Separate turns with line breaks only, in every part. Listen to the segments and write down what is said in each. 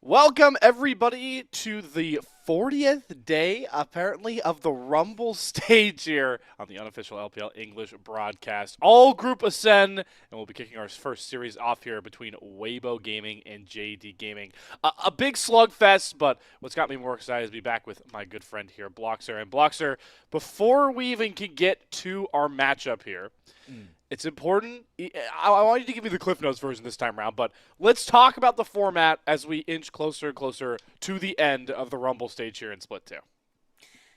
Welcome, everybody, to the 40th day, apparently, of the Rumble stage here on the unofficial LPL English broadcast. All group ascend, and we'll be kicking our first series off here between Weibo Gaming and JDG Gaming. A big slugfest, but what's got me more excited is to be back with my good friend here, Bloxer. And Bloxer, before we even can get to our matchup here, it's important. I want you to give me the Cliff Notes version this time around, but let's talk about the format as we inch closer and closer to the end of the Rumble stage here in Split 2.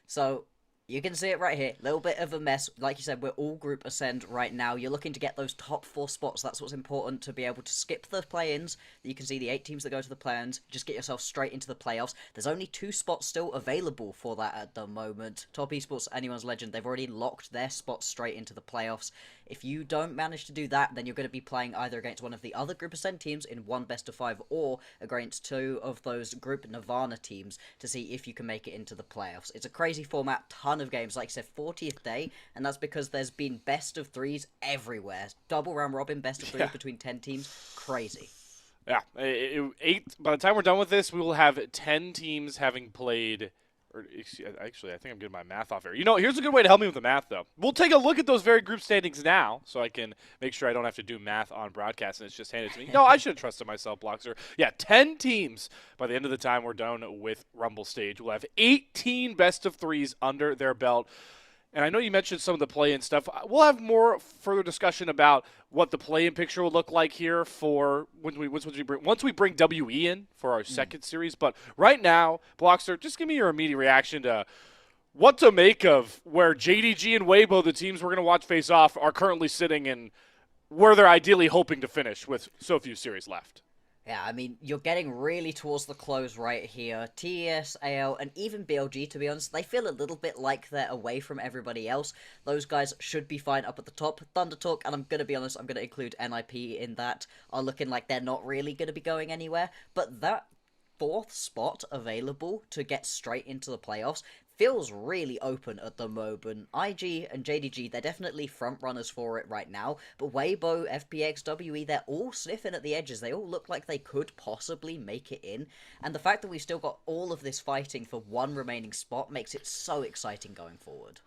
So, you can see it right here. Little bit of a mess. Like you said, we're all group ascend right now. You're looking to get those top 4 spots. That's what's important, to be able to skip the play-ins. You can see the 8 teams that go to the play-ins. Just get yourself straight into the playoffs. There's only 2 spots still available for that at the moment. Top Esports, Anyone's Legend, they've already locked their spots straight into the playoffs. If you don't manage to do that, then you're going to be playing either against one of the other Group Ascend teams in one best of 5 or against 2 of those Group Nirvana teams to see if you can make it into the playoffs. It's a crazy format, ton of games. Like I said, 40th day, and that's because there's been best of 3s everywhere. Double round robin, best of 3s between 10 teams. Crazy.
Yeah, 8. By the time we're done with this, we will have 10 teams having played. Or actually, I think I'm getting my math off here. You know, here's a good way to help me with the math, though. We'll take a look at those very group standings now, so I can make sure I don't have to do math on broadcast and it's just handed to me. No, I should have trusted myself, Bloxer. Yeah, 10 teams by the end of the time we're done with Rumble stage. We'll have 18 best of 3s under their belt. And I know you mentioned some of the play-in stuff. We'll have more further discussion about what the play-in picture will look like here for once we bring WE in for our second series. But right now, Blockster, just give me your immediate reaction to what to make of where JDG and Weibo, the teams we're going to watch face off, are currently sitting and where they're ideally hoping to finish with so few series left.
Yeah, I mean, you're getting really towards the close right here. TES, AL, and even BLG, to be honest, they feel a little bit like they're away from everybody else. Those guys should be fine up at the top. Thunder Talk, and I'm going to be honest, I'm going to include NIP in that, are looking like they're not really going to be going anywhere. But that fourth spot available to get straight into the playoffs feels really open at the moment. IG and JDG, they're definitely front runners for it right now, but Weibo, FPX, WE, they're all sniffing at the edges. They all look like they could possibly make it in, and the fact that we've still got all of this fighting for one remaining spot makes it so exciting going forward.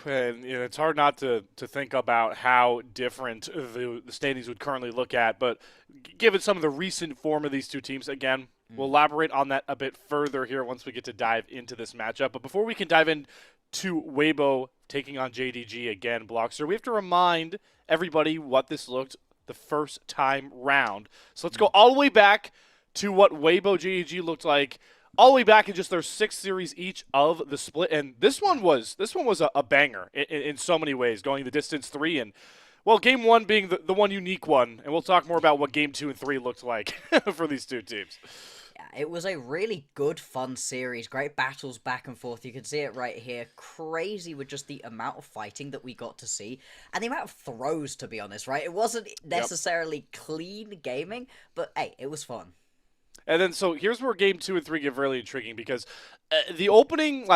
And it's hard not to think about how different the standings would currently look at, but given some of the recent form of these two teams, again, we'll elaborate on that a bit further here once we get to dive into this matchup. But before we can dive into Weibo taking on JDG again, Blockster, we have to remind everybody what this looked the first time round. So let's go all the way back to what Weibo JDG looked like all the way back in just their 6th series each of the split. And this one was a banger in so many ways, going the distance 3 and well, game 1 being the one unique one, and we'll talk more about what game 2 and 3 looked like for these two teams.
Yeah, it was a really good, fun series. Great battles back and forth. You can see it right here. Crazy with just the amount of fighting that we got to see. And the amount of throws, to be honest, right? It wasn't necessarily clean gaming, but hey, it was fun.
And then, so here's where game 2 and 3 get really intriguing because the opening,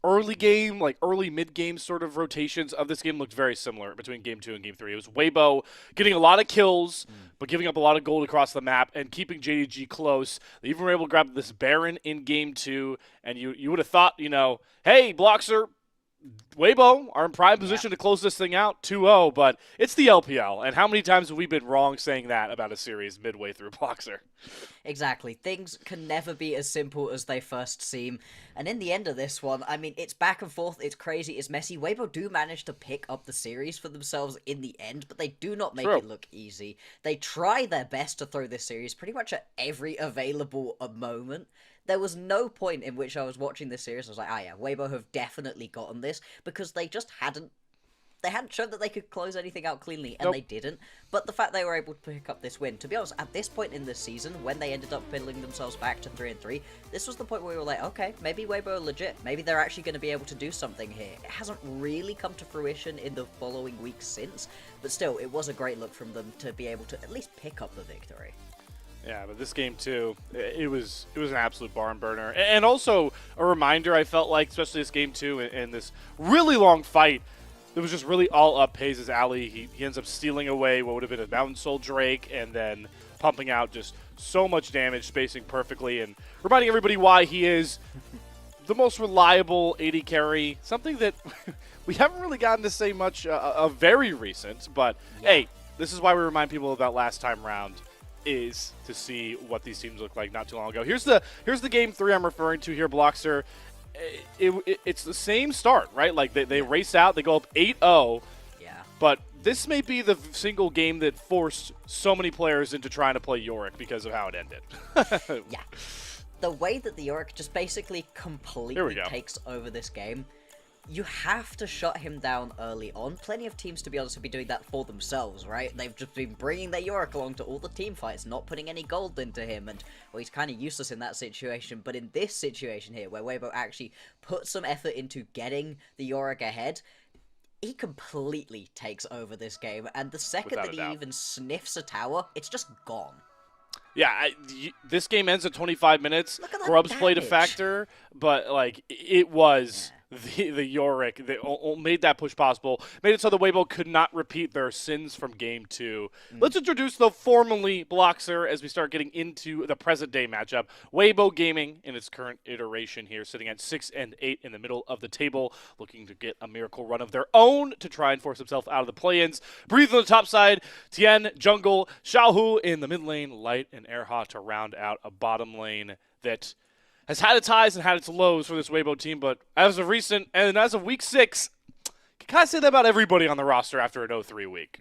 early game, early mid-game sort of rotations of this game looked very similar between game 2 and game 3. It was Weibo getting a lot of kills, but giving up a lot of gold across the map and keeping JDG close. They even were able to grab this Baron in game 2, and you would have thought, hey, Blockser, Weibo are in prime position to close this thing out 2-0, but it's the LPL, and how many times have we been wrong saying that about a series midway through Blockser?
Exactly. Things can never be as simple as they first seem, and in the end of this one, I mean, it's back and forth, it's crazy, it's messy. Weibo do manage to pick up the series for themselves in the end, but they do not make it look easy. They try their best to throw this series pretty much at every available moment. There was no point in which I was watching this series, I was like, yeah, Weibo have definitely gotten this, because they just hadn't shown that they could close anything out cleanly, and they didn't. But the fact they were able to pick up this win, to be honest, at this point in the season, when they ended up building themselves back to 3-3, this was the point where we were like, okay, maybe Weibo are legit. Maybe they're actually going to be able to do something here. It hasn't really come to fruition in the following weeks since, but still, it was a great look from them to be able to at least pick up the victory.
Yeah, but this game too, it was an absolute barn burner, and also a reminder. I felt like, especially this game too, and this really long fight, it was just really all up Hayes' alley. He ends up stealing away what would have been a Mountain Soul Drake, and then pumping out just so much damage, spacing perfectly, and reminding everybody why he is the most reliable AD carry. Something that we haven't really gotten to say much of very recent, but hey, this is why we remind people about last time round. Is to see what these teams look like not too long ago. Here's the game 3 I'm referring to here, Blockster. It's the same start, right? Like they race out, they go up 8-0.
Yeah.
But this may be the single game that forced so many players into trying to play Yorick because of how it ended.
Yeah. The way that the Yorick just basically completely takes over this game, you have to shut him down early on. Plenty of teams, to be honest, have been doing that for themselves, right? They've just been bringing their Yorick along to all the team fights, not putting any gold into him, and, well, he's kind of useless in that situation. But in this situation here, where Weibo actually put some effort into getting the Yorick ahead, he completely takes over this game, and the second that he even sniffs a tower, it's just gone.
Yeah, this game ends at 25 minutes. Grubs played a factor, but, it was... The Yorick that made that push possible, made it so the Weibo could not repeat their sins from game 2. Let's introduce the formally Blockster as we start getting into the present day matchup. Weibo Gaming in its current iteration here, sitting at 6-8 in the middle of the table, looking to get a miracle run of their own to try and force themselves out of the play-ins. Breathe on the top side, Tien, Jungle, Xiaohu in the mid lane, Light and Erha to round out a bottom lane that has had its highs and had its lows for this Weibo team, but as of recent, and as of week 6, kind of say that about everybody on the roster after an 0-3 week.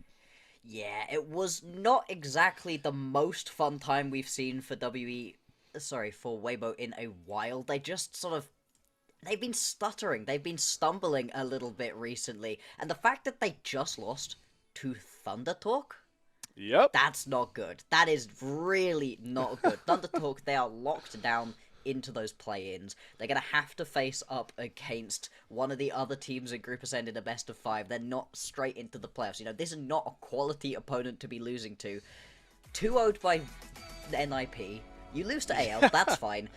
Yeah, it was not exactly the most fun time we've seen for for Weibo in a while. They just sort of they've been stuttering, they've been stumbling a little bit recently, and the fact that they just lost to Thunder Talk,
Yep.
that's not good. That is really not good. Thunder Talk, they are locked down into those play-ins. They're going to have to face up against one of the other teams in Group Ascend in a best of 5. They're not straight into the playoffs. You know, this is not a quality opponent to be losing to. 2-0'd by NIP. You lose to AL, that's fine.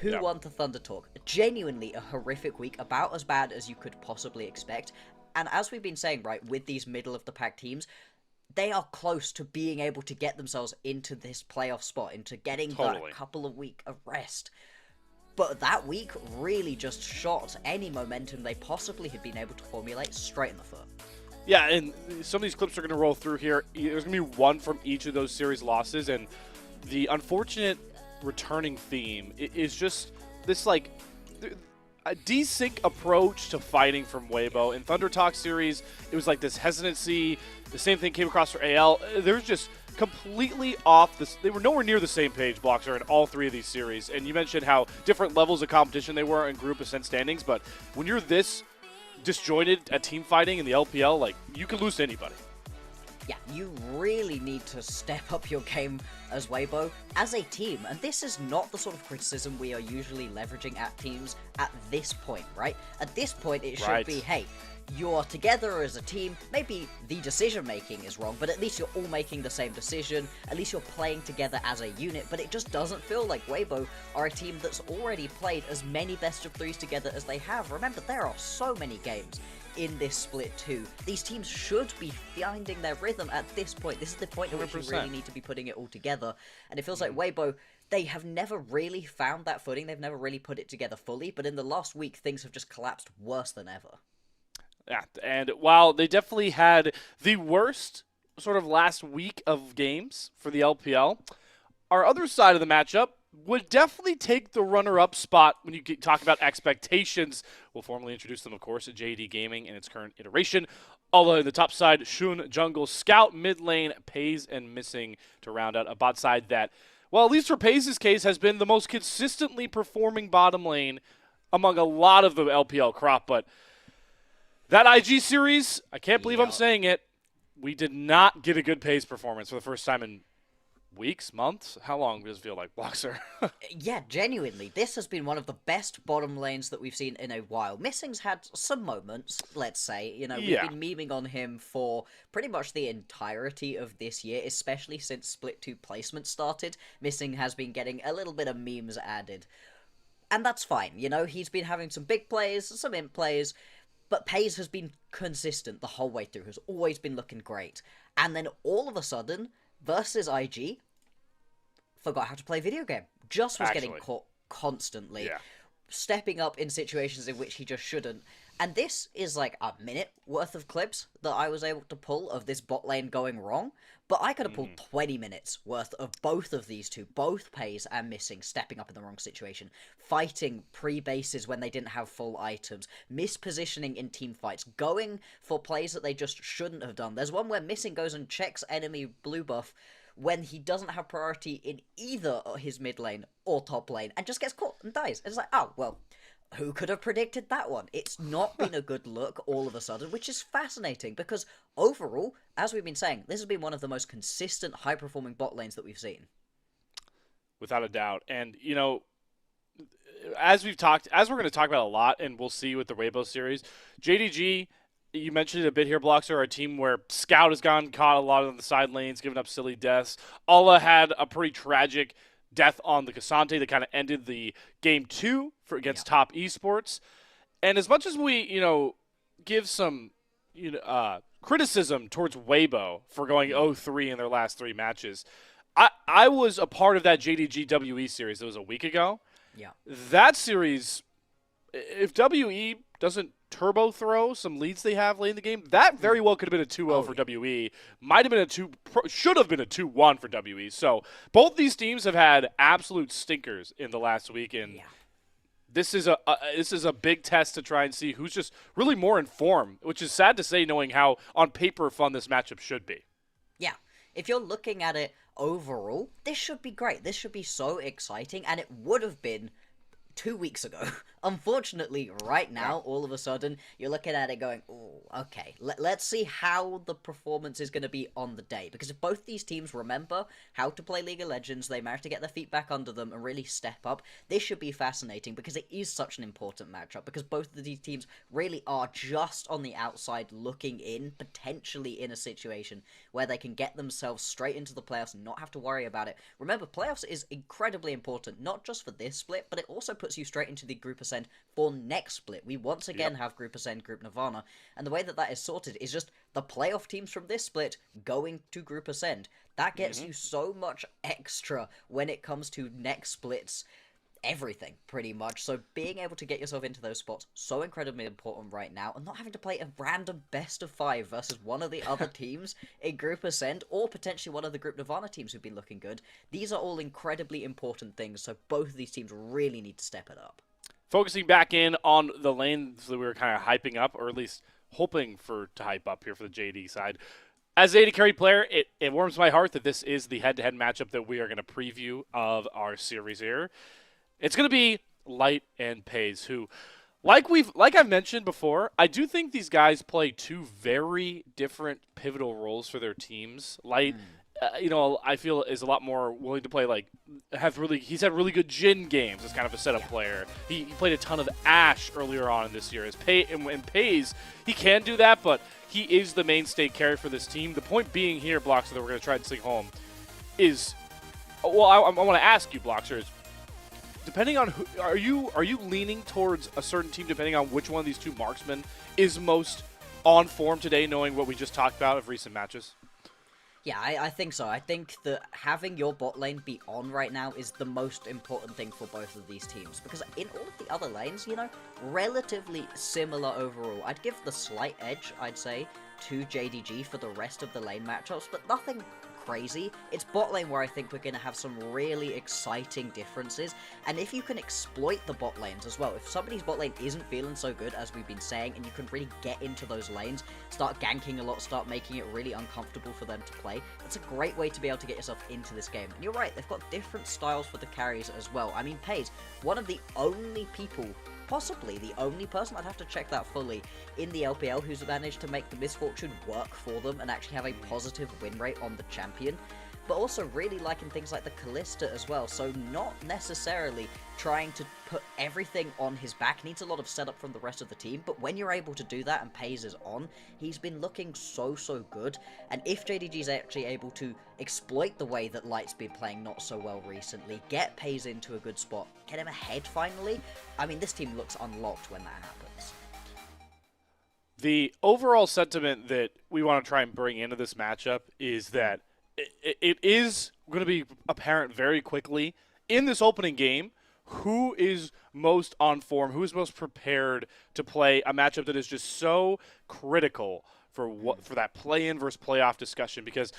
2-1 to Thunder Talk. Genuinely a horrific week, about as bad as you could possibly expect. And as we've been saying, right, with these middle-of-the-pack teams, they are close to being able to get themselves into this playoff spot, into getting that couple of weeks of rest. But that week really just shot any momentum they possibly had been able to formulate straight in the foot.
Yeah, and some of these clips are going to roll through here. There's going to be one from each of those series losses, and the unfortunate returning theme is just this, like, a desync approach to fighting from Weibo. In Thunder Talk series, it was like this hesitancy. The same thing came across for AL. They're just completely off this. They were nowhere near the same page, Bloxer, in all three of these series. And you mentioned how different levels of competition they were in Group Ascent standings, but when you're this disjointed at team fighting in the LPL, like, you can lose to anybody.
Yeah, you really need to step up your game as Weibo as a team, and this is not the sort of criticism we are usually leveraging at teams at this point, right? At this point, it should be, hey, you're together as a team, maybe the decision-making is wrong, but at least you're all making the same decision, at least you're playing together as a unit, but it just doesn't feel like Weibo are a team that's already played as many best-of-3s together as they have. Remember, there are so many games in this split too. These teams should be finding their rhythm at this point. This is the point at which you really need to be putting it all together, and it feels like Weibo, they have never really found that footing, they've never really put it together fully, but in the last week, things have just collapsed worse than ever.
Yeah, and while they definitely had the worst sort of last week of games for the LPL, our other side of the matchup would definitely take the runner-up spot when you talk about expectations. We'll formally introduce them, of course, at JD Gaming in its current iteration. Allah in the top side, Shun, Jungle, Scout, mid lane, Pays, and Missing to round out a bot side that, well, at least for Pays' case, has been the most consistently performing bottom lane among a lot of the LPL crop, but that IG series, I can't believe I'm saying it, we did not get a good Pays performance for the first time in weeks, months? How long does it feel like, Bloxer?
Yeah, genuinely, this has been one of the best bottom lanes that we've seen in a while. Missing's had some moments, let's say. You know, we've been memeing on him for pretty much the entirety of this year, especially since Split 2 placement started. Missing has been getting a little bit of memes added. And that's fine, you know, he's been having some big plays, some imp plays, but Pays has been consistent the whole way through, has always been looking great. And then all of a sudden, versus IG, forgot how to play video game. Just was getting caught constantly, stepping up in situations in which he just shouldn't. And this is like a minute worth of clips that I was able to pull of this bot lane going wrong, but I could have pulled 20 minutes worth of both of these two, both Pays and Missing, stepping up in the wrong situation, fighting pre-bases when they didn't have full items, mispositioning in team fights, going for plays that they just shouldn't have done. There's one where Missing goes and checks enemy blue buff when he doesn't have priority in either his mid lane or top lane, and just gets caught and dies. And it's like, oh, well, who could have predicted that one? It's not been a good look all of a sudden, which is fascinating because overall, as we've been saying, this has been one of the most consistent, high-performing bot lanes that we've seen.
Without a doubt. And, you know, as we're going to talk about a lot, and we'll see with the Weibo series, JDG, you mentioned it a bit here, Blocks, are a team where Scout has gone caught a lot on the side lanes, giving up silly deaths. Allah had a pretty tragic death on the Cassante that kind of ended the game 2 against Top Esports. And as much as we, you know, give some, you know, criticism towards Weibo for going 0-3 in their last 3 matches, I was a part of that JDG WE series that was a week ago.
Yeah.
That series, if WE doesn't turbo throw some leads they have late in the game, that very well could have been a 2-0 for WE. Might have been should have been a 2-1 for WE. So both these teams have had absolute stinkers in the last week, and this is a big test to try and see who's just really more in form, which is sad to say knowing how on paper fun this matchup should be.
Yeah, if you're looking at it overall, this should be great. This should be so exciting, and it would have been 2 weeks ago. Unfortunately, right now, all of a sudden, you're looking at it going, oh, okay, let's see how the performance is going to be on the day. Because if both these teams remember how to play League of Legends, they manage to get their feet back under them and really step up, this should be fascinating because it is such an important matchup. Because both of these teams really are just on the outside looking in, potentially in a situation where they can get themselves straight into the playoffs and not have to worry about it. Remember, playoffs is incredibly important, not just for this split, but it also puts you straight into the Group Ascend for next split. We once again have Group Ascend, Group Nirvana, and the way that is sorted is just the playoff teams from this split going to Group Ascend. That gets you so much extra when it comes to next splits, everything, pretty much. So being able to get yourself into those spots, so incredibly important right now, and not having to play a random best of 5 versus one of the other teams in Group Ascend, or potentially one of the Group Nirvana teams who've been looking good. These are all incredibly important things, so both of these teams really need to step it up.
Focusing back in on the lanes that we were kind of hyping up, or at least hoping to hype up here for the JD side. As a AD carry player, it warms my heart that this is the head-to-head matchup that we are going to preview of our series here. It's going to be Light and PES, who, like I've mentioned before, I do think these guys play two very different pivotal roles for their teams. Light, I feel is a lot more willing to play he's had really good Jhin games as kind of a setup player. He played a ton of Ashe earlier on in this year. And PES, he can do that, but he is the mainstay carry for this team. The point being here, Bloxer, that we're going to try and sing home is, well, I want to ask you, Bloxer, depending on who, are you leaning towards a certain team depending on which one of these two marksmen is most on form today, knowing what we just talked about of recent matches?
Yeah, I think so. I think that having your bot lane be on right now is the most important thing for both of these teams. Because in all of the other lanes, relatively similar overall. I'd give the slight edge, I'd say, to JDG for the rest of the lane matchups, but nothing crazy. It's bot lane where I think we're going to have some really exciting differences, and if you can exploit the bot lanes as well, if somebody's bot lane isn't feeling so good as we've been saying, and you can really get into those lanes, start ganking a lot, start making it really uncomfortable for them to play, that's a great way to be able to get yourself into this game. And you're right, they've got different styles for the carries as well. I mean, PES, one of the only people, possibly the only person, I'd have to check that fully, in the LPL who's managed to make the Misfortune work for them and actually have a positive win rate on the champion. But also really liking things like the Callista as well, so not necessarily trying to put everything on his back. Needs a lot of setup from the rest of the team, but when you're able to do that and PES is on, he's been looking so good. And if JDG is actually able to exploit the way that Light's been playing not so well recently, get PES into a good spot, get him ahead finally, I mean, this team looks unlocked when that happens.
The overall sentiment that we want to try and bring into this matchup is that it is going to be apparent very quickly in this opening game who is most on form, who is most prepared to play a matchup that is just so critical for that play-in versus playoff discussion. Because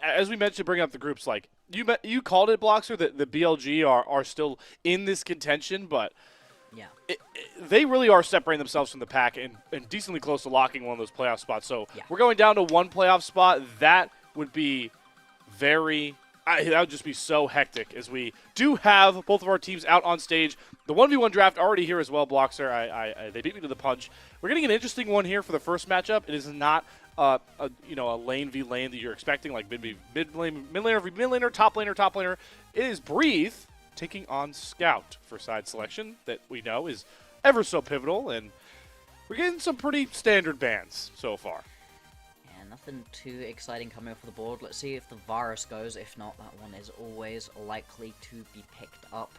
as we mentioned, bring up the groups, like you called it, Bloxer, that the BLG are still in this contention, but
yeah,
they really are separating themselves from the pack and decently close to locking one of those playoff spots. So we're going down to one playoff spot. That would be that would just be so hectic, as we do have both of our teams out on stage. The 1v1 draft already here as well, Bloxer. They beat me to the punch. We're getting an interesting one here for the first matchup. It is not a lane v lane that you're expecting, like mid laner v mid laner, top laner. It is Breathe taking on Scout for side selection that we know is ever so pivotal, and we're getting some pretty standard bans so far.
Nothing too exciting coming off the board. Let's see if the Virus goes. If not, that one is always likely to be picked up.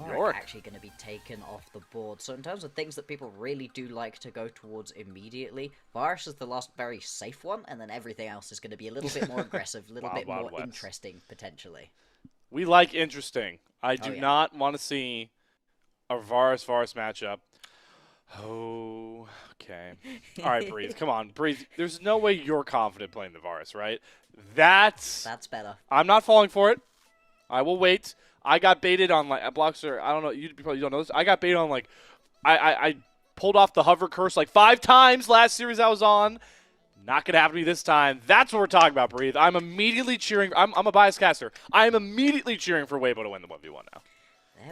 Yorick actually going to be taken off the board. So in terms of things that people really do like to go towards immediately, Virus is the last very safe one, and then everything else is going to be a little bit more aggressive, a little bit more interesting, potentially.
We like interesting. I do not want to see a Virus matchup. Oh, okay. All right, Breathe. Come on, Breathe. There's no way you're confident playing the Varus, right? That's
better.
I'm not falling for it. I will wait. I got baited on like Blockster. I don't know. You probably don't know this. I got baited on like I pulled off the hover curse like 5 times last series I was on. Not going to happen to me this time. That's what we're talking about, Breathe. I'm immediately cheering. I'm a biased caster. I am immediately cheering for Weibo to win the 1v1 now.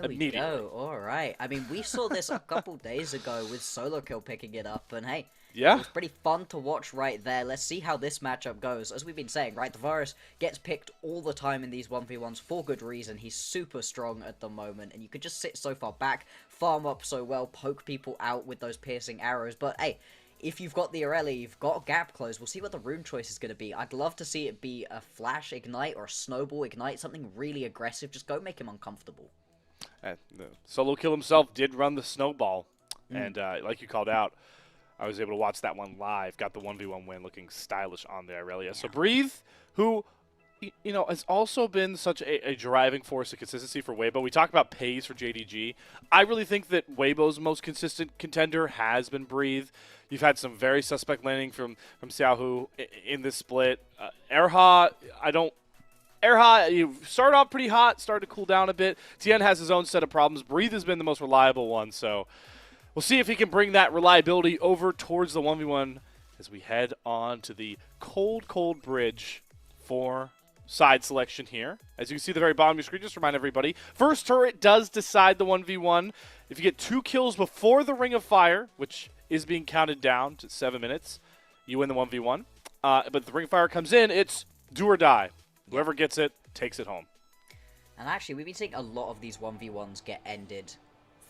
There we go. All right. I mean, we saw this a couple days ago with Solo Kill picking it up, and hey,
yeah,
it was pretty fun to watch right there. Let's see how this matchup goes. As we've been saying, right, the Virus gets picked all the time in these 1v1s for good reason. He's super strong at the moment, and you could just sit so far back, farm up so well, poke people out with those piercing arrows, but hey, if you've got the Aurelia, you've got Gap Close, we'll see what the rune choice is going to be. I'd love to see it be a Flash Ignite or a Snowball Ignite, something really aggressive. Just go make him uncomfortable.
The Solo Kill himself did run the Snowball, and like you called out, I was able to watch that one live, got the 1v1 win looking stylish on the Aurelia. Yeah. So Breathe, who has also been such a driving force of consistency for Weibo. We talk about pays for JDG. I really think that Weibo's most consistent contender has been Breathe. You've had some very suspect landing from Xiaohu in this split. Erha, you started off pretty hot, started to cool down a bit. Tien has his own set of problems. Breathe has been the most reliable one, so we'll see if he can bring that reliability over towards the 1v1 as we head on to the cold bridge for side selection here. As you can see at the very bottom of your screen, just remind everybody, first turret does decide the 1v1. If you get 2 kills before the Ring of Fire, which is being counted down to 7 minutes, you win the 1v1. But the Ring of Fire comes in, it's do or die. Whoever gets it takes it home.
And actually, we've been seeing a lot of these 1v1s get ended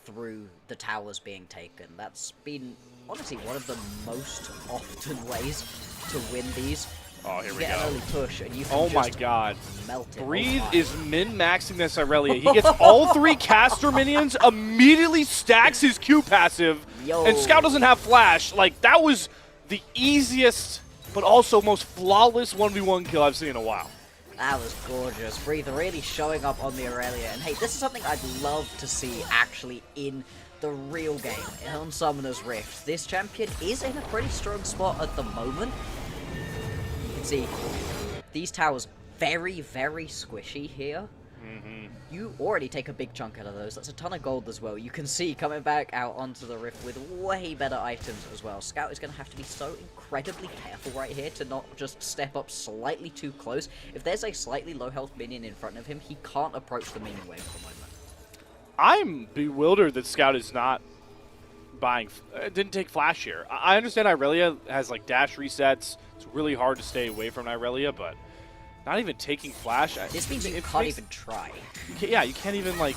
through the towers being taken. That's been, honestly, one of the most often ways to win these.
Oh, here we
get
go.
An early push and you can
my God.
Melt it.
Breathe is min-maxing this Aurelia. He gets all 3 caster minions, immediately stacks his Q passive, and Scout doesn't have flash. Like, that was the easiest, but also most flawless 1v1 kill I've seen in a while.
That was gorgeous. Breathe really showing up on the Aurelia. And hey, this is something I'd love to see actually in the real game, on Summoner's Rift. This champion is in a pretty strong spot at the moment. You can see these towers very, very squishy here. You already take a big chunk out of those. That's a ton of gold as well. You can see coming back out onto the Rift with way better items as well. Scout is going to have to be so incredibly careful right here to not just step up slightly too close. If there's a slightly low health minion in front of him, he can't approach the minion wave at the moment.
I'm bewildered that Scout is not buying, didn't take flash here. I understand Irelia has like dash resets. It's really hard to stay away from Irelia, but not even taking flash.
This means you can't even try.
You can't even like.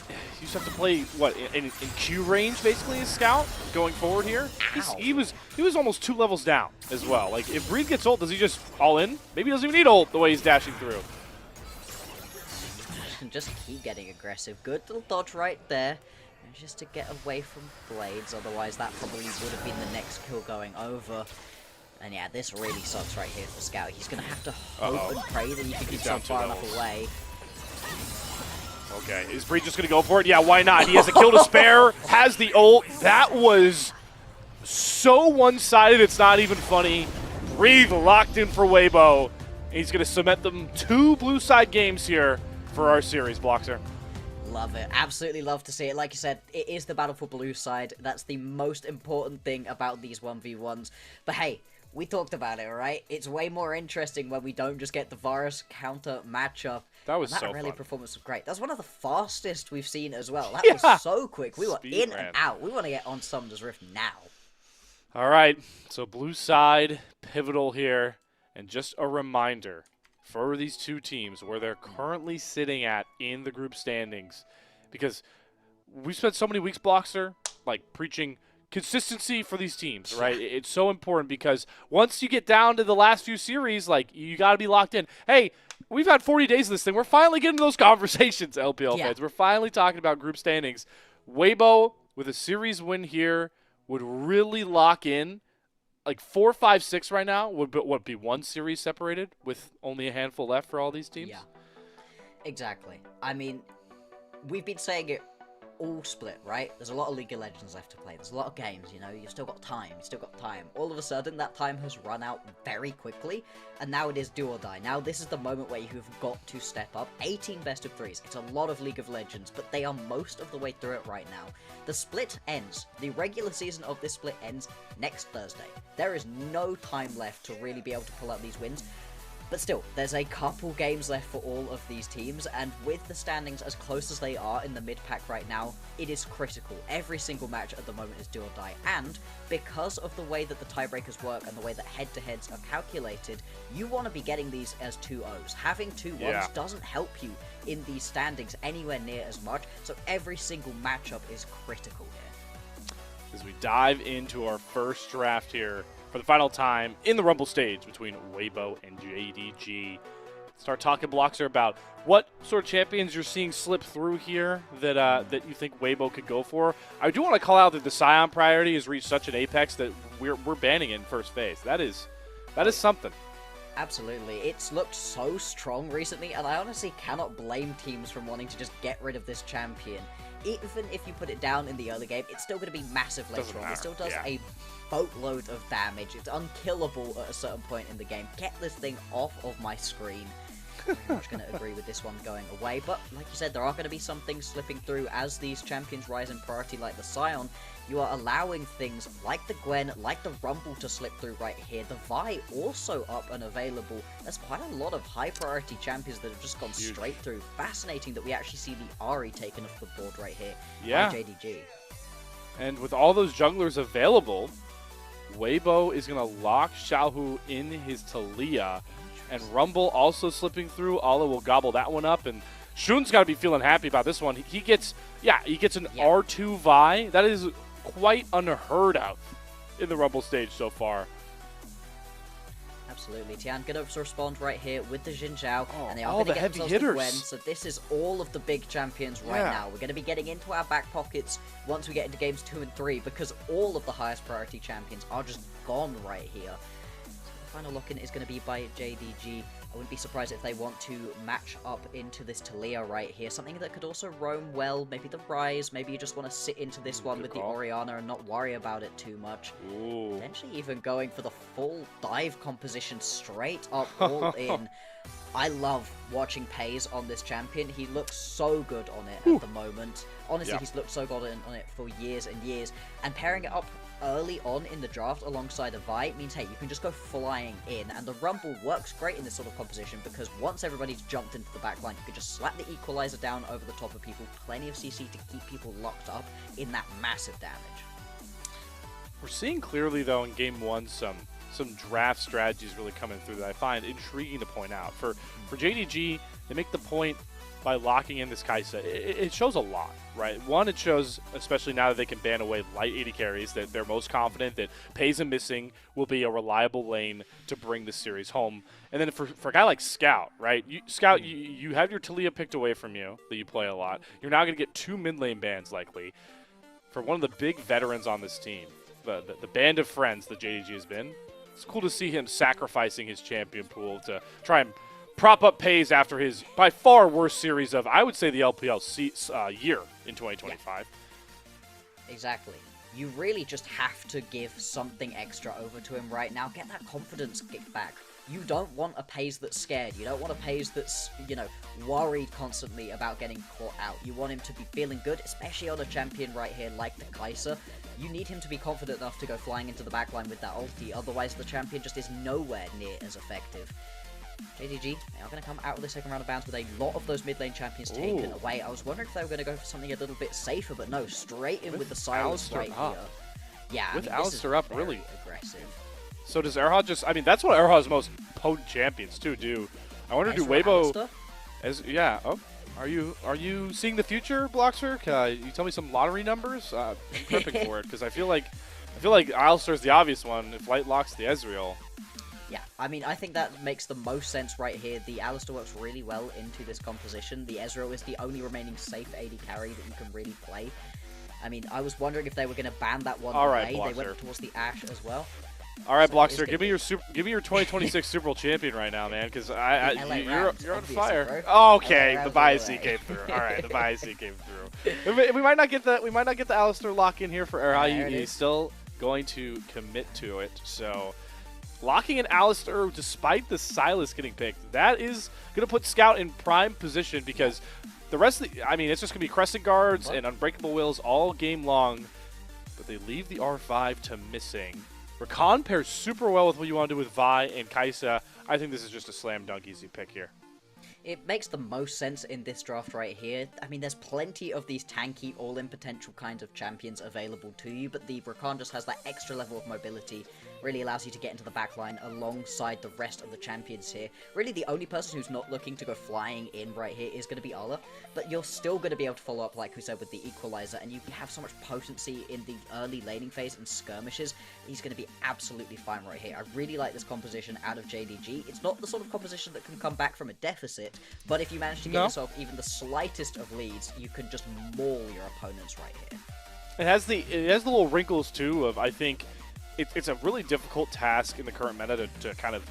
You just have to play what in Q range basically as Scout going forward here. He was almost 2 levels down as well. Like if Breathe gets ult, does he just all in? Maybe he doesn't even need ult the way he's dashing through.
Just keep getting aggressive. Good little dodge right there. And just to get away from Blades, otherwise that probably would have been the next kill going over. And yeah, this really sucks right here for Scout. He's going to have to hope and pray that he can get so far enough away.
Okay, is Breathe just going to go for it? Yeah, why not? He has a kill to spare, has the ult. That was so one-sided, it's not even funny. Breathe locked in for Weibo. He's going to cement them 2 blue side games here for our series, Bloxer.
Love it. Absolutely love to see it. Like you said, it is the battle for blue side. That's the most important thing about these 1v1s. But hey, we talked about it, right? It's way more interesting when we don't just get the Varus counter matchup.
That was
that
so
Aurelia
fun.
Performance was great. That's one of the fastest we've seen as well. That was so quick. We were in and out. We want to get on Summoner's Rift now.
All right, so blue side, pivotal here. And just a reminder for these 2 teams where they're currently sitting at in the group standings. Because we spent so many weeks, Bloxer, like preaching consistency for these teams, right? It's so important because once you get down to the last few series, like you got to be locked in. Hey, we've had 40 days of this thing. We're finally getting those conversations, LPL fans. We're finally talking about group standings. Weibo with a series win here would really lock in. Like 4, 5, 6 right now would be 1 series separated with only a handful left for all these teams.
Yeah, exactly. I mean, we've been saying it all split, right? There's a lot of League of Legends left to play. There's a lot of games, you know, you've still got time, All of a sudden, that time has run out very quickly, and now it is do or die. Now, this is the moment where you've got to step up. 18 best of 3s. It's a lot of League of Legends, but they are most of the way through it right now. The split ends. The regular season of this split ends next Thursday. There is no time left to really be able to pull out these wins. But still, there's a couple games left for all of these teams, and with the standings as close as they are in the mid-pack right now, it is critical. Every single match at the moment is do or die, and because of the way that the tiebreakers work and the way that head-to-heads are calculated, you want to be getting these as 2-0s. Having 2-1s doesn't help you in these standings anywhere near as much, so every single matchup is critical here.
As we dive into our first draft here, for the final time in the Rumble stage between Weibo and JDG. Start talking, Bloxer, about what sort of champions you're seeing slip through here that you think Weibo could go for. I do want to call out that the Scion priority has reached such an apex that we're banning it in first phase. That is something.
Absolutely. It's looked so strong recently, and I honestly cannot blame teams from wanting to just get rid of this champion. Even if you put it down in the early game, it's still going to be massive later on. It still does a boatload of damage. It's unkillable at a certain point in the game. Get this thing off of my screen. I'm very much going to agree with this one going away, but like you said, there are going to be some things slipping through as these champions rise in priority, like the Scion. You are allowing things like the Gwen, like the Rumble to slip through right here. The Vi also up and available. There's quite a lot of high priority champions that have just gone straight through. Fascinating that we actually see the Ahri taken off the board right here by JDG. And
with all those junglers available, Weibo is going to lock Xiaohu in his Talia. And Rumble also slipping through. Ala will gobble that one up. And Shun's got to be feeling happy about this one. He gets an R2 Vi. That is quite unheard of in the Rumble stage so far.
Absolutely. Tian going to respond right here with the Xin Zhao. And they are
all
going to
the
get
heavy
themselves
hitters.
the Gwen. So this is all of the big champions right now. We're going to be getting into our back pockets once we get into games 2 and 3, because all of the highest priority champions are just gone right here. Final lock-in is going to be by JDG. I wouldn't be surprised if they want to match up into this Talia right here. Something that could also roam well. Maybe the Rise. Maybe you just want to sit into this one with the Orianna and not worry about it too much.
Ooh.
Potentially even going for the full dive composition straight up all in. I love watching Pays on this champion. He looks so good on it at the moment. Honestly, he's looked so good on it for years and years. And pairing it up early on in the draft alongside a Vi means, hey, you can just go flying in. And the Rumble works great in this sort of composition because once everybody's jumped into the backline, you can just slap the equalizer down over the top of people. Plenty of CC to keep people locked up in that massive damage.
We're seeing clearly, though, in Game 1 some draft strategies really coming through that I find intriguing to point out. For JDG, they make the point by locking in this Kai'Sa. It shows a lot, right? One, it shows, especially now that they can ban away light 80 carries, that they're most confident that Pays and Missing will be a reliable lane to bring the series home. And then for a guy like Scout, right? Scout, you have your Talia picked away from you that you play a lot. You're now going to get 2 mid lane bans likely. For one of the big veterans on this team, the band of friends that JDG has been, it's cool to see him sacrificing his champion pool to try and prop up Pays after his by far worst series of, I would say, the LPL year in 2025.
Yeah. Exactly. You really just have to give something extra over to him right now. Get that confidence kick back. You don't want a Pays that's scared. You don't want a Pays that's, worried constantly about getting caught out. You want him to be feeling good, especially on a champion right here like the Kai'Sa. You need him to be confident enough to go flying into the backline with that ulti, otherwise the champion just is nowhere near as effective. JDG, they are going to come out of the second round of bounds with a lot of those mid lane champions taken away. I was wondering if they were going to go for something a little bit safer, but no, straight in with the silence right here. Yeah,
with Alistar up, really
aggressive.
So does Erha just? I mean, that's what Erha's most potent champions too do. I wonder, do Weibo? Are you seeing the future, Bloxer? Can you tell me some lottery numbers? I'm prepping for it because I feel like Alistar's the obvious one. If Light locks the Ezreal.
Yeah, I mean, I think that makes the most sense right here. The Alistar works really well into this composition. The Ezreal is the only remaining safe AD carry that you can really play. I mean, I was wondering if they were going to ban that one away. They went towards the Ashe as well.
All right,
So
Blockster, give me your 2026 Super Bowl champion right now, man, because you're on fire. Oh, okay, the bias came through. All right, the bias came through. We might not get the Alistair lock in here for Erha. He's still going to commit to it. So locking in Alistair despite the Silas getting picked, that is going to put Scout in prime position because the rest of the, I mean, it's just going to be Crescent Guards and Unbreakable Wills all game long, but they leave the R5 to missing. Rakan pairs super well with what you want to do with Vi and Kaisa. I think this is just a slam dunk easy pick here.
It makes the most sense in this draft right here. I mean, there's plenty of these tanky, all-in potential kinds of champions available to you, but the Rakan just has that extra level of mobility, really allows you to get into the backline alongside the rest of the champions here. Really, the only person who's not looking to go flying in right here is going to be Ala, but you're still going to be able to follow up, like we said, with the Equalizer, and you have so much potency in the early laning phase and skirmishes. He's going to be absolutely fine right here. I really like this composition out of JDG. It's not the sort of composition that can come back from a deficit, but if you manage to get yourself even the slightest of leads, you can just maul your opponents right here.
It has the little wrinkles too of, I think it's a really difficult task in the current meta to kind of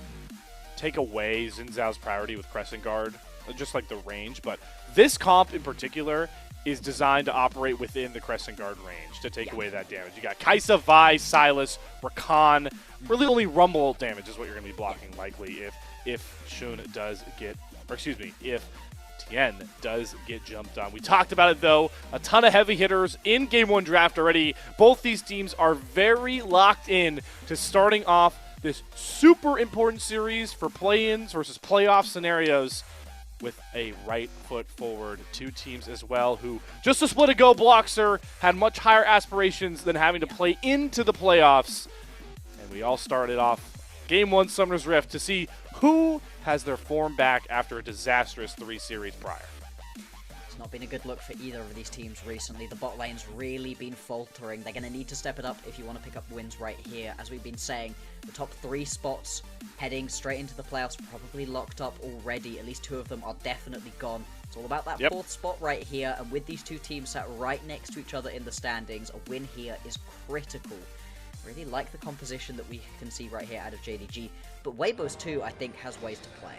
take away Xin Zhao's priority with Crescent Guard, just like the range. But this comp in particular is designed to operate within the Crescent Guard range to take away that damage. You got Kaisa, Vi, Silas, Rakan. Really only Rumble damage is what you're going to be blocking likely if Shun does get, or excuse me, if Tien does get jumped on. We talked about it though, a ton of heavy hitters in Game 1 draft already. Both these teams are very locked in to starting off this super important series for play-ins versus playoff scenarios with a right foot forward. Two teams as well who, just a split ago, Bloxer had much higher aspirations than having to play into the playoffs. And we all started off Game 1 Summoner's Rift to see who has their form back after a disastrous 3 series prior.
It's not been a good look for either of these teams recently. The bot lane's really been faltering. They're going to need to step it up if you want to pick up wins right here. As we've been saying, the top 3 spots heading straight into the playoffs probably locked up already. At least 2 of them are definitely gone. It's all about that 4th spot right here, and with these 2 teams sat right next to each other in the standings, a win here is critical. Really like the composition that we can see right here out of JDG, but Weibo's too, I think, has ways to play.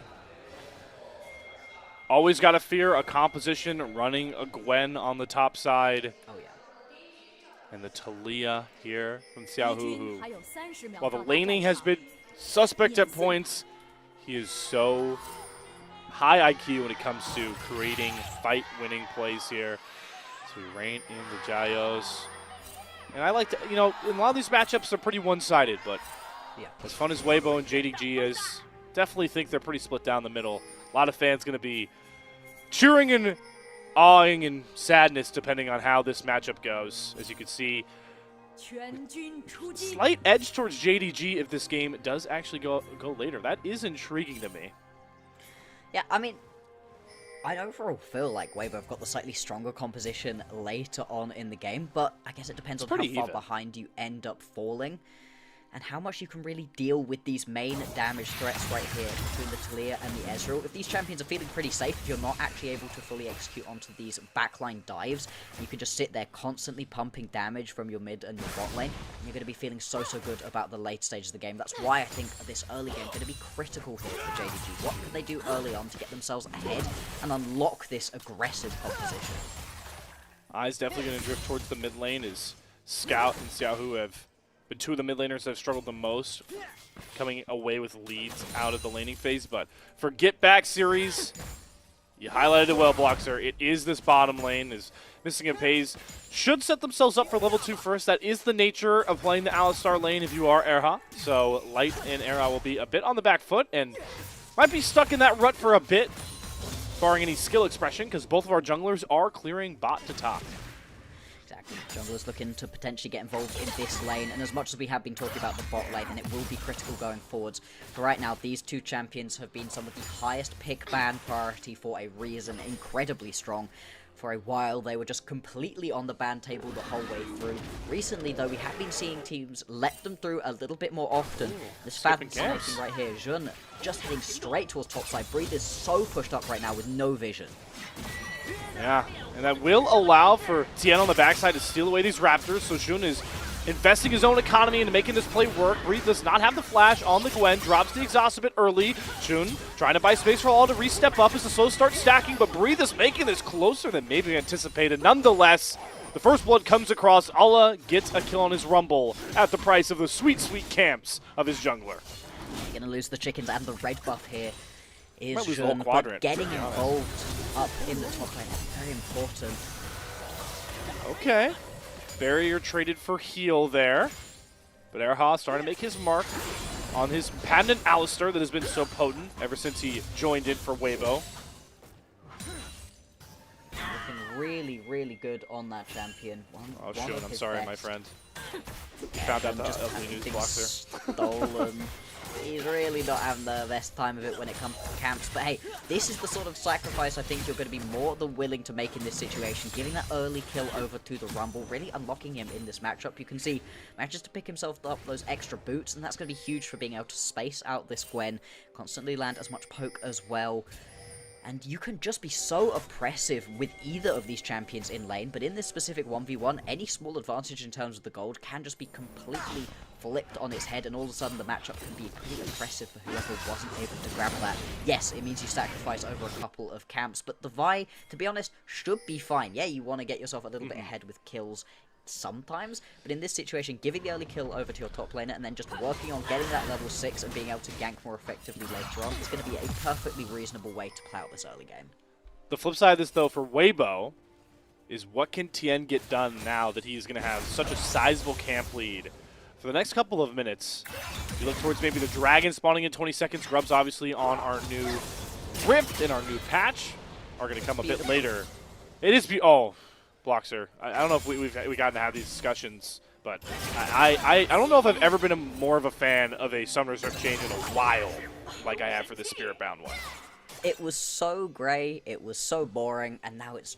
Always got to fear a composition running a Gwen on the top side.
Oh yeah.
And the Talia here from Xiaohu, who, while the laning has been suspect at points, he is so high IQ when it comes to creating fight-winning plays here. So we rein in the Jayos. And I like to, in a lot of these matchups, they're pretty one-sided, but as fun as Weibo and JDG is, definitely think they're pretty split down the middle. A lot of fans going to be cheering and awing and sadness depending on how this matchup goes. As you can see, slight edge towards JDG if this game does actually go later. That is intriguing to me.
Yeah, I mean, I overall feel like Weibo have got the slightly stronger composition later on in the game, but I guess it depends on how far behind you end up falling and how much you can really deal with these main damage threats right here between the Talia and the Ezreal. If these champions are feeling pretty safe, if you're not actually able to fully execute onto these backline dives, you can just sit there constantly pumping damage from your mid and your bot lane, and you're going to be feeling so good about the late stages of the game. That's why I think this early game is going to be critical here for JDG. What can they do early on to get themselves ahead and unlock this aggressive opposition?
Eyes definitely going to drift towards the mid lane as Scout and Xiaohu have been 2 of the mid laners that have struggled the most, coming away with leads out of the laning phase. But for Get Back series, you highlighted it well, Bloxer. It is this bottom lane, is missing a Pays. Should set themselves up for level 2 first. That is the nature of playing the Alistar lane if you are Erha. So Light and Erha will be a bit on the back foot and might be stuck in that rut for a bit, barring any skill expression, because both of our junglers are clearing bot to top.
Exactly. Junglers looking to potentially get involved in this lane, and as much as we have been talking about the bot lane, and it will be critical going forwards, for right now, these 2 champions have been some of the highest pick ban priority for a reason, incredibly strong. For a while, they were just completely on the ban table the whole way through. Recently, though, we have been seeing teams let them through a little bit more often. This fascinating right here, Jun just heading straight towards topside. Breathe is so pushed up right now with no vision.
Yeah, and that will allow for Tien on the backside to steal away these Raptors, so Jun is investing his own economy into making this play work. Breathe does not have the flash on the Gwen, drops the exhaust a bit early. Shun trying to buy space for all to re-step up as the slow start stacking, but Breathe is making this closer than maybe anticipated. Nonetheless, the first blood comes across. Allah gets a kill on his Rumble at the price of the sweet, sweet camps of his jungler.
Gonna lose the chickens and the red buff here is
lose the whole
Shun, but
quadrant,
getting
to be honest.
involved up in the top lane is very important.
Okay. Barrier traded for heal there. But Erha starting to make his mark on his patented Alistar that has been so potent ever since he joined in for Weibo.
Looking really, really good on that champion.
Oh,
one
Shun,
of
I'm
his
sorry,
best.
my friend.
Yeah,
Found out
Shun
the
just
ugly
having
news
things
block
stolen. He's really not having the best time of it when it comes to camps. But hey, this is the sort of sacrifice I think you're going to be more than willing to make in this situation. Giving that early kill over to the Rumble, really unlocking him in this matchup. You can see manages to pick himself up those extra boots, and that's going to be huge for being able to space out this Gwen, constantly land as much poke as well. And you can just be so oppressive with either of these champions in lane, but in this specific 1v1, any small advantage in terms of the gold can just be completely flipped on its head, and all of a sudden the matchup can be pretty oppressive for whoever wasn't able to grab that. Yes, it means you sacrifice over a couple of camps, but the Vi, to be honest, should be fine. Yeah, you want to get yourself a little bit ahead with kills sometimes, but in this situation, giving the early kill over to your top laner and then just working on getting that level 6 and being able to gank more effectively later on is going to be a perfectly reasonable way to play out this early game.
The flip side of this, though, for Weibo is what can Tien get done now that he's going to have such a sizable camp lead for the next couple of minutes. You look towards maybe the Dragon spawning in 20 seconds. Grubs, obviously, on our new Rift and our new patch are going to come a bit later. It is oh, Bloxer. I don't know if we've gotten to have these discussions, but I don't know if I've ever been more of a fan of a Summoner's Rift change in a while, like I have for the Spirit Bound one.
It was so grey, it was so boring, and now it's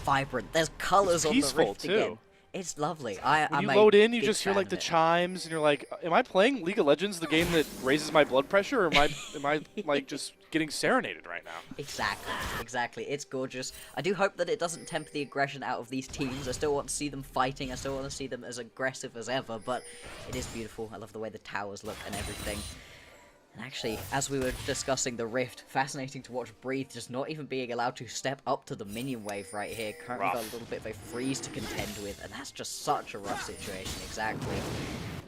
vibrant. There's colors on the Rift
too.
Again. It's lovely.
When you load in, you just hear like the chimes, and you're like, "Am I playing League of Legends, the game that raises my blood pressure, or am I like just getting serenaded right now?"
Exactly. It's gorgeous. I do hope that it doesn't temper the aggression out of these teams. I still want to see them fighting. I still want to see them as aggressive as ever. But it is beautiful. I love the way the towers look and everything. And actually, as we were discussing the Rift, fascinating to watch Breathe just not even being allowed to step up to the minion wave right here. Currently got a little bit of a freeze to contend with, and that's just such a rough situation, exactly.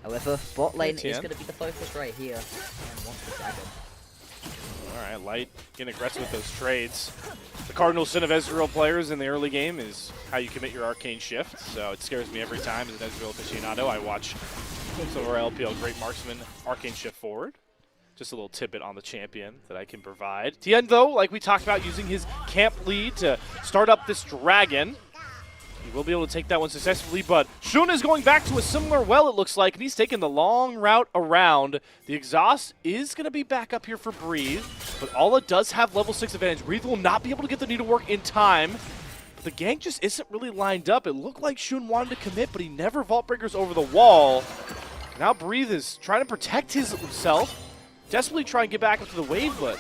However, bot lane is going to be the focus right here. And wants the dragon.
Alright, Light getting aggressive with those trades. The cardinal sin of Ezreal players in the early game is how you commit your arcane shift, so it scares me every time as an Ezreal aficionado. I watch some of our LPL great marksmen arcane shift forward. Just a little tidbit on the champion that I can provide. Tien, though, like we talked about, using his camp lead to start up this dragon. He will be able to take that one successfully, but Shun is going back to a similar well, it looks like, and he's taking the long route around. The exhaust is going to be back up here for Breathe, but Allah does have level 6 advantage. Breathe will not be able to get the needle work in time, but the gank just isn't really lined up. It looked like Shun wanted to commit, but he never Vault Breakers over the wall. Now Breathe is trying to protect himself. Desperately try and get back up to the wave, but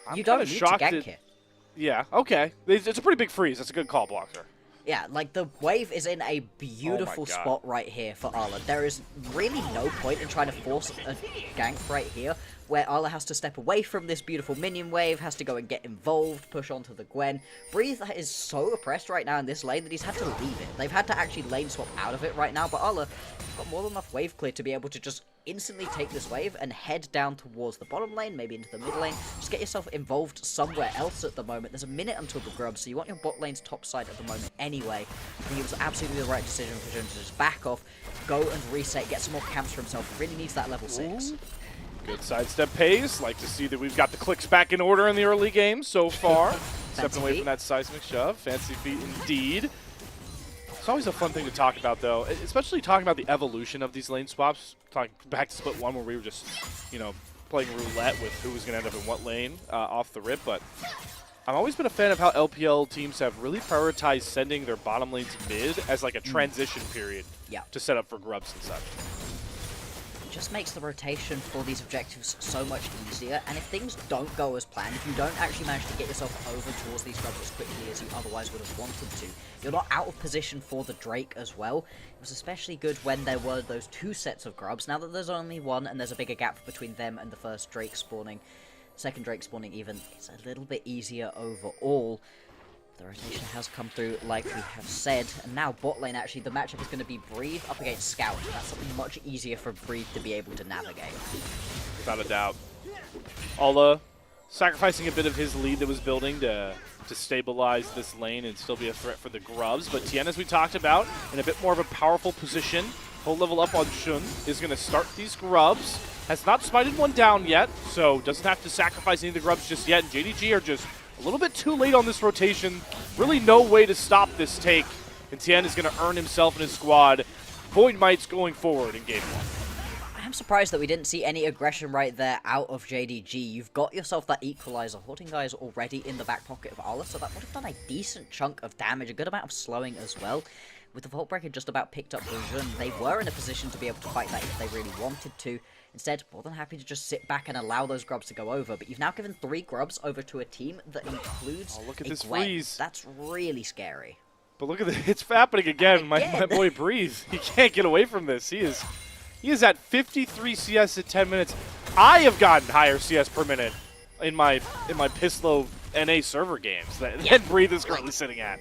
I'm
you don't
kind of
need
shocked
to gank it.
Yeah, okay. It's a pretty big freeze. That's a good call, Bloxer.
Yeah, like the wave is in a beautiful spot right here for Arla. There is really no point in trying to force a gank right here, where Arla has to step away from this beautiful minion wave, has to go and get involved, push onto the Gwen. Breathe is so oppressed right now in this lane that he's had to leave it. They've had to actually lane swap out of it right now, but Arla got more than enough wave clear to be able to just instantly take this wave and head down towards the bottom lane, maybe into the mid lane. Just get yourself involved somewhere else at the moment. There's a minute until the grub, so you want your bot lane's top side at the moment anyway. I think it was absolutely the right decision for him to just back off, go and reset, get some more camps for himself. He really needs that level 6.
Ooh. Good sidestep pace. Like to see that we've got the clicks back in order in the early game so far. Stepping away from that seismic shove. Fancy feet indeed. It's always a fun thing to talk about, though, especially talking about the evolution of these lane swaps. Talking back to Split 1 where we were just, you know, playing roulette with who was going to end up in what lane off the rip. But I've always been a fan of how LPL teams have really prioritized sending their bottom lanes mid as like a transition period to set up for grubs and such.
just makes the rotation for these objectives so much easier, and if things don't go as planned, if you don't actually manage to get yourself over towards these grubs as quickly as you otherwise would have wanted to, you're not out of position for the Drake as well. It was especially good when there were those 2 sets of grubs. Now that there's only 1 and there's a bigger gap between them and the first Drake spawning, second Drake spawning even, it's a little bit easier overall. The rotation has come through like we have said, and now bot lane actually, the matchup is going to be Breathe up against Scout. That's something much easier for Breathe to be able to navigate.
Without a doubt. Ala sacrificing a bit of his lead that was building to stabilize this lane and still be a threat for the grubs, but Tien, as we talked about, in a bit more of a powerful position. He'll level up on Shun, is going to start these grubs. Has not smited one down yet, so doesn't have to sacrifice any of the grubs just yet, and JDG are just a little bit too late on this rotation. Really no way to stop this take. And Tien is going to earn himself and his squad Void Mites going forward in Game 1.
I'm surprised that we didn't see any aggression right there out of JDG. You've got yourself that equalizer. Hoarding guy is already in the back pocket of Ala, so that would have done a decent chunk of damage, a good amount of slowing as well. With the Vault Breaker just about picked up Jun, they were in a position to be able to fight that if they really wanted to. Instead, more than happy to just sit back and allow those grubs to go over. But you've now given 3 grubs over to a team that includes
look at
a
this
Gwen.
freeze.
That's really scary.
But look at this, it's happening again. My boy Breathe, he can't get away from this. He is at 53 CS at 10 minutes. I have gotten higher CS per minute in my Pislo NA server games than Breathe is currently sitting at.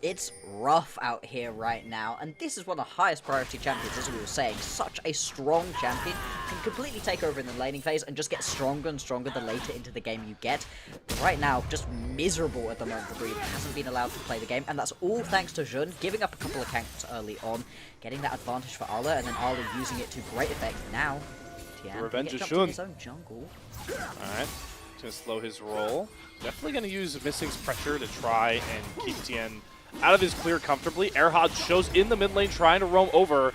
It's rough out here right now, and this is one of the highest priority champions, as we were saying. Such a strong champion, can completely take over in the laning phase and just get stronger and stronger the later into the game you get. But right now, just miserable at the moment for Breathe. Hasn't been allowed to play the game, and that's all thanks to Jun giving up a couple of camps early on, getting that advantage for Ala, and then Ala using it to great effect. Now, Tien
Revenge of
gets
Jun.
in his own jungle.
Alright, gonna slow his roll. Definitely gonna use Missing's pressure to try and keep Tien out of his clear comfortably. Erhard shows in the mid lane trying to roam over.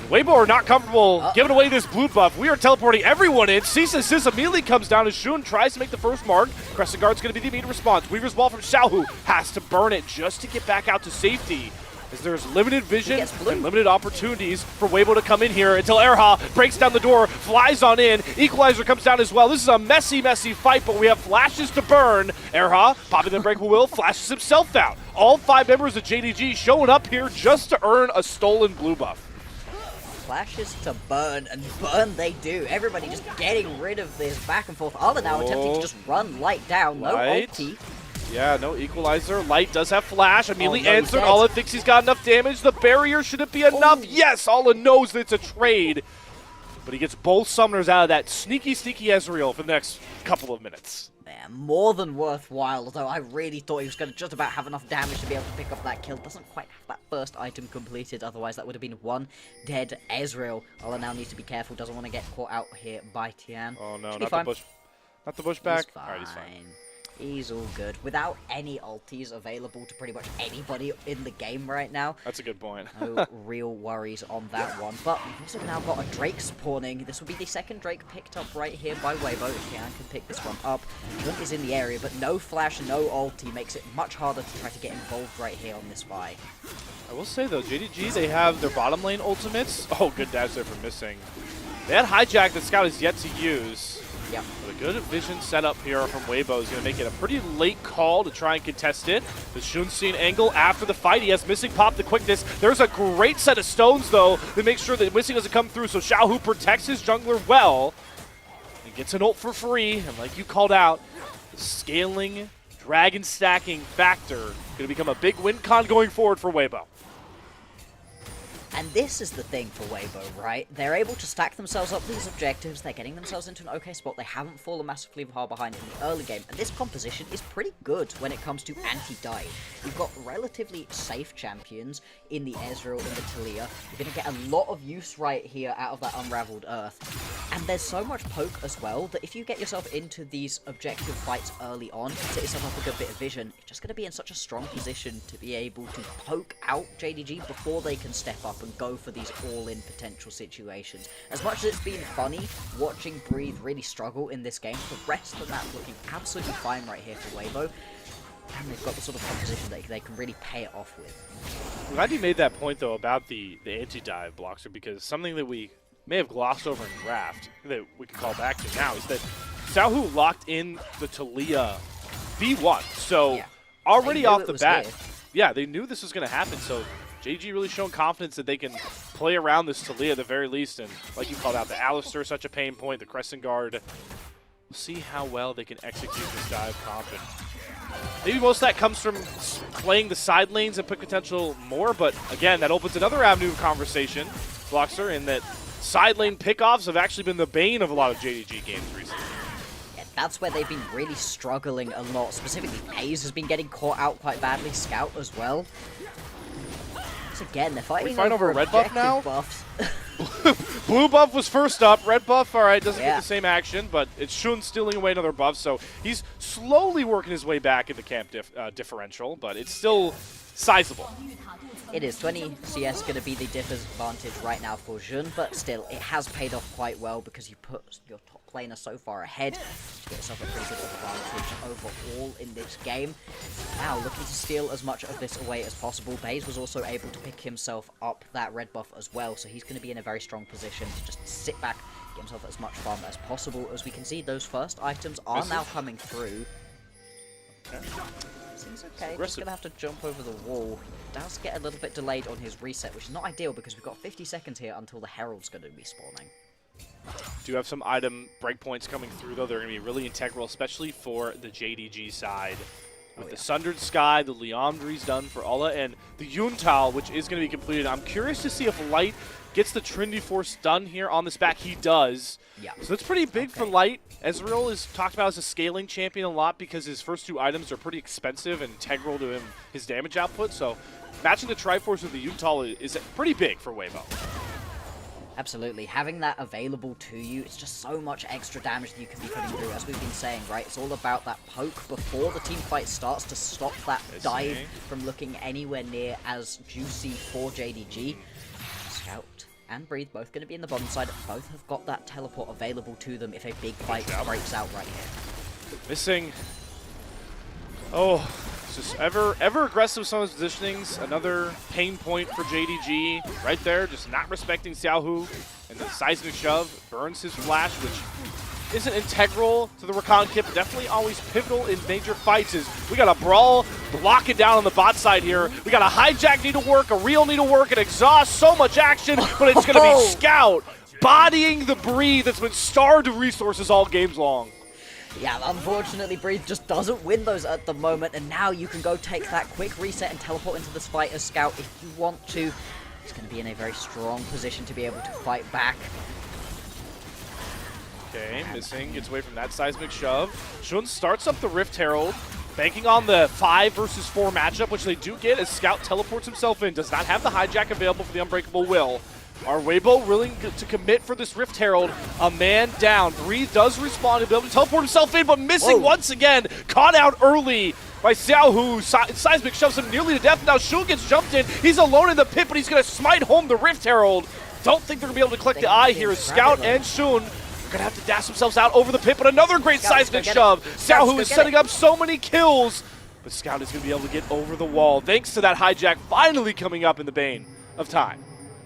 Weibo are not comfortable giving away this blue buff. We are teleporting everyone in. Cisa Sis immediately comes down as Shun tries to make the first mark. Crescent Guard's going to be the immediate response. Weaver's Ball from Xiaohu has to burn it just to get back out to safety, as there's limited vision and limited opportunities for Weibo to come in here until Erha breaks down the door, flies on in. Equalizer comes down as well. This is a messy, messy fight, but we have flashes to burn. Erha, popping the breakable will, flashes himself out. All 5 members of JDG showing up here just to earn a stolen blue buff.
Flashes to burn, and burn they do. Everybody just getting rid of this back and forth. Ala now attempting to just run Light down. No ulti.
Yeah, no equalizer. Light does have flash. Immediately
no,
answered. Ala thinks he's got enough damage. The barrier, should it be enough? Yes, Ala knows that it's a trade. But he gets both summoners out of that sneaky, sneaky Ezreal for the next couple of minutes.
Man, more than worthwhile, though. I really thought he was going to just about have enough damage to be able to pick up that kill. Doesn't quite have that first item completed, otherwise that would have been 1 dead Ezreal. Ala now needs to be careful, doesn't want to get caught out here by Tien.
Oh no, not the bush. Not the bush back.
Alright,
he's fine.
He's all good. Without any ultis available to pretty much anybody in the game right now.
That's a good point.
No real worries on that one. But we've also now got a Drake spawning. This will be the second Drake picked up right here by Weibo. Tian can pick this one up. Junk is in the area, but no flash, no ulti makes it much harder to try to get involved right here on this fight.
I will say though, JDG, they have their bottom lane ultimates. Oh, good dash there for Missing. They had hijack that Scout is yet to use.
Yep.
But a good vision setup here from Weibo is going to make it a pretty late call to try and contest it. The Shun'Xin angle after the fight. He has Missing pop the quickness. There's a great set of stones, though, that makes sure that Missing doesn't come through. So Xiaohu protects his jungler well. He gets an ult for free. And like you called out, the scaling, dragon stacking factor going to become a big win con going forward for Weibo.
And this is the thing for Weibo, right? They're able to stack themselves up these objectives, they're getting themselves into an okay spot, they haven't fallen massively far behind in the early game, and this composition is pretty good when it comes to anti-dive. You've got relatively safe champions in the Ezreal and the Talia. You're going to get a lot of use right here out of that Unraveled Earth. And there's so much poke as well, that if you get yourself into these objective fights early on, set yourself up a good bit of vision, you're just going to be in such a strong position to be able to poke out JDG before they can step up and go for these all-in potential situations. As much as it's been funny watching Breathe really struggle in this game, the rest of the map looking absolutely fine right here for Weibo. And they've got the sort of composition that they can really pay it off with.
I'm glad you made that point, though, about the anti-dive blocker, because something that we may have glossed over in draft that we can call back to now is that Xiaohu locked in the Taliyah V1. So already off the bat, they knew this was going to happen. So JDG really showing confidence that they can play around this Taliyah at the very least. And like you called out, the Alistar, such a pain point, the Crescent Guard. We'll see how well they can execute this dive comp. And maybe most of that comes from playing the side lanes and pick potential more, but again, that opens another avenue of conversation, Bloxer, in that side lane pickoffs have actually been the bane of a lot of JDG games recently.
Yeah, that's where they've been really struggling a lot. Specifically, TES has been getting caught out quite badly, Scout as well. So again, they're fighting
over red buff now?
Buffs.
Blue buff was first up. Red buff, all right, doesn't get the same action, but it's Shun stealing away another buff, so he's slowly working his way back in the camp differential, but it's still sizable.
It is. 20 CS going to be the disadvantage right now for Jun, but still, it has paid off quite well because you put your top laner so far ahead to get yourself a pretty good advantage overall in this game. Now, looking to steal as much of this away as possible. Baze was also able to pick himself up that red buff as well, so he's going to be in a very strong position to just sit back, get himself as much farm as possible. As we can see, those first items are now coming through. Seems okay, just gonna have to jump over the wall. Does get a little bit delayed on his reset, which is not ideal because we've got 50 seconds here until the Herald's gonna be spawning.
Do have some item breakpoints coming through, though. They're gonna be really integral, especially for the JDG side. With the Sundered Sky, the Liandry's done for Ulla, and the Yuntal, which is gonna be completed. I'm curious to see if Light gets the Trinity Force done here on this back. He does.
Yeah.
So that's pretty big for Light. Ezreal is talked about as a scaling champion a lot because his first two items are pretty expensive and integral to his damage output. So matching the Triforce with the Yuntal is pretty big for Weibo.
Absolutely. Having that available to you, it's just so much extra damage that you can be putting through. As we've been saying, right, it's all about that poke before the team fight starts to stop that dive from looking anywhere near as juicy for JDG. Scout and Breathe both going to be in the bottom side. Both have got that teleport available to them if a big fight breaks out right here.
Missing. Oh, it's just ever aggressive some of his positionings. Another pain point for JDG right there, just not respecting Xiaohu. And the seismic shove burns his flash, which isn't integral to the recon kit, but definitely always pivotal in major fights. Is we got a Brawl lock it down on the bot side here. We got a hijack need to work, a real need to work, an exhaust, so much action, but it's going to be Scout bodying the Breathe that's been starved of resources all games long.
Yeah, unfortunately, Breathe just doesn't win those at the moment, and now you can go take that quick reset and teleport into this fight as Scout if you want to. He's going to be in a very strong position to be able to fight back.
Okay, missing, gets away from that seismic shove. Shun starts up the Rift Herald, banking on the 5 versus 4 matchup, which they do get as Scout teleports himself in. Does not have the hijack available for the Unbreakable Will. Are Weibo willing to commit for this Rift Herald? A man down. Breathe does respawn to be able to teleport himself in, but missing once again. Caught out early by Xiaohu. Seismic shoves him nearly to death. Now Shun gets jumped in. He's alone in the pit, but he's going to smite home the Rift Herald. Don't think they're going to be able to collect the eye here as Scout and Shun gonna have to dash themselves out over the pit, but another great seismic shove. Xiaohu is setting up so many kills, but Scout is gonna be able to get over the wall thanks to that hijack finally coming up in the bane of time.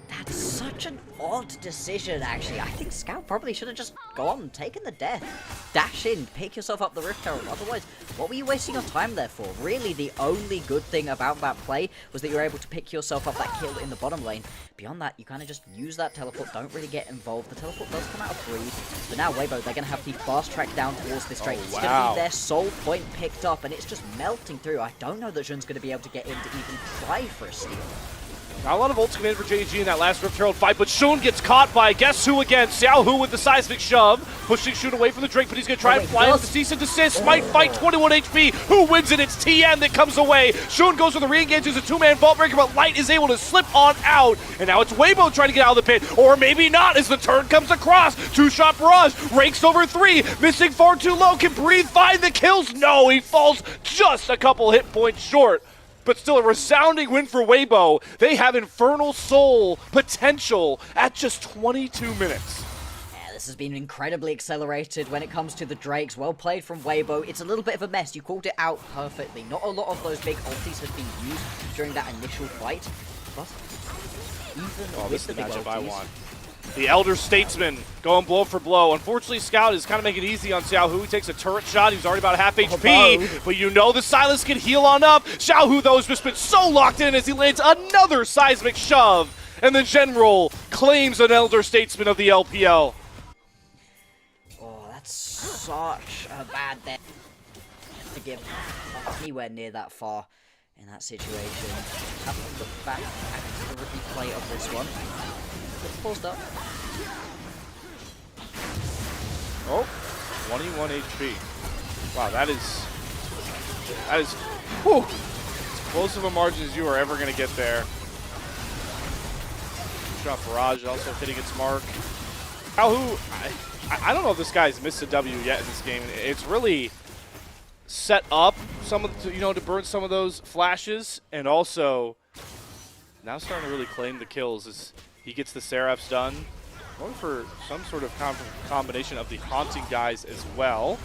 That's such an odd decision, actually. I think Scout probably should have just gone and taken the death. Dash in, pick yourself up the Rift Herald. Otherwise, what were you wasting your time there for? Really, the only good thing about that play was that you were able to pick yourself up that kill in the bottom lane. Beyond that, you kind of just use that teleport, don't really get involved. The teleport does come out of Breathe, but now Weibo, they're going to have the fast track down towards this Drake. It's going to be their soul point picked up, and it's just melting through. I don't know that Jun's going to be able to get in to even try for a steal.
Not a lot of ults coming in for JDG in that last Rift Herald fight, but Shun gets caught by guess who again? Xiaohu with the seismic shove, pushing Shun away from the Drake, but he's going to try and fly with the cease and desist. Might fight 21 HP. Who wins it? It's TN that comes away. Shun goes for the re-engage. There's a two-man vault breaker, but Light is able to slip on out. And now it's Weibo trying to get out of the pit, or maybe not as the turn comes across. Two-shot barrage, ranks over 3, missing far too low. Can Breathe find the kills? No, he falls just a couple hit points short. But still a resounding win for Weibo. They have Infernal Soul potential at just 22 minutes.
Yeah, this has been incredibly accelerated when it comes to the Drakes. Well played from Weibo. It's a little bit of a mess. You called it out perfectly. Not a lot of those big ultis have been used during that initial fight. But even with
this is
the
the
big
matchup I
ultis,
want. The Elder Statesman going blow for blow. Unfortunately, Scout is kind of making it easy on Xiaohu. He takes a turret shot. He's already about half HP, but you know the Silas can heal on up. Xiaohu, though, has just been so locked in as he lands another seismic shove. And the General claims an Elder Statesman of the LPL.
Oh, that's such a bad death to give anywhere near that far in that situation. Have a look back at the replay of this one. It's paused up.
Oh, 21 HP. Wow, that is, whew, as close of a margin as you are ever going to get there. Shot barrage also hitting its mark. Xiaohu, I don't know if this guy's missed a W yet in this game. It's really set up some of the, to burn some of those flashes, and also now starting to really claim the kills as he gets the Seraphs done. Going for some sort of combination of the Haunting guys as well.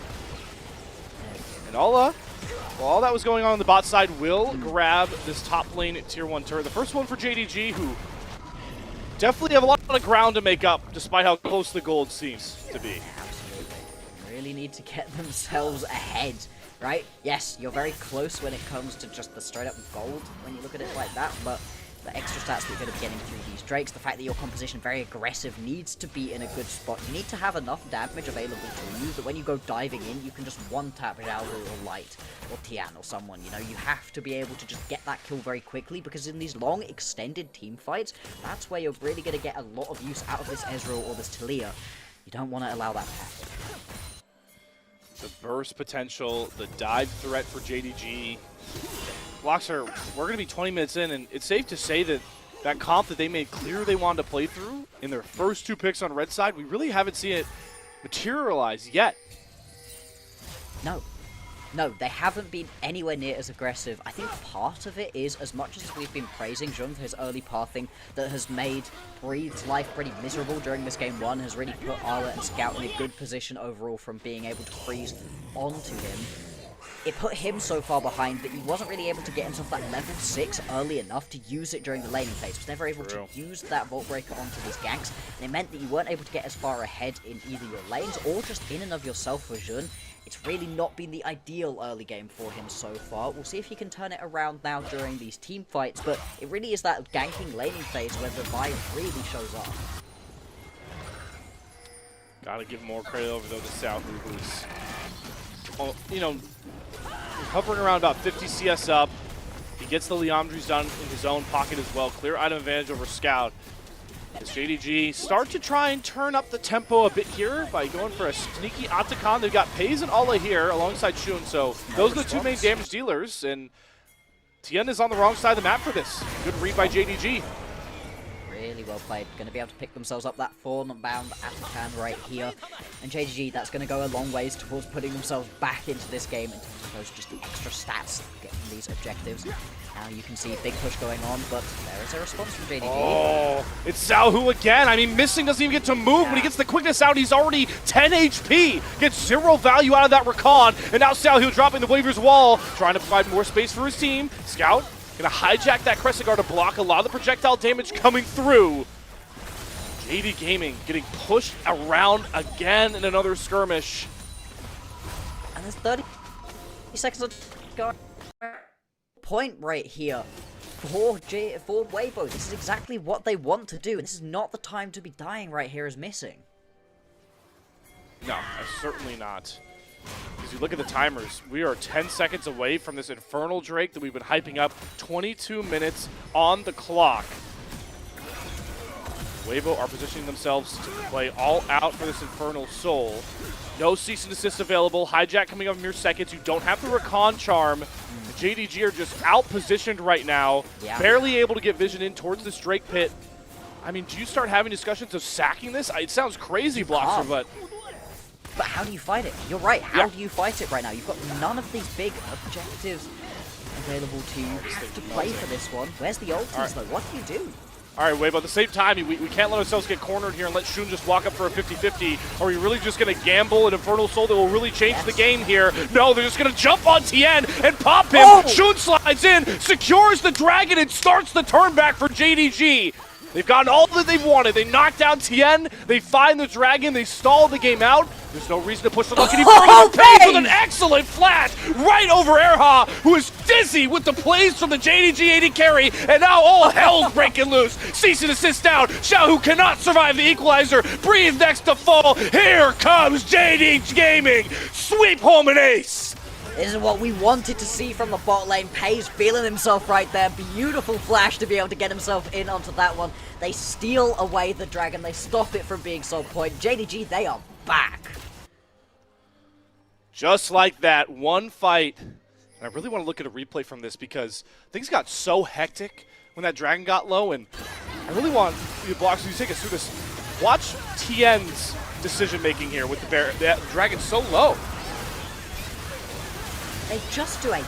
And Alla, well, all that was going on the bot side, will grab this top lane tier 1 turret. The first one for JDG, who definitely have a lot of ground to make up, despite how close the gold seems to be.
Absolutely. Really need to get themselves ahead, right? Yes, you're very close when it comes to just the straight up gold when you look at it like that, but the extra stats that you're going to be getting through these Drakes, the fact that your composition very aggressive needs to be in a good spot. You need to have enough damage available to you that when you go diving in, you can just one-tap Xiaohu or Light or Tian or someone, You have to be able to just get that kill very quickly, because in these long, extended team fights, that's where you're really going to get a lot of use out of this Ezreal or this Talia. You don't want to allow that to happen.
The burst potential, the dive threat for JDG. Blocks are, we're going to be 20 minutes in, and it's safe to say that that comp that they made clear they wanted to play through in their first 2 picks on red side, we really haven't seen it materialize yet.
No, they haven't been anywhere near as aggressive. I think part of it is, as much as we've been praising Jung for his early pathing that has made Breeze's life pretty miserable during this game 1, has really put Arla and Scout in a good position overall from being able to freeze onto him. It put him so far behind that he wasn't really able to get himself that level 6 early enough to use it during the laning phase. He was never able to use that Vault Breaker onto these ganks, and it meant that you weren't able to get as far ahead in either your lanes or just in and of yourself for Jun. It's really not been the ideal early game for him so far. We'll see if he can turn it around now during these team fights, but it really is that ganking laning phase where the vibe really shows up.
Gotta give more credit over, though, to Xiaohu, who's, hovering around about 50 CS up. He gets the Liandry's done in his own pocket as well. Clear item advantage over Scout. As JDG start to try and turn up the tempo a bit here by going for a sneaky Atakan. They've got Pays and Alla here alongside Shun, so those are the 2 main damage dealers, and Tien is on the wrong side of the map for this. Good read by JDG.
Really well played. Going to be able to pick themselves up that Thorn-bound Atakan right here. And JDG, that's going to go a long ways towards putting themselves back into this game in terms of those just extra stats getting these objectives. Now you can see a big push going on, but there is a response from JDG.
Oh, it's Xiaohu again. I mean, Missing doesn't even get to move. When he gets the quickness out, he's already 10 HP. Gets 0 value out of that recon. And now Xiaohu dropping the Waver's Wall, trying to provide more space for his team. Scout gonna hijack that Crescent Guard to block a lot of the projectile damage coming through. JD Gaming getting pushed around again in another skirmish.
And there's 30 seconds to go. Point right here for Weibo. This is exactly what they want to do, and this is not the time to be dying right here as Missing.
No, certainly not. As you look at the timers, we are 10 seconds away from this Infernal Drake that we've been hyping up. 22 minutes on the clock. Weibo are positioning themselves to play all out for this Infernal Soul. No cease and desist available. Hijack coming up in mere seconds. You don't have the Recon Charm. The JDG are just out-positioned right now. Yeah. Barely able to get vision in towards this Drake pit. I mean, do you start having discussions of sacking this? It sounds crazy, Bloxer, but
how do you fight it? You're right. How do you fight it right now? You've got none of these big objectives available to you. You have to play for this one. Where's the ultis, though? What do you do?
All right, Weibo, at the same time, we can't let ourselves get cornered here and let Shun just walk up for a 50-50. Are we really just going to gamble an Infernal Soul that will really change the game here? No, they're just going to jump on Tien and pop him. Oh! Shun slides in, secures the dragon, and starts the turn back for JDG. They've gotten all that they've wanted. They knocked down Tien. They find the Dragon. They stall the game out. There's no reason to push the luck any further. FaZe with an excellent flash right over Erha, who is dizzy with the plays from the JDG AD carry, and now all hell's breaking loose. Cease and desist down. Xiao, who cannot survive the equalizer, breathe next to fall. Here comes JDG Gaming. Sweep home an ace.
This is what we wanted to see from the bot lane. FaZe feeling himself right there. Beautiful flash to be able to get himself in onto that one. They steal away the Dragon. They stop it from being sold point. JDG, they are back.
Just like that, one fight. And I really want to look at a replay from this because things got so hectic when that Dragon got low, and I really want you blocks to take us through this. Watch Tien's decision-making here with the Dragon so low.
They just do a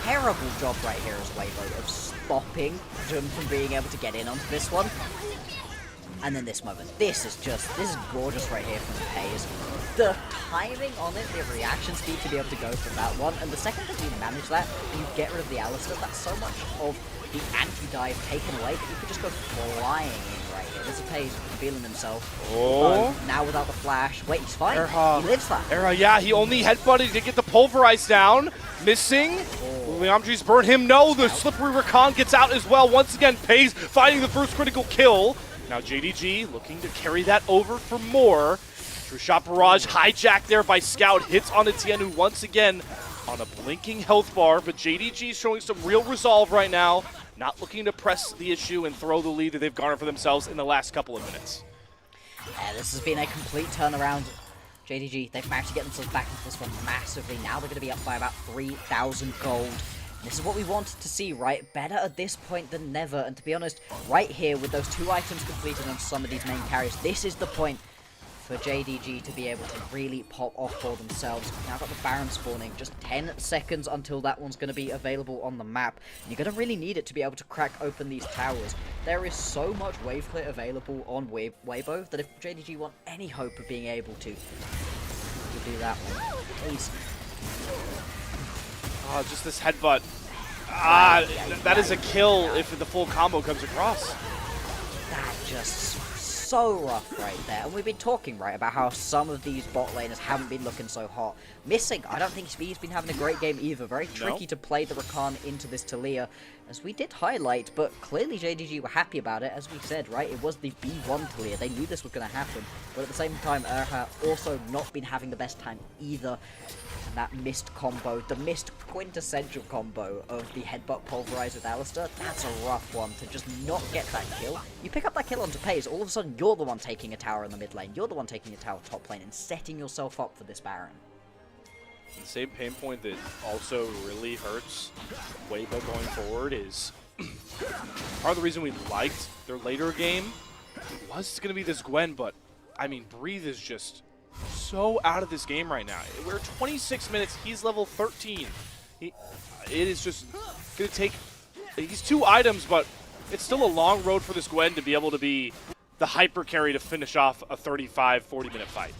terrible job right here as Weibo of stopping Jun from being able to get in onto this one. And then this moment. This is gorgeous right here from FaZe. The timing on it, the reaction speed to be able to go for that one, and the second that you manage that, you get rid of the Alistar, that's so much of the anti-dive taken away that you could just go flying in right here. This is FaZe feeling himself.
Oh.
Now without the flash. Wait, he's fine.
Erha.
He lives that.
Erha, yeah, he only headbutted to get the pulverize down. Missing. Leandri's burn him. No, the slippery Rakan gets out as well. Once again, FaZe finding the first critical kill. Now JDG looking to carry that over for more. True shot barrage hijacked there by Scout. Hits on Tien, who once again on a blinking health bar. But JDG showing some real resolve right now. Not looking to press the issue and throw the lead that they've garnered for themselves in the last couple of minutes.
Yeah, this has been a complete turnaround. JDG, they've managed to get themselves back into this one massively. Now they're going to be up by about 3,000 gold. This is what we wanted to see, right? Better at this point than never. And to be honest, right here with those 2 items completed on some of these main carries, this is the point for JDG to be able to really pop off for themselves. We've now got the Baron spawning. Just 10 seconds until that one's going to be available on the map. And you're going to really need it to be able to crack open these towers. There is so much wave clear available on Weibo that if JDG want any hope of being able to do that one, please.
Oh, just this headbutt. That is a kill if the full combo comes across.
That just so rough right there. And we've been talking, right, about how some of these bot laners haven't been looking so hot. Missing, I don't think Speed's been having a great game either. Very tricky to play the Rakan into this Talia, as we did highlight, but clearly JDG were happy about it. As we said, right, it was the B1 Talia. They knew this was going to happen. But at the same time, Erha also not been having the best time either. And that missed combo, the missed quintessential combo of the headbutt pulverize with Alistar, that's a rough one to just not get that kill. You pick up that kill onto FaZe, all of a sudden you're the one taking a tower in the mid lane, you're the one taking a tower top lane and setting yourself up for this Baron.
The same pain point that also really hurts Weibo going forward is part of the reason we liked their later game was going to be this Gwen, but I mean, Breathe is just so out of this game right now. We're 26 minutes, he's level 13. It is just going to take these 2 items, but it's still a long road for this Gwen to be able to be the hyper carry to finish off a 35-40 minute fight.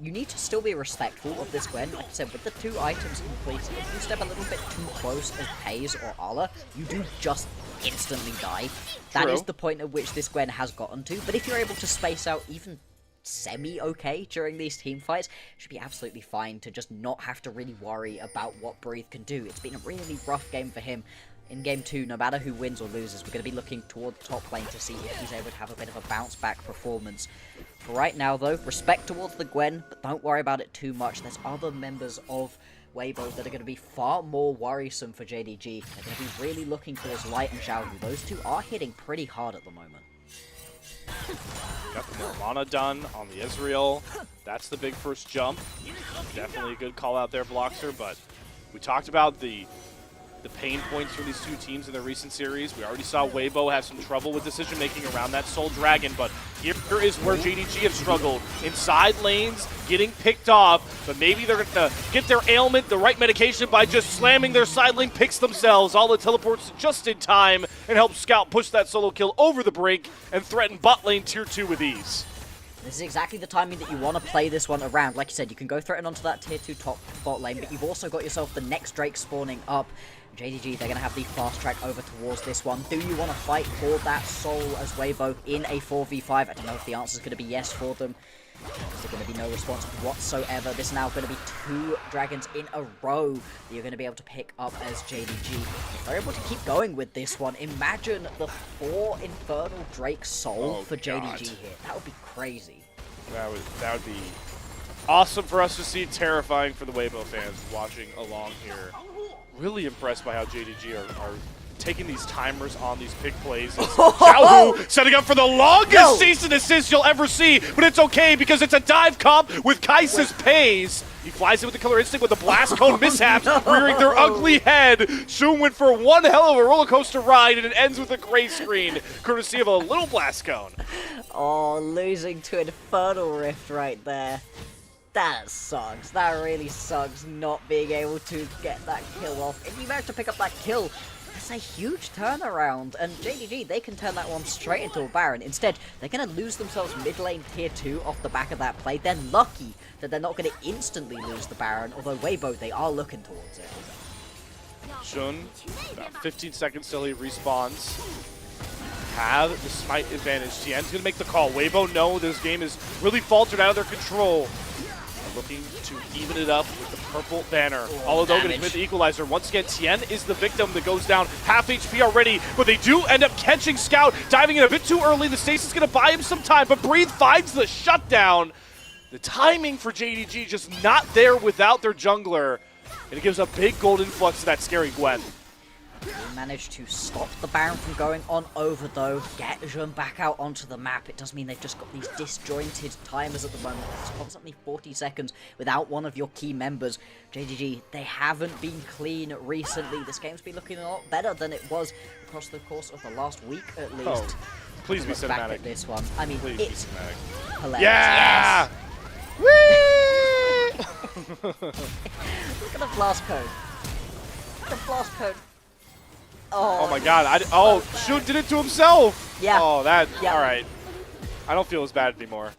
You need to still be respectful of this Gwen. Like I said, with the 2 items completed, if you step a little bit too close as FaZe or Ala, you do just instantly die. That is the point at which this Gwen has gotten to. But if you're able to space out even semi-okay during these team fights, it should be absolutely fine to just not have to really worry about what Breathe can do. It's been a really rough game for him. In Game 2, no matter who wins or loses, we're going to be looking toward the top lane to see if he's able to have a bit of a bounce-back performance. For right now, though, respect towards the Gwen, but don't worry about it too much. There's other members of Weibo that are going to be far more worrisome for JDG. They're going to be really looking towards Light and Xiaohu. Those 2 are hitting pretty hard at the moment.
Got the Morlana done on the Israel. That's the big first jump. Definitely a good call out there, Bloxer, but we talked about the pain points for these 2 teams in the recent series. We already saw Weibo have some trouble with decision-making around that Soul Dragon, but here is where JDG have struggled. Inside lanes, getting picked off, but maybe they're going to get their ailment, the right medication, by just slamming their side lane picks themselves. All the teleports just in time and help Scout push that solo kill over the brink and threaten bot lane tier 2 with ease.
This is exactly the timing that you want to play this one around. Like you said, you can go threaten onto that tier 2 top bot lane, but you've also got yourself the next Drake spawning up. JDG, they're going to have the fast track over towards this one. Do you want to fight for that soul as Weibo in a 4v5? I don't know if the answer is going to be yes for them. There's going to be no response whatsoever. This is now going to be 2 dragons in a row that you're going to be able to pick up as JDG. If they're able to keep going with this one, imagine the 4 Infernal Drake Soul for JDG here. That would be crazy.
That would be awesome for us to see, terrifying for the Weibo fans watching along here. Really impressed by how JDG are taking these timers on these pick plays. Xiaohu setting up for the longest cease and desist you'll ever see, but it's okay because it's a dive comp with Kai'Sa's Pays. He flies in with the Killer Instinct with the Blast Cone mishaps, rearing their ugly head. Shun went for one hell of a roller coaster ride, and it ends with a gray screen, courtesy of a little Blast Cone.
Oh, losing to Infernal Rift right there. That sucks. That really sucks not being able to get that kill off. If you manage to pick up that kill, that's a huge turnaround. And JDG, they can turn that one straight into a Baron. Instead, they're going to lose themselves mid lane tier 2 off the back of that play. They're lucky that they're not going to instantly lose the Baron, although Weibo, they are looking towards it.
Shun, about 15 seconds till he respawns. Have the smite advantage. Tien's going to make the call. Weibo know this game is really faltered out of their control. Looking to even it up with the purple banner. Although going to commit the equalizer. Once again, Tien is the victim that goes down. Half HP already, but they do end up catching Scout, diving in a bit too early. The stasis going to buy him some time, but Breathe finds the shutdown. The timing for JDG just not there without their jungler, and it gives a big gold influx to that scary Gwen.
They managed to stop the Baron from going on over, though. Get Jun back out onto the map. It does mean they've just got these disjointed timers at the moment. It's constantly 40 seconds without one of your key members. JDG, they haven't been clean recently. This game's been looking a lot better than it was across the course of the last week, at least.
Oh, please be cinematic.
Back at this one. I mean,
please
it's hilarious.
Yeah!
Yes! Look at the blast code. The blast code.
Oh my god, Shun did it to himself!
Yeah.
Oh, alright. I don't feel as bad anymore.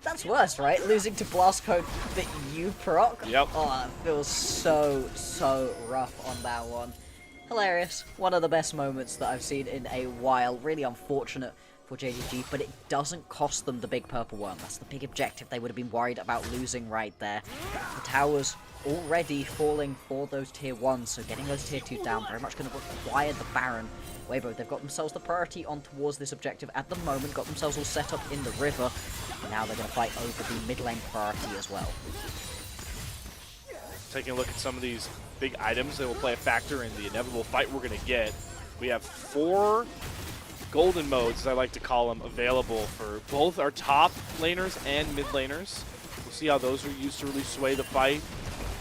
That's worse, right? Losing to Blast Code that you proc?
Yep.
Oh, it feels so rough on that one. Hilarious. One of the best moments that I've seen in a while. Really unfortunate for JDG, but it doesn't cost them the big purple worm. That's the big objective they would have been worried about losing right there. The towers already falling for those tier 1s, so getting those tier 2 down very much going to require the Baron. Weibo, they've got themselves the priority on towards this objective at the moment, got themselves all set up in the river, and now they're going to fight over the mid lane priority as well.
Taking a look at some of these big items that will play a factor in the inevitable fight we're going to get. We have 4 golden modes, as I like to call them, available for both our top laners and mid laners. We'll see how those are used to really sway the fight.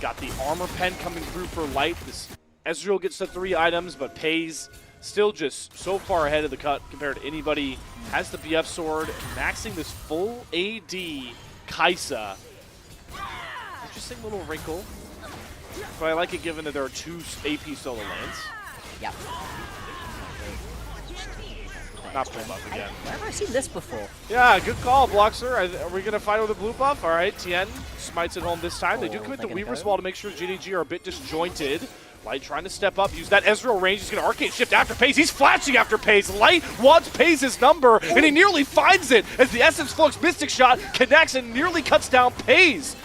Got the armor pen coming through for light. This Ezreal gets the 3 items, but Pays still just so far ahead of the cut compared to anybody. Has the BF sword, maxing this full AD Kai'Sa. Interesting little wrinkle, but I like it given that there are 2 AP solo lanes.
Yep.
Not blue buff again.
Where have I seen this before?
Yeah, good call, Bloxer. Are we going to fight with a blue buff? All right, Tien smites it home this time. They do commit the Weaver's Wall to make sure JDG are a bit disjointed. Light trying to step up, use that Ezreal range. He's going to arcane shift after Pays. He's flashing after Pays. Light wants Pays' number, and he nearly finds it as the Essence Flux Mystic Shot connects and nearly cuts down Pays.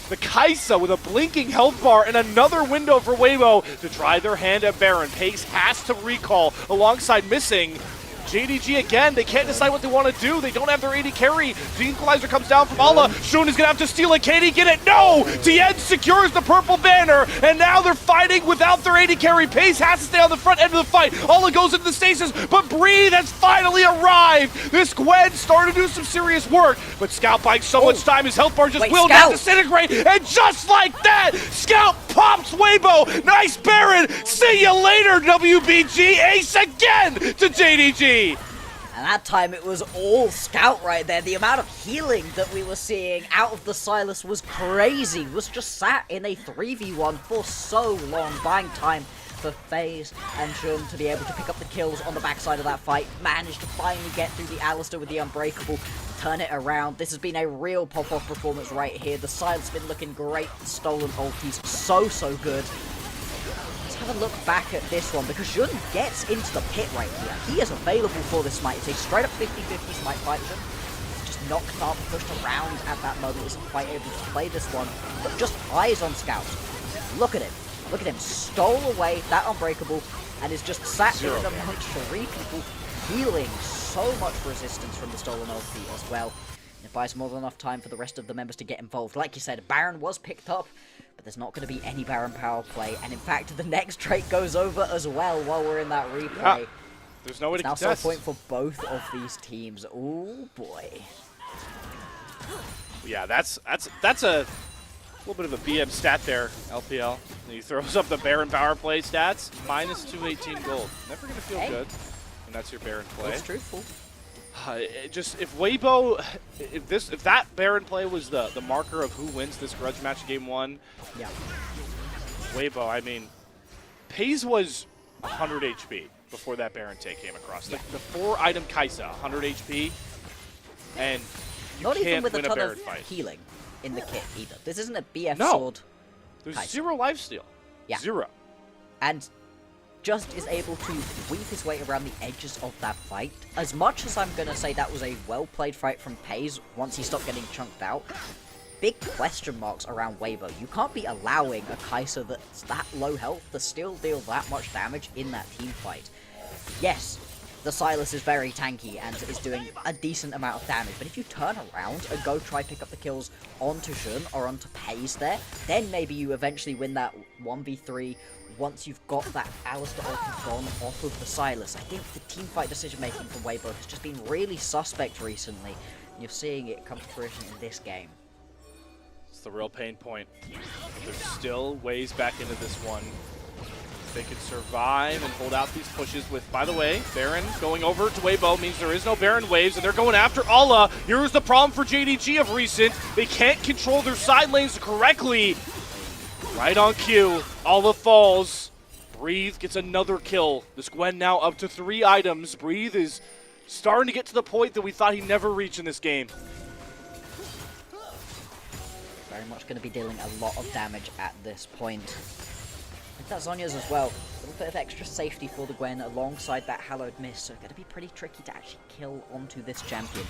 The Kai'Sa with a blinking health bar and another window for Weibo to try their hand at Baron. Pays has to recall alongside missing. JDG again, they can't decide what they want to do. They don't have their AD carry. The equalizer comes down from Allah. Shun is going to have to steal it. Katie, get it? No! Tien secures the purple banner, and now they're fighting without their AD carry. Pace has to stay on the front end of the fight. Allah goes into the stasis, but Breathe has finally arrived. This Gwen started to do some serious work, but Scout buying so much time, his health bar just will not disintegrate, and just like that, Scout pops Weibo. Nice Baron. See you later, WBG. Ace again to JDG.
And that time it was all Scout right there. The amount of healing that we were seeing out of the Sylas was crazy. Was just sat in a 3v1 for so long, buying time for FaZe and Jun to be able to pick up the kills on the backside of that fight. Managed to finally get through the Alistair with the Unbreakable, turn it around. This has been a real pop-off performance right here. The Sylas been looking great. Stolen ultis, so good. It's have a look back at this one, because Jun gets into the pit right here. He is available for this smite. It's a straight up 50-50 smite fight. Jun just knocked up, pushed around at that moment, isn't quite able to play this one, but just eyes on Scout. Look at him. Look at him. Stole away that Unbreakable and is just sat in amongst 3 people, healing so much resistance from the stolen ulti as well. And it buys more than enough time for the rest of the members to get involved. Like you said, Baron was picked up, but there's not going to be any Baron power play. And in fact, the next Drake goes over as well while we're in that replay.
Yeah. There's no way to
contest.
contest.
Now, point for both of these teams. Oh boy.
Yeah, that's a little bit of a BM stat there, LPL. And he throws up the Baron power play stats, minus 218 gold. Never gonna feel good. And that's your Baron play.
It's truthful.
Just if Weibo, if that Baron play was the marker of who wins this grudge match game 1,
yeah.
Weibo, I mean, Pays was 100 HP before that Baron take came across.
Yeah.
The 4-item Kaisa, 100 HP, and you
not
can't
even with
win
a ton
Baron
of
fight.
healing in the kit either. This isn't a BF
No.
sword.
There's
Kaisa.
0 lifesteal.
Yeah.
0.
And just is able to weave his way around the edges of that fight. As much as I'm going to say that was a well-played fight from Pays once he stopped getting chunked out, big question marks around Weibo. You can't be allowing a Kai'Sa that's that low health to still deal that much damage in that team fight. Yes, the Sylas is very tanky and is doing a decent amount of damage, but if you turn around and go try pick up the kills onto Jun or onto Pays there, then maybe you eventually win that 1v3 once you've got that Alistar ulti gone off of the Sylas. I think the teamfight decision-making from Weibo has just been really suspect recently, and you're seeing it come to fruition in this game.
It's the real pain point. There's still ways back into this one. They can survive and hold out these pushes with, by the way, Baron going over to Weibo means there is no Baron waves, and they're going after Allah. Here's the problem for JDG of recent. They can't control their side lanes correctly. Right on cue, Allah falls. Breathe gets another kill. This Gwen now up to 3 items. Breathe is starting to get to the point that we thought he'd never reach in this game.
Very much going to be dealing a lot of damage at this point. I think that Zhonya's as well. A little bit of extra safety for the Gwen alongside that Hallowed Mist, so going to be pretty tricky to actually kill onto this champion.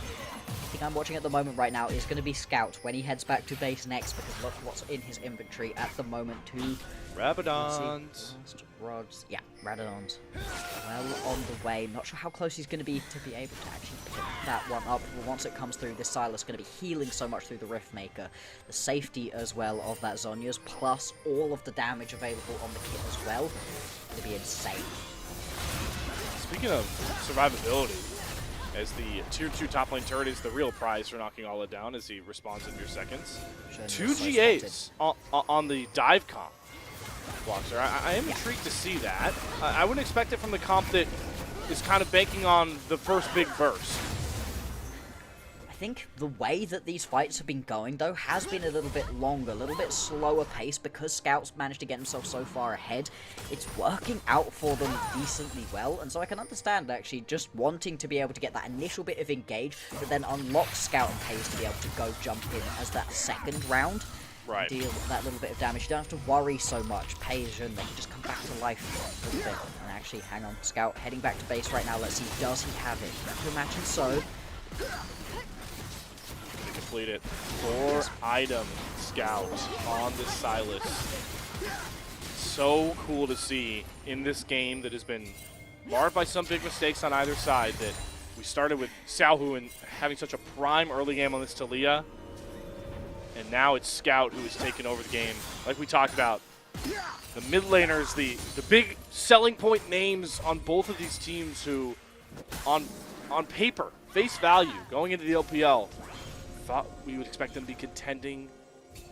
The thing I'm watching at the moment right now is going to be Scout when he heads back to base next, because look what's in his inventory at the moment too.
Rabadons.
Rods. Yeah, Radon's well on the way. Not sure how close he's going to be able to actually pick that one up. But once it comes through, this Sylas is going to be healing so much through the Riftmaker. The safety as well of that Zhonya's, plus all of the damage available on the kit as well. It's going to be insane.
Speaking of survivability, as the tier 2 top lane turret is the real prize for knocking Allah down as he responds in mere seconds. 2 GAs on the dive comp. Boxer. I am intrigued to see that. I wouldn't expect it from the comp that is kind of banking on the first big burst.
I think the way that these fights have been going, though, has been a little bit longer, a little bit slower pace, because Scouts managed to get themselves so far ahead. It's working out for them decently well, and so I can understand, actually, just wanting to be able to get that initial bit of engage, but then unlock Scout and Pace to be able to go jump in as that second round.
Right.
Deal that little bit of damage. You don't have to worry so much. Pays and they can just come back to life a little bit. And actually, hang on. Scout heading back to base right now. Let's see, does he have it? You have to imagine so.
To complete it. 4 item Scout on the Sylas. So cool to see in this game that has been marred by some big mistakes on either side, that we started with Xiaohu and having such a prime early game on this Talia. And now it's Scout who has taken over the game. Like we talked about, the mid laners, the big selling point names on both of these teams who, on paper, face value, going into the LPL, thought we would expect them to be contending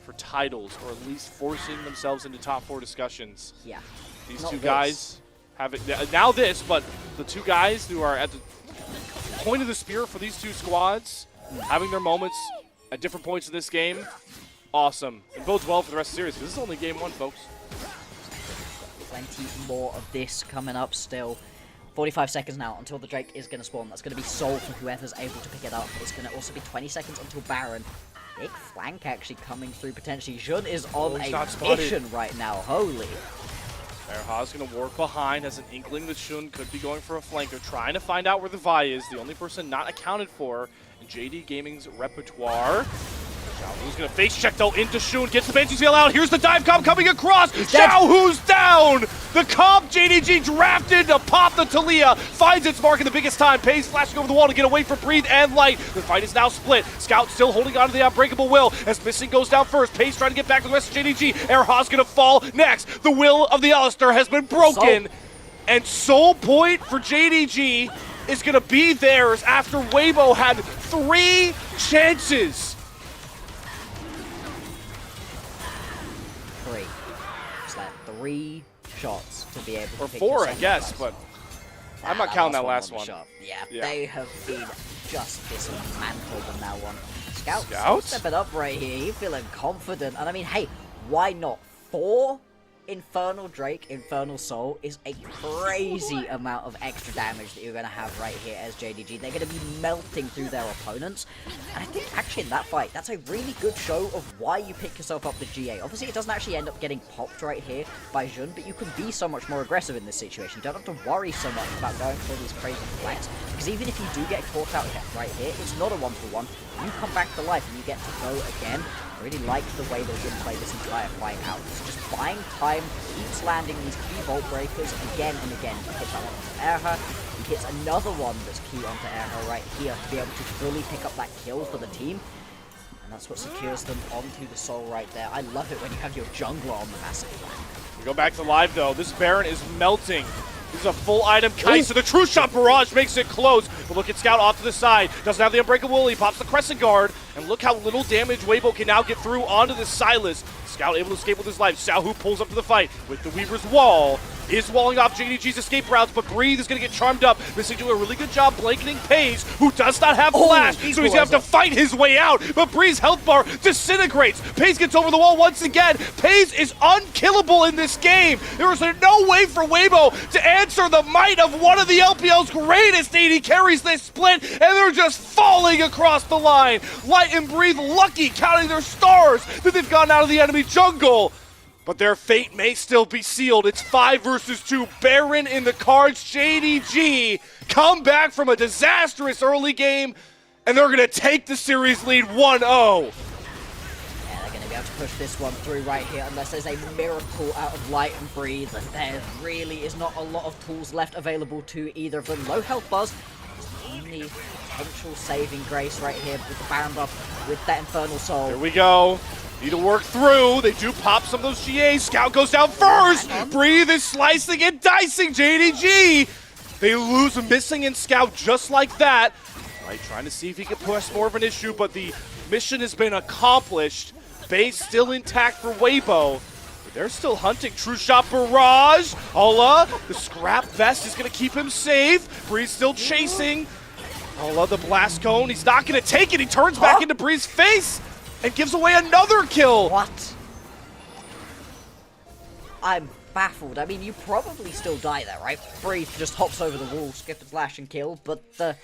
for titles, or at least forcing themselves into top 4 discussions.
Yeah.
These two guys have it now. But the 2 guys who are at the point of the spear for these 2 squads, having their moments at different points in this game, awesome. It bodes well for the rest of the series, because this is only game 1, folks.
Plenty more of this coming up still. 45 seconds now until the Drake is going to spawn. That's going to be Soul for whoever's able to pick it up. It's going to also be 20 seconds until Baron. Big flank actually coming through potentially. Jun is on a mission right now. Holy.
Erha's going to work behind, has an inkling that Shun could be going for a flank. They're trying to find out where the Vi is, the only person not accounted for in JD Gaming's repertoire. Xiaohu's going to face check though into Shun, gets the Banshee Seal out, here's the dive comp coming across, Xiaohu's down! The comp JDG drafted to pop the Talia, finds its mark in the biggest time, Pays flashing over the wall to get away from Breathe and Light. The fight is now split, Scout still holding on to the Unbreakable Will as Missing goes down first, Pays trying to get back to the rest of JDG, Erha's going to fall next. The will of the Alistair has been broken, and Soul Point for JDG is going to be theirs after Weibo had 3 chances.
3. It's like 3 shots to be able to
Or
pick
4, I
yourself
guess,
up.
but I'm not counting that last one.
Yeah,
Yeah.
they have been just dismantled in that one. Scout
Scouts?
stepping up right here. He's feeling confident. And I mean, hey, why not? 4 Infernal Drake, Infernal Soul is a crazy amount of extra damage that you're going to have right here as JDG. They're going to be melting through their opponents. And I think actually in that fight, that's a really good show of why you pick yourself up the GA. Obviously, it doesn't actually end up getting popped right here by Jun, but you can be so much more aggressive in this situation. You don't have to worry so much about going for these crazy flanks, because even if you do get caught out right here, it's not a 1-for-1. You come back to life and you get to go again. I really like the way that Jun played this entire fight out. He's just buying time, keeps landing these key vault breakers again and again. He hits that one onto Erha. He hits another one that's key onto Erha right here to be able to fully pick up that kill for the team. And that's what secures them onto the Soul right there. I love it when you have your jungler on the massive flank.
We go back to live though. This Baron is melting. This is a full item kite, so the True Shot Barrage makes it close. But look at Scout off to the side. Doesn't have the Unbreakable Will. He pops the Crescent Guard. And look how little damage Weibo can now get through onto the Silas. Scout able to escape with his life. Xiaohu pulls up to the fight with the Weaver's Wall. Is walling off JDG's escape routes, but Breathe is going to get charmed up. Missing doing a really good job blanketing Pays, who does not have flash, so he's going to have to fight his way out. But Breeze's health bar disintegrates. Pays gets over the wall once again. Pays is unkillable in this game. There is no way for Weibo to answer the might of one of the LPL's greatest AD carries this split, and they're just falling across the line. Light and Breathe lucky, counting their stars that they've gotten out of the enemy jungle. But their fate may still be sealed. It's 5 versus 2. Baron in the cards. JDG come back from a disastrous early game, and they're going to take the series lead 1-0.
Yeah, they're going to be able to push this one through right here unless there's a miracle out of Light and Breathe. And there really is not a lot of tools left available to either of them. Low health buzz is the only potential saving grace right here with the Baron buff, with that Infernal Soul.
Here we go. Need to work through. They do pop some of those GAs. Scout goes down first. Breathe is slicing and dicing JDG. They lose Missing and Scout just like that. Right, trying to see if he can push more of an issue, but the mission has been accomplished. Base still intact for Weibo. But they're still hunting. True Shot Barrage. Ola, the Scrap Vest is going to keep him safe. Breeze still chasing. Ola, the Blast Cone. He's not going to take it. He turns back into Breeze's face and gives away another kill.
What? I'm baffled. I mean, you probably still die there, right? Breathe just hops over the wall, skip and slash and kill, but not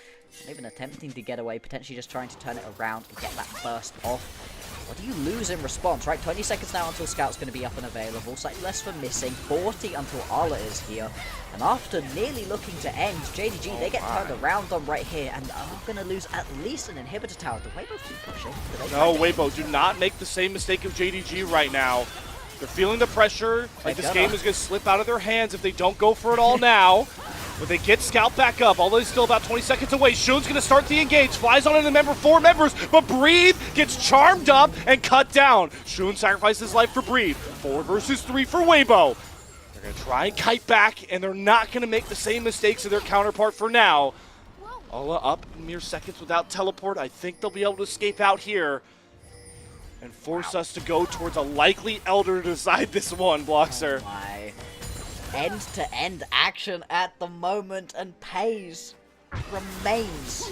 even attempting to get away, potentially just trying to turn it around and get that burst off. What do you lose in response, right? 20 seconds now until Scout's going to be up and available. Slightly less for Missing. 40 until Arla is here. And after nearly looking to end, JDG, they get turned around on right here and are going to lose at least an inhibitor tower. Do Weibo keep pushing?
No, Weibo, do not make the same mistake of JDG right now. They're feeling the pressure. Like this game is going to slip out of their hands if they don't go for it all now. But they get Scout back up, although he's still about 20 seconds away. Shun's going to start the engage, flies on into 4 members, but Breathe gets charmed up and cut down. Shun sacrifices his life for Breathe. 4 versus 3 for Weibo. They're going to try and kite back, and they're not going to make the same mistakes of their counterpart for now. Ola up in mere seconds without teleport. I think they'll be able to escape out here and force us to go towards a likely Elder to decide this one, Bloxer.
Oh my. End-to-end action at the moment, and Pays remains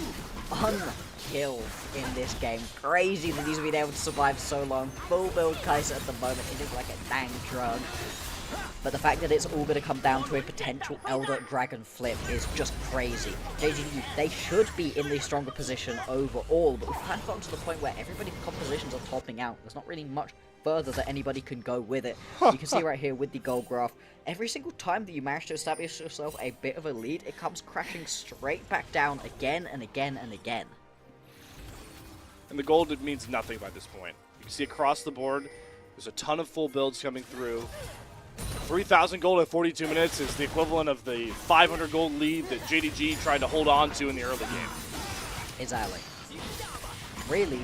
unkilled in this game. Crazy that he's been able to survive so long. Full build Kaiser at the moment, he looks like a dang drug. But the fact that it's all going to come down to a potential Elder Dragon flip is just crazy. JDG, they should be in the stronger position overall, but we've kind of gotten to the point where everybody's compositions are topping out. There's not really much further that anybody can go with it. You can see right here with the goal graph, every single time that you manage to establish yourself a bit of a lead, it comes crashing straight back down again and again and again.
And the gold means nothing by this point. You can see across the board, there's a ton of full builds coming through. 3,000 gold at 42 minutes is the equivalent of the 500 gold lead that JDG tried to hold on to in the early game.
Exactly. Really,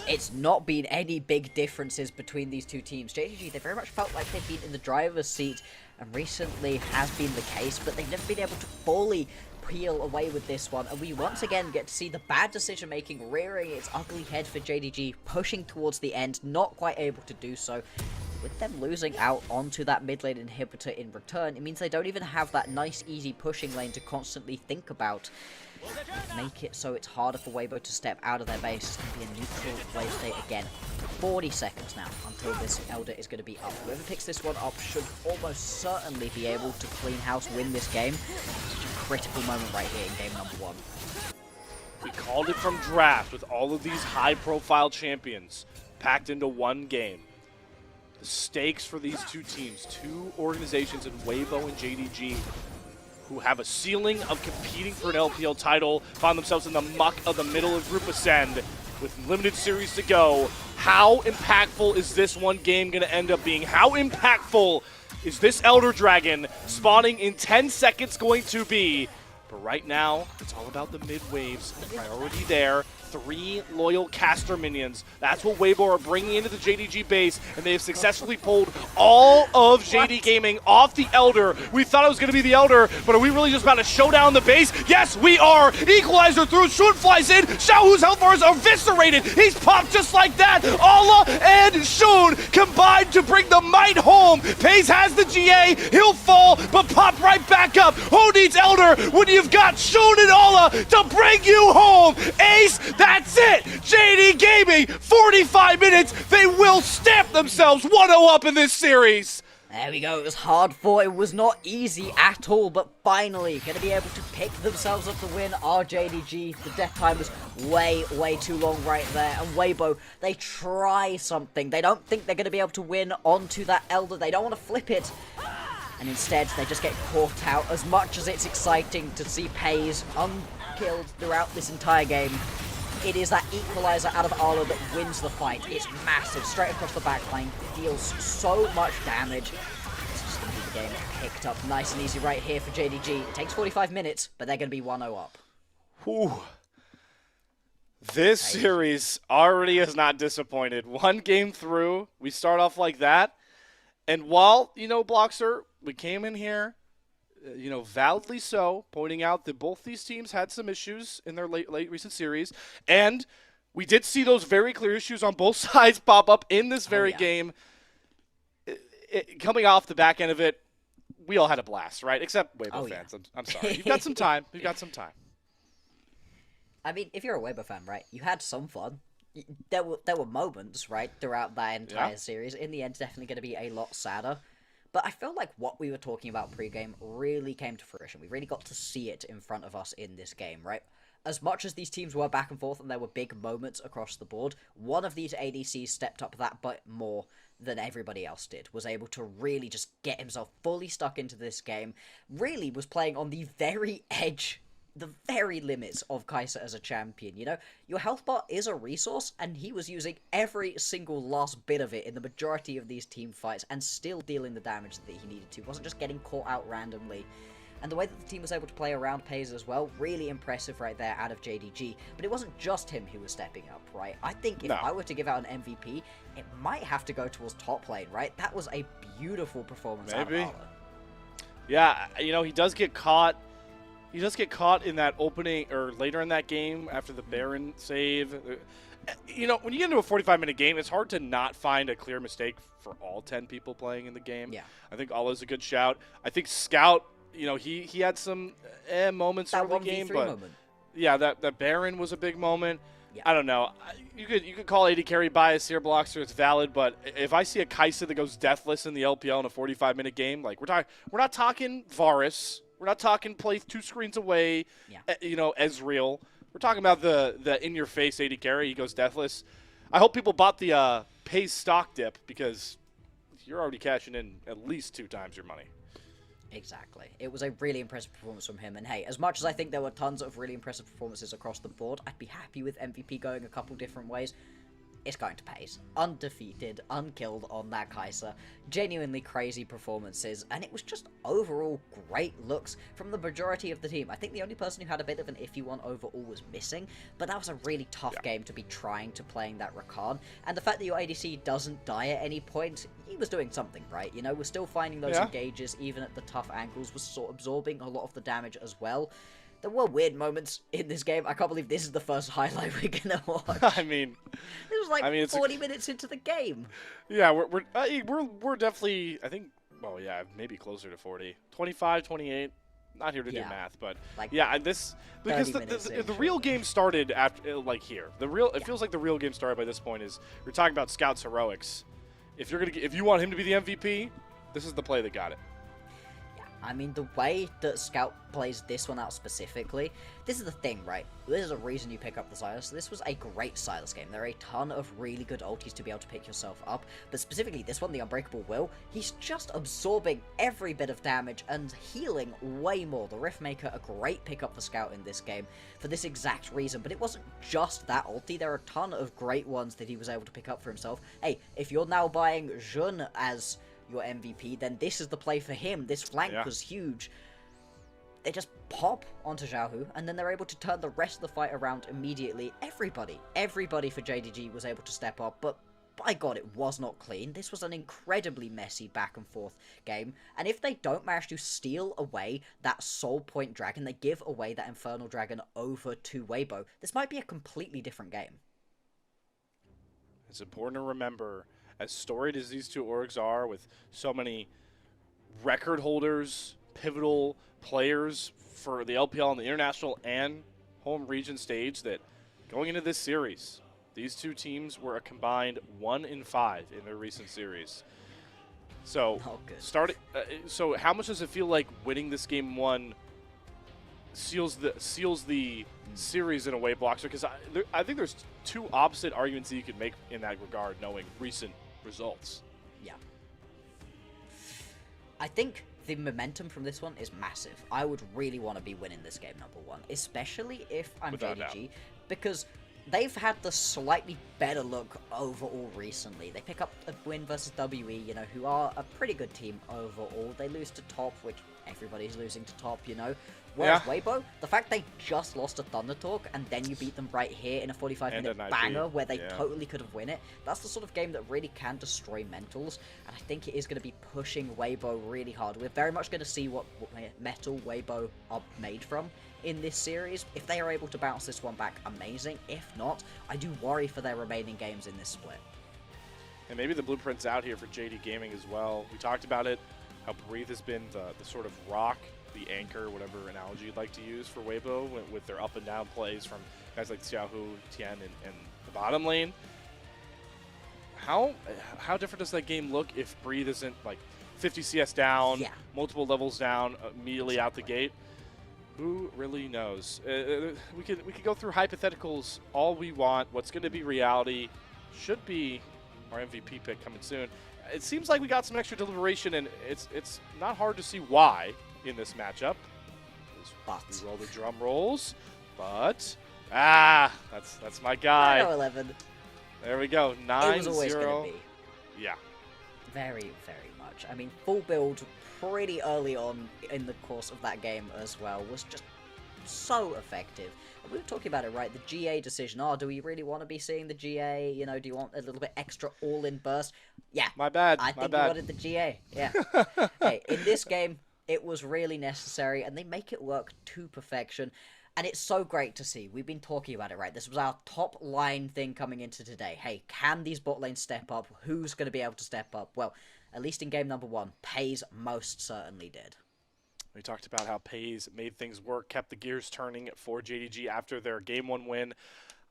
it's not been any big differences between these two teams. JDG, they very much felt like they've been in the driver's seat, and recently has been the case, but they've never been able to fully peel away with this one, and we once again get to see the bad decision making rearing its ugly head for JDG, pushing towards the end, not quite able to do so. With them losing out onto that mid lane inhibitor in return, it means they don't even have that nice easy pushing lane to constantly think about. Make it so it's harder for Weibo to step out of their base and be a neutral play state again. 40 seconds now until this Elder is going to be up. Whoever picks this one up should almost certainly be able to clean house, win this game. Such a critical moment right here in game number 1.
We called it from draft with all of these high-profile champions packed into one game. The stakes for these two teams, two organizations in Weibo and JDG, who have a ceiling of competing for an LPL title, found themselves in the muck of the middle of Group Ascend with limited series to go. How impactful is this one game going to end up being? How impactful is this Elder Dragon spawning in 10 seconds going to be? But right now, it's all about the mid waves. The priority there. 3 loyal caster minions. That's what Weibo are bringing into the JDG base, and they have successfully pulled all of JD Gaming off the Elder. We thought it was going to be the Elder, but are we really just about to show down the base? Yes, we are! Equalizer through, Shun flies in, Xiaohu's health bar is eviscerated! He's popped just like that! Ala and Shun combined to bring the might home! Pays has the GA, he'll fall, but pop right back up! Who needs Elder when you've got Shun and Ala to bring you home? Ace, that's it! JD Gaming, 45 minutes, they will stamp themselves 1-0 up in this series!
There we go, it was hard fought, it was not easy at all, but finally going to be able to pick themselves up the win are JDG. The death time was way too long right there, and Weibo, they try something. They don't think they're going to be able to win onto that Elder, they don't want to flip it. And instead, they just get caught out. As much as it's exciting to see Pays unkilled throughout this entire game, it is that equalizer out of Arlo that wins the fight. It's massive, straight across the backline, deals so much damage. It's just going to be the game picked up nice and easy right here for JDG. It takes 45 minutes, but they're going to be 1-0 up.
Whew. This series already has not disappointed. One game through, we start off like that. And while, Bloxer, we came in here, validly so, pointing out that both these teams had some issues in their late recent series, and we did see those very clear issues on both sides pop up in this very game. Coming off the back end of it, we all had a blast, right? Except Weibo fans. I'm sorry. You've got some time. You've got some time.
I mean, if you're a Weibo fan, right, you had some fun. There were moments, right, throughout that entire series. In the end, definitely going to be a lot sadder. But I feel like what we were talking about pre-game really came to fruition. We really got to see it in front of us in this game, right? As much as these teams were back and forth and there were big moments across the board, one of these ADCs stepped up that bit more than everybody else did. Was able to really just get himself fully stuck into this game. Really was playing on the very edge, the very limits of Kai'Sa as a champion, Your health bar is a resource, and he was using every single last bit of it in the majority of these team fights, and still dealing the damage that he needed to. Wasn't just getting caught out randomly. And the way that the team was able to play around Pays as well, really impressive right there out of JDG. But it wasn't just him who was stepping up, right? I think if I were to give out an MVP, it might have to go towards top lane, right? That was a beautiful performance out of Arlo.
Yeah, he does get caught. He does get caught in that opening, or later in that game, after the Baron save. When you get into a 45-minute game, it's hard to not find a clear mistake for all 10 people playing in the game. Yeah. I think Allah's a good shout. I think Scout, he had some moments early game, but yeah, that Baron was a big moment.
Yeah.
I don't know. You could call AD carry bias here, Blockster. It's valid, but if I see a Kai'Sa that goes deathless in the LPL in a 45-minute game, like we're not talking Varus. We're not talking play 2 screens away.
Yeah.
Ezreal. We're talking about the in-your-face AD carry. He goes deathless. I hope people bought the pays stock dip because you're already cashing in at least 2 times your money.
Exactly. It was a really impressive performance from him, and hey, as much as I think there were tons of really impressive performances across the board, I'd be happy with MVP going a couple different ways. It's going to Pace. Undefeated, unkilled on that Kai'Sa. Genuinely crazy performances, and it was just overall great looks from the majority of the team. I think the only person who had a bit of an iffy one overall was Missing, but that was a really tough game to be trying to playing that Rakan. And the fact that your ADC doesn't die at any point, he was doing something right. You know, we're still finding those engages, even at the tough angles, was sort of absorbing a lot of the damage as well. There were weird moments in this game. I can't believe this is the first highlight we're gonna watch.
I mean,
this was like 40 minutes into the game.
Yeah, we're definitely, I think, well, yeah, maybe closer to 40, 25, 28. Not here to do math, but like, yeah, this because the real game started after like here. It feels like the real game started by this point. Is we're talking about Scout's heroics. If you want him to be the MVP, this is the play that got it.
I mean, the way that Scout plays this one out specifically, this is the thing, right? There's a reason you pick up the Sylas. This was a great Sylas game. There are a ton of really good ultis to be able to pick yourself up, but specifically this one, the Unbreakable Will, he's just absorbing every bit of damage and healing way more. The Riftmaker, a great pickup for Scout in this game for this exact reason, but it wasn't just that ulti. There are a ton of great ones that he was able to pick up for himself. Hey, if you're now buying Jun as your MVP, then this is the play for him. This flank was huge. They just pop onto Xiaohu, and then they're able to turn the rest of the fight around immediately. Everybody for JDG was able to step up, but by God, it was not clean. This was an incredibly messy back and forth game, and if they don't manage to steal away that Soul Point Dragon, they give away that Infernal Dragon over to Weibo, this might be a completely different game.
It's important to remember, as storied as these 2 orgs are, with so many record holders, pivotal players for the LPL on the international and home region stage, that going into this series, these 2 teams were a combined 1-5 in their recent series. So, so how much does it feel like winning this game 1 seals the series in a way, Blockster? Because I think there's 2 opposite arguments that you could make in that regard, knowing recent results.
Yeah. I think the momentum from this one is massive. I would really want to be winning this game number 1, especially if I'm JDG, because they've had the slightly better look overall recently. They pick up a win versus WE, you know, who are a pretty good team overall. They lose to Top, which everybody's losing to Top, you know. Whereas Weibo, the fact they just lost to Thunder Talk and then you beat them right here in a 45-minute banger where they totally could have won it, that's the sort of game that really can destroy mentals, and I think it is going to be pushing Weibo really hard. We're very much going to see what metal Weibo are made from in this series. If they are able to bounce this one back, amazing. If not, I do worry for their remaining games in this split.
And maybe the blueprint's out here for JD Gaming as well. We talked about it, how Breathe has been the sort of rock, the anchor, whatever analogy you'd like to use for Weibo, with their up and down plays from guys like Xiaohu, Tian, and the bottom lane. How different does that game look if Breathe isn't like 50 CS down, multiple levels down, immediately out the gate? Who really knows? We could go through hypotheticals all we want. What's going to be reality should be our MVP pick coming soon. It seems like we got some extra deliberation, and it's not hard to see why in this matchup. We roll the drum rolls, but that's my guy.
11.
There we go. 9-0.
It was always going to be.
Yeah.
Very, very much. I mean, full build pretty early on in the course of that game as well was just so effective. And we were talking about it, right? The GA decision. Oh, do we really want to be seeing the GA? You know, do you want a little bit extra all-in burst? Yeah.
My bad.
I think we wanted the GA. Yeah. Hey, in this game, it was really necessary, and they make it work to perfection. And it's so great to see. We've been talking about it, right? This was our top line thing coming into today. Hey, can these bot lanes step up? Who's going to be able to step up? Well, at least in game number 1, Pays most certainly did.
We talked about how Pays made things work, kept the gears turning for JDG after their game 1 win.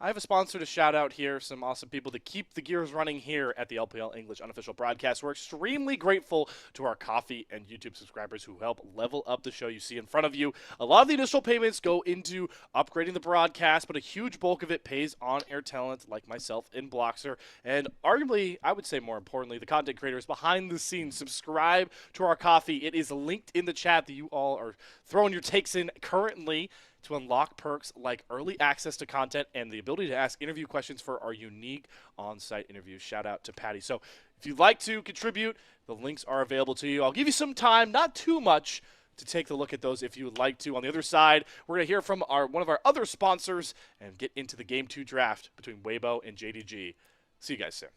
I have a sponsor to shout out here, some awesome people to keep the gears running here at the LPL English unofficial broadcast. We're extremely grateful to our coffee and YouTube subscribers who help level up the show you see in front of you. A lot of the initial payments go into upgrading the broadcast, but a huge bulk of it pays on-air talent like myself and Bloxer. And arguably, I would say more importantly, the content creators behind the scenes. Subscribe to our coffee. It is linked in the chat that you all are throwing your takes in currently to unlock perks like early access to content and the ability to ask interview questions for our unique on-site interviews. Shout out to Patty. So if you'd like to contribute, the links are available to you. I'll give you some time, not too much, to take a look at those if you would like to. On the other side, we're going to hear from one of our other sponsors and get into the Game 2 draft between Weibo and JDG. See you guys soon.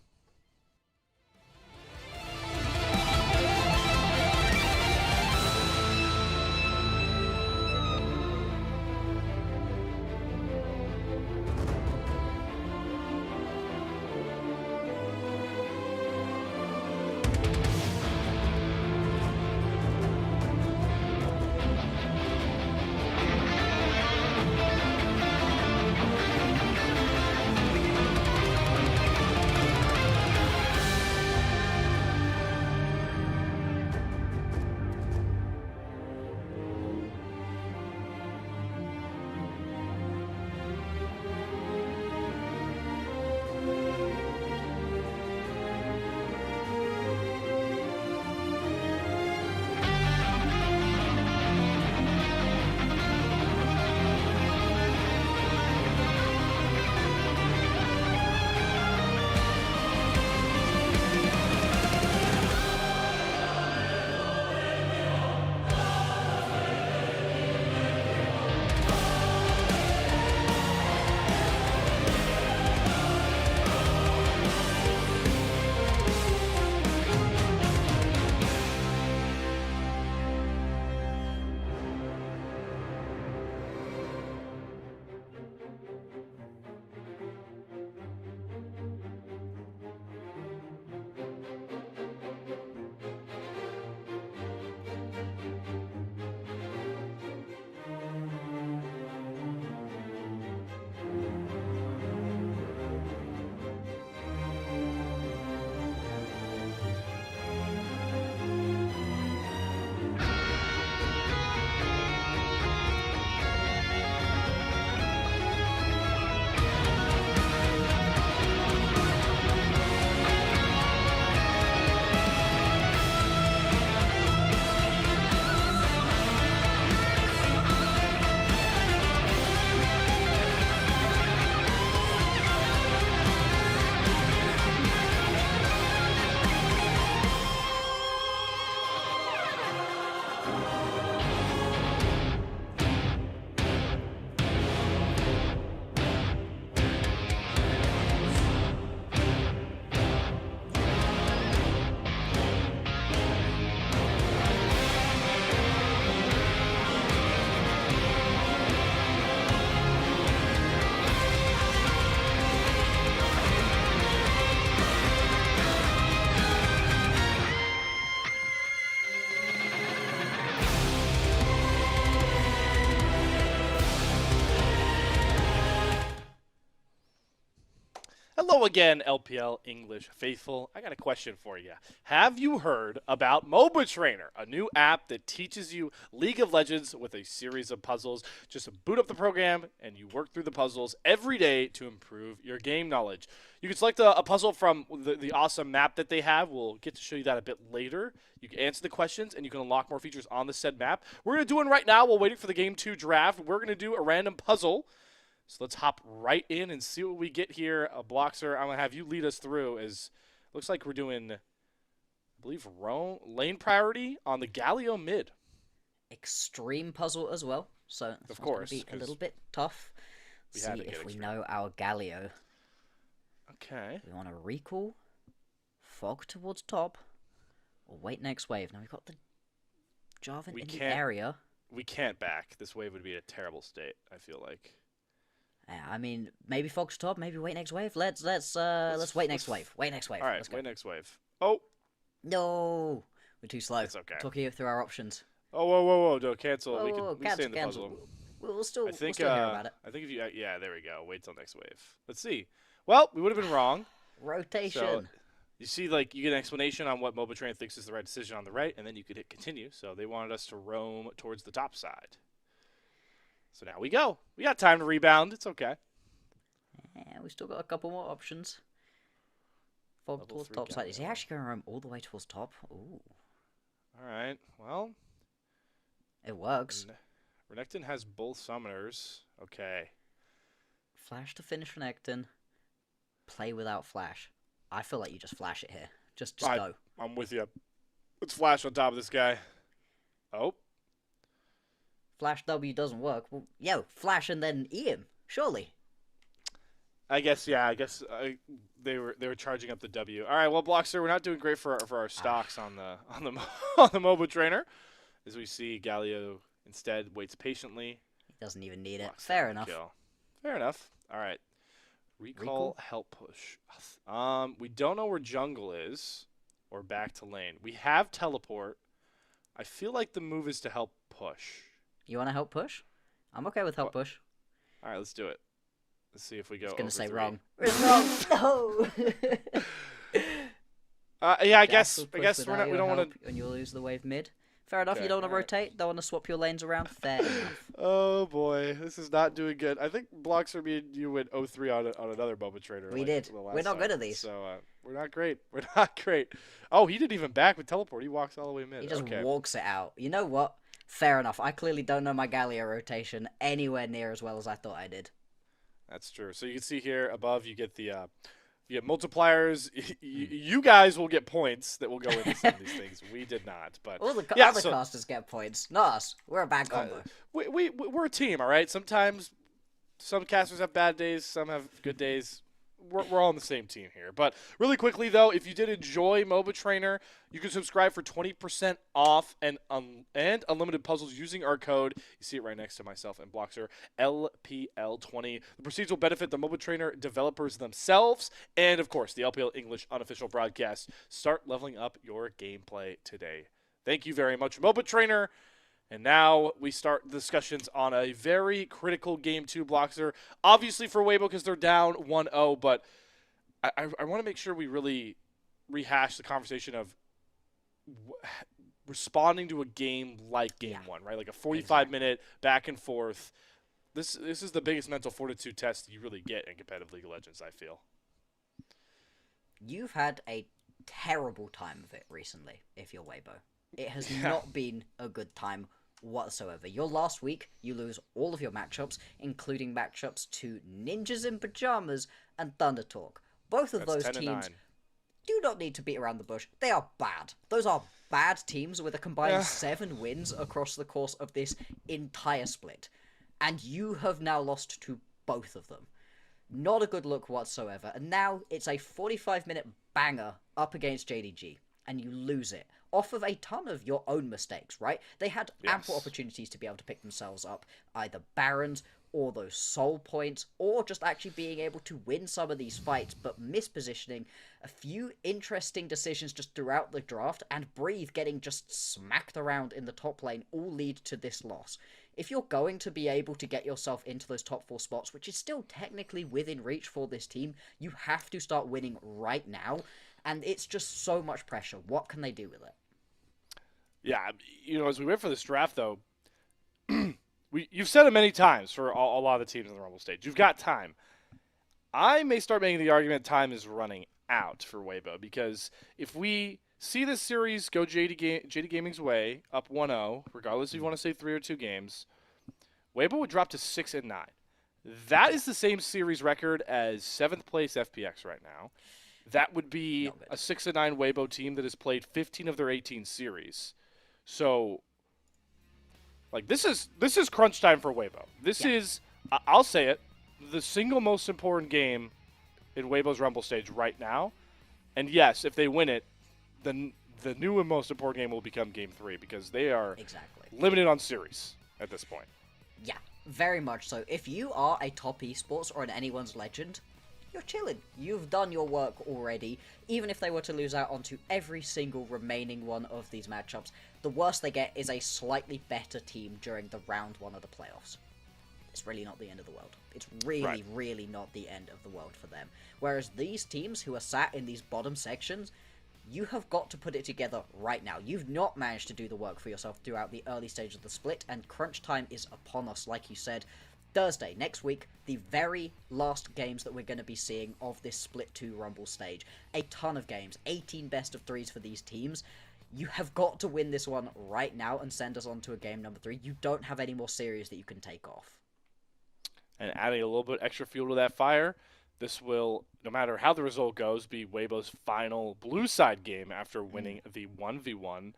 Hello again, LPL English faithful. I got a question for you. Have you heard about MOBA Trainer, a new app that teaches you League of Legends with a series of puzzles? Just boot up the program and you work through the puzzles every day to improve your game knowledge. You can select a puzzle from the awesome map that they have. We'll get to show you that a bit later. You can answer the questions and you can unlock more features on the said map. We're going to do one right now while waiting for the Game 2 draft. We're going to do a random puzzle. So let's hop right in and see what we get here. Bloxer, I'm going to have you lead us through. As looks like we're doing, I believe, lane priority on the Galio mid.
Extreme puzzle as well, so
of course,
be a little bit tough. See if we know our Galio.
Okay.
We want to recall, fog towards top, or wait next wave. Now we've got the Jarvan in the area.
We can't back. This wave would be a terrible state, I feel like.
Yeah, I mean, maybe fog to top, maybe wait next wave. Let's wait next wave. Wait next wave.
All right, wait next wave. Oh.
No, we're too slow.
It's okay.
Talk you through our options.
Oh, whoa. Don't cancel.
Whoa,
we can stay in the puzzle.
We'll still
I think
hear about it.
I think if you yeah, there we go. Wait till next wave. Let's see. Well, we would have been wrong. So
Rotation.
you see, like, you get an explanation on what MobaTrain thinks is the right decision on the right, and then you could hit continue. So they wanted us to roam towards the top side. So now we go. We got time to rebound. It's okay.
Yeah, we still got a couple more options. Fog
Level
towards
3
top side. Is he
Galio.
actually going to roam all the way towards top? Ooh.
All right. Well,
It works.
Renekton has both summoners. Okay.
Flash to finish Renekton. Play without flash. I feel like you just flash it here. Just go.
I'm with you. Let's flash on top of this guy. Oh.
Flash W doesn't work. Well, yo, flash and then E him. Surely.
I guess they were charging up the W. All right, well, Blockster, we're not doing great for our stocks on the on the MOBA trainer, as we see Galio instead waits patiently.
He doesn't even need it.
Blocks
Fair
the
enough.
kill. Fair enough. All right. Recall, help push. We don't know where jungle is or back to lane. We have teleport. I feel like the move is to help push.
You want to help push? I'm okay with help push.
All right, let's do it. Let's see if we go.
I was going to say
3.
wrong. It's wrong. No.
Yeah, I guess
Push
we
without your
don't want
help
to.
And you'll lose the wave mid. Fair enough.
Okay,
You don't want to
alright.
rotate. Don't want to swap your lanes around. Fair enough.
Oh boy, this is not doing good. I think Blocks me and you went 0-3 on another MOBA trader.
We
like,
did.
the last
We're not
time.
good at these.
So we're not great. We're not great. Oh, he didn't even back with teleport. He walks all the way mid.
He just
okay.
walks it out. You know what? Fair enough. I clearly don't know my Galio rotation anywhere near as well as I thought I did.
That's true. So you can see here above, you get the you get multipliers. You guys will get points that will go into some of these things. We did not, but
All the
yeah,
other
so,
casters get points, not us. We're a bad combo.
we're a team, all right. Sometimes some casters have bad days, some have good days. We're all on the same team here. But really quickly, though, if you did enjoy MOBA Trainer, you can subscribe for 20% off and unlimited puzzles using our code. You see it right next to myself and Bloxer, LPL20. The proceeds will benefit the MOBA Trainer developers themselves and, of course, the LPL English unofficial broadcast. Start leveling up your gameplay today. Thank you very much, MOBA Trainer. And now we start discussions on a very critical game 2 Bloxer. Obviously for Weibo because they're down 1-0, but I want to make sure we really rehash the conversation of responding to a game like game 1, right? Like a 45-minute back and forth. This is the biggest mental fortitude test you really get in competitive League of Legends, I feel.
You've had a terrible time of it recently, if you're Weibo. It has not been a good time whatsoever. Your last week, you lose all of your matchups, including matchups to Ninjas in Pajamas and Thunder Talk. Both of those teams do not need to beat around the bush. They are bad. Those are bad teams with a combined 7 wins across the course of this entire split. And you have now lost to both of them. Not a good look whatsoever. And now it's a 45-minute banger up against JDG. And you lose it. Off of a ton of your own mistakes, right? They had ample opportunities to be able to pick themselves up, either Barons or those soul points, or just actually being able to win some of these fights, but mispositioning, a few interesting decisions just throughout the draft, and Breathe getting just smacked around in the top lane all lead to this loss. If you're going to be able to get yourself into those top 4 spots, which is still technically within reach for this team, you have to start winning right now, and it's just so much pressure. What can they do with it?
Yeah, as we wait for this draft, though, you've said it many times for a lot of the teams in the Rumble stage. You've got time. I may start making the argument time is running out for Weibo, because if we see this series go JD Gaming's way, up 1-0, regardless if you want to say 3 or 2 games, Weibo would drop to 6-9. That is the same series record as 7th place FPX right now. That would be a 6-9 Weibo team that has played 15 of their 18 series. So, like, this is crunch time for Weibo. This is, I'll say it, the single most important game in Weibo's Rumble stage right now. And yes, if they win it, then the new and most important game will become Game 3, because they are limited on series at this point.
Yeah, very much so. If you are a top esports or an anyone's legend, you're chilling. You've done your work already. Even if they were to lose out onto every single remaining one of these matchups, the worst they get is a slightly better team during the round 1 of the playoffs. it's really not the end of the world. It's really,
Right.
really not the end of the world for them. Whereas these teams who are sat in these bottom sections, you have got to put it together right now. You've not managed to do the work for yourself throughout the early stage of the split, and crunch time is upon us, like you said. Thursday, next week, the very last games that we're going to be seeing of this Split 2 Rumble stage. A ton of games, 18 best of threes for these teams. You have got to win this one right now and send us on to a game number 3. You don't have any more series that you can take off.
And adding a little bit extra fuel to that fire, this will, no matter how the result goes, be Weibo's final blue side game after winning the 1v1.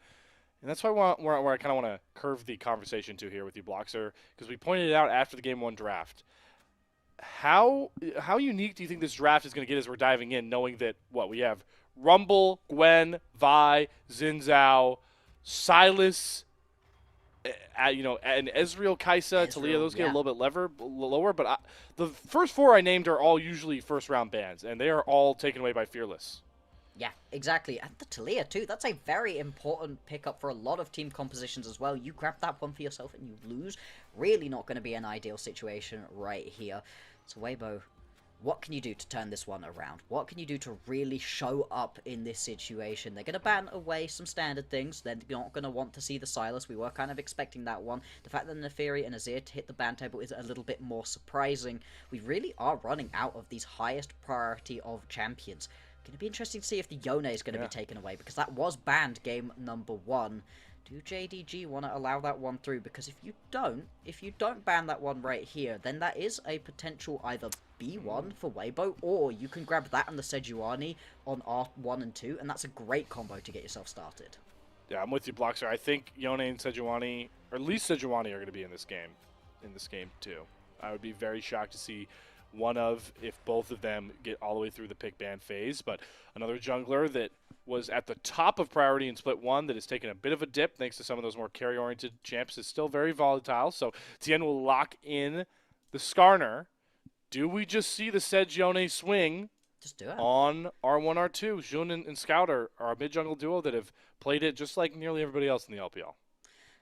And that's why where I kind of want to curve the conversation to here with you, Bloxer, because we pointed it out after the Game 1 draft. How unique do you think this draft is going to get as we're diving in, knowing that, we have Rumble, Gwen, Vi, Xin Silas, and Ezreal, Kaisa, Talia, those get a little bit lower. But the first 4 I named are all usually first-round bans, and they are all taken away by Fearless.
Yeah, exactly. And the Talia, too. That's a very important pickup for a lot of team compositions as well. You grab that one for yourself and you lose. Really not going to be an ideal situation right here. So, Weibo, what can you do to turn this one around? What can you do to really show up in this situation? They're going to ban away some standard things. They're not going to want to see the Silas. We were kind of expecting that one. The fact that Neferi and Azir to hit the ban table is a little bit more surprising. We really are running out of these highest priority of champions. Going to be interesting to see if the Yone is going to be taken away, because that was banned game number 1. Do JDG want to allow that one through? Because if you don't ban that one right here, then that is a potential either B1 for Weibo, or you can grab that and the Sejuani on R1 and 2, and that's a great combo to get yourself started.
Yeah, I'm with you, Bloxer. I think Yone and Sejuani, or at least Sejuani, are going to be in this game too. I would be very shocked to see if both of them get all the way through the pick ban phase. But another jungler that was at the top of priority in Split 1 that has taken a bit of a dip thanks to some of those more carry-oriented champs is still very volatile. So Tien will lock in the Skarner. Do we just see the Sejuani swing
Just do it.
on R1, R2? Jun and Scout are a mid-jungle duo that have played it just like nearly everybody else in the LPL.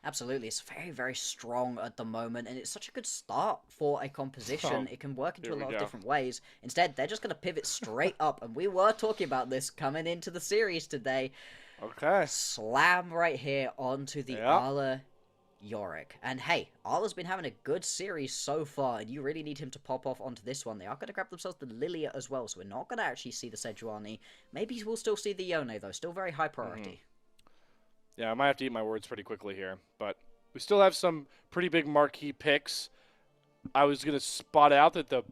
Absolutely, it's very, very strong at the moment, and it's such a good start for a composition. It can work into a lot of different ways. Instead, they're just going to pivot straight up, and we were talking about this coming into the series today.
Okay.
Slam right here onto the Arla Yorick. And hey, Arla's been having a good series so far, and you really need him to pop off onto this one. They are going to grab themselves the Lilia as well, so we're not going to actually see the Sejuani. Maybe we'll still see the Yone, though. Still very high priority.
Yeah, I might have to eat my words pretty quickly here, but we still have some pretty big marquee picks. I was going to spot out that the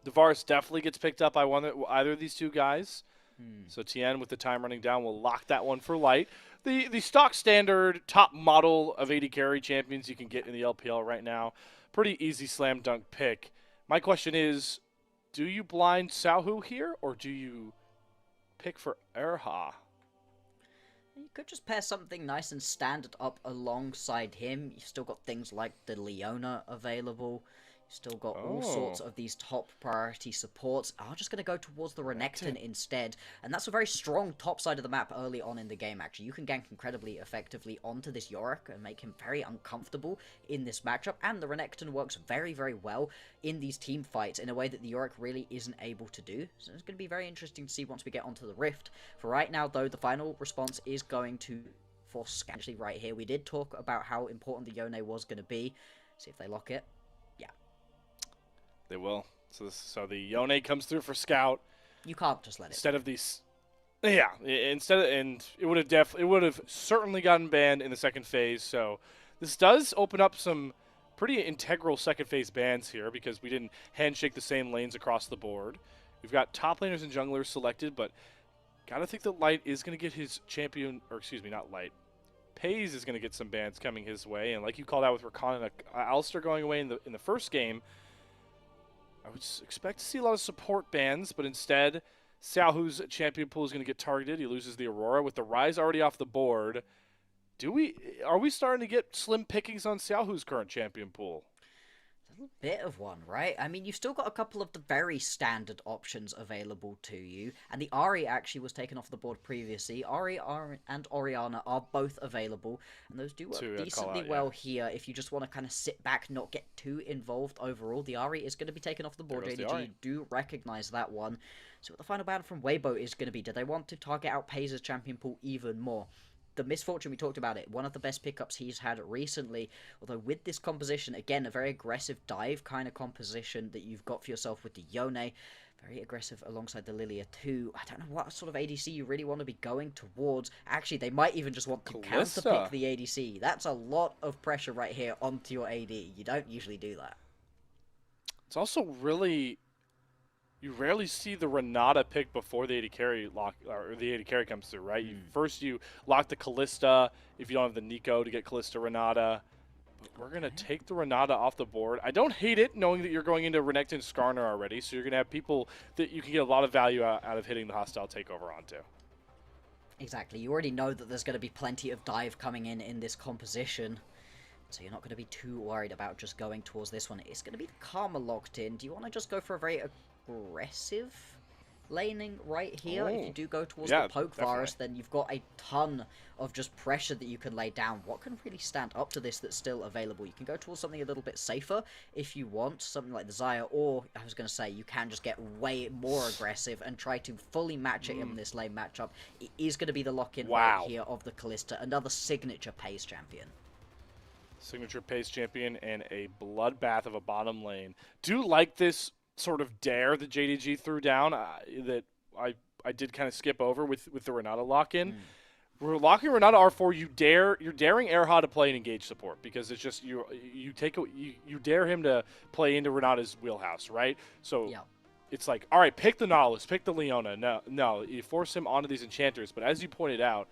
Varus definitely gets picked up by either of these two guys. So Tien, with the time running down, will lock that one for light. The stock standard top model of AD carry champions you can get in the LPL right now. Pretty easy slam dunk pick. My question is, do you blind Sauhu here, or do you pick for Erha?
You could just pair something nice and standard up alongside him. You've still got things like the Leona available. You've still got all sorts of these top priority supports. I'm just going to go towards the Renekton instead. And that's a very strong top side of the map early on in the game, actually. You can gank incredibly effectively onto this Yorick and make him very uncomfortable in this matchup. And the Renekton works very, very well in these team fights in a way that the Yorick really isn't able to do. So it's going to be very interesting to see once we get onto the Rift. For right now, though, the final response is going to force Actually, right here, we did talk about how important the Yone was going to be. See if they lock it.
They will. So the Yone comes through for Scout.
You can't just let it.
Instead of these, and it would have certainly gotten banned in the second phase. So this does open up some pretty integral second phase bans here because we didn't handshake the same lanes across the board. We've got top laners and junglers selected, but gotta think that Light is gonna get his champion, or excuse me, not Light. Pays is gonna get some bans coming his way, and like you called out with Rakan and Alistair going away in the first game. I would expect to see a lot of support bans, but instead, Xiaohu's champion pool is going to get targeted. He loses the Aurora. With the Rise already off the board, are we starting to get slim pickings on Xiaohu's current champion pool?
bit of one, right? I mean, you've still got a couple of the very standard options available to you, and the Ari actually was taken off the board previously. And Oriana are both available, and those do work decently well here if you just want to kind of sit back, not get too involved overall. The Ari is going to be taken off the board. JDG do recognize that one. So what the final ban from Weibo is going to be, do they want to target out Pai's champion pool even more? The Misfortune, we talked about it, one of the best pickups he's had recently, although with this composition, again, a very aggressive dive kind of composition that you've got for yourself with the Yone, very aggressive alongside the Lilia too. I don't know what sort of ADC you really want to be going towards. Actually, they might even just want to counterpick the ADC. That's a lot of pressure right here onto your AD. You don't usually do that.
It's also really... You rarely see the Renata pick before the AD carry lock or the AD carry comes through, right? First you lock the Kalista if you don't have the Nico to get Kalista Renata. But we're gonna take the Renata off the board. I don't hate it knowing that you're going into Renekton Skarner already, so you're gonna have people that you can get a lot of value out of hitting the hostile takeover onto.
Exactly. You already know that there's going to be plenty of dive coming in this composition. So you're not going to be too worried about just going towards this one. It's going to be the Karma locked in. Do you want to just go for a very aggressive laning right here? If you do go towards the poke virus, then you've got a ton of just pressure that you can lay down. What can really stand up to this that's still available? You can go towards something a little bit safer if you want, something like the Xayah, or I was going to say you can just get way more aggressive and try to fully match it in this lane matchup. It is going to be the lock-in right here of the Kalista, another signature pace champion.
Signature pace champion and a bloodbath of a bottom lane. Do like this sort of dare that JDG threw down that I did kind of skip over with the Renata lock-in. We're locking Renata R4. You're daring Erha to play and engage support because it's just you dare him to play into Renata's wheelhouse, right? So it's like, all right, pick the Nautilus, pick the Leona. No, you force him onto these enchanters. But as you pointed out,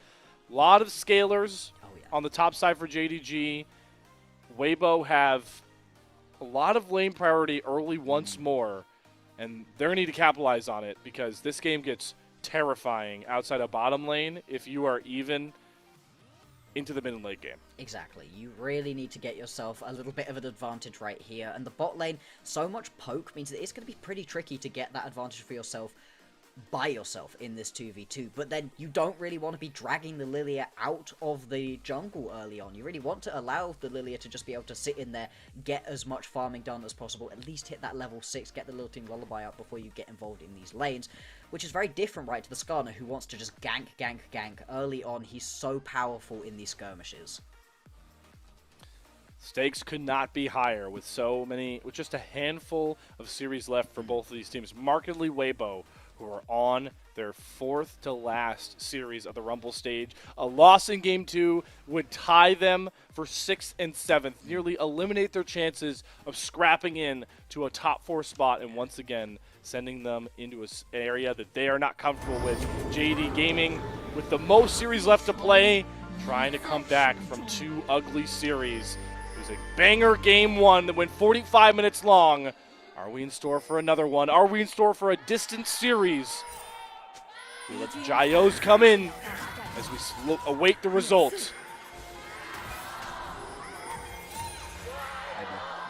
a lot of scalers on the top side for JDG. Weibo have a lot of lane priority early once more, and they're going to need to capitalize on it because this game gets terrifying outside of bottom lane if you are even into the mid and late game.
Exactly. You really need to get yourself a little bit of an advantage right here, and the bot lane, so much poke means that it's going to be pretty tricky to get that advantage for yourself by yourself in this 2v2, but then you don't really want to be dragging the Lilia out of the jungle early on. You really want to allow the Lilia to just be able to sit in there, get as much farming done as possible, at least hit that level 6, get the lilting lullaby up before you get involved in these lanes, which is very different, right, to the Skarner, who wants to just gank early on. He's so powerful in these skirmishes.
Stakes could not be higher with just a handful of series left for both of these teams. Markedly Weibo, who are on their 4th to last series of the Rumble stage. A loss in Game 2 would tie them for 6th and 7th, nearly eliminate their chances of scrapping in to a top 4 spot, and once again sending them into an area that they are not comfortable with. JD Gaming, with the most series left to play, trying to come back from 2 ugly series. It was a banger Game 1 that went 45 minutes long. Are we in store for another one? Are we in store for a distant series? We let the Gyos come in as we await the result.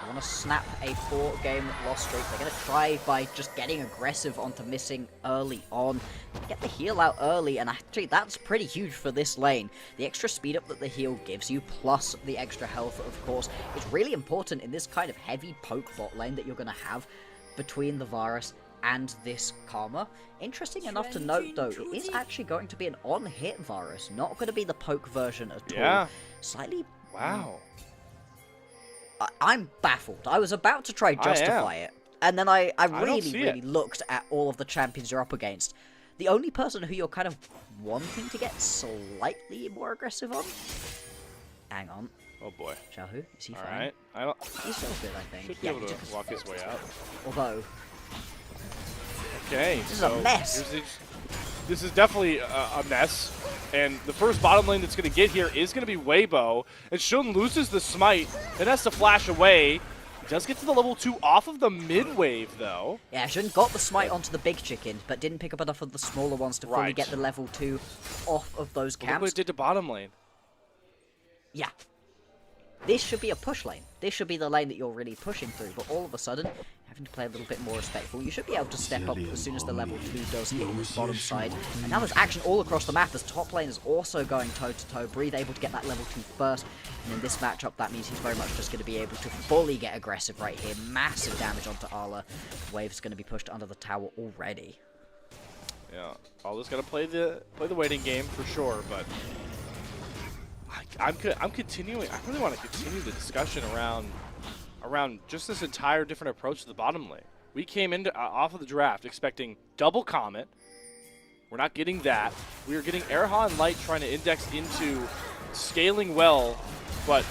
They want to snap a 4-game loss streak. They're going to try by just getting aggressive onto missing early on. Get the heal out early, and actually that's pretty huge for this lane. The extra speed up that the heal gives you, plus the extra health, of course, is really important in this kind of heavy poke bot lane that you're going to have between the Varus and this Karma. Interesting enough to note, though, it is actually going to be an on-hit Varus, not going to be the poke version at all. Slightly...
Wow.
I'm baffled. I was about to try justify it, and then I really looked at all of the champions you're up against. The only person who you're kind of wanting to get slightly more aggressive on? Hang on.
Oh boy.
Xiaohu, is he fine?
Alright.
He's still good, I think.
Should be able to walk his way out.
Although...
Okay,
this is a mess.
This is definitely a mess. And the first bottom lane that's going to get here is going to be Weibo. And Shun loses the smite and has to flash away. He does get to the level 2 off of the mid wave, though.
Yeah, Shun got the smite onto the big chicken, but didn't pick up enough of the smaller ones to fully get the level 2 off of those camps.
Look what it did to bottom lane.
Yeah. this should be a push lane. This should be the lane that you're really pushing through, but all of a sudden, having to play a little bit more respectful, you should be able to step up as soon as the level 2 does hit this bottom side. And now there's action all across the map, as top lane is also going toe-to-toe. Breathe able to get that level 2 first, and in this matchup, that means he's very much just going to be able to fully get aggressive right here. Massive damage onto Arla. Wave's going to be pushed under the tower already.
Yeah, Arla's going to play the waiting game for sure, but I'm continuing. I really want to continue the discussion around just this entire different approach to the bottom lane. We came into off of the draft expecting double Comet. We're not getting that. We are getting Erha and Light trying to index into scaling well, but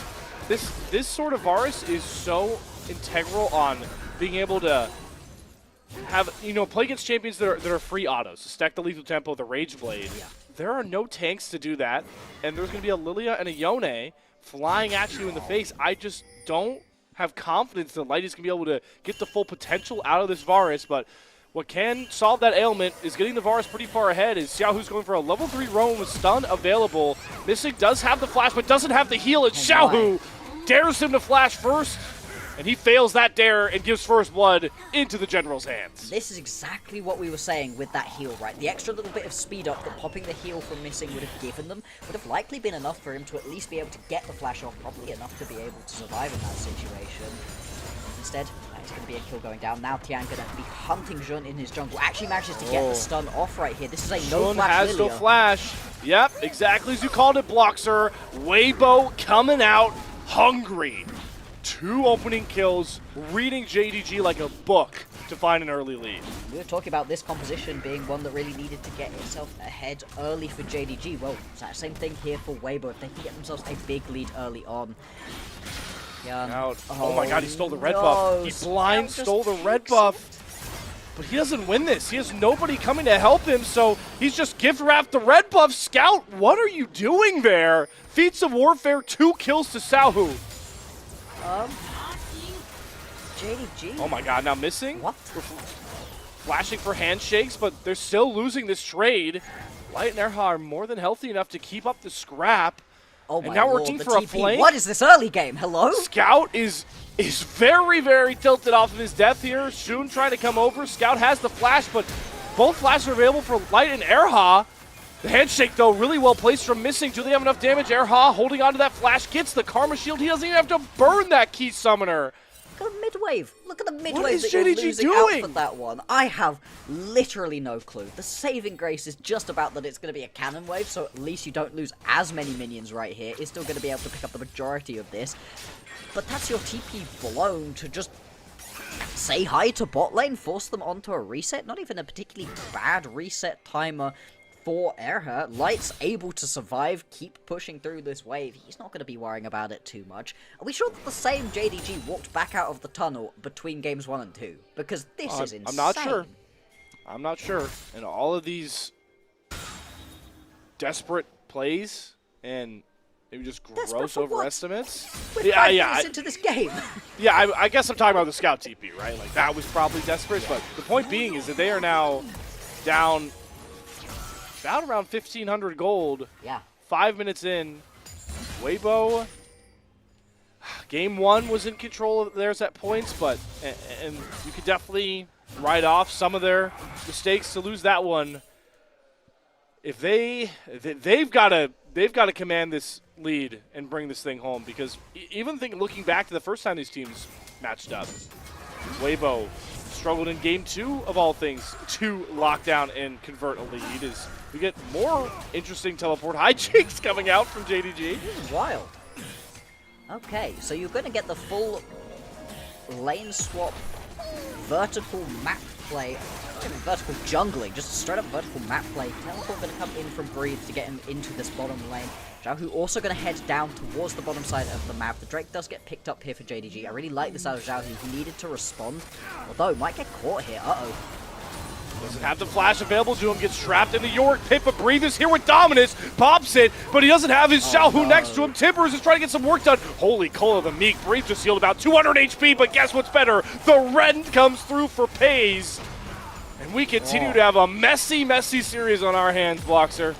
this sort of Varus is so integral on being able to have, play against champions that are free autos, stack the lethal tempo, the Rage Blade.
Yeah.
There are no tanks to do that, and there's going to be a Lilia and a Yone flying at you in the face. I just don't have confidence that Light is going to be able to get the full potential out of this Varus, but what can solve that ailment is getting the Varus pretty far ahead. Is Xiaohu's going for a level 3 roam with stun available. Missing does have the flash, but doesn't have the heal, and Xiaohu dares him to flash first, and he fails that dare and gives first blood into the General's hands.
This is exactly what we were saying with that heal, right? The extra little bit of speed up that popping the heal from Missing would have given them would have likely been enough for him to at least be able to get the flash off, probably enough to be able to survive in that situation. Instead, that's going to be a kill going down. Now Tian going to be hunting Jun in his jungle. Actually manages to get the stun off right here. This is a no flash
has
Lilia.
no flash. Yep, exactly as you called it, Bloxer. Weibo coming out hungry. 2 opening kills, reading JDG like a book to find an early lead.
We were talking about this composition being one that really needed to get itself ahead early for JDG. Well, it's that same thing here for Weibo. If they can get themselves a big lead early on.
Oh my god, he stole the red buff. He blind stole the red buff. But he doesn't win this. He has nobody coming to help him, so he's just gift wrapped the red buff. Scout, what are you doing there? Feats of Warfare, 2 kills to Xiaohu.
JDG?
Oh my god, now Missing?
What?
We're flashing for handshakes, but they're still losing this trade. Light and Erha are more than healthy enough to keep up the scrap.
Oh
and
my
now
lord,
we're team
the
for a
TP.
flame.
What is this early game? Hello?
Scout is very, very tilted off of his death here. Shun trying to come over. Scout has the flash, but both flashes are available for Light and Erha. The handshake, though, really well placed from Missing. Do they have enough damage? Erha holding onto that flash, gets the Karma Shield. He doesn't even have to burn that Key Summoner.
Look at the mid-wave. Look at the mid-wave
What is
that you're
JDG
losing
doing?
out for that one. I have literally no clue. The saving grace is just about that it's going to be a cannon wave, so at least you don't lose as many minions right here. It's still going to be able to pick up the majority of this. But that's your TP blown to just say hi to bot lane, force them onto a reset. Not even a particularly bad reset timer for Erha. Light's able to survive, keep pushing through this wave. He's not going to be worrying about it too much. Are we sure that the same JDG walked back out of the tunnel between games 1 and 2? Because this is insane.
I'm not sure. I'm not sure. And all of these desperate plays and maybe just gross overestimates.
We're 5 minutes into this game.
Yeah, I guess I'm talking about the Scout TP, right? Like, that was probably desperate. But the point being is that they are now down about around 1,500 gold.
Yeah.
5 minutes in. Weibo, game 1 was in control of theirs at points, but and you could definitely write off some of their mistakes to lose that one. If they've got to command this lead and bring this thing home, because even looking back to the first time these teams matched up, Weibo struggled in game 2 of all things to lock down and convert a lead. As we get more interesting teleport hijinks coming out from JDG.
This is wild. Okay, so you're going to get the full lane swap, vertical map play, not even vertical jungling, just straight up vertical map play. Teleport going to come in from Breathe to get him into this bottom lane. Xiaohu also going to head down towards the bottom side of the map. The Drake does get picked up here for JDG. I really like this out of Xiaohu. He needed to respond, although might get caught here. Uh-oh.
Doesn't have the flash available to him, gets trapped in the Yorick pit, but Breathe is here with dominance, pops it, but he doesn't have his Xiaohu next to him. Timbers is trying to get some work done. Holy cola, the Meek. Breathe just healed about 200 HP, but guess what's better? The Rend comes through for Pays. And we continue to have a messy, messy series on our hands, Bloxer.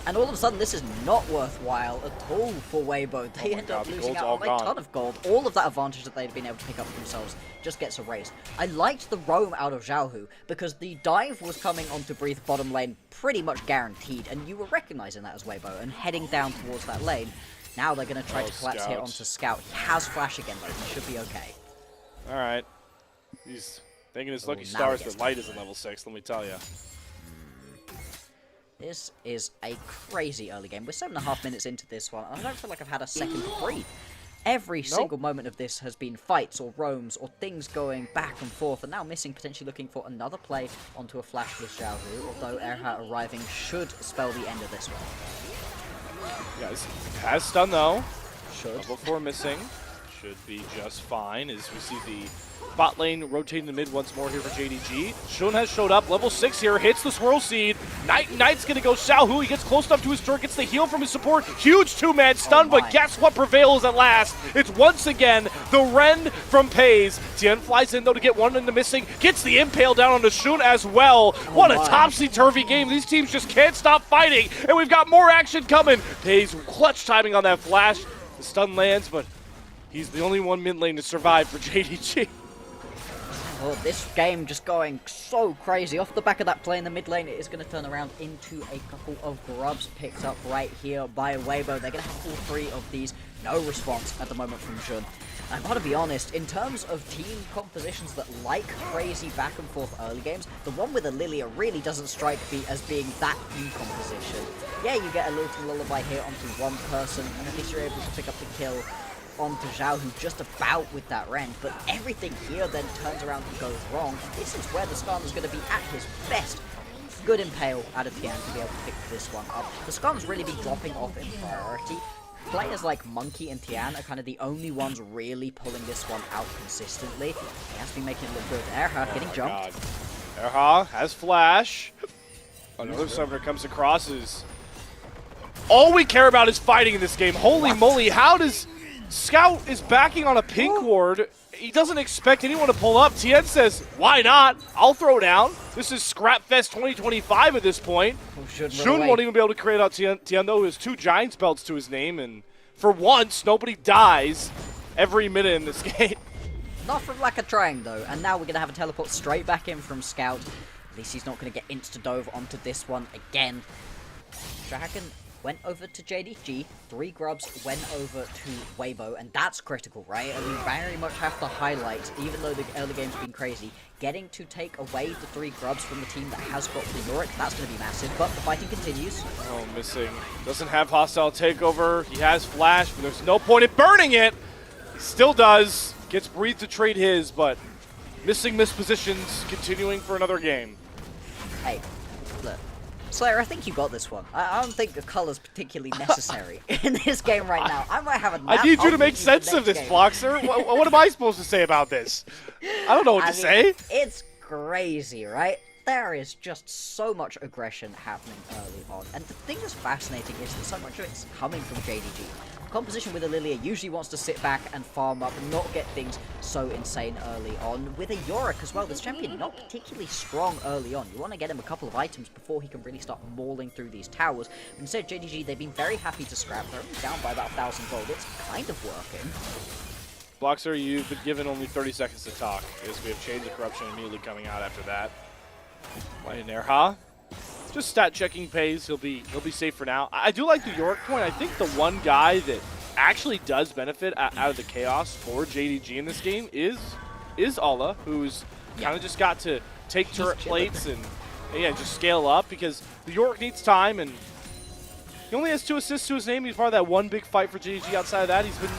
And all of a sudden, this is not worthwhile at all for Weibo. They end up losing out on a ton of gold. All of that advantage that they'd been able to pick up for themselves just gets erased. I liked the roam out of Xiaohu because the dive was coming onto Breathe bottom lane pretty much guaranteed, and you were recognizing that as Weibo and heading down towards that lane. Now they're going to try to collapse here onto Scout. He has flash again, though. He should be okay.
All right. He's thinking his lucky stars, but Light isn't level 6, let me tell you.
This is a crazy early game. We're 7.5 minutes into this one, and I don't feel like I've had a second to breathe. Every single moment of this has been fights or roams or things going back and forth, and now Missing potentially looking for another play onto a flash with Xiaohu, although Erha arriving should spell the end of this one.
Yeah, this has stun though.
Should.
Level 4 Missing. Should be just fine as we see the bot lane rotating the mid once more here for JDG. Shun has showed up, level 6 here, hits the Swirl Seed. Knight's gonna go Xiaohu, he gets close enough to his turret, gets the heal from his support. Huge two-man stun, but guess what prevails at last? It's once again the Ren from Pays. Tien flies in though to get one into Missing, gets the impale down onto Shun as well. What a topsy-turvy game. These teams just can't stop fighting, and we've got more action coming. Pays clutch timing on that flash. The stun lands, but he's the only one mid lane to survive for JDG.
Oh, this game just going so crazy. Off the back of that play in the mid lane, it is going to turn around into a couple of grubs picked up right here by Weibo. They're going to have all 3 of these. No response at the moment from Jun. I've got to be honest, in terms of team compositions that like crazy back and forth early games, the one with Lilia really doesn't strike me as being that team composition. Yeah, you get a little lullaby here onto one person, and at least you're able to pick up the kill onto Xiaohu just about with that Ren, but everything here then turns around and goes wrong, and this is where the Skarner's going to be at his best. Good impale out of Tian to be able to pick this one up. The Skarner's really been dropping off in priority. Players like Monkey and Tian are kind of the only ones really pulling this one out consistently. He has been making it look good. Erha getting jumped.
Erha has flash. Another summoner comes across. All we care about is fighting in this game. Holy moly, how does... Scout is backing on a pink ward. He doesn't expect anyone to pull up. Tien says, why not? I'll throw down. This is Scrapfest 2025 at this point. Shun won't even be able to create out Tien though, who has 2 Giants belts to his name, and for once, nobody dies every minute in this game.
Not from lack of trying though, and now we're going to have a teleport straight back in from Scout. At least he's not going to get insta-dove onto this one again. Dragon went over to JDG, 3 grubs went over to Weibo, and that's critical, right? And we very much have to highlight, even though the early game's been crazy, getting to take away the 3 grubs from the team that has got the Yorick, that's going to be massive, but the fighting continues.
Oh, Missing. Doesn't have hostile takeover. He has flash, but there's no point in burning it. He still does. Gets Breathe to trade his, but Missing mispositions, continuing for another game.
Hey, look. Slayer, I think you got this one. I don't think the color's particularly necessary in this game right now. I might have a nap.
I need you to make sense of this, Bloxer. What am I supposed to say about this? I don't know what to say.
It's crazy, right? There is just so much aggression happening early on. And the thing that's fascinating is that so much of it's coming from JDG. Composition with Lilia usually wants to sit back and farm up and not get things so insane early on. With a Yorick as well, this champion not particularly strong early on. You want to get him a couple of items before he can really start mauling through these towers. But instead, JDG, they've been very happy to scrap. They're only down by about 1,000 gold. It's kind of working.
Bloxer, you've been given only 30 seconds to talk, as we have Chains of Corruption immediately coming out after that. Playing Erha. Just stat checking Pays. He'll be safe for now. I do like the Yorick point. I think the one guy that actually does benefit out of the chaos for JDG in this game is Alla, who's kind of just got to take turret plates and just scale up, because the Yorick needs time, and he only has 2 assists to his name. He's part of that one big fight for JDG. Outside of that, he's been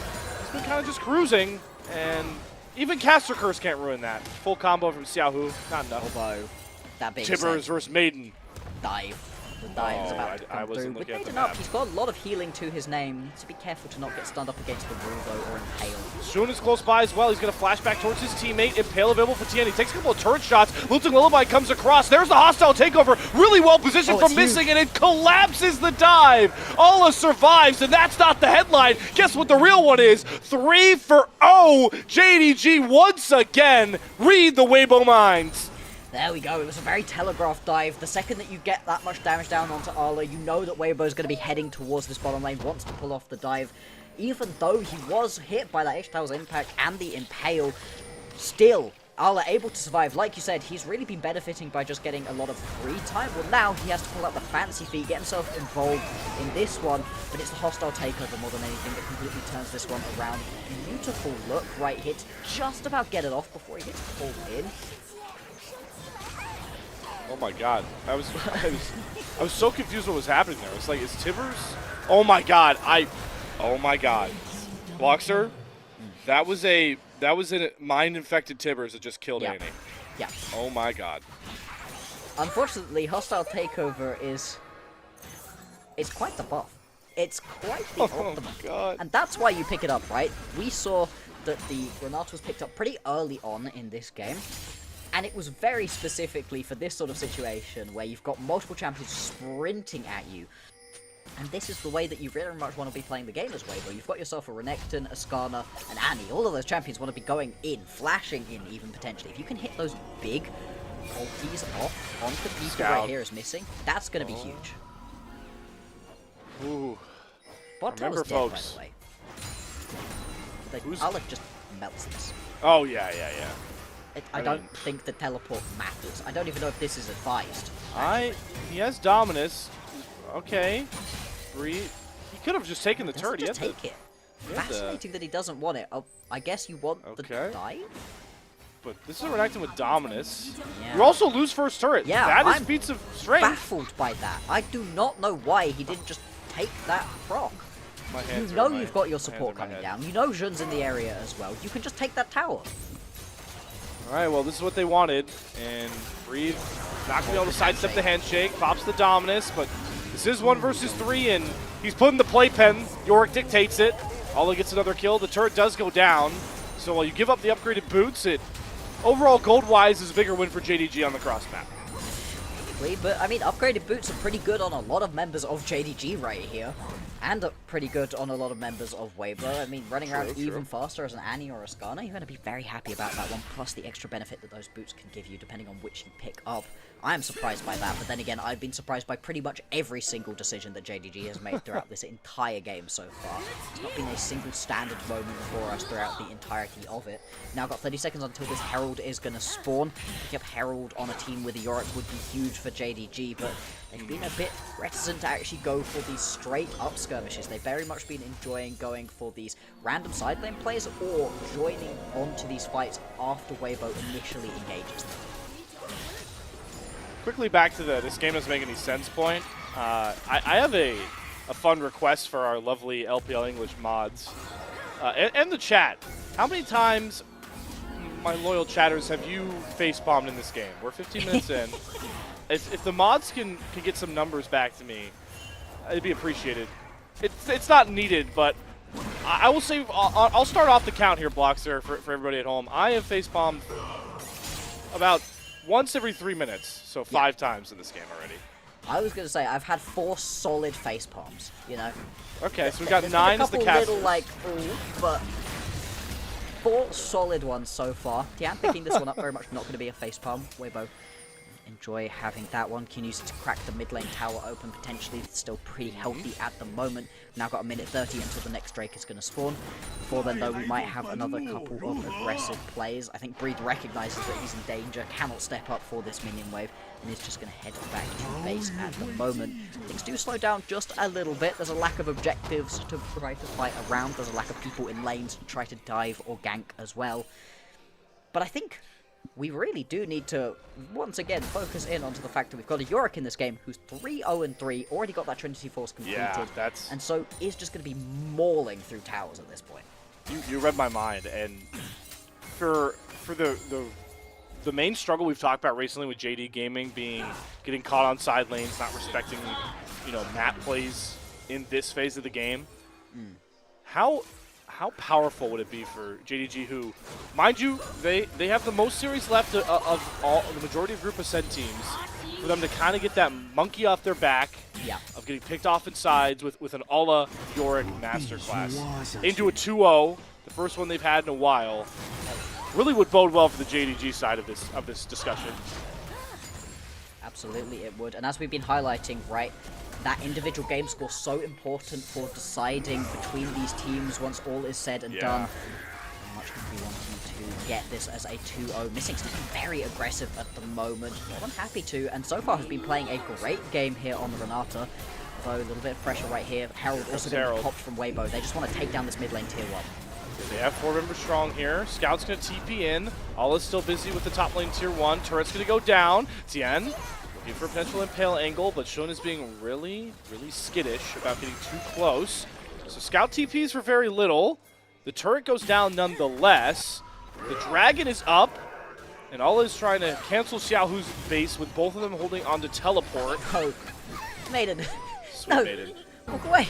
kind of just cruising, and even Caster Curse can't ruin that. Full combo from Xiaohu, not enough.
Although, that being
Tibbers
said,
versus Maiden.
Dive. The dive is about to come through. With Maiden up, he's got a lot of healing to his name. Needs to be careful to not get stunned up against the wall though, or impale.
Shun is close by as well. He's going to flash back towards his teammate. Impale available for Tien. He takes a couple of turret shots. Lilting Lullaby comes across. There's the hostile takeover. Really well positioned from Missing, and it collapses the dive. Alla survives, and that's not the headline. Guess what the real one is? 3-0. JDG once again. Read the Weibo minds.
There we go. It was a very telegraphed dive. The second that you get that much damage down onto Arla, you know that Weibo's going to be heading towards this bottom lane, wants to pull off the dive. Even though he was hit by that H-Tower's impact and the Impale, still, Arla able to survive. Like you said, he's really been benefiting by just getting a lot of free time. Well, now he has to pull out the fancy feet, get himself involved in this one, but it's the hostile takeover more than anything that completely turns this one around. Beautiful look right here to just about get it off before he gets pulled in.
Oh my god. I was so confused what was happening there. It's like, is Tibbers? Oh my god. Oh my god. Bloxer, that was a mind-infected Tibbers that just killed Annie.
Yeah.
Oh my god.
Unfortunately, hostile takeover it's quite the buff. It's quite the ultimate.
God.
And that's why you pick it up, right? We saw that the Granat was picked up pretty early on in this game. And it was very specifically for this sort of situation where you've got multiple champions sprinting at you. And this is the way that you very much want to be playing the game as Weibo. You've got yourself a Renekton, a Skarner, an Annie. All of those champions want to be going in, flashing in even potentially. If you can hit those big ultis off onto the people right here is missing, that's going to be huge.
Ooh.
Bot tower's dead,
folks.
by the way. Alec just melts this.
Oh, yeah.
I don't think the teleport matters. I don't even know if this is advised.
He has Dominus. Okay. He could have just taken the turret.
Just take it. Fascinating that he doesn't want it. I guess you want the dive?
But this is a Renekton with Dominus.
Yeah.
You also lose first turret.
Yeah,
that is feats of strength.
Baffled by that. I do not know why he didn't just take that proc. You know you've got your support coming down. You know Jun's in the area as well. You can just take that tower.
Alright, well, this is what they wanted. And Breathe not going to be able to sidestep the handshake. Pops the Dominus, but this is 1 versus 3, and he's putting the playpen. Yorick dictates it. Ala gets another kill. The turret does go down. So while you give up the upgraded boots, overall gold-wise is a bigger win for JDG on the cross map.
But, I mean, upgraded boots are pretty good on a lot of members of JDG right here. And pretty good on a lot of members of Weibo. I mean, running around even faster as an Annie or a Skarner, you're going to be very happy about that one, plus the extra benefit that those boots can give you depending on which you pick up. I am surprised by that, but then again, I've been surprised by pretty much every single decision that JDG has made throughout this entire game so far. It's not been a single standard moment for us throughout the entirety of it. Now got 30 seconds until this Herald is going to spawn. Picking up Herald on a team with a Yorick would be huge for JDG, but they've been a bit reticent to actually go for these straight up skirmishes. They've very much been enjoying going for these random side lane plays or joining onto these fights after Weibo initially engages them.
Quickly back to this game doesn't make any sense point. I have a fun request for our lovely LPL English mods and the chat. How many times, my loyal chatters, have you facepalmed in this game? We're 15 minutes in. If the mods can get some numbers back to me, it'd be appreciated. It's not needed, but I will say I'll start off the count here, Bloxer, for everybody at home. I have facepalmed about once every 3 minutes, so 5 times in this game already.
I was going to say, I've had 4 solid face palms, you know?
Okay, so we got 9 as the cast.
Little, like, but 4 solid ones so far. Tian picking this one up, very much not going to be a face palm. Weibo enjoy having that one. Can use it to crack the mid lane tower open, potentially. It's still pretty healthy at the moment. Now got a minute 30 until the next Drake is going to spawn. Before then, though, we might have another couple of aggressive plays. I think Breed recognizes that he's in danger, cannot step up for this minion wave, and is just going to head back to base at the moment. Things do slow down just a little bit. There's a lack of objectives to try to fight around. There's a lack of people in lanes to try to dive or gank as well. But I think we really do need to, once again, focus in onto the fact that we've got a Yorick in this game who's 3-0-3, already got that Trinity Force completed, and so is just going to be mauling through towers at this point.
You read my mind, and for the main struggle we've talked about recently with JD Gaming getting caught on side lanes, not respecting, map plays in this phase of the game, how powerful would it be for JDG, who, mind you, they have the most series left of all the majority of Group Ascent teams, for them to kind of get that monkey off their back of getting picked off in sides with an Ala Yorick masterclass into a 2-0, the first one they've had in a while, really would bode well for the JDG side of this discussion.
Absolutely it would. And as we've been highlighting, right, that individual game score so important for deciding between these teams once all is said and done. How much can we wanting to get this as a 2-0? Missing still very aggressive at the moment. But I'm happy to, and so far has been playing a great game here on the Renata. Although a little bit of pressure right here. Herald also going to be popped from Weibo. They just want to take down this mid lane tier 1.
They have 4 members strong here. Scout's going to TP in. Alla's still busy with the top lane tier 1. Turret's going to go down. Tien looking for a potential impale angle, but Shun is being really skittish about getting too close. So Scout TPs for very little. The turret goes down nonetheless. The dragon is up. And Alla is trying to cancel Xiaohu's base with both of them holding on to teleport.
Oh, Maiden.
Sweet
No.
Maiden.
Walk away.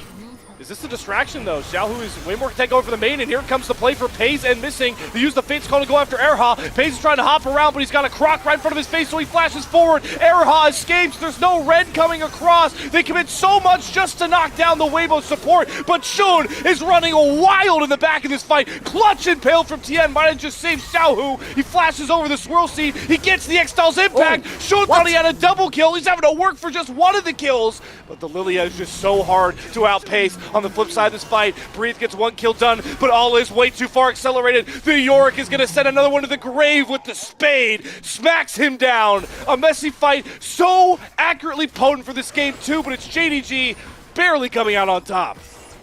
Is this the distraction, though? Xiaohu is way more content going for the main, and here comes the play for Pays and Missing. They use the Fate's Call to go after Erha. Pays is trying to hop around, but he's got a croc right in front of his face, so he flashes forward. Erha escapes. There's no red coming across. They commit so much just to knock down the Weibo support, but Shun is running wild in the back of this fight. Clutch impale from Tien might have just saved Xiaohu. He flashes over the swirl seed. He gets the X-Stall's impact. Shun thought he had a double kill. He's having to work for just one of the kills, but the Lilia is just so hard to outpace. On the flip side of this fight, Breathe gets 1 kill done, but all is way too far accelerated. The Yorick is going to send another one to the grave with the spade. Smacks him down. A messy fight, so accurately potent for this game too, but it's JDG barely coming out on top.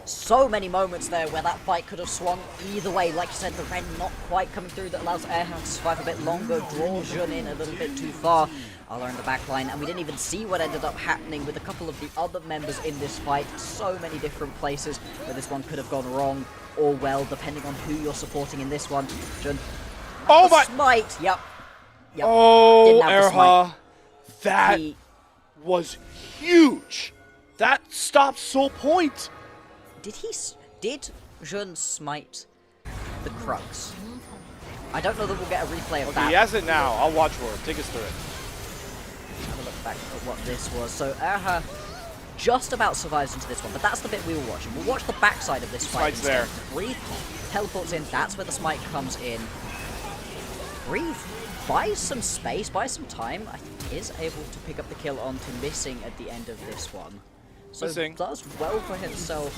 So many moments there where that fight could have swung either way. Like you said, the red not quite coming through that allows Erha to survive a bit longer, draw Jun in a little bit too far. Alla in the back line, and we didn't even see what ended up happening with a couple of the other members in this fight. So many different places where this one could have gone wrong or well, depending on who you're supporting in this one. Jun.
Oh my!
Smite! Yep.
Oh, Erha. That was huge. That stopped Soul Point.
Did Jun smite the Crux? I don't know that we'll get a replay of that.
He has it now. I'll watch for it. Take us through it.
Have a look back at what this was. So Erha just about survives into this one, but that's the bit we were watching. We'll watch the backside of this fight.
Smite's there.
Breathe teleports in. That's where the smite comes in. Breathe buys some space, buys some time. I think is able to pick up the kill onto Missing at the end of this one. So
Missing
does well for himself.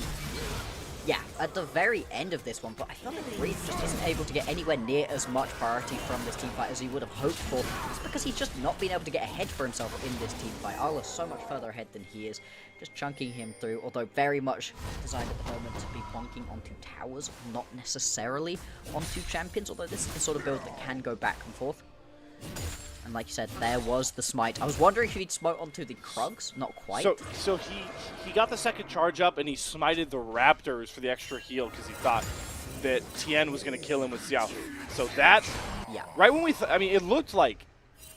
Yeah, at the very end of this one, but I feel like Breathe just isn't able to get anywhere near as much priority from this team fight as he would have hoped for. It's because he's just not been able to get ahead for himself in this team fight. Arla's so much further ahead than he is, just chunking him through, although very much designed at the moment to be bonking onto towers, not necessarily onto champions, although this is the sort of build that can go back and forth. And like you said, there was the smite. I was wondering if he'd smote onto the Krugs. Not quite.
So he got the second charge up and he smited the Raptors for the extra heal because he thought that Tien was going to kill him with Xiaohu. So that, right when I mean, it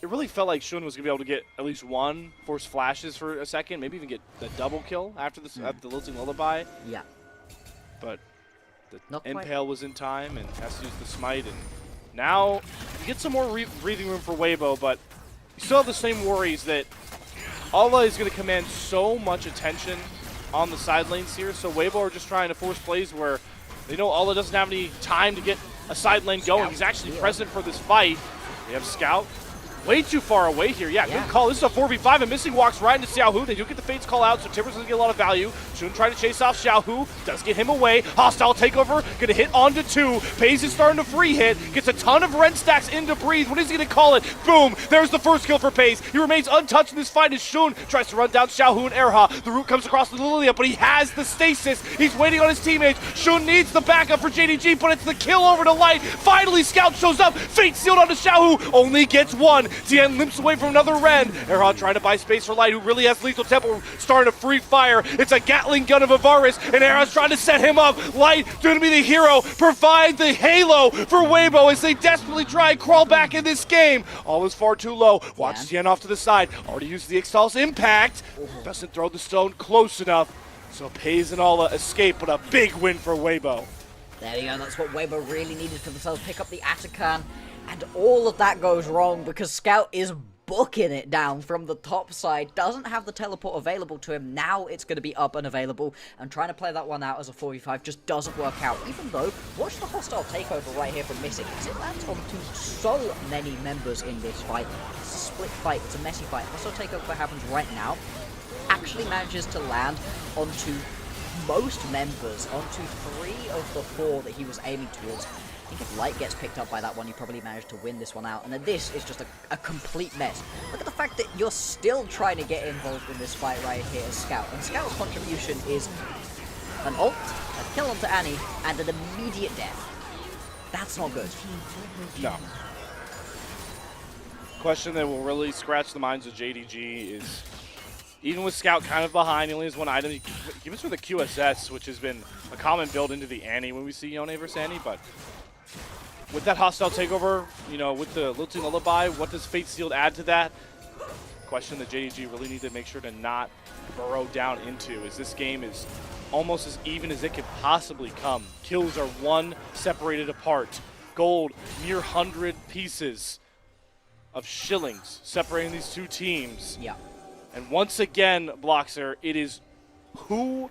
really felt like Shun was going to be able to get at least one force flashes for a second, maybe even get the double kill after the Lilting Lullaby.
Yeah.
But the
Not quite.
impale was in time and has to use the smite, and now you get some more breathing room for Weibo, but you still have the same worries that Alla is going to command so much attention on the side lanes here, so Weibo are just trying to force plays where they know Alla doesn't have any time to get a side lane going. He's actually present for this fight. They have Scout. Way too far away here. Yeah, good call. This is a 4v5, and Missing walks right into Xiaohu. They do get the Fate's Call out, so Timbers doesn't get a lot of value. Shouldn't try to chase off Xiaohu. Does get him away. Hostile takeover. Gonna hit onto 2. Pays is starting to free hit. Gets a ton of Ren stacks into Breathe. What is he gonna call it? Boom. There's the first kill for Pays. He remains untouched in this fight as Shun tries to run down Xiaohu and Erha. The root comes across the Lilia, but he has the stasis. He's waiting on his teammates. Shun needs the backup for JDG, but it's the kill over to Light. Finally, Scout shows up. Fate sealed onto Xiaohu. Only gets 1. Tien limps away from another Ren. Erha trying to buy space for Light, who really has lethal tempo, starting to free fire. It's a Gatling gun of Avaris, and Erha's trying to set him up. Light, going to be the hero, provide the halo for Weibo as they desperately try and crawl back in this game. All is far too low. Watch Tien off to the side. Already used the Ixtal's impact. Doesn't throw the stone close enough. So Pays and Alla escape, but a big win for Weibo.
There you go, that's what Weibo really needed for themselves. Pick up the Atakan, and all of that goes wrong because Scout is booking it down from the top side. Doesn't have the teleport available to him. Now it's going to be up and available. And trying to play that one out as a 4v5 just doesn't work out. Even though, watch the hostile takeover right here from Missing. Because it lands onto so many members in this fight. It's a split fight. It's a messy fight. Hostile takeover happens right now. Actually manages to land onto most members, onto 3 of the 4 that he was aiming towards. I think if Light gets picked up by that one, you probably managed to win this one out. And then this is just a complete mess. Look at the fact that you're still trying to get involved in this fight right here as Scout. And Scout's contribution is an ult, a kill onto Annie, and an immediate death. That's not good.
No. Question that will really scratch the minds of JDG is, even with Scout kind of behind, he only has 1 item. He gives for the QSS, which has been a common build into the Annie when we see Yone versus Annie, but with that hostile takeover, you know, with the Lilting Lullaby, what does Fate Sealed add to that? Question that JDG really need to make sure to not burrow down into, as this game is almost as even as it could possibly come. Kills are 1 separated apart. Gold, near 100 pieces of shillings separating these 2 teams.
Yeah.
And once again, Bloxer, it is who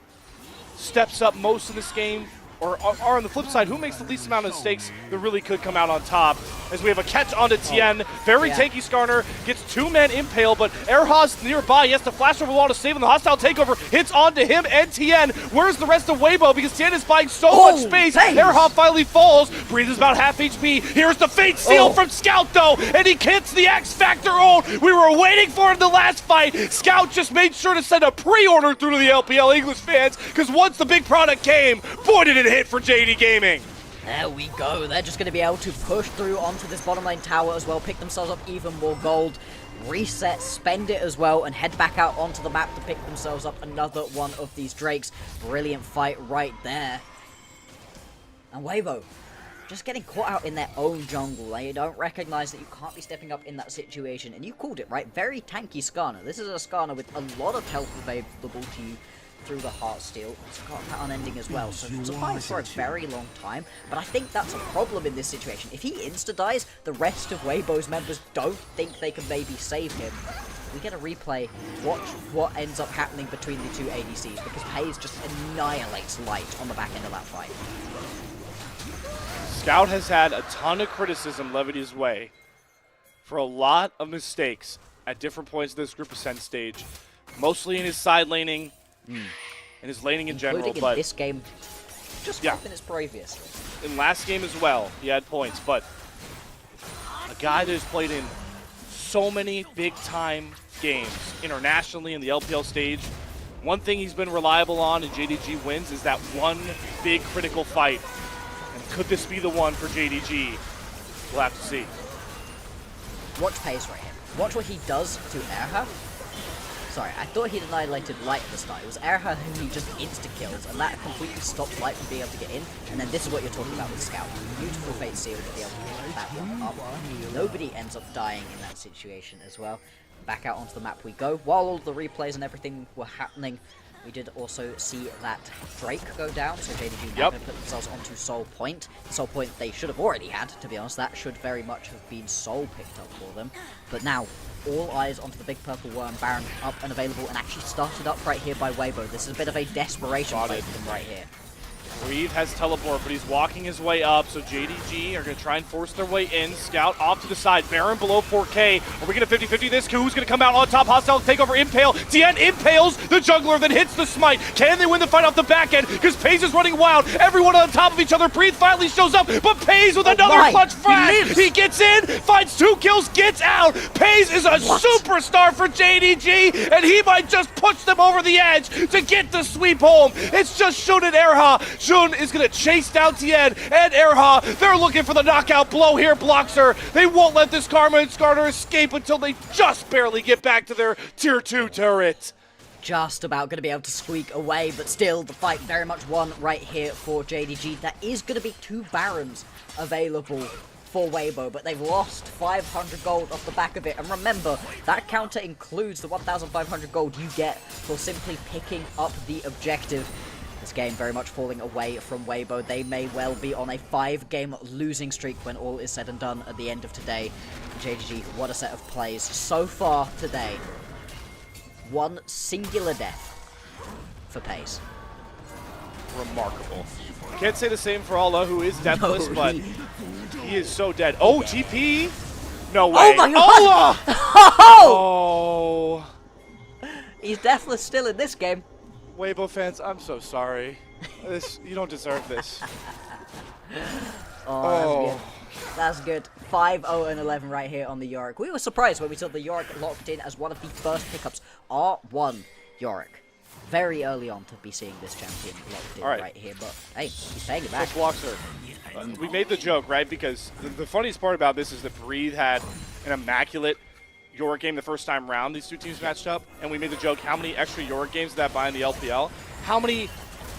steps up most in this game, or on the flip side, who makes the least amount of mistakes that really could come out on top. As we have a catch onto Tien. Very tanky Skarner, gets 2-man impale, but Erha's nearby. He has to flash over the wall to save him. The hostile takeover hits onto him and Tien. Where's the rest of Weibo? Because Tien is buying so much space. Erha finally falls. Breathes about half HP. Here's the Fate Seal from Scout, though, and he hits the X Factor ult. We were waiting for it in the last fight. Scout just made sure to send a pre-order through to the LPL English fans, because once the big product came, boy, did it hit for JD Gaming.
There we go. They're just going to be able to push through onto this bottom lane tower as well, pick themselves up even more gold, reset, spend it as well, and head back out onto the map to pick themselves up another one of these Drakes. Brilliant fight right there. And Weibo just getting caught out in their own jungle. They don't recognize that you can't be stepping up in that situation. And you called it, right? Very tanky Skarner. This is a Skarner with a lot of health available to you through the Heartsteel. It's got that unending as well, so survives for a very long time, but I think that's a problem in this situation. If he insta-dies, the rest of Weibo's members don't think they can maybe save him. We get a replay, watch what ends up happening between the 2 ADCs, because Pays just annihilates Light on the back end of that fight.
Scout has had a ton of criticism levied his way for a lot of mistakes at different points of this Group Ascent stage, mostly in his side laning, and his laning in general,
Including
but
in this game, just 5 minutes previous.
In last game as well, he had points, but a guy that has played in so many big-time games internationally in the LPL stage, one thing he's been reliable on in JDG wins is that one big critical fight. And could this be the one for JDG? We'll have to see.
Watch Pays right here. Watch what he does to Erha. Sorry, I thought he'd annihilated Light at the start. It was Erha who he just insta-kills, and that completely stops Light from being able to get in. And then this is what you're talking about with Scout. Beautiful Fate Seal to be able to get that one up. Nobody ends up dying in that situation as well. Back out onto the map we go. While all the replays and everything were happening, we did also see that Drake go down, so JDG now going to put themselves onto Soul Point. Soul Point they should have already had, to be honest. That should very much have been Soul picked up for them. But now, all eyes onto the big purple worm Baron up and available, and actually started up right here by Weibo. This is a bit of a desperation play for them right here.
Reeve has teleport, but he's walking his way up, so JDG are going to try and force their way in. Scout off to the side. Baron below 4K. Are we going to 50-50 this? Who's going to come out on top? Hostile takeover, impale. Tien impales the jungler, then hits the smite. Can they win the fight off the back end? Because Pays is running wild. Everyone on top of each other. Breathe finally shows up, but Pays with another clutch flash. He gets in, finds 2 kills, gets out. Pays is a superstar for JDG, and he might just push them over the edge to get the sweep home. It's just Shun and Erha. Shun is going to chase down Tien and Erha. They're looking for the knockout blow here, Bloxer. They won't let this Karma and Skarner escape until they just barely get back to their Tier 2 turret.
Just about going to be able to squeak away, but still the fight very much won right here for JDG. There is going to be 2 Barons available for Weibo, but they've lost 500 gold off the back of it. And remember, that counter includes the 1,500 gold you get for simply picking up the objective. this game very much falling away from Weibo. They may well be on a 5-game losing streak when all is said and done at the end of today. JDG, what a set of plays so far today. One singular death for PES.
Remarkable. Can't say the same for Alla, who is deathless,
No,
but he is so dead. Oh, TP? No way.
Oh my god!
Alla!
Oh!
Oh.
He's deathless still in this game.
Weibo fans, I'm so sorry. You don't deserve this.
Oh, that's good. 5-0-11 right here on the Yorick. We were surprised when we saw the Yorick locked in as one of the first pickups. R1 Yorick. Very early on to be seeing this champion locked in right here, but hey, he's paying it back.
So Bloxer, we made the joke, right? Because the funniest part about this is that Breathe had an immaculate Yorick game the first time round these two teams matched up, and we made the joke, how many extra Yorick games did that buy in the LPL? How many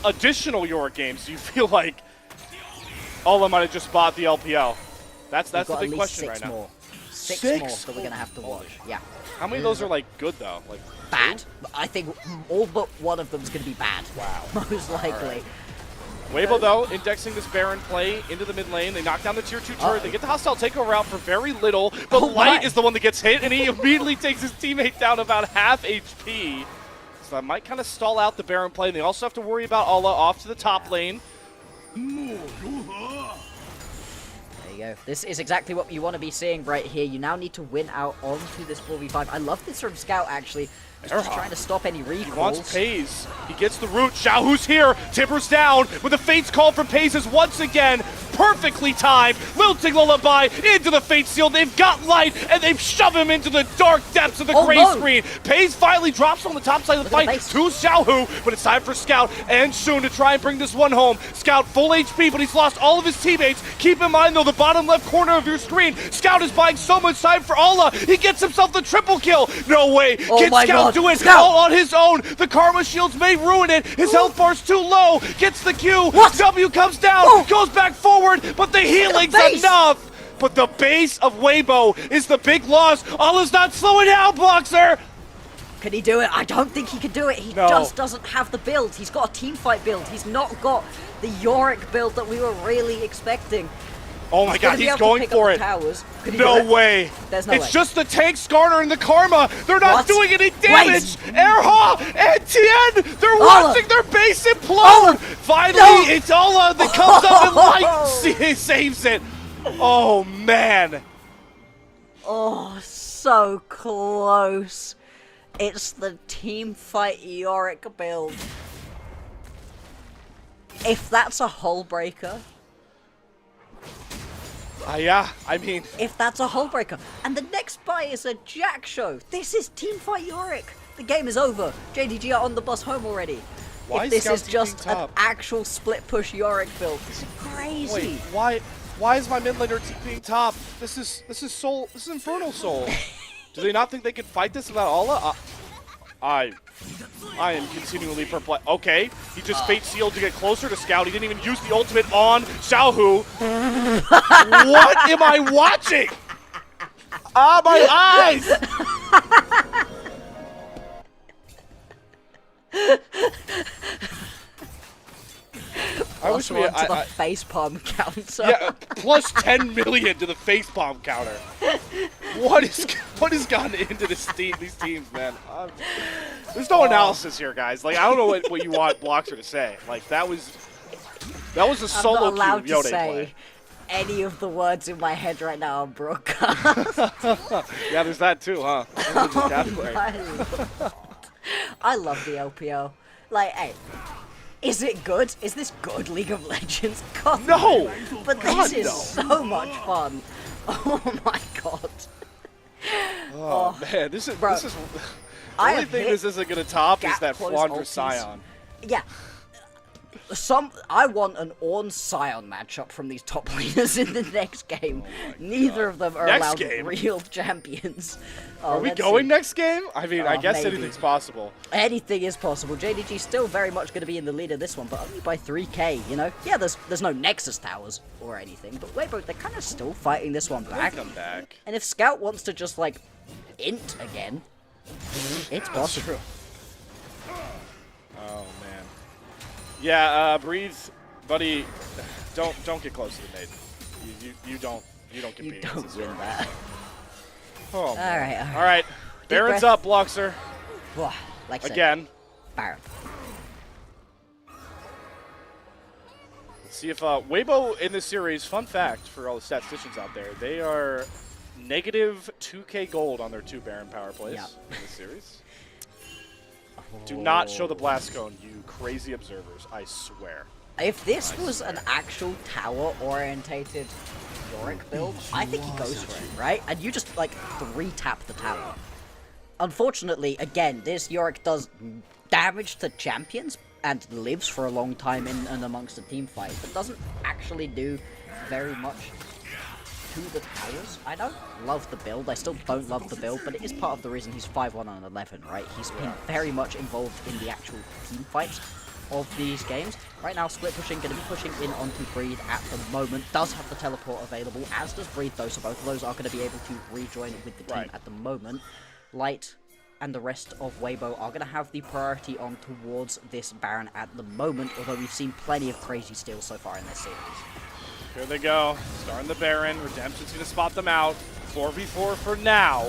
additional Yorick games do you feel like Alla might have just bought the LPL? That's the big question right now.
Six more that we're going to have to watch. Yeah.
How many of those are, like, good, though? Like
bad. I think all but one of them is going to be bad.
Wow.
Most likely.
Weibo, though, indexing this Baron play into the mid lane. They knock down the tier 2 turret. They get the hostile takeover out for very little. But Light is the one that gets hit, and he immediately takes his teammate down about half HP. So that might kind of stall out the Baron play. And they also have to worry about Alla off to the top lane.
There you go. This is exactly what you want to be seeing right here. You now need to win out onto this 4v5. I love this from Scout, actually. Just trying to stop any recalls.
He wants PES. He gets the root. Xiaohu's here. Timbers down. With the Fate's call from PES is once again perfectly timed. Lilting Lullaby into the Fate Seal. They've got Light, and they've shoved him into the dark depths of the gray screen. PES finally drops on the top side of the fight to Xiaohu, but it's time for Scout and Shun to try and bring this one home. Scout full HP, but he's lost all of his teammates. Keep in mind, though, the bottom left corner of your screen. Scout is buying so much time for Alla. He gets himself the triple kill. No way. Can Scout do it all on his own? The Karma Shields may ruin it. His health bar's too low. Gets the Q. W comes down, goes back forward, but the healing's enough. But the base of Weibo is the big loss. Alla's not slowing down, Bloxer.
Can he do it? I don't think he can do it. He just doesn't have the build. He's got a team fight build. He's not got the Yorick build that we were really expecting.
Oh my god, he's going for it. No way.
There's no way.
It's just the tank Skarner and the Karma. They're not doing any damage. Erha and Tien, they're watching their base implode. Finally, it's Alla that comes up and Light saves it. Oh man.
Oh, so close. It's the team fight Yorick build. If that's a hull breaker.
Yeah, I mean...
If that's a hull breaker. And the next buy is a Jack show. This is Teamfight Yorick. The game is over. JDG are on the bus home already.
Why
if this is just an actual split push Yorick build, this is crazy.
Wait, why is my mid laner being top? This is Infernal Soul. Do they not think they can fight this without Alla? I am continually perplexed. Okay, he just Fate Sealed to get closer to Scout. He didn't even use the ultimate on Xiaohu. What am I watching? Ah, my eyes! I wish we
had the facepalm counter.
Yeah, plus 10 million to the facepalm counter. What has gone into these teams, man? There's no analysis here, guys. Like, I don't know what you want Bloxer to say. Like, that was a solo queue of Yode play.
Any of the words in my head right now on broadcast.
Yeah, there's that too, huh?
I love the LPL. Like, hey. Is it good? Is this good League of Legends? God,
no!
But this is so much fun. Oh my god.
Oh man, this is the only thing this isn't gonna top is that Flandre Scion.
Yeah. I want an Ornn Scion matchup from these top leaders in the next game. Neither of them are allowed real champions.
Are we going next game? I mean, I guess anything's possible.
Anything is possible. JDG's still very much going to be in the lead of this one, but only by 3k, you know? Yeah, there's no Nexus towers or anything, but Weibo, they're kind of still fighting this one back.
Come back.
And if Scout wants to just, like, int again, it's possible.
Oh, man. Yeah, breathe, buddy. Don't get close to the nade. You don't compete.
You don't win that.
Oh,
All right.
all right. Baron's up, Bloxer.
Like I said,
Again.
Baron.
Let's see if Weibo in this series, fun fact for all the statisticians out there, they are negative 2k gold on their 2 Baron power plays in this series. Do not show the blast cone, you crazy observers, I swear.
If this was an actual tower-orientated Yorick build, I think he goes for it, right? And you just, like, 3-tap the tower. Unfortunately, again, this Yorick does damage to champions and lives for a long time in and amongst the team fight, but doesn't actually do very much to the towers. I don't love the build, I still don't love the build, but it is part of the reason he's 5-1 on 11, right? He's been very much involved in the actual team fights of these games. Right now, Split pushing, going to be pushing in onto Breathe at the moment. Does have the teleport available, as does Breathe though, so both of those are going to be able to rejoin with the team at the moment. Light and the rest of Weibo are going to have the priority on towards this Baron at the moment, although we've seen plenty of crazy steals so far in this series.
Here they go, starting the Baron. Redemption's going to spot them out. 4v4 for now.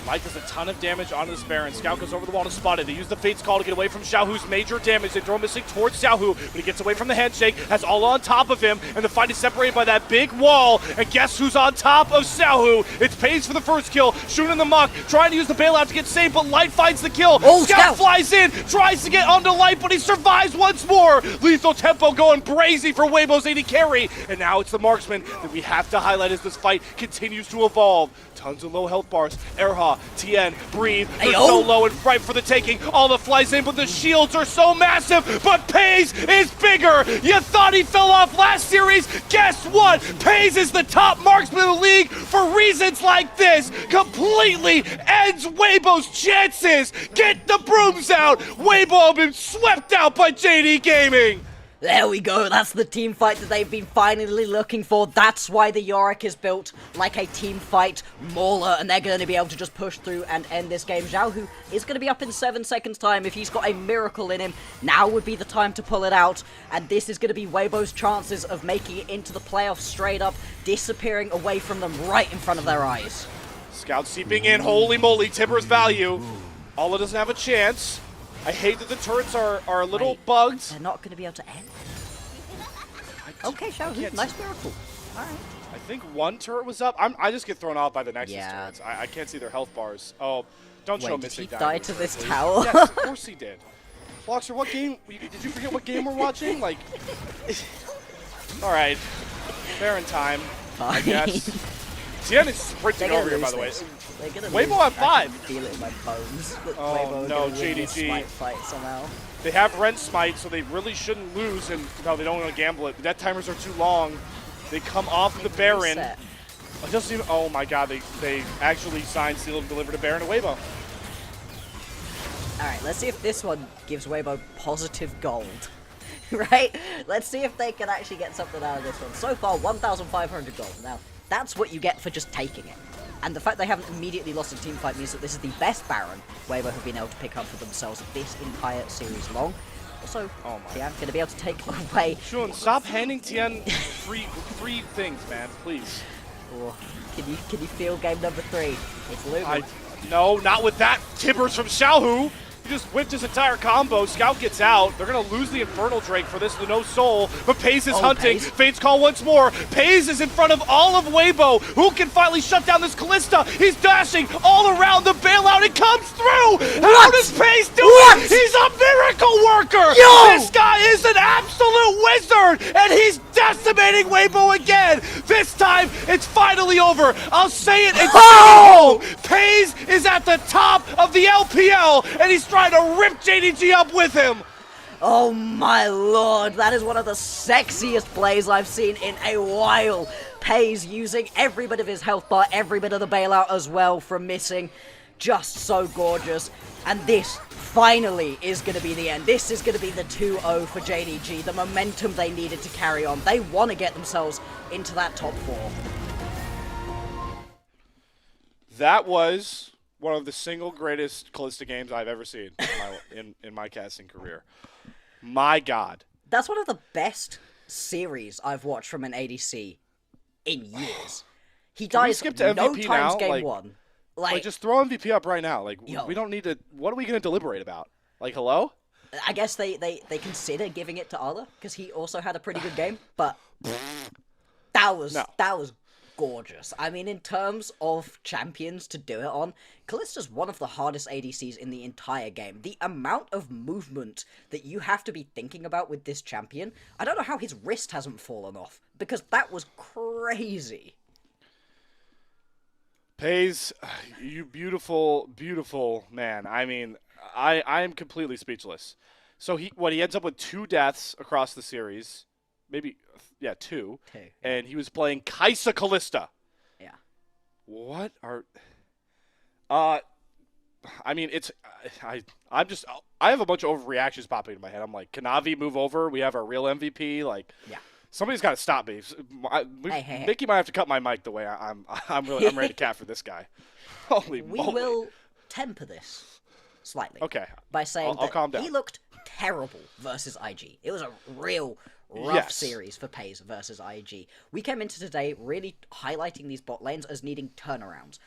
Light does a ton of damage onto this Baron. Scout goes over the wall to spot it. They use the Fate's Call to get away from Xiaohu's major damage. They throw missing towards Xiaohu, but he gets away from the handshake, has all on top of him, and the fight is separated by that big wall. And guess who's on top of Xiaohu? It's Pays for the first kill, shooting the muck, trying to use the bailout to get saved, but Light finds the kill.
Oh,
Scout flies in, tries to get onto Light, but he survives once more. Lethal tempo going brazy for Weibo's AD carry. And now it's the marksman that we have to highlight as this fight continues to evolve. Tons of low health bars. Erha, Tien, Breathe. They're so low and ripe for the taking. All the flies in, but the shields are so massive. But Pays is bigger. You thought he fell off last series? Guess what? Pays is the top marksman in the league for reasons like this. Completely ends Weibo's chances. Get the brooms out. Weibo have been swept out by JD Gaming.
There we go, that's the team fight that they've been finally looking for. That's why the Yorick is built like a team fight mauler, and they're going to be able to just push through and end this game. Xiaohu is going to be up in 7 seconds time. If he's got a miracle in him, now would be the time to pull it out, and this is going to be Weibo's chances of making it into the playoffs straight up, disappearing away from them right in front of their eyes.
Scout seeping in, holy moly, Timber's value. Alla doesn't have a chance. I hate that the turrets are a little bugged.
They're not going to be able to end. Okay, Xiaohu, nice miracle. All right.
I think one turret was up. I just get thrown off by the Nexus turrets. I can't see their health bars. Oh, don't show missing
did he die to this tower?
Yes, of course he did. Bloxer, what game? Did you forget what game we're watching? Like, all right, Baron time, I guess. Tien is sprinting over here, by the way. Weibo at 5.
I can feel it in my bones.
Oh no, JDG.
Fight somehow.
They have Rent Smite, so they really shouldn't lose, and no, they don't want to gamble it. The death timers are too long. They come off the Baron. It doesn't even, oh my god, they actually signed, seal, and delivered a Baron to Weibo.
Alright, let's see if this one gives Weibo positive gold. Right? Let's see if they can actually get something out of this one. So far, 1,500 gold. Now, that's what you get for just taking it. And the fact they haven't immediately lost a team fight means that this is the best Baron Weibo have been able to pick up for themselves this entire series long. Also, Tien going to be able to take away...
Shun, stop handing Tien three things, man, please.
Oh, can you feel game number 3? It's looming.
No, not with that Tibbers from Xiaohu. He just whipped his entire combo. Scout gets out. They're going to lose the Infernal Drake for this, the No Soul. But Pays is hunting.
Pays.
Fate's Call once more. Pays is in front of all of Weibo. Who can finally shut down this Callista? He's dashing all around the bailout. It comes through. How does Pays do it? He's a miracle worker. This guy is an absolute wizard. And he's decimating Weibo again. This time, it's finally over. I'll say it. It's Pays is at the top of the LPL. And he's trying to rip JDG up with him.
Oh my lord, that is one of the sexiest plays I've seen in a while. Pays using every bit of his health bar, every bit of the bailout as well from missing. Just so gorgeous. And this finally is going to be the end. This is going to be the 2-0 for JDG, the momentum they needed to carry on. They want to get themselves into that top 4.
That was one of the single greatest Callista games I've ever seen in my casting career. My God.
That's one of the best series I've watched from an ADC in years. He
Can we
dies
skip to
no
MVP
times
now?
game one.
Like, just throw MVP up right now. Like,
Yo.
we don't need to. What are we going to deliberate about? Like, hello?
I guess they consider giving it to Arla because he also had a pretty good game, but that was gorgeous. I mean, in terms of champions to do it on, Kallista's one of the hardest ADCs in the entire game. The amount of movement that you have to be thinking about with this champion, I don't know how his wrist hasn't fallen off, because that was crazy.
Pays, you beautiful, beautiful man. I mean, I am completely speechless. So he ends up with 2 deaths across the series, maybe two, and he was playing Kaisa Callista.
Yeah.
What are? I mean, it's I have a bunch of overreactions popping in my head. I'm like, can Navi move over? We have our real MVP. Like,
yeah.
Somebody's got to stop me.
Hey.
Mickey might have to cut my mic the way I'm ready to cat for this guy. Holy moly.
We will temper this slightly.
Okay.
By saying
I'll calm down.
he looked terrible versus IG. It was a real rough series for Pays versus IG. We came into today really highlighting these bot lanes as needing turnarounds.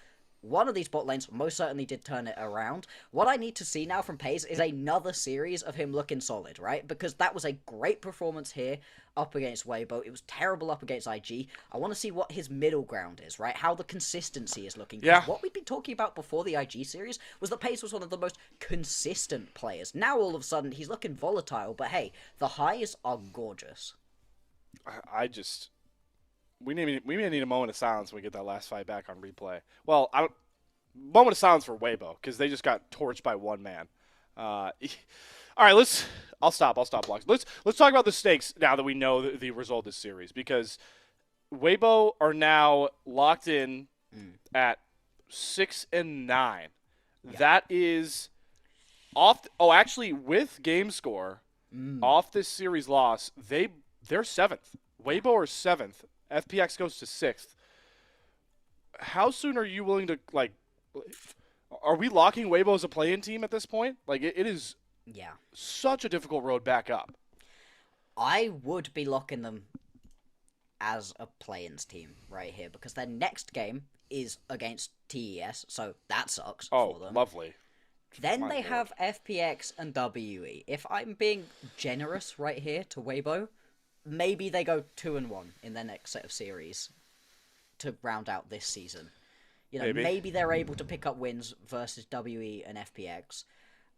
One of these bot lanes most certainly did turn it around. What I need to see now from Pays is another series of him looking solid, right? Because that was a great performance here up against Weibo. It was terrible up against IG. I want to see what his middle ground is, right? How the consistency is looking.
Yeah.
What we'd been talking about before the IG series was that Pays was one of the most consistent players. Now all of a sudden he's looking volatile, but hey, the highs are gorgeous.
We may need a moment of silence when we get that last fight back on replay. Well, moment of silence for Weibo because they just got torched by one man. All right, I'll stop blocks. Let's talk about the stakes now that we know the result of this series, because Weibo are now locked in at 6-9. Yeah. That is off. Actually, with game score off this series loss, they're 7th. Weibo are 7th. FPX goes to 6th. How soon are you willing to, like, are we locking Weibo as a play-in team at this point? Like, it is such a difficult road back up.
I would be locking them as a play-ins team right here, because their next game is against TES, so that sucks for them.
Oh, lovely.
Then they have FPX and WE. If I'm being generous right here to Weibo, maybe they go 2-1 in their next set of series to round out this season. You know, maybe they're able to pick up wins versus WE and FPX,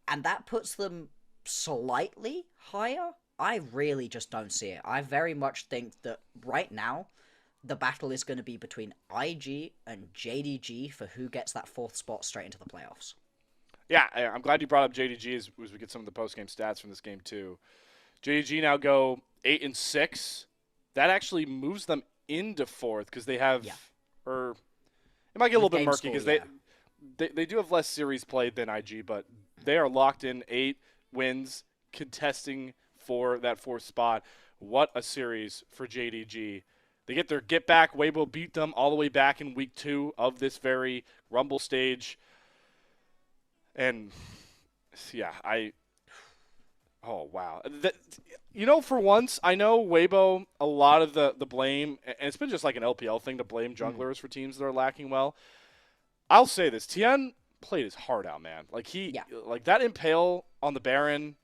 and that puts them slightly higher. I really just don't see it. I very much think that right now, the battle is going to be between IG and JDG for who gets that 4th spot straight into the playoffs.
Yeah, I'm glad you brought up JDG as we get some of the post-game stats from this game too. JDG now go 8-6. That actually moves them into 4th because they have, or it might get a little bit murky because they do have less series played than IG, but they are locked in 8 wins, contesting for that 4th spot. What a series for JDG. They get their get back. Weibo beat them all the way back in week 2 of this very Rumble stage. And oh, wow. For once, I know Weibo, a lot of the blame, and it's been just like an LPL thing to blame junglers for teams that are lacking well. I'll say this. Tien played his heart out, man. Like, like that Impale on the Baron,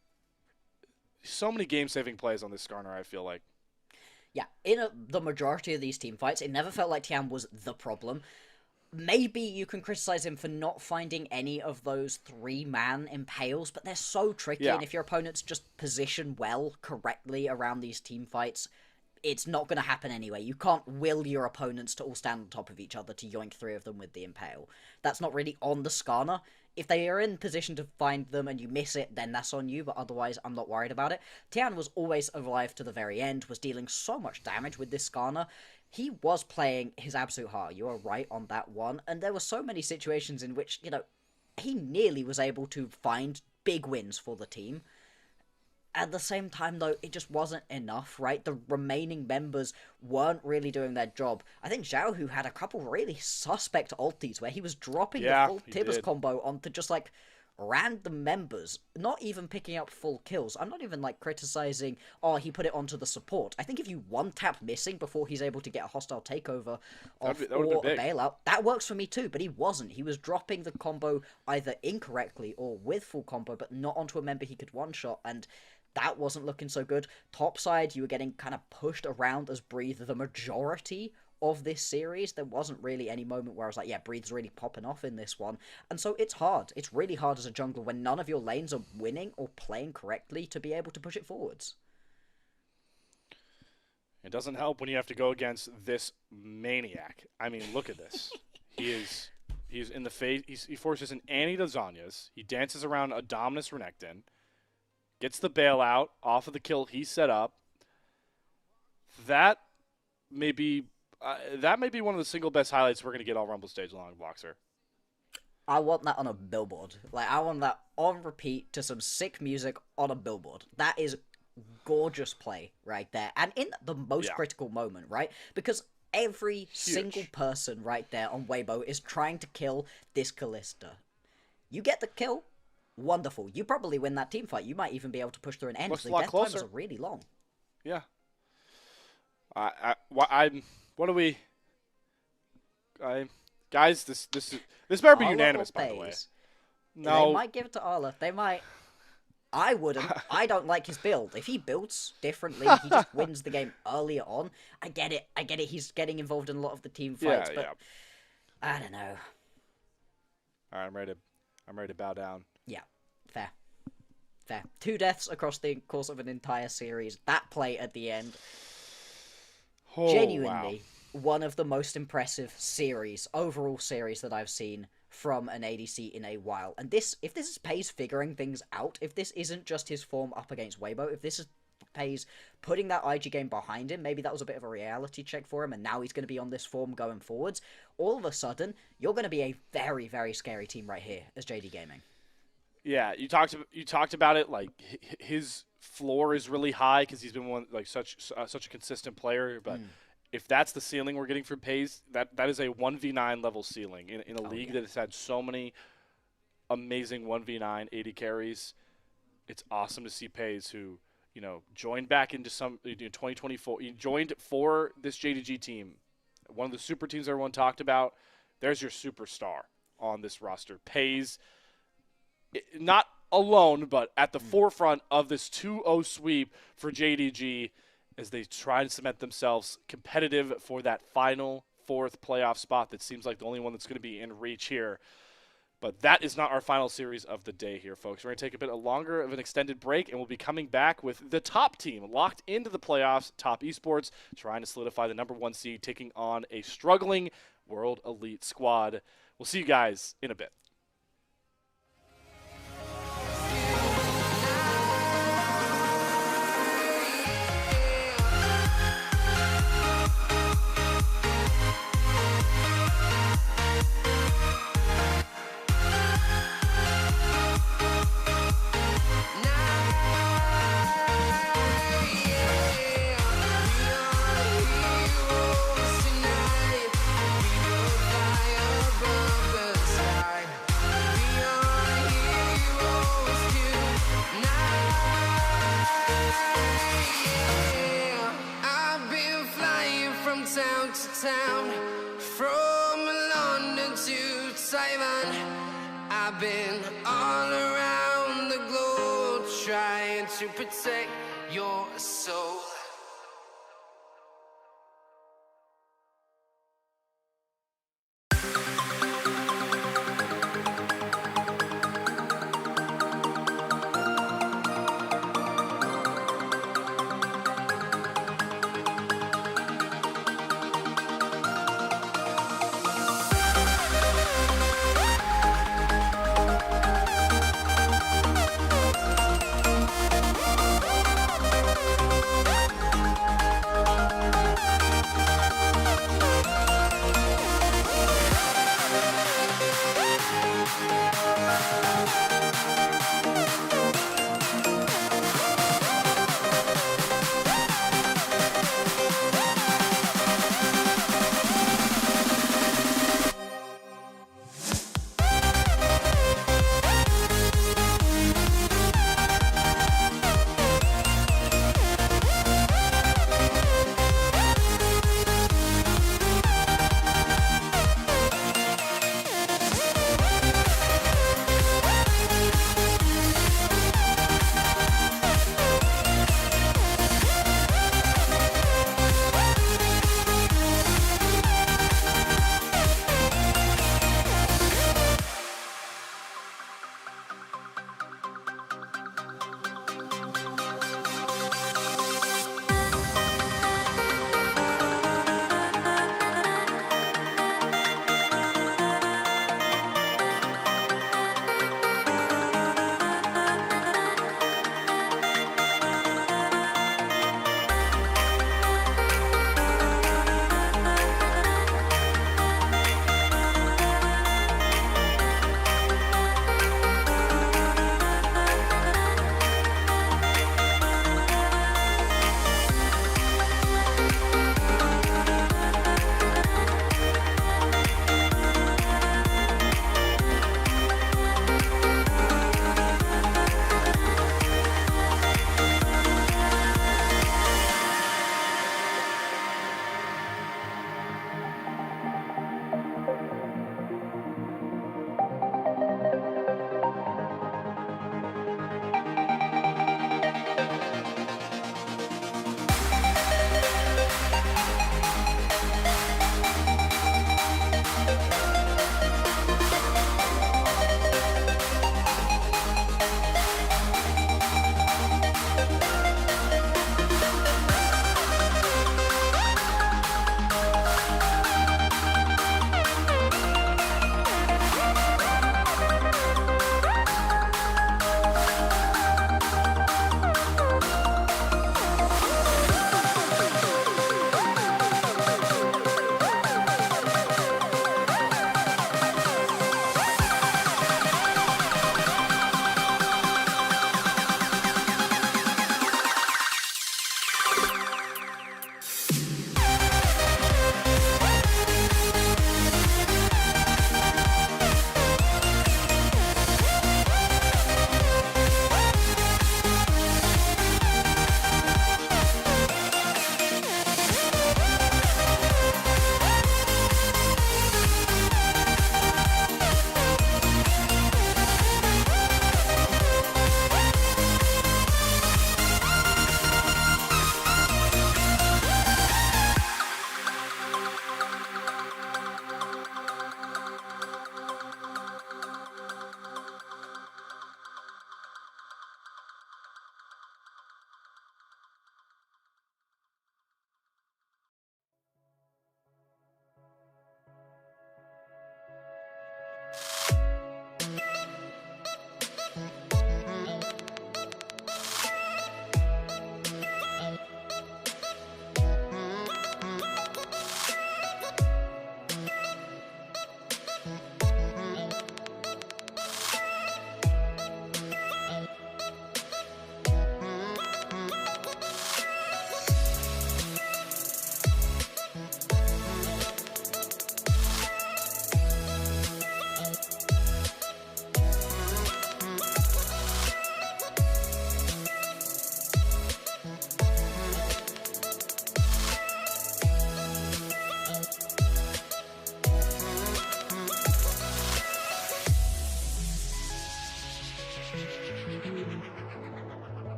so many game-saving plays on this Skarner, I feel like.
Yeah, in the majority of these team fights, it never felt like Tian was the problem. Maybe you can criticize him for not finding any of those 3-man impales, but they're so tricky, and if your opponents just position well, correctly around these team fights, it's not going to happen anyway. You can't will your opponents to all stand on top of each other to yoink 3 of them with the impale. That's not really on the Skarner. If they are in position to find them and you miss it, then that's on you, but otherwise I'm not worried about it. Tian was always alive to the very end, was dealing so much damage with this Skarner. He was playing his absolute heart. You are right on that one. And there were so many situations in which, he nearly was able to find big wins for the team. At the same time, though, it just wasn't enough, right? The remaining members weren't really doing their job. I think Zhao, who had a couple really suspect ultis where he was dropping the full Tibbers combo onto just, random members not even picking up full kills. I'm not even like criticizing, oh, he put it onto the support. I think if you one tap missing before he's able to get a hostile takeover off or a bailout, that works for me too, but he wasn't. He was dropping the combo either incorrectly or with full combo, but not onto a member he could one-shot, and that wasn't looking so good. Topside, you were getting kind of pushed around as Breathe the majority of this series. There wasn't really any moment where I was like, yeah, Breathe's really popping off in this one. And so it's hard. It's really hard as a jungler when none of your lanes are winning or playing correctly to be able to push it forwards.
It doesn't help when you have to go against this maniac. I mean, look at this. He's in the face. He forces an Annie to Zanya's. He dances around a Dominus Renekton. Gets the bailout off of the kill he set up. That may be one of the single best highlights we're going to get all Rumble stage long, Boxer.
I want that on a billboard. Like, I want that on repeat to some sick music on a billboard. That is gorgeous play right there. And in the most critical moment, right? Because every single person right there on Weibo is trying to kill this Kalista. You get the kill, wonderful. You probably win that team fight. You might even be able to push through an end. The death times are really long.
Yeah. Guys, this better be unanimous, by the way. No.
They might give it to Arla. They might. I wouldn't. I don't like his build. If he builds differently, he just wins the game earlier on. I get it. He's getting involved in a lot of the team fights, but I don't know.
All right, I'm ready to bow down.
Yeah, fair. 2 deaths across the course of an entire series. That play at the end.
Oh,
genuinely one of the most impressive overall series that I've seen from an ADC in a while. And if this is PES figuring things out, if this isn't just his form up against Weibo, if this is PES putting that IG game behind him, maybe that was a bit of a reality check for him, and now he's going to be on this form going forwards, all of a sudden, you're going to be a very, very scary team right here as JD Gaming.
Yeah, you talked about it, like his floor is really high because he's been such a consistent player, but if that's the ceiling we're getting from PES, that is a 1v9 level ceiling in a league that has had so many amazing 1v9 80 carries. It's awesome to see PES, who joined back into 2024. He joined for this JDG team, one of the super teams everyone talked about. There's your superstar on this roster. PES, not alone, but at the forefront of this 2-0 sweep for JDG as they try to cement themselves competitive for that final 4th playoff spot that seems like the only one that's going to be in reach here. But that is not our final series of the day here, folks. We're going to take a bit longer of an extended break, and we'll be coming back with the top team locked into the playoffs, Top Esports, trying to solidify the #1 seed, taking on a struggling World Elite squad. We'll see you guys in a bit.
From London to Taiwan, I've been all around the globe trying to protect your soul.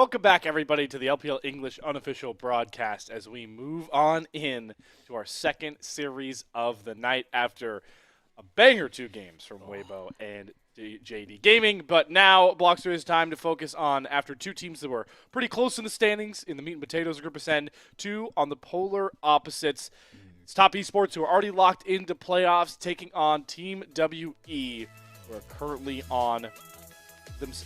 Welcome back, everybody, to the LPL English unofficial broadcast as we move on in to our second series of the night after a banger 2 games from Weibo and JD Gaming. But now, Blockster, is time to focus on, after 2 teams that were pretty close in the standings in the meat and potatoes group ascend, 2 on the polar opposites. It's Top Esports, who are already locked into playoffs, taking on Team WE, who are currently on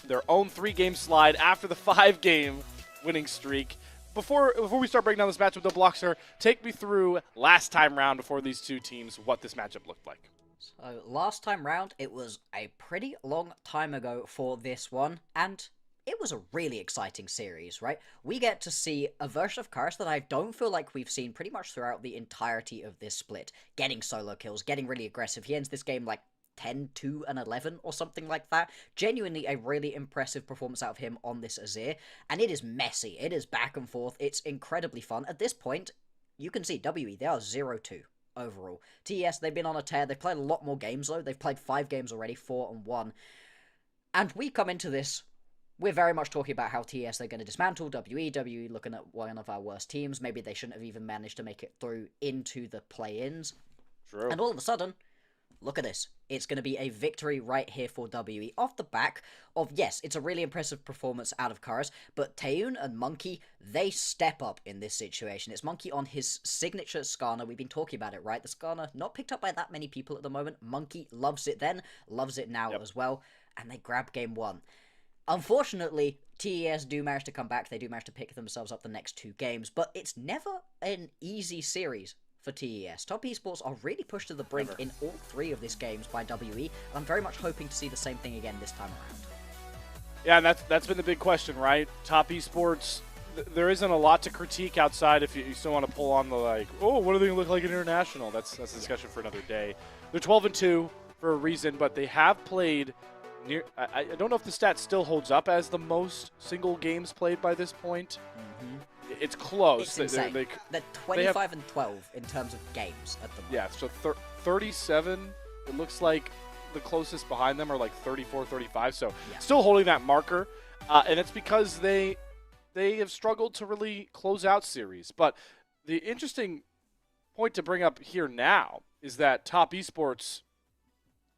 their own 3-game slide after the 5-game winning streak. Before we start breaking down this matchup, though, Blockster, take me through last time round before these 2 teams, what this matchup looked like.
So last time round, it was a pretty long time ago for this one, and it was a really exciting series, right? We get to see a version of Karis that I don't feel like we've seen pretty much throughout the entirety of this split. Getting solo kills, getting really aggressive. He ends this game like 10, 2, and 11 or something like that. Genuinely a really impressive performance out of him on this Azir, and it is messy. It is back and forth. It's incredibly fun. At this point, you can see WE, they are 0-2 overall. TES, they've been on a tear. They've played a lot more games, though. They've played 5 games already, 4-1. And we come into this, we're very much talking about how TES, they're going to dismantle WE looking at one of our worst teams. Maybe they shouldn't have even managed to make it through into the play-ins.
True.
And all of a sudden, look at this. It's going to be a victory right here for WE off the back of, yes, it's a really impressive performance out of Karis, but Taeun and Monkey, they step up in this situation. It's Monkey on his signature Skarner. We've been talking about it, right? The Skarner, not picked up by that many people at the moment. Monkey loves it then, loves it now as well, and they grab game 1. Unfortunately, TES do manage to come back. They do manage to pick themselves up the next 2 games, but it's never an easy series for TES. Top Esports are really pushed to the brink in all 3 of these games by WE, and I'm very much hoping to see the same thing again this time around.
Yeah, and that's been the big question, right? Top Esports, there isn't a lot to critique outside if you still want to pull on the, like, oh, what are they going to look like in international? That's a discussion for another day. They're 12-2 for a reason, but they have played near. I don't know if the stat still holds up as the most single games played by this point. It's close.
It's insane. They're 25-12 in terms of games at the moment.
Yeah, so 37, it looks like the closest behind them are like 34, 35, so still holding that marker. And it's because they have struggled to really close out series. But the interesting point to bring up here now is that Top Esports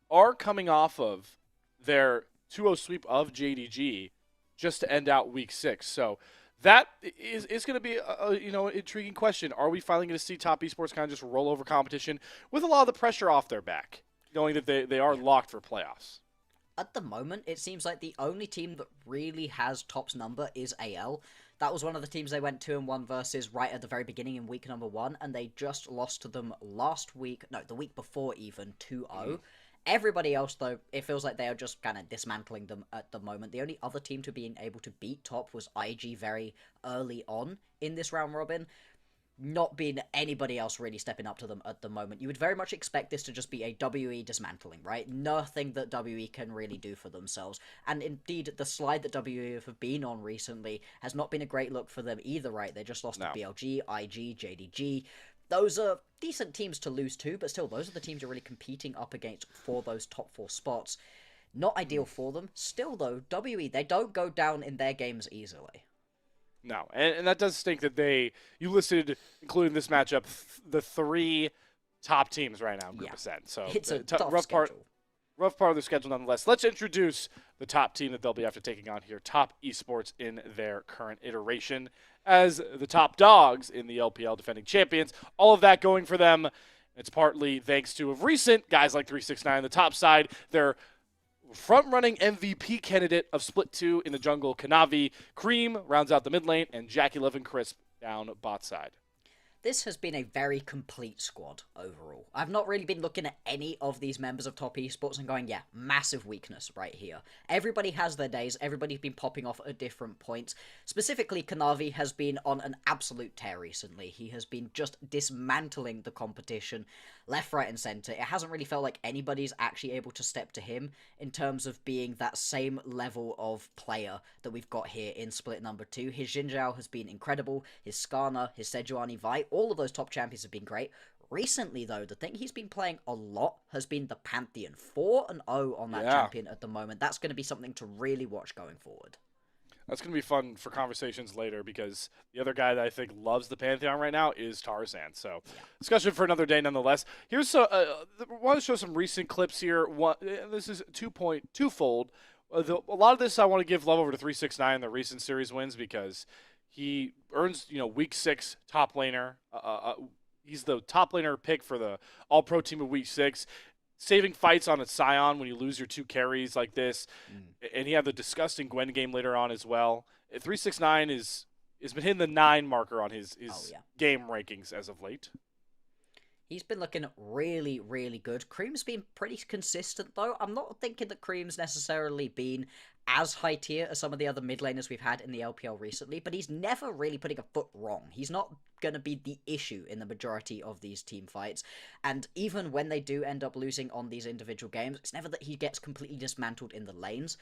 are coming off of their 2-0 sweep of JDG just to end out Week 6. So that is going to be a intriguing question. Are we finally going to see Top Esports kind of just roll over competition with a lot of the pressure off their back, knowing that they are locked for playoffs?
At the moment, it seems like the only team that really has Top's number is AL. That was one of the teams they went 2-1 versus right at the very beginning in week number 1, and they just lost to them the week before even, 2-0. Everybody else, though, it feels like they are just kind of dismantling them at the moment. The only other team to being able to beat Top was IG very early on in this round robin. Not been anybody else really stepping up to them at the moment. You would very much expect this to just be a WE dismantling, right? Nothing that WE can really do for themselves. And indeed, the slide that WE have been on recently has not been a great look for them either, right? They just lost to BLG, IG, JDG. Those are decent teams to lose to, but still, those are the teams you're really competing up against for those top 4 spots. Not ideal for them. Still, though, WE, they don't go down in their games easily.
No, and that does stink that you listed, including this matchup, the 3 top teams right now in Group Ascent. So
it's a tough
rough
schedule.
Rough part of the schedule nonetheless. Let's introduce the top team that they'll be after taking on here, Top Esports in their current iteration as the top dogs in the LPL defending champions. All of that going for them. It's partly thanks to of recent guys like 369 on the top side. They're front-running MVP candidate of Split 2 in the jungle, Kanavi. Cream rounds out the mid lane, and Jackie Levin Crisp down bot side.
This has been a very complete squad overall. I've not really been looking at any of these members of Top Esports and going, yeah, massive weakness right here. Everybody has their days. Everybody's been popping off at different points. Specifically, Kanavi has been on an absolute tear recently. He has been just dismantling the competition left, right, and center. It hasn't really felt like anybody's actually able to step to him in terms of being that same level of player that we've got here in Split number 2. His Xin Zhao has been incredible. His Skarner, his Sejuani Vi, all of those top champions have been great. Recently, though, the thing he's been playing a lot has been the Pantheon. 4-0 on that champion at the moment. That's going to be something to really watch going forward.
That's going to be fun for conversations later because the other guy that I think loves the Pantheon right now is Tarzan. So, discussion for another day nonetheless. Here's I want to show some recent clips here. This is twofold. A lot of this I want to give love over to 369 in the recent series wins because he earns, week 6 top laner. He's the top laner pick for the All-Pro team of week 6. Saving fights on a Scion when you lose your 2 carries like this. And he had the disgusting Gwen game later on as well. 369 has been hitting the 9 marker on his game rankings as of late.
He's been looking really, really good. Cream's been pretty consistent, though. I'm not thinking that Cream's necessarily been as high tier as some of the other mid laners we've had in the LPL recently, but he's never really putting a foot wrong. He's not going to be the issue in the majority of these team fights, and even when they do end up losing on these individual games, it's never that he gets completely dismantled in the lanes.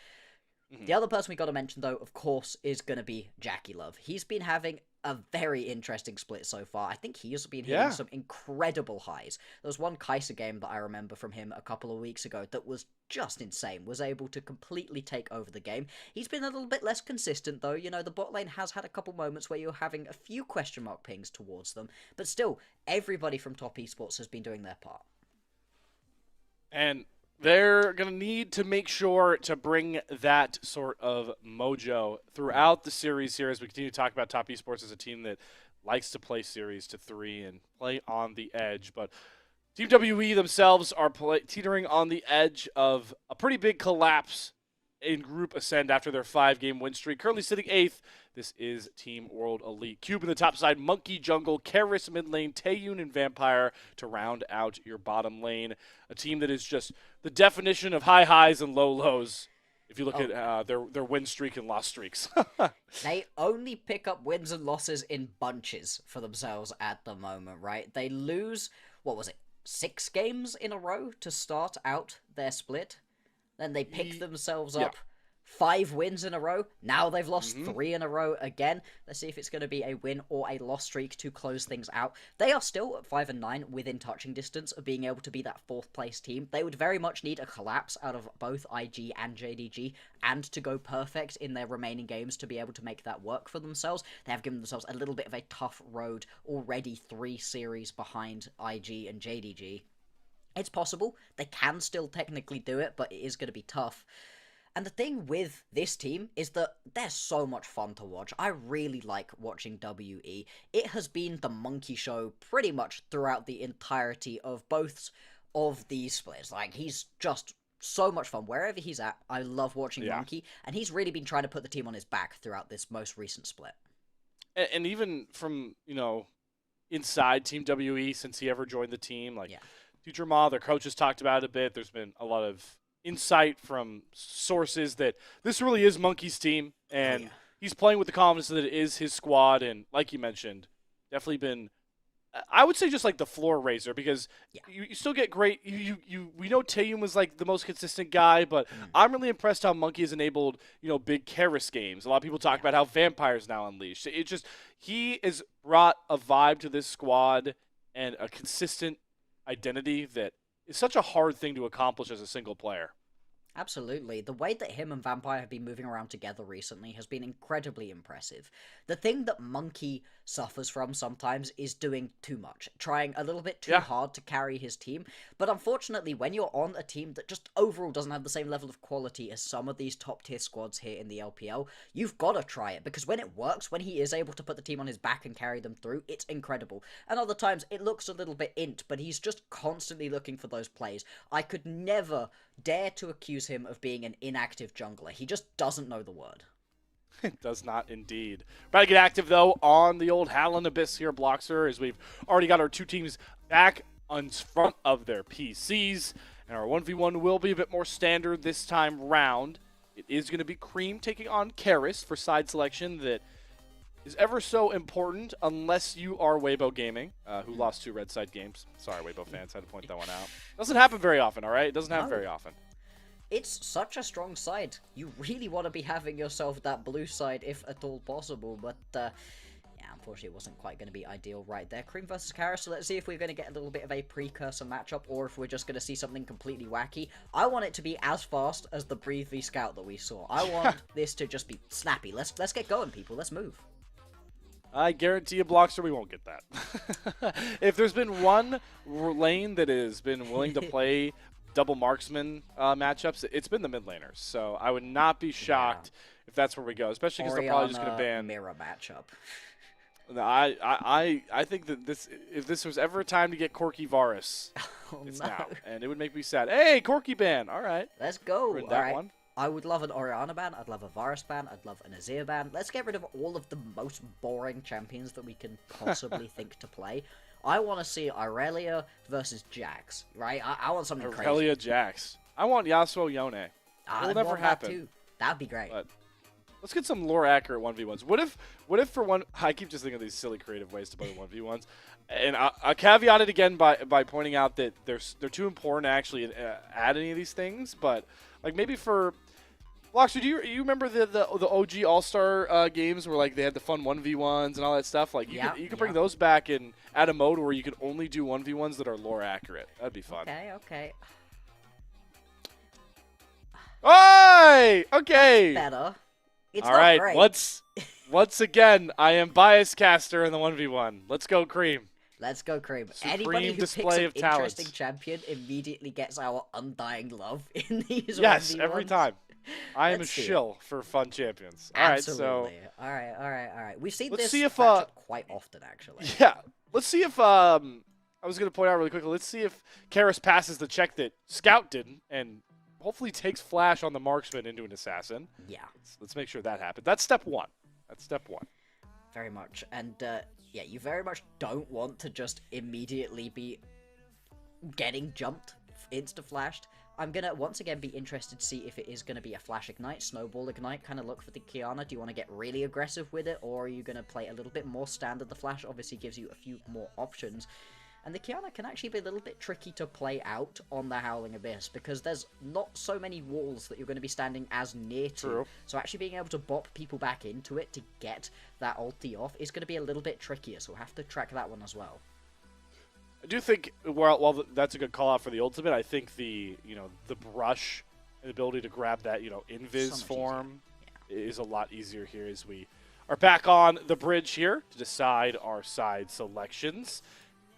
The other person we got to mention, though, of course, is going to be Jackie Love. He's been having a very interesting split so far. I think he has been hitting some incredible highs. There was one Kai'Sa game that I remember from him a couple of weeks ago that was just insane. Was able to completely take over the game. He's been a little bit less consistent, though. The bot lane has had a couple moments where you're having a few question mark pings towards them. But still, everybody from Top Esports has been doing their part.
And they're going to need to make sure to bring that sort of mojo throughout the series here as we continue to talk about Top Esports as a team that likes to play series to 3 and play on the edge. But Team WE themselves are teetering on the edge of a pretty big collapse in Group Ascend after their 5-game win streak. Currently sitting 8th. This is Team World Elite. Cube in the top side, Monkey jungle, Karis mid lane, Taeyun and Vampire to round out your bottom lane. A team that is just the definition of high highs and low lows. If you look at their win streak and loss streaks.
They only pick up wins and losses in bunches for themselves at the moment, right? They lose, 6 games in a row to start out their split. Then they pick themselves up 5 wins in a row. Now they've lost 3 in a row again. Let's see if it's going to be a win or a loss streak to close things out. They are still at 5 and 9 within touching distance of being able to be that 4th place team. They would very much need a collapse out of both IG and JDG and to go perfect in their remaining games to be able to make that work for themselves. They have given themselves a little bit of a tough road, already 3 series behind IG and JDG. It's possible. They can still technically do it, but it is going to be tough. And the thing with this team is that they're so much fun to watch. I really like watching WE. It has been the monkey show pretty much throughout the entirety of both of these splits. Like, he's just so much fun. Wherever he's at, I love watching Monkey. And he's really been trying to put the team on his back throughout this most recent split.
And even from, inside Team WE since he ever joined the team, Future Ma, their coach has talked about it a bit. There's been a lot of insight from sources that this really is Monkey's team, and he's playing with the confidence that it is his squad, and like you mentioned, definitely been, I would say, just like the floor raiser, because you still get great, we know Taeyun was like the most consistent guy, but I'm really impressed how Monkey has enabled, big Karis games. A lot of people talk about how Vampire's now unleashed. It just, he has brought a vibe to this squad and a consistent identity that is such a hard thing to accomplish as a single player.
Absolutely. The way that him and Vampire have been moving around together recently has been incredibly impressive. The thing that Monkey suffers from sometimes is doing too much, trying a little bit too hard to carry his team. But unfortunately, when you're on a team that just overall doesn't have the same level of quality as some of these top tier squads here in the LPL, you've got to try it, because when it works, when he is able to put the team on his back and carry them through, it's incredible. And other times it looks a little bit int, but he's just constantly looking for those plays. I could never dare to accuse him of being an inactive jungler. He just doesn't know the word.
It does not indeed. About to get active, though, on the old Howlin' Abyss here, Bloxer, as we've already got our 2 teams back in front of their PCs. And our 1v1 will be a bit more standard this time round. It is going to be Cream taking on Karis for side selection that is ever so important unless you are Weibo Gaming, who lost 2 red side games. Sorry, Weibo fans, had to point that one out. Doesn't happen very often, all right? It doesn't happen very often.
It's such a strong side. You really want to be having yourself that blue side if at all possible, but yeah, unfortunately, it wasn't quite going to be ideal right there. Cream versus Kara, so let's see if we're going to get a little bit of a precursor matchup, or if we're just going to see something completely wacky. I want it to be as fast as the Breathe v Scout that we saw. I want this to just be snappy. Let's get going, people. Let's move.
I guarantee you, Blockster, we won't get that. If there's been one lane that has been willing to play double marksman matchups, it's been the mid laners. So I would not be shocked if that's where we go, especially because they're probably just going to ban
mirror matchup.
No, I think that if this was ever a time to get Corky Varus, it's now, and it would make me sad. Hey, Corky ban. All right,
let's go.
All
right.
One.
I would love an Orianna ban, I'd love a Varus ban, I'd love an Azir ban. Let's get rid of all of the most boring champions that we can possibly think to play. I want to see Irelia versus Jax, right? I want something crazy.
Irelia Jax. I want Yasuo Yone. It'll never happen.
That too. That'd be great.
But let's get some lore accurate 1v1s. What if for one, I keep just thinking of these silly creative ways to play 1v1s. And I caveat it again by pointing out that they're too important to actually add any of these things, but like maybe for Blockster, do you remember the OG All-Star games where like they had the fun 1v1s and all that stuff? Like you could bring those back and add a mode where you could only do 1v1s that are lore accurate. That'd be fun.
Okay.
Oi! Okay.
Better. It's
all
not
right.
great.
Once again, I am bias caster in the 1v1. Let's go, Cream.
Let's go, Cream.
Supreme
Anybody who
display
picks
of
an
talents.
interesting champion immediately gets our undying love in these.
Yes,
1v1s.
every time. I am a
Let's see.
shill for fun champions.
Absolutely.
All right, so
all right. We've seen
let's
this
see if,
matchup quite often, actually.
yeah, let's see if I was going to point out really quickly. Let's see if Karis passes the check that Scout didn't, and hopefully takes Flash on the marksman into an assassin.
Yeah.
Let's make sure that happens. That's step one.
Very much. And yeah, you very much don't want to just immediately be getting jumped, insta-flashed. I'm going to once again be interested to see if it is going to be a Flash Ignite, Snowball Ignite, kind of look for the Kiana. Do you want to get really aggressive with it, or are you going to play a little bit more standard? The Flash obviously gives you a few more options. And the Kiana can actually be a little bit tricky to play out on the Howling Abyss, because there's not so many walls that you're going to be standing as near to.
True.
So actually being able to bop people back into it to get that ulti off is going to be a little bit trickier, so we'll have to track that one as well.
I do think while that's a good call out for the ultimate, I think the brush and the ability to grab that invis form is a lot easier here as we are back on the bridge here to decide our side selections.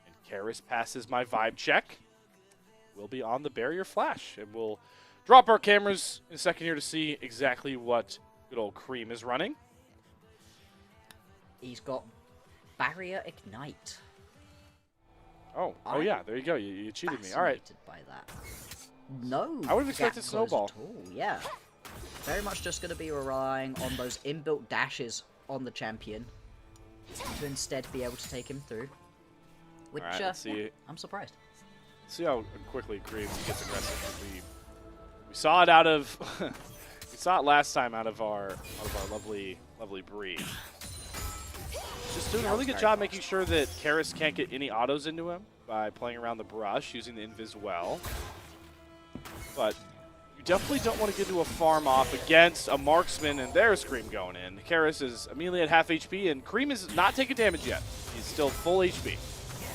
And Karis passes my vibe check. We'll be on the barrier flash, and we'll drop our cameras in a second here to see exactly what good old Cream is running.
He's got Barrier Ignite.
Oh yeah, there you go. You cheated me. All right.
By that. No.
I would have expected
gap close
Snowball.
At all. Yeah. Very much just going to be relying on those inbuilt dashes on the champion to instead be able to take him through. Which,
All right, let's see.
I'm surprised.
See how quickly Cream gets aggressive. We saw it out of we saw it last time out of our lovely breed. Just doing a really good job making sure that Karis can't get any autos into him by playing around the brush, using the invis well. But you definitely don't want to get into a farm off against a marksman, and there's Cream going in. Karis is immediately at half HP, and Cream is not taking damage yet. He's still full HP.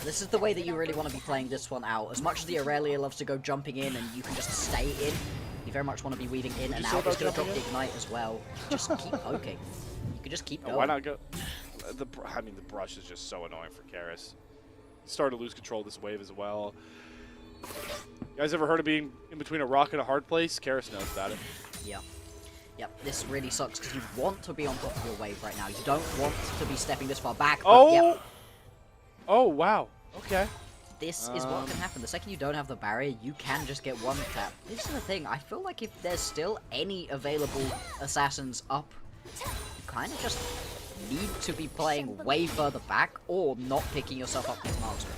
This is the way that you really want to be playing this one out. As much as the Aurelia loves to go jumping in and you can just stay in, you very much want to be weaving in and out. He's going to drop the Ignite as well. Just keep poking. You could just keep going.
Why not go? The brush is just so annoying for Karis. He's starting to lose control of this wave as well. You guys ever heard of being in between a rock and a hard place? Karis knows about it.
Yeah. Yep, this really sucks because you want to be on top of your wave right now. You don't want to be stepping this far back. But
oh!
Yep.
Oh, wow. Okay.
This is what can happen. The second you don't have the barrier, you can just get one tap. This is the thing. I feel like if there's still any available assassins up, you kind of just need to be playing way further back or not picking yourself up with marksman.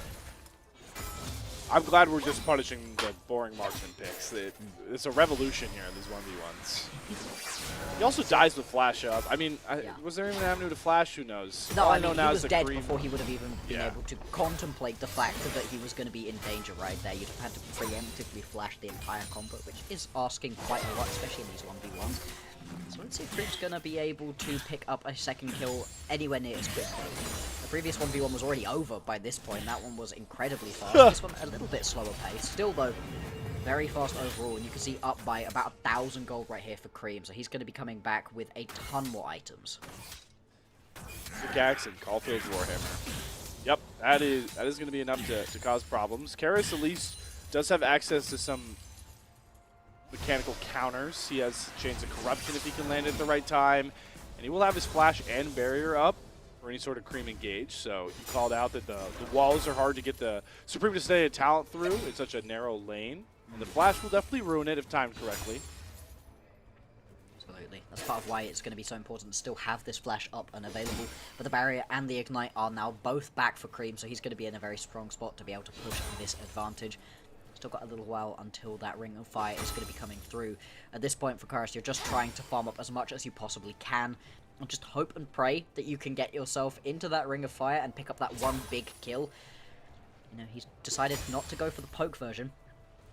I'm glad we're just punishing the boring marksman picks. It's a revolution here in these 1v1s. He also dies with flash up. I mean, was there even an avenue to flash? Who knows?
No,
All
I
know
mean,
now
he
is
was
the
dead
Cream.
before he would have even been able to contemplate the fact that he was going to be in danger right there. You'd have had to preemptively flash the entire combo, which is asking quite a lot, especially in these 1v1s. So let's see if Creep's going to be able to pick up a second kill anywhere near as quickly. The previous 1v1 was already over by this point. That one was incredibly fast. This one a little bit slower pace. Still, though, very fast overall. And you can see up by about 1,000 gold right here for Cream. So he's going to be coming back with a ton more items.
Pickaxe and Caulfield's Warhammer. Yep, that is going to be enough to cause problems. Karis at least does have access to some mechanical counters. He has Chains of Corruption if he can land it at the right time. And he will have his flash and barrier up for any sort of Cream engage. So he called out that the walls are hard to get the Supreme Disdain talent through. It's such a narrow lane. And the flash will definitely ruin it if timed correctly.
Absolutely. That's part of why it's going to be so important to still have this flash up and available. But the barrier and the ignite are now both back for Cream, so he's going to be in a very strong spot to be able to push this advantage. Still got a little while until that Ring of Fire is going to be coming through. At this point for Karis, you're just trying to farm up as much as you possibly can. And just hope and pray that you can get yourself into that Ring of Fire and pick up that one big kill. You know, he's decided not to go for the poke version.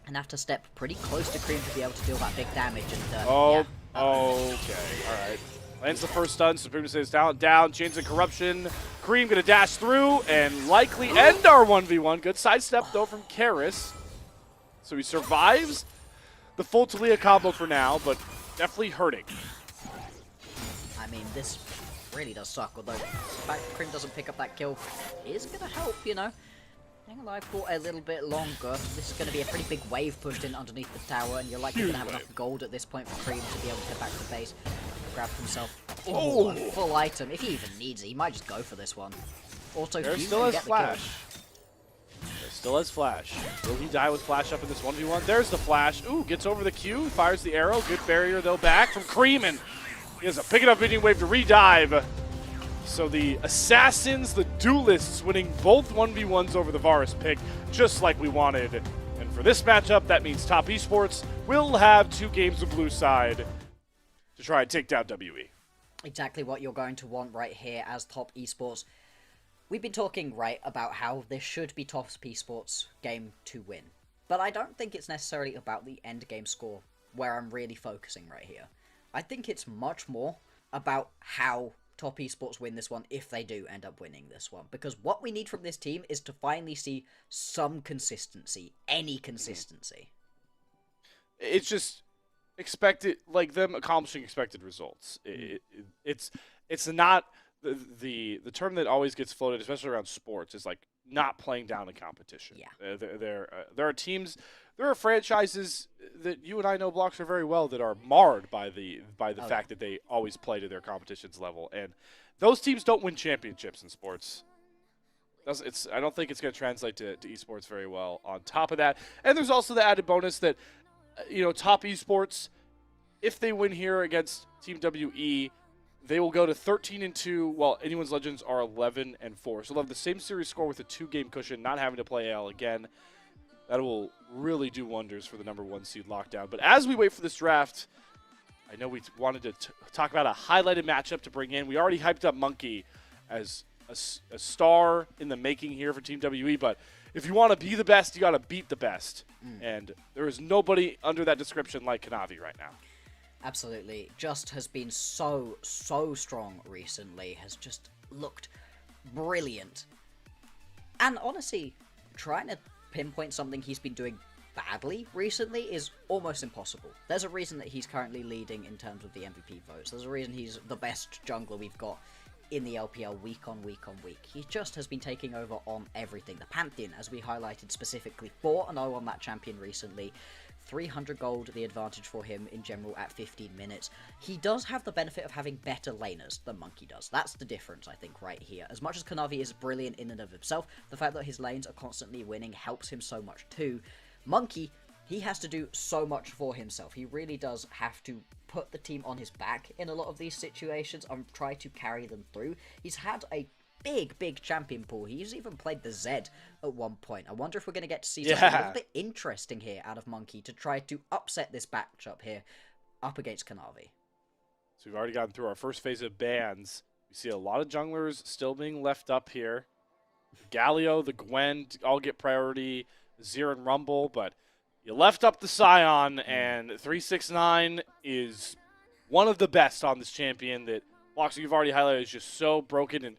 And have to step pretty close to Cream to be able to deal that big damage. And yeah.
Okay, alright. Lands the first stun, Supreme Disdain's talent down, Chains of Corruption. Cream gonna dash through and likely end our 1v1. Good sidestep though from Karis. So he survives the full Talia combo for now, but definitely hurting.
I mean, this really does suck, although the fact that Cream doesn't pick up that kill is going to help, you know. Hang alive for a little bit longer. This is going to be a pretty big wave pushed in underneath the tower, and you're likely going to have enough gold at this point for Cream to be able to get back to base. Grab himself a full item. If he even needs it, he might just go for this one. Also,
There
you
still
can
has
get
flash.
the kill.
There still has flash. Will he die with flash up in this 1v1? There's the flash. Ooh, gets over the Q, fires the arrow. Good barrier though back from Cream, and he has a pick it up hitting wave to redive. So the Assassins, the Duelists, winning both 1v1s over the Varus pick, just like we wanted. And for this matchup, that means Top Esports will have 2 games of blue side to try and take down WE.
Exactly what you're going to want right here as Top Esports. We've been talking, right, about how this should be Top Esports game to win. But I don't think it's necessarily about the end game score where I'm really focusing right here. I think it's much more about how Top Esports win this one if they do end up winning this one. Because what we need from this team is to finally see some consistency. Any consistency.
It's just expected, like them accomplishing expected results. It's not the term that always gets floated, especially around sports, is like not playing down the competition.
Yeah.
There are teams, there are franchises that you and I know Bloxer very well that are marred by the fact that they always play to their competition's level, and those teams don't win championships in sports. I don't think it's going to translate to esports very well. On top of that, and there's also the added bonus that Top Esports, if they win here against Team WE, they will go to 13-2, while Anyone's Legends are 11-4. So they'll have the same series score with a 2-game cushion, not having to play AL again. That will really do wonders for the #1 seed lockdown. But as we wait for this draft, I know we wanted to talk about a highlighted matchup to bring in. We already hyped up Monkey as a star in the making here for Team WE, but if you want to be the best, you got to beat the best. And there is nobody under that description like Kanavi right now.
Absolutely. Just has been so strong recently. Has just looked brilliant. And honestly, trying to pinpoint something he's been doing badly recently is almost impossible. There's a reason that he's currently leading in terms of the MVP votes. There's a reason he's the best jungler we've got in the LPL week on week on week. He just has been taking over on everything. The Pantheon, as we highlighted specifically, 4-0 on that champion recently. 300 gold, the advantage for him in general at 15 minutes. He does have the benefit of having better laners than Monkey does. That's the difference, I think, right here. As much as Kanavi is brilliant in and of himself, the fact that his lanes are constantly winning helps him so much too. Monkey, he has to do so much for himself. He really does have to put the team on his back in a lot of these situations and try to carry them through. He's had a big champion pool. He's even played the Zed at one point. I wonder if we're going to get to see something a little bit interesting here out of Monkey to try to upset this matchup here up against Kanavi.
So we've already gotten through our first phase of bans. We see a lot of junglers still being left up here. Galio, the Gwen all get priority, Zir and Rumble, but you left up the Scion, and 369 is one of the best on this champion that Boxer you've already highlighted is just so broken and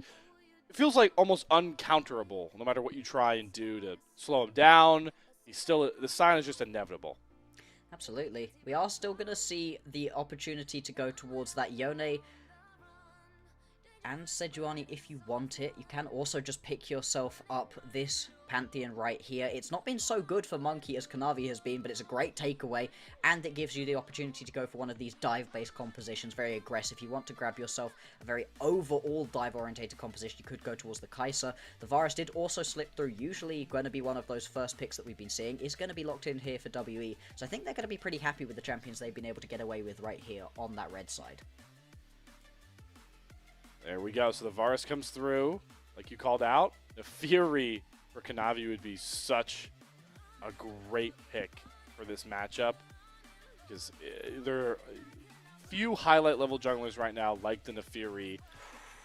it feels like almost uncounterable no matter what you try and do to slow him down. The sign is just inevitable.
Absolutely. We are still going to see the opportunity to go towards that Yone and Sejuani if you want it. You can also just pick yourself up this Pantheon right here. It's not been so good for Monkey as Kanavi has been, but it's a great takeaway, and it gives you the opportunity to go for one of these dive-based compositions, very aggressive. If you want to grab yourself a very overall dive-orientated composition, you could go towards the Kai'Sa. The Varus did also slip through, usually going to be one of those first picks that we've been seeing, is going to be locked in here for WE, so I think they're going to be pretty happy with the champions they've been able to get away with right here on that red side.
There we go. So the Varus comes through, like you called out. The Fury for Kanavi would be such a great pick for this matchup because there are few highlight level junglers right now like the Nefiri.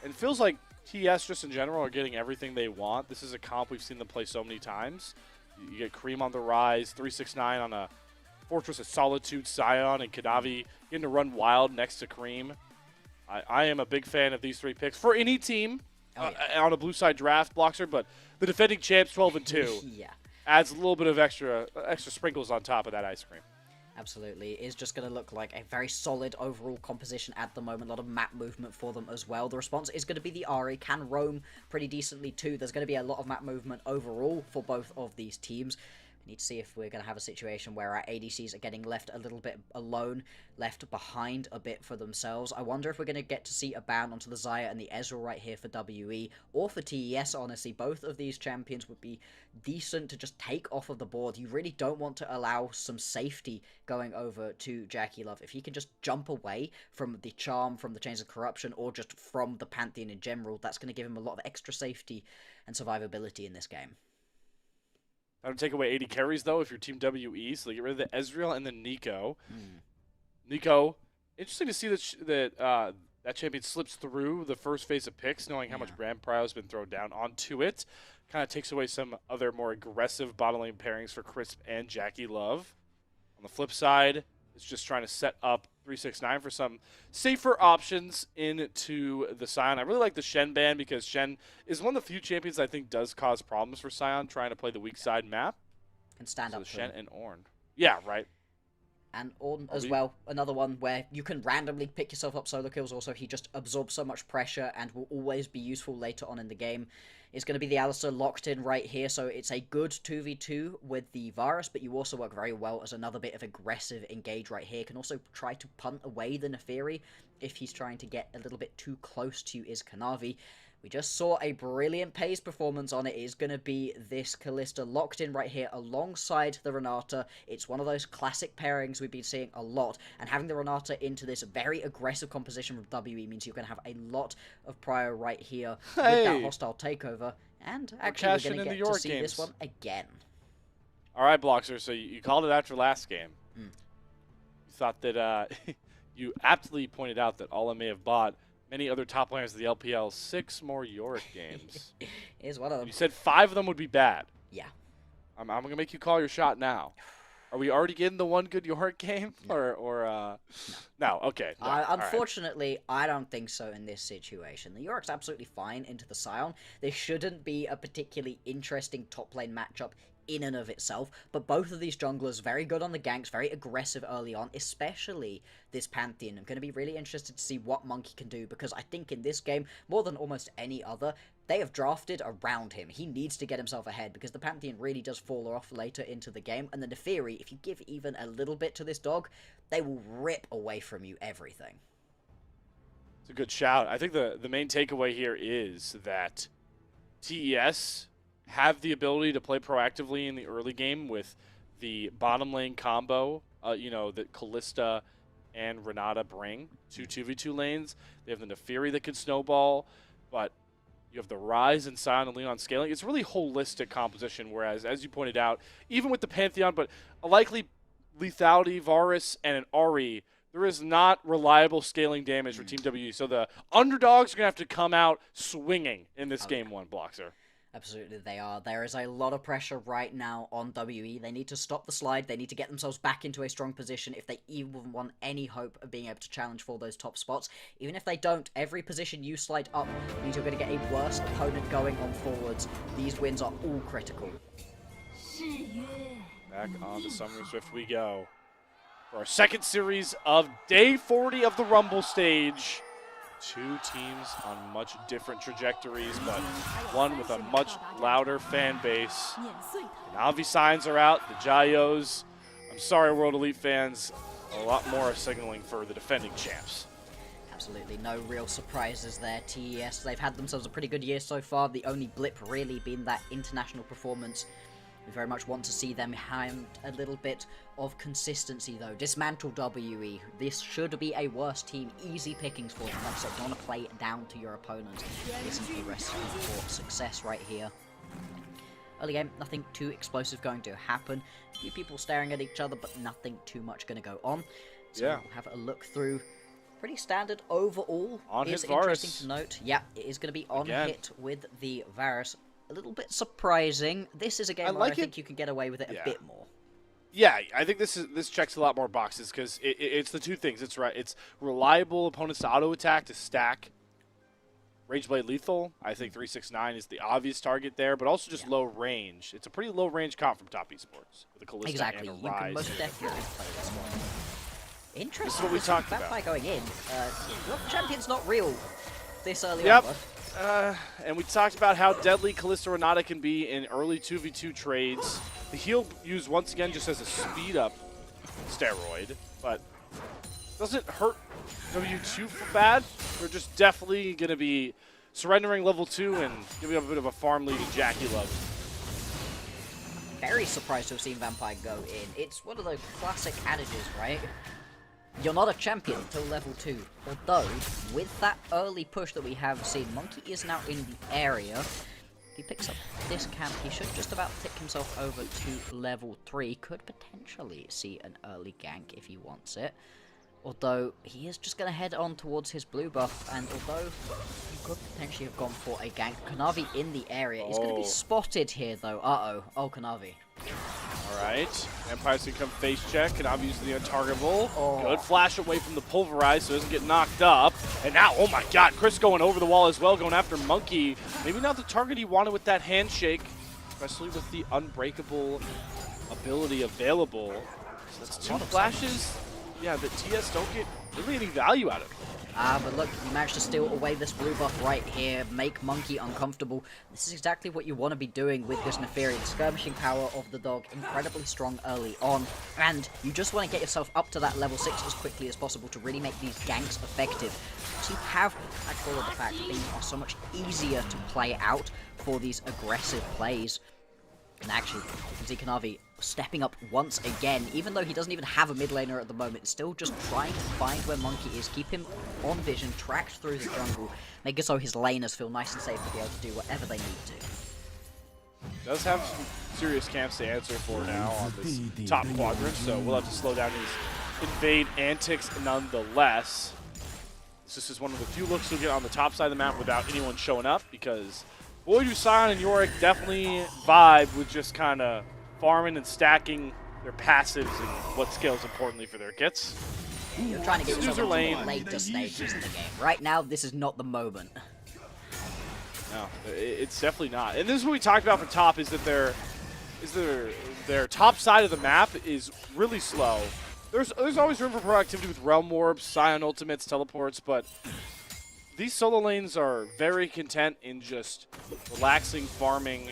And it feels like TES just in general are getting everything they want. This is a comp we've seen them play so many times. You get Cream on the rise, 369 on a Fortress of Solitude, Scion, and Kanavi getting to run wild next to Cream. I am a big fan of these three picks for any team on a blue side draft, Bloxer, but the defending champs 12-2
Yeah.
adds a little bit of extra sprinkles on top of that ice cream.
Absolutely. It's just going to look like a very solid overall composition at the moment. A lot of map movement for them as well. The response is going to be the Ahri. Can roam pretty decently too. There's going to be a lot of map movement overall for both of these teams. We need to see if we're going to have a situation where our ADCs are getting left a little bit alone, left behind a bit for themselves. I wonder if we're going to get to see a ban onto the Xayah and the Ezreal right here for WE, or for TES, honestly. Both of these champions would be decent to just take off of the board. You really don't want to allow some safety going over to Jackie Love. If he can just jump away from the Charm, from the Chains of Corruption, or just from the Pantheon in general, that's going to give him a lot of extra safety and survivability in this game.
I don't take away 80 carries, though, if you're Team WE, so they get rid of the Ezreal and the Nico. Nico, interesting to see that that champion slips through the first phase of picks, knowing how much brand prio has been thrown down onto it. Kind of takes away some other more aggressive bottom lane pairings for Crisp and Jackie Love. On the flip side, it's just trying to set up 369 for some safer options into the Scion. I really like the Shen ban because Shen is one of the few champions I think does cause problems for Scion trying to play the weak side map.
Can stand up
to Shen and Ornn. Yeah, right.
And Ornn as well, another one where you can randomly pick yourself up solo kills. Also, he just absorbs so much pressure and will always be useful later on in the game. It's going to be the Alistar locked in right here, so it's a good 2v2 with the Varus, but you also work very well as another bit of aggressive engage right here. Can also try to punt away the Nefiri if he's trying to get a little bit too close to his Kanavi. We just saw a brilliant pace performance on it. It is going to be this Kalista locked in right here alongside the Renata. It's one of those classic pairings we've been seeing a lot, and having the Renata into this very aggressive composition from WE means you're going to have a lot of prio right here with that hostile takeover, and actually we're going to get to see this one again.
All right, Bloxer, so you called it after last game. You thought that you aptly pointed out that Alla may have bought many other top laners of the LPL 6 more Yorick games.
Here's one of them.
You said 5 of them would be bad.
Yeah.
I'm going to make you call your shot now. Are we already getting the one good Yorick game? No. Or no, okay. No.
Unfortunately, right. I don't think so in this situation. The Yorick's absolutely fine into the Scion. There shouldn't be a particularly interesting top lane matchup in and of itself, but both of these junglers very good on the ganks, very aggressive early on, especially this Pantheon. I'm going to be really interested to see what Monkey can do, because I think in this game, more than almost any other, they have drafted around him. He needs to get himself ahead, because the Pantheon really does fall off later into the game, and the Nefiri, if you give even a little bit to this dog, they will rip away from you everything.
It's a good shout. I think the main takeaway here is that TES have the ability to play proactively in the early game with the bottom lane combo, that Kalista and Renata bring to 2v2 lanes. They have the Nefiri that can snowball, but you have the Rise and Scion and Leon scaling. It's a really holistic composition, whereas, as you pointed out, even with the Pantheon, but a likely lethality, Varus, and an Ahri, there is not reliable scaling damage for Team WE. So the underdogs are going to have to come out swinging in this game one, Bloxer.
Absolutely, they are. There is a lot of pressure right now on WE. They need to stop the slide. They need to get themselves back into a strong position if they even want any hope of being able to challenge for those top spots. Even if they don't, every position you slide up means you're going to get a worse opponent going on forwards. These wins are all critical.
Back on the Summer Swift we go for our second series of day 40 of the Rumble stage. Two teams on much different trajectories, but one with a much louder fan base. The Navi signs are out, the Jayos. I'm sorry, World Elite fans, a lot more are signaling for the defending champs.
Absolutely no real surprises there, TES. They've had themselves a pretty good year so far. The only blip really being that international performance. We very much want to see them have a little bit of consistency, though. Dismantle WE. This should be a worse team. Easy pickings for them. Like I said, you want to play it down to your opponent. This is a recipe for success right here. Early game, nothing too explosive going to happen. A few people staring at each other, but nothing too much going to go on. So
yeah.
We'll have a look through. Pretty standard overall.
On
is
hit
interesting
Varus.
to note. Yeah, it is going to be on
Again.
hit with the Varus. A little bit surprising. This is a game where I think you can get away with it a bit more.
Yeah, I think this checks a lot more boxes because it's the two things. It's right. It's reliable opponents to auto attack to stack. Rageblade lethal. I think 369 is the obvious target there, but also just low range. It's a pretty low range comp from Top Esports with a Callista
Exactly.
and a
You
Rise.
can most definitely play this one. Interesting.
This is what we talked about.
Vampire going in. Your champion's not real this early
Yep.
on.
And we talked about how deadly Callista Renata can be in early 2v2 trades. The heal used once again just as a speed up steroid, but doesn't hurt W2 bad. We're just definitely going to be surrendering level 2 and giving up a bit of a farm lead to Jackie Love.
Very surprised to have seen Vampire go in. It's one of those classic adages, right? You're not a champion until level 2. Although, with that early push that we have seen, Monkey is now in the area. If he picks up this camp, he should just about tick himself over to level 3. Could potentially see an early gank if he wants it. Although, he is just going to head on towards his blue buff, and although he could potentially have gone for a gank, Kanavi in the area is going to be spotted here, though. Uh-oh. Oh, Kanavi.
Alright, Vampire's gonna come face check, and I'm using the untargetable.
Oh.
Good flash away from the pulverize so he doesn't get knocked up. And now, oh my god, Chris going over the wall as well, going after Monkey. Maybe not the target he wanted with that handshake, especially with the unbreakable ability available. So that's two flashes, yeah, that TS don't get really any value out of.
But look, you managed to steal away this blue buff right here, make Monkey uncomfortable. This is exactly what you want to be doing with this Neferi. The skirmishing power of the dog, incredibly strong early on, and you just want to get yourself up to that level 6 as quickly as possible to really make these ganks effective. To have that call of the fact things are so much easier to play out for these aggressive plays. And actually, you can see Kanavi stepping up once again, even though he doesn't even have a mid laner at the moment, still just trying to find where Monkey is, keep him on vision, tracked through the jungle, make it so his laners feel nice and safe to be able to do whatever they need to.
Does have some serious camps to answer for now on this top quadrant, so we'll have to slow down his invade antics nonetheless. This is one of the few looks we'll get on the top side of the map without anyone showing up, because Void, Sion, and Yorick definitely vibe with just kind of farming and stacking their passives and what scales importantly for their kits.
You're trying to get yourself into
lane.
the later stages of the game. Right now, this is not the moment.
No, it's definitely not. And this is what we talked about for top, is that their top side of the map is really slow. There's always room for proactivity with Realm Orbs, Scion Ultimates, Teleports, but these solo lanes are very content in just relaxing, farming,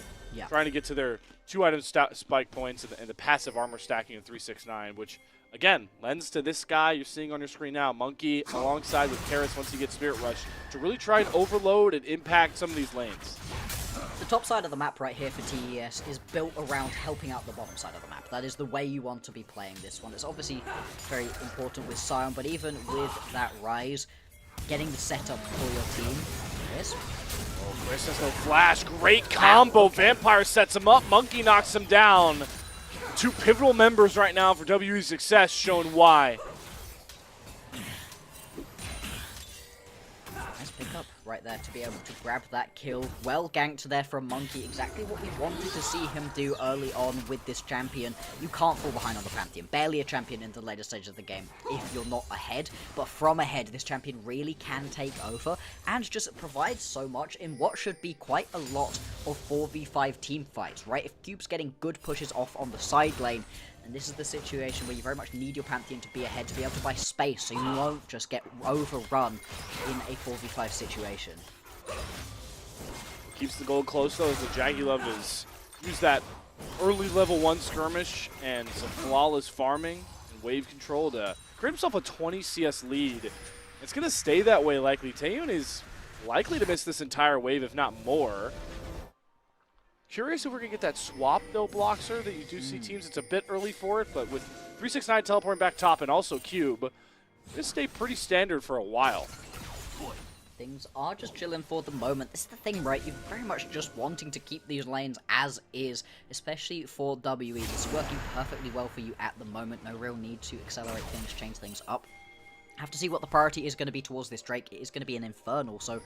trying to get to their 2-item spike points and the passive armor stacking of 369, which, again, lends to this guy you're seeing on your screen now, Monkey, alongside with Karis once he gets Spirit Rush, to really try and overload and impact some of these lanes.
The top side of the map right here for TES is built around helping out the bottom side of the map. That is the way you want to be playing this one. It's obviously very important with Sion, but even with that Rise, getting the setup for your team. Chris.
Oh, Chris has no flash. Great combo. Okay. Vampire sets him up. Monkey knocks him down. Two pivotal members right now for WE's success, showing why.
Nice pickup right there to be able to grab that kill. Well ganked there from Monkey, exactly what we wanted to see him do early on with this champion. You can't fall behind on the Pantheon. Barely a champion in the later stages of the game if you're not ahead, but from ahead, this champion really can take over and just provides so much in what should be quite a lot of 4v5 team fights, right? If Cube's getting good pushes off on the side lane, and this is the situation where you very much need your Pantheon to be ahead to be able to buy space so you won't just get overrun in a 4v5 situation.
Keeps the goal close though as the JDG has used that early level 1 skirmish and some flawless farming and wave control to create himself a 20 CS lead. It's going to stay that way likely. Taeyun is likely to miss this entire wave, if not more. Curious if we're going to get that swap, though, Bloxer, that you do see teams. It's a bit early for it, but with 369 teleporting back top and also Cube, this stay pretty standard for a while.
Things are just chilling for the moment. This is the thing, right? You're very much just wanting to keep these lanes as is, especially for WE. It's working perfectly well for you at the moment. No real need to accelerate things, change things up. Have to see what the priority is going to be towards this Drake. It is going to be an Infernal, so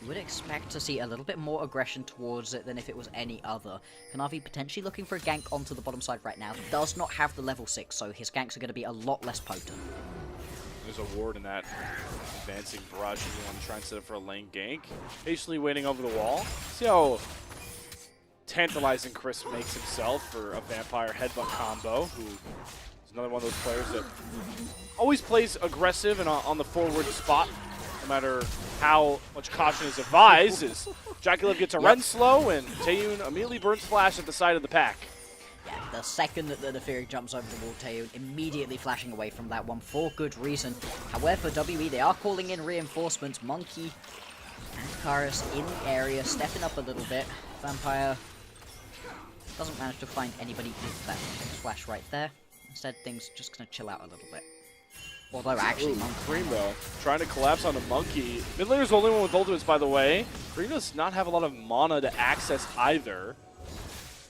you would expect to see a little bit more aggression towards it than if it was any other. Kanavi potentially looking for a gank onto the bottom side right now. Does not have the level 6, so his ganks are going to be a lot less potent.
There's a ward in that advancing brush if you want to try and set up for a lane gank. Patiently waiting over the wall. See how tantalizing Chris makes himself for a vampire headbutt combo, who is another one of those players that always plays aggressive and on the forward spot, no matter how much caution is advised. As JDG gets a run slow and Taeyun immediately burns flash at the side of the pack.
Yeah, the second that the Fury jumps over the wall, Taeyun immediately flashing away from that one for good reason. However, WE, they are calling in reinforcements. Monkey and Karis in the area, stepping up a little bit. Vampire doesn't manage to find anybody with that flash right there. Instead, things just gonna chill out a little bit. Although, actually,
Cream, though, trying to collapse on a Monkey. Mid laner's the only one with ultimates, by the way. Cream does not have a lot of mana to access either.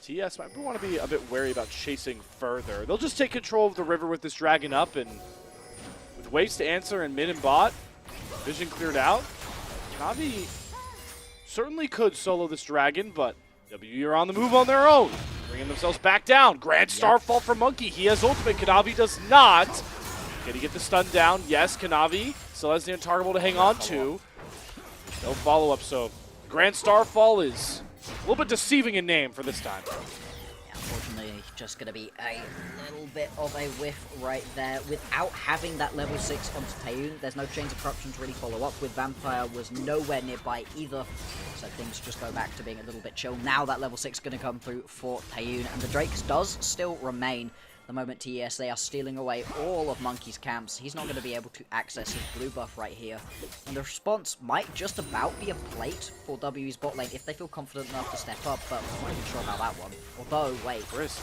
TES might want to be a bit wary about chasing further. They'll just take control of the river with this dragon up, and with waves to answer in mid and bot, vision cleared out. Navi certainly could solo this dragon, but WE are on the move on their own, bringing themselves back down. Grand Starfall from Monkey. He has ultimate. Kanavi does not. Can he get the stun down? Yes, Kanavi still has the untargetable to hang on to. No follow-up, so Grand Starfall is a little bit deceiving in name for this time.
Yeah, unfortunately, just going to be a little bit of a whiff right there. Without having that level 6 onto Taeyun, there's no Chains of Corruption to really follow up with. Vampire was nowhere nearby either, so things just go back to being a little bit chill. Now that level 6 is going to come through for Taeyun, and the Drakes does still remain. The moment TES, they are stealing away all of Monkey's camps. He's not going to be able to access his blue buff right here. And the response might just about be a plate for WE's bot lane if they feel confident enough to step up, but I'm not even sure about that one. Although, wait,
Chris,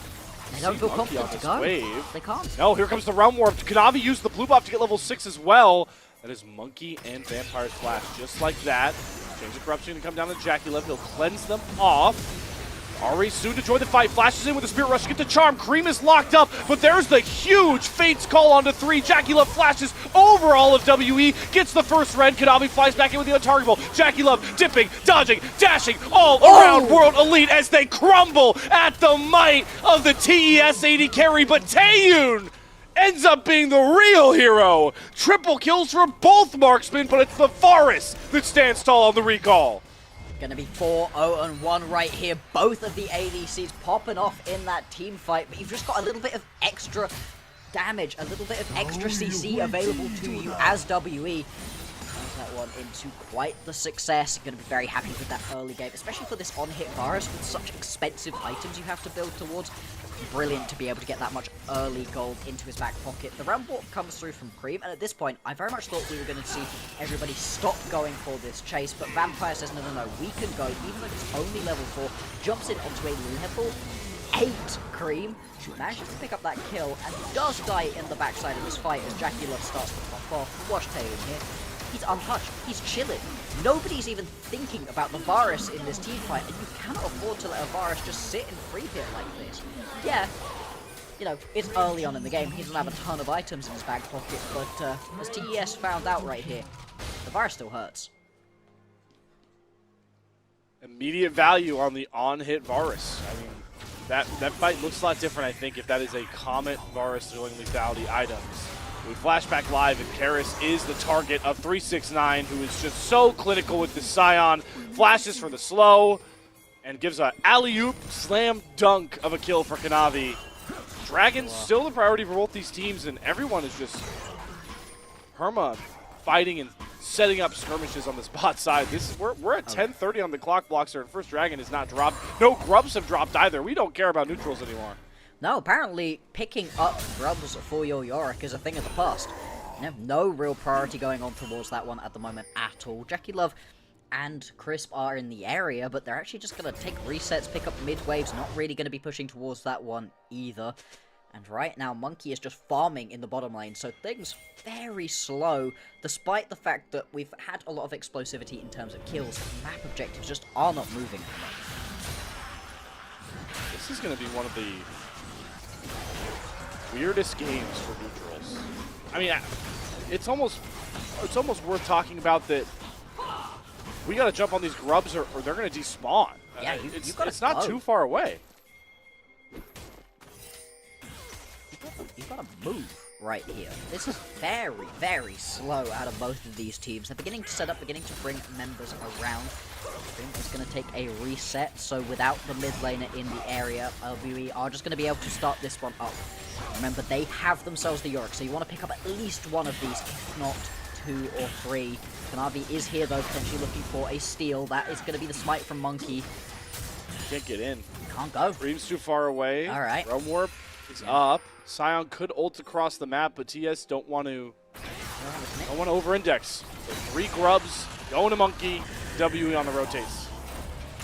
they don't feel confident to go.
Wave.
They can't.
No, here comes the Realm Warp. Kanavi used the blue buff to get level 6 as well. That is Monkey and Vampire's flash, just like that. Change of Corruption to come down to JDG. He'll cleanse them off. Ari soon to join the fight, flashes in with the Spirit Rush to get the Charm. Cream is locked up, but there's the huge Fate's Call onto 3. JDG flashes over all of WE, gets the first red. Kanavi flies back in with the untargetable. JDG dipping, dodging, dashing, all around World Elite as they crumble at the might of the TES AD carry, but Taeyun ends up being the real hero. Triple kills for both marksmen, but it's the Forest that stands tall on the recall.
Gonna be 4-0-1 right here. Both of the ADCs popping off in that team fight, but you've just got a little bit of extra damage, a little bit of extra CC available to you as WE. Turns that one into quite the success. You're gonna be very happy with that early game, especially for this on-hit Varus with such expensive items you have to build towards. Brilliant to be able to get that much early gold into his back pocket. The Realm Warp comes through from Cream, and at this point, I very much thought we were going to see everybody stop going for this chase, but Vampire says, no, we can go, even though it's only level 4, jumps in onto a level 8 Cream, manages to pick up that kill, and does die in the backside of this fight as JDG starts to pop off. Watch Taeyun here. He's untouched. He's chilling. Nobody's even thinking about the Varus in this team fight, and you cannot afford to let a Varus just sit and free hit like this. Yeah, you know, it's early on in the game. He doesn't have a ton of items in his back pocket, but as TES found out right here, the Varus still hurts.
immediate value on the on-hit Varus. I mean, that fight looks a lot different, I think, if that is a Comet Varus dealing lethality items. We flash back live, and Karis is the target of 369, who is just so clinical with this Scion. Flashes for the slow, and gives a alley-oop slam dunk of a kill for Kanavi. Dragon's still the priority for both these teams, and everyone is just Herma fighting and setting up skirmishes on this bot side. We're at 10:30 on the clock blocks here, and first Dragon is not dropped. No grubs have dropped either. We don't care about neutrals anymore.
No, apparently picking up grubs for your Yorick is a thing of the past. You have no real priority going on towards that one at the moment at all. Jackie Love and Crisp are in the area, but they're actually just going to take resets, pick up mid-waves, not really going to be pushing towards that one either. And right now, Monkey is just farming in the bottom lane, so things very slow, despite the fact that we've had a lot of explosivity in terms of kills. Map objectives just are not moving at the moment.
This is going to be one of the weirdest games for neutrals. I mean, it's almost worth talking about that. We got to jump on these grubs, or they're going to despawn.
Yeah,
it's not too far away.
You've got to move right here. This is very, very slow out of both of these teams. They're beginning to set up, beginning to bring members around. Dream is going to take a reset, so without the mid laner in the area, LBE are just going to be able to start this one up. Remember, they have themselves the Yorick, so you want to pick up at least one of these, if not 2 or 3. Kanavi is here, though, potentially looking for a steal. That is going to be the smite from Monkey.
Can't get in.
Can't go.
Dream's too far away.
All right.
Realm Warp is up. Scion could ult across the map, but TS don't want to over-index. So 3 grubs, going to Monkey, WE on the rotates.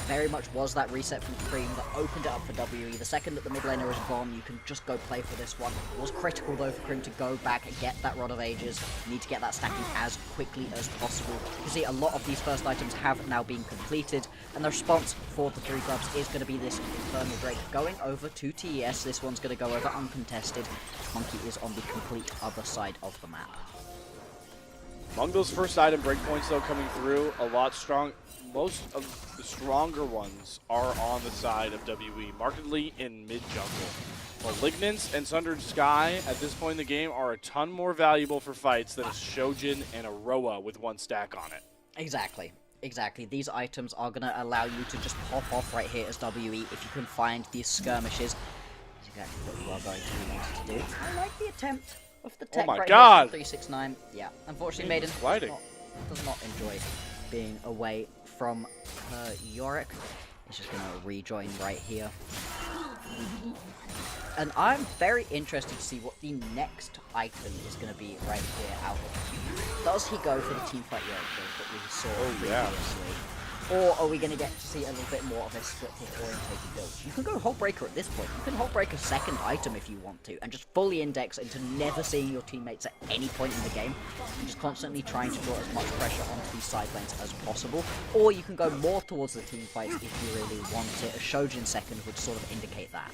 Very much was that reset from Cream that opened it up for WE. The second that the mid laner is gone, you can just go play for this one. It was critical, though, for Cream to go back and get that Rod of Ages. You need to get that stacking as quickly as possible. You can see a lot of these first items have now been completed, and the response for the 3 grubs is going to be this Infernal Drake going over to TES. This one's going to go over uncontested. Monkey is on the complete other side of the map.
Among those first item breakpoints, though, coming through, a lot strong. Most of the stronger ones are on the side of WE, markedly in mid-jungle. Malignance and Sundered Sky, at this point in the game, are a ton more valuable for fights than a Shojin and a Roa with 1 stack on it.
Exactly. Exactly. These items are going to allow you to just pop off right here as WE if you can find these skirmishes. That's exactly what you are going to need to do. I like the attempt of the tech right here from 369. Yeah, unfortunately, Maiden does not enjoy being away from her Yorick. It's just going to rejoin right here. And I'm very interested to see what the next item is going to be right here out of. Does he go for the teamfight Yorick build that we saw previously? Or are we going to get to see a little bit more of a split orientated build? You can go Hullbreaker at this point. You can Hullbreaker second item if you want to, and just fully index into never seeing your teammates at any point in the game, and just constantly trying to draw as much pressure onto these side lanes as possible. Or you can go more towards the teamfights if you really want it. A Shojin second would sort of indicate that.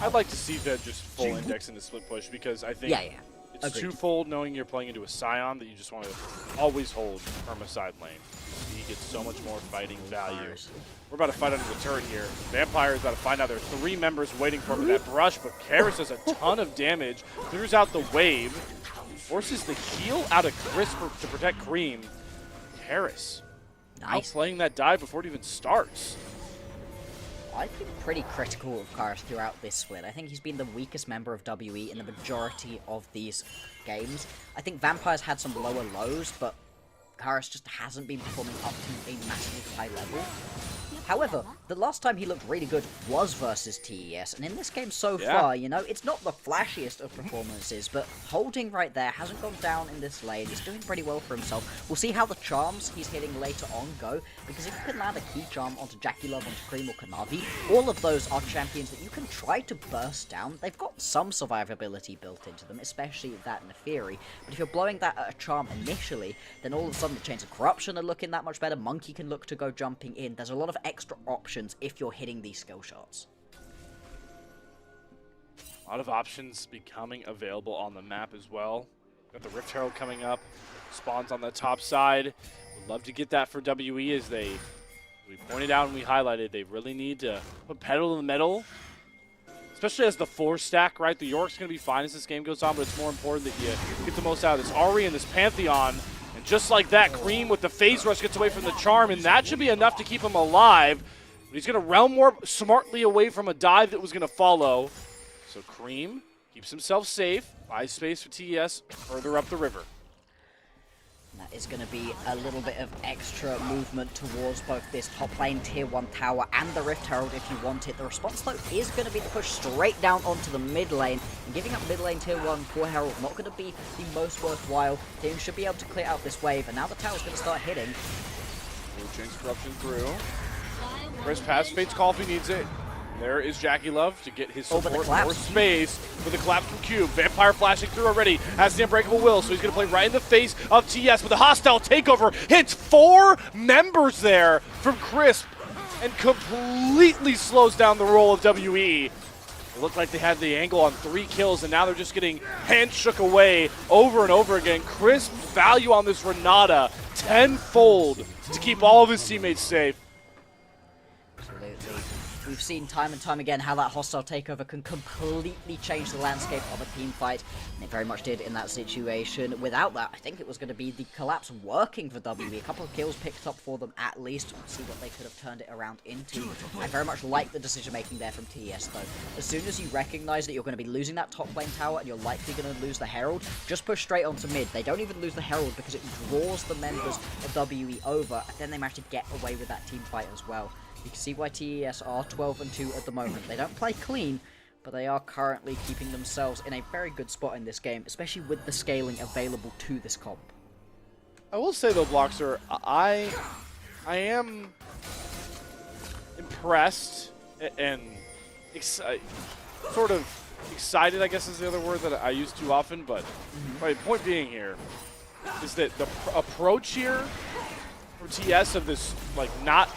I'd like to see that just full index in the split push, because I think it's twofold knowing you're playing into a Scion that you just want to always hold from a side lane. He gets so much more fighting value. We're about to fight under the turret here. Vampire is about to find out there are 3 members waiting for him with that brush, but Karis does a ton of damage, clears out the wave, forces the heal out of Crisp to protect Cream. Karis outplaying that dive before it even starts.
I've been pretty critical of Karis throughout this split. I think he's been the weakest member of WE in the majority of these games. I think Vampire's had some lower lows, but Karis just hasn't been performing up to a massively high level. However, the last time he looked really good was versus TES, and in this game so far, you know, it's not the flashiest of performances, but holding right there hasn't gone down in this lane. He's doing pretty well for himself. We'll see how the charms he's hitting later on go, because if you can land a key charm onto Jackie Love, onto Cream or Kanavi, all of those are champions that you can try to burst down. They've got some survivability built into them, especially that Neferi, but if you're blowing that at a charm initially, then all of a sudden the Chains of Corruption are looking that much better. Monkey can look to go jumping in. There's a lot of extra options if you're hitting these skill shots.
A lot of options becoming available on the map as well. Got the Rift Herald coming up. Spawns on the top side. Would love to get that for WE as they We pointed out and we highlighted they really need to put pedal to the metal, especially as the 4 stack, right? The York's going to be fine as this game goes on, but it's more important that you get the most out of this Ari and this Pantheon. And just like that, Cream with the phase rush gets away from the Charm, and that should be enough to keep him alive. But he's going to realm warp smartly away from a dive that was going to follow. So Cream keeps himself safe, buys space for TES further up the river.
That is going to be a little bit of extra movement towards both this top lane tier 1 tower and the Rift Herald if you want it. The response, though, is going to be to push straight down onto the mid lane. And giving up mid lane tier 1 for Herald not going to be the most worthwhile. Team should be able to clear out this wave, and now the tower's going to start hitting.
Blue Jinx corruption through. Chris pass Fate's call if he needs it. There is Jackie Love to get his support more space with the collapse from Cube. Vampire flashing through already, has the Unbreakable Will, so he's going to play right in the face of TS with a hostile takeover. Hits 4 members there from Crisp and completely slows down the roll of WE. It looked like they had the angle on 3 kills, and now they're just getting hands shook away over and over again. Crisp value on this Renata tenfold to keep all of his teammates safe.
Absolutely. We've seen time and time again how that hostile takeover can completely change the landscape of a team fight, and it very much did in that situation. Without that, I think it was going to be the collapse working for WE. A couple of kills picked up for them at least. We'll see what they could have turned it around into. I very much like the decision making there from TES though. As soon as you recognize that you're going to be losing that top lane tower and you're likely going to lose the Herald, just push straight onto mid. They don't even lose the Herald because it draws the members of WE over, and then they manage to get away with that team fight as well. You can see why TES are 12-2 at the moment. They don't play clean, but they are currently keeping themselves in a very good spot in this game, especially with the scaling available to this comp.
I will say though, Bloxer, I am impressed and sort of excited, I guess is the other word that I use too often, but my point being here is that the approach here for TS of this, like, not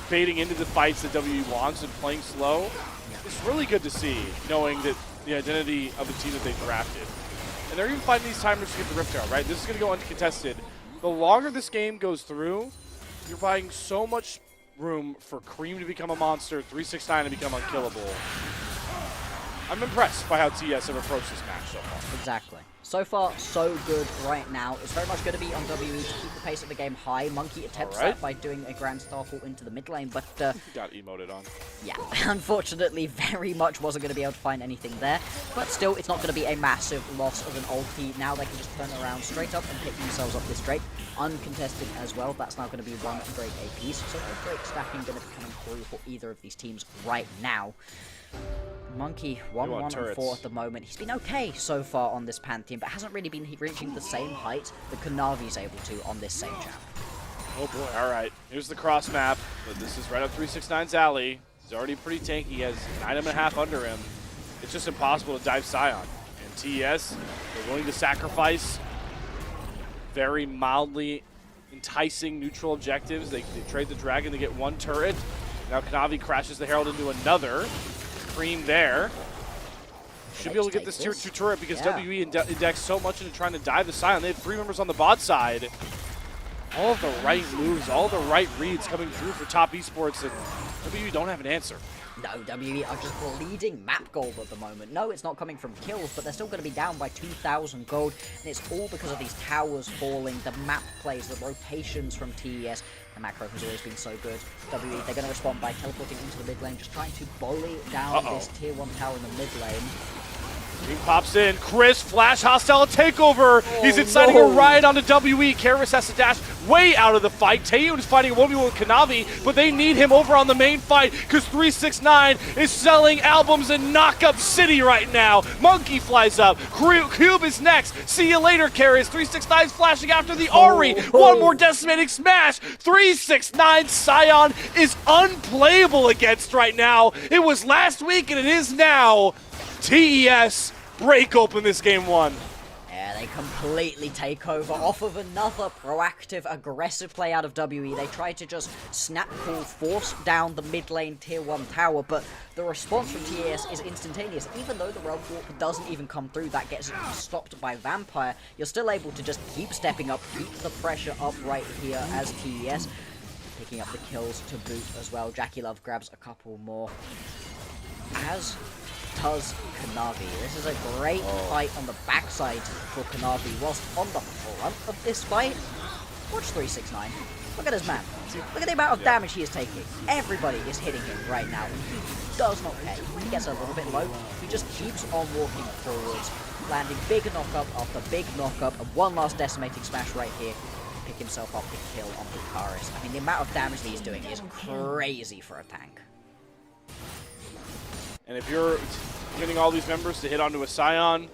fading into the fights that WE wants and playing slow, it's really good to see, knowing that the identity of the team that they drafted. And they're even finding these timers to get the Rift out, right? This is going to go uncontested. The longer this game goes through, you're buying so much room for Cream to become a monster, 369 to become unkillable. I'm impressed by how TS have approached this match so far.
Exactly. So far, so good right now. It's very much going to be on WE to keep the pace of the game high. Monkey attempts that by doing a Grand Starfall into the mid lane, but
got emoted on.
yeah, unfortunately, very much wasn't going to be able to find anything there. But still, it's not going to be a massive loss of an ulti. Now they can just turn around straight up and pick themselves up this Drake. Uncontested as well. That's now going to be 1 Drake apiece. So no Drake stacking going to be coming through for either of these teams right now. Monkey 1-1-4 at the moment. He's been okay so far on this Pantheon, but hasn't really been reaching the same height that Kanavi's able to on this same champ.
Oh boy. All right, here's the cross map, but this is right up 369's alley. He's already pretty tanky. He has 9.5 under him. It's just impossible to dive Scion. And TES, they're willing to sacrifice very mildly enticing neutral objectives. They trade the Dragon to get 1 turret. Now Kanavi crashes the Herald into another. Cream there. Should be able to get this tier 2 turret because WE indexed so much into trying to dive the Scion. They have 3 members on the bot side. All of the right moves, all the right reads coming through for top esports, and WE don't have an answer.
No, WE are just bleeding map gold at the moment. No, it's not coming from kills, but they're still going to be down by 2,000 gold, and it's all because of these towers falling, the map plays, the rotations from TES. The macro has always been so good. WE, they're going to respond by teleporting into the mid lane, just trying to bully down this tier 1 tower in the mid lane.
He pops in. Chris, flash, hostile takeover. He's inciting a riot onto WE. Karis has to dash way out of the fight. Taeyun is fighting a 1v1 with Kanavi, but they need him over on the main fight because 369 is selling albums in Knockup City right now. Monkey flies up. Cube is next. See you later, Karis. 369 is flashing after the Ari. One more decimating smash. 369 Scion is unplayable against right now. It was last week and it is now. TES break open this game 1.
Yeah, they completely take over off of another proactive, aggressive play out of WE. They try to just snap pull, force down the mid lane tier 1 tower, but the response from TES is instantaneous. Even though the realm warp doesn't even come through, that gets stopped by Vampire, you're still able to just keep stepping up, keep the pressure up right here as TES. picking up the kills to boot as well. Jackie Love grabs a couple more, as does Kanavi. This is a great fight on the backside for Kanavi, whilst on the front of this fight, watch 369. Look at his man. Look at the amount of damage he is taking. Everybody is hitting him right now, and he does not care. He gets a little bit low. He just keeps on walking forwards, landing big knock-up after big knock-up, and one last decimating smash right here to pick himself up the kill on Lucaris. I mean, the amount of damage that he's doing is crazy for a tank.
And if you're getting all these members to hit onto a Scion,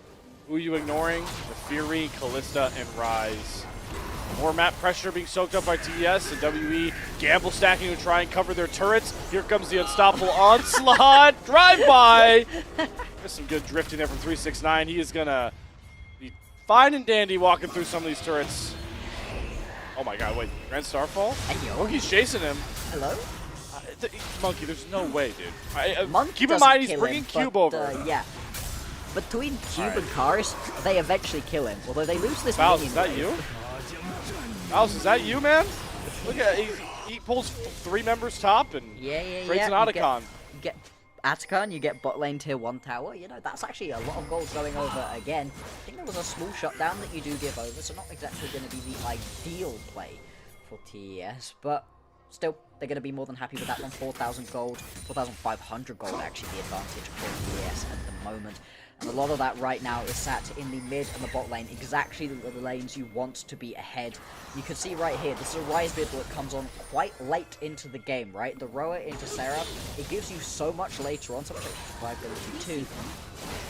who are you ignoring? The Fury, Callista, and Ryze. More map pressure being soaked up by TES and WE gamble stacking to try and cover their turrets. Here comes the unstoppable onslaught. Drive-by. There's some good drifting there from 369. He is going to be fine and dandy walking through some of these turrets. Oh my god, wait. Grand Starfall? Monkey's chasing him.
Hello?
Monkey, there's no way, dude.
Monkey
keep in mind, he's
kill
bringing
him,
Cube
but,
over.
Yeah. Between Cube and Karis, they eventually kill him. Although they lose this
Faust,
minion
is that
wave.
you? Faust, is that you, man? Look at he pulls 3 members top and creates an Otacon.
You get Atacon, you get bot lane tier 1 tower. You know, that's actually a lot of gold going over again. I think there was a small shutdown that you do give over, so not exactly going to be the ideal play for TES, but still, they're going to be more than happy with that one. 4,000 gold, 4,500 gold actually the advantage for TES at the moment. And a lot of that right now is sat in the mid and the bot lane, exactly the lanes you want to be ahead. You can see right here, this is a Ryze build that comes on quite late into the game, right? The Roa into Sarah, it gives you so much later on, so much survivability too.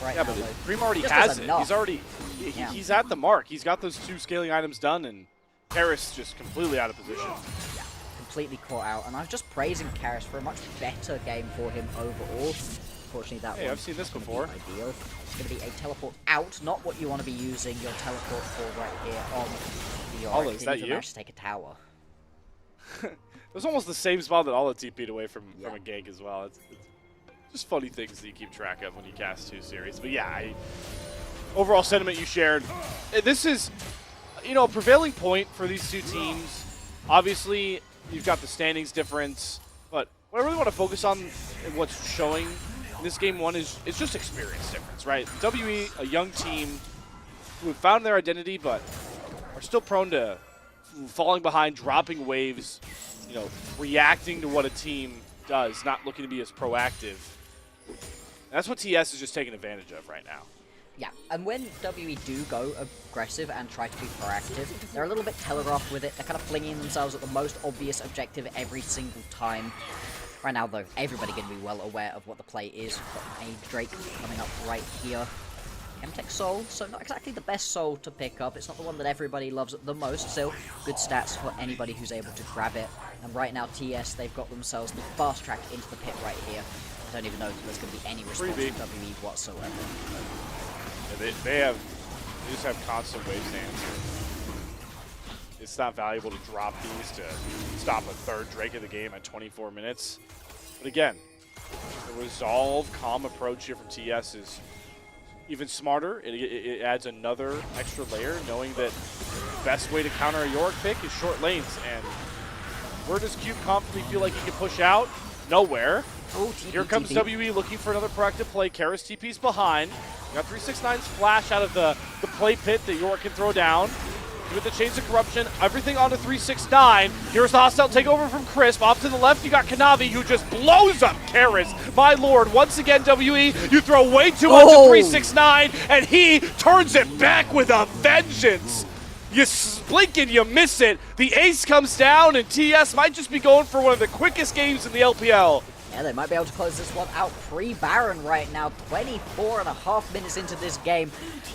Right
Yeah,
now,
but
though,
Dream already
just
has
does
it.
enough.
He's already he's at the mark. He's got those 2 scaling items done, and Paris just completely out of position.
Yeah, completely caught out, and I was just praising Karis for a much better game for him overall. Unfortunately, that
Hey, I've seen this before.
Ideal. It's going to be a teleport out, not what you want to be using your teleport for right here on the
Ola, is that you?
manage to take a tower.
It was almost the same spot that Ola TP'd away from a
Yeah.
gank as well. It's just funny things that you keep track of when you cast 2 series. But yeah, overall sentiment you shared. This is, you know, a prevailing point for these 2 teams. Obviously, you've got the standings difference, but what I really want to focus on and what's showing in this game 1 is just experience difference, right? WE, a young team who have found their identity, but are still prone to falling behind, dropping waves, you know, reacting to what a team does, not looking to be as proactive. And that's what TS is just taking advantage of right now.
Yeah, and when WE do go aggressive and try to be proactive, they're a little bit telegraphed with it. They're kind of flinging themselves at the most obvious objective every single time. Right now, though, everybody going to be well aware of what the play is. Got a Drake coming up right here. Chemtech Soul, so not exactly the best soul to pick up. It's not the one that everybody loves the most. Still, good stats for anybody who's able to grab it. And right now, TS, they've got themselves the fast track into the pit right here. I don't even know if there's going to be any response from WE whatsoever.
Yeah, they just have constant waves to answer. It's not valuable to drop these to stop a 3rd Drake of the game at 24 minutes. But again, the resolve, calm approach here from TS is even smarter. It adds another extra layer, knowing that the best way to counter a Yorick pick is short lanes. And where does Cube confidently feel like he can push out? Nowhere.
Oh,
Here comes WE looking for another proactive play. Karis TP's behind. We got 369's flash out of the play pit that Yorick can throw down. With the Chains of Corruption, everything onto 369. Here's the hostile takeover from Crisp. Off to the left, you got Kanavi, who just blows up Karis. My lord, once again, WE, you throw way too much at 369, and he turns it back with a vengeance. You blink and you miss it. The ace comes down, and TS might just be going for one of the quickest games in the LPL.
Yeah, they might be able to close this one out pre-Baron right now. 24.5 minutes into this game.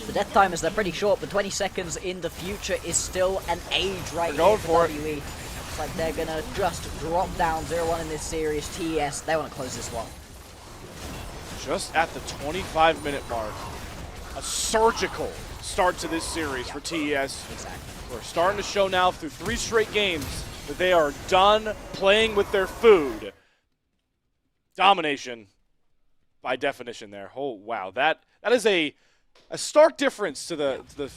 The death timers, they're pretty short, but 20 seconds in the future is still an age right here for WE. Looks like they're going to just drop down 0-1 in this series. TES, they want to close this one.
Just at the 25-minute mark, a surgical start to this series for TES.
Exactly.
We're starting to show now through 3 straight games that they are done playing with their food. Domination, by definition there. Oh, wow. That is a stark difference to the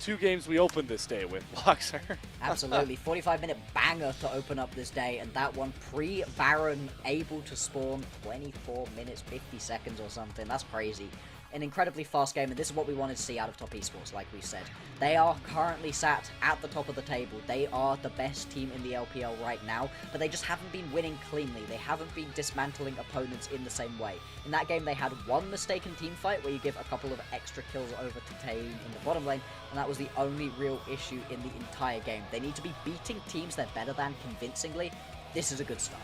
2 games we opened this day with, Bloxer.
Absolutely. 45-minute banger to open up this day, and that one pre-Baron able to spawn 24 minutes, 50 seconds or something. That's crazy. An incredibly fast game, and this is what we wanted to see out of Top Esports, like we said. They are currently sat at the top of the table. They are the best team in the LPL right now, but they just haven't been winning cleanly. They haven't been dismantling opponents in the same way. In that game, they had one mistaken team fight where you give a couple of extra kills over to Tae in the bottom lane, and that was the only real issue in the entire game. They need to be beating teams they're better than convincingly. This is a good start.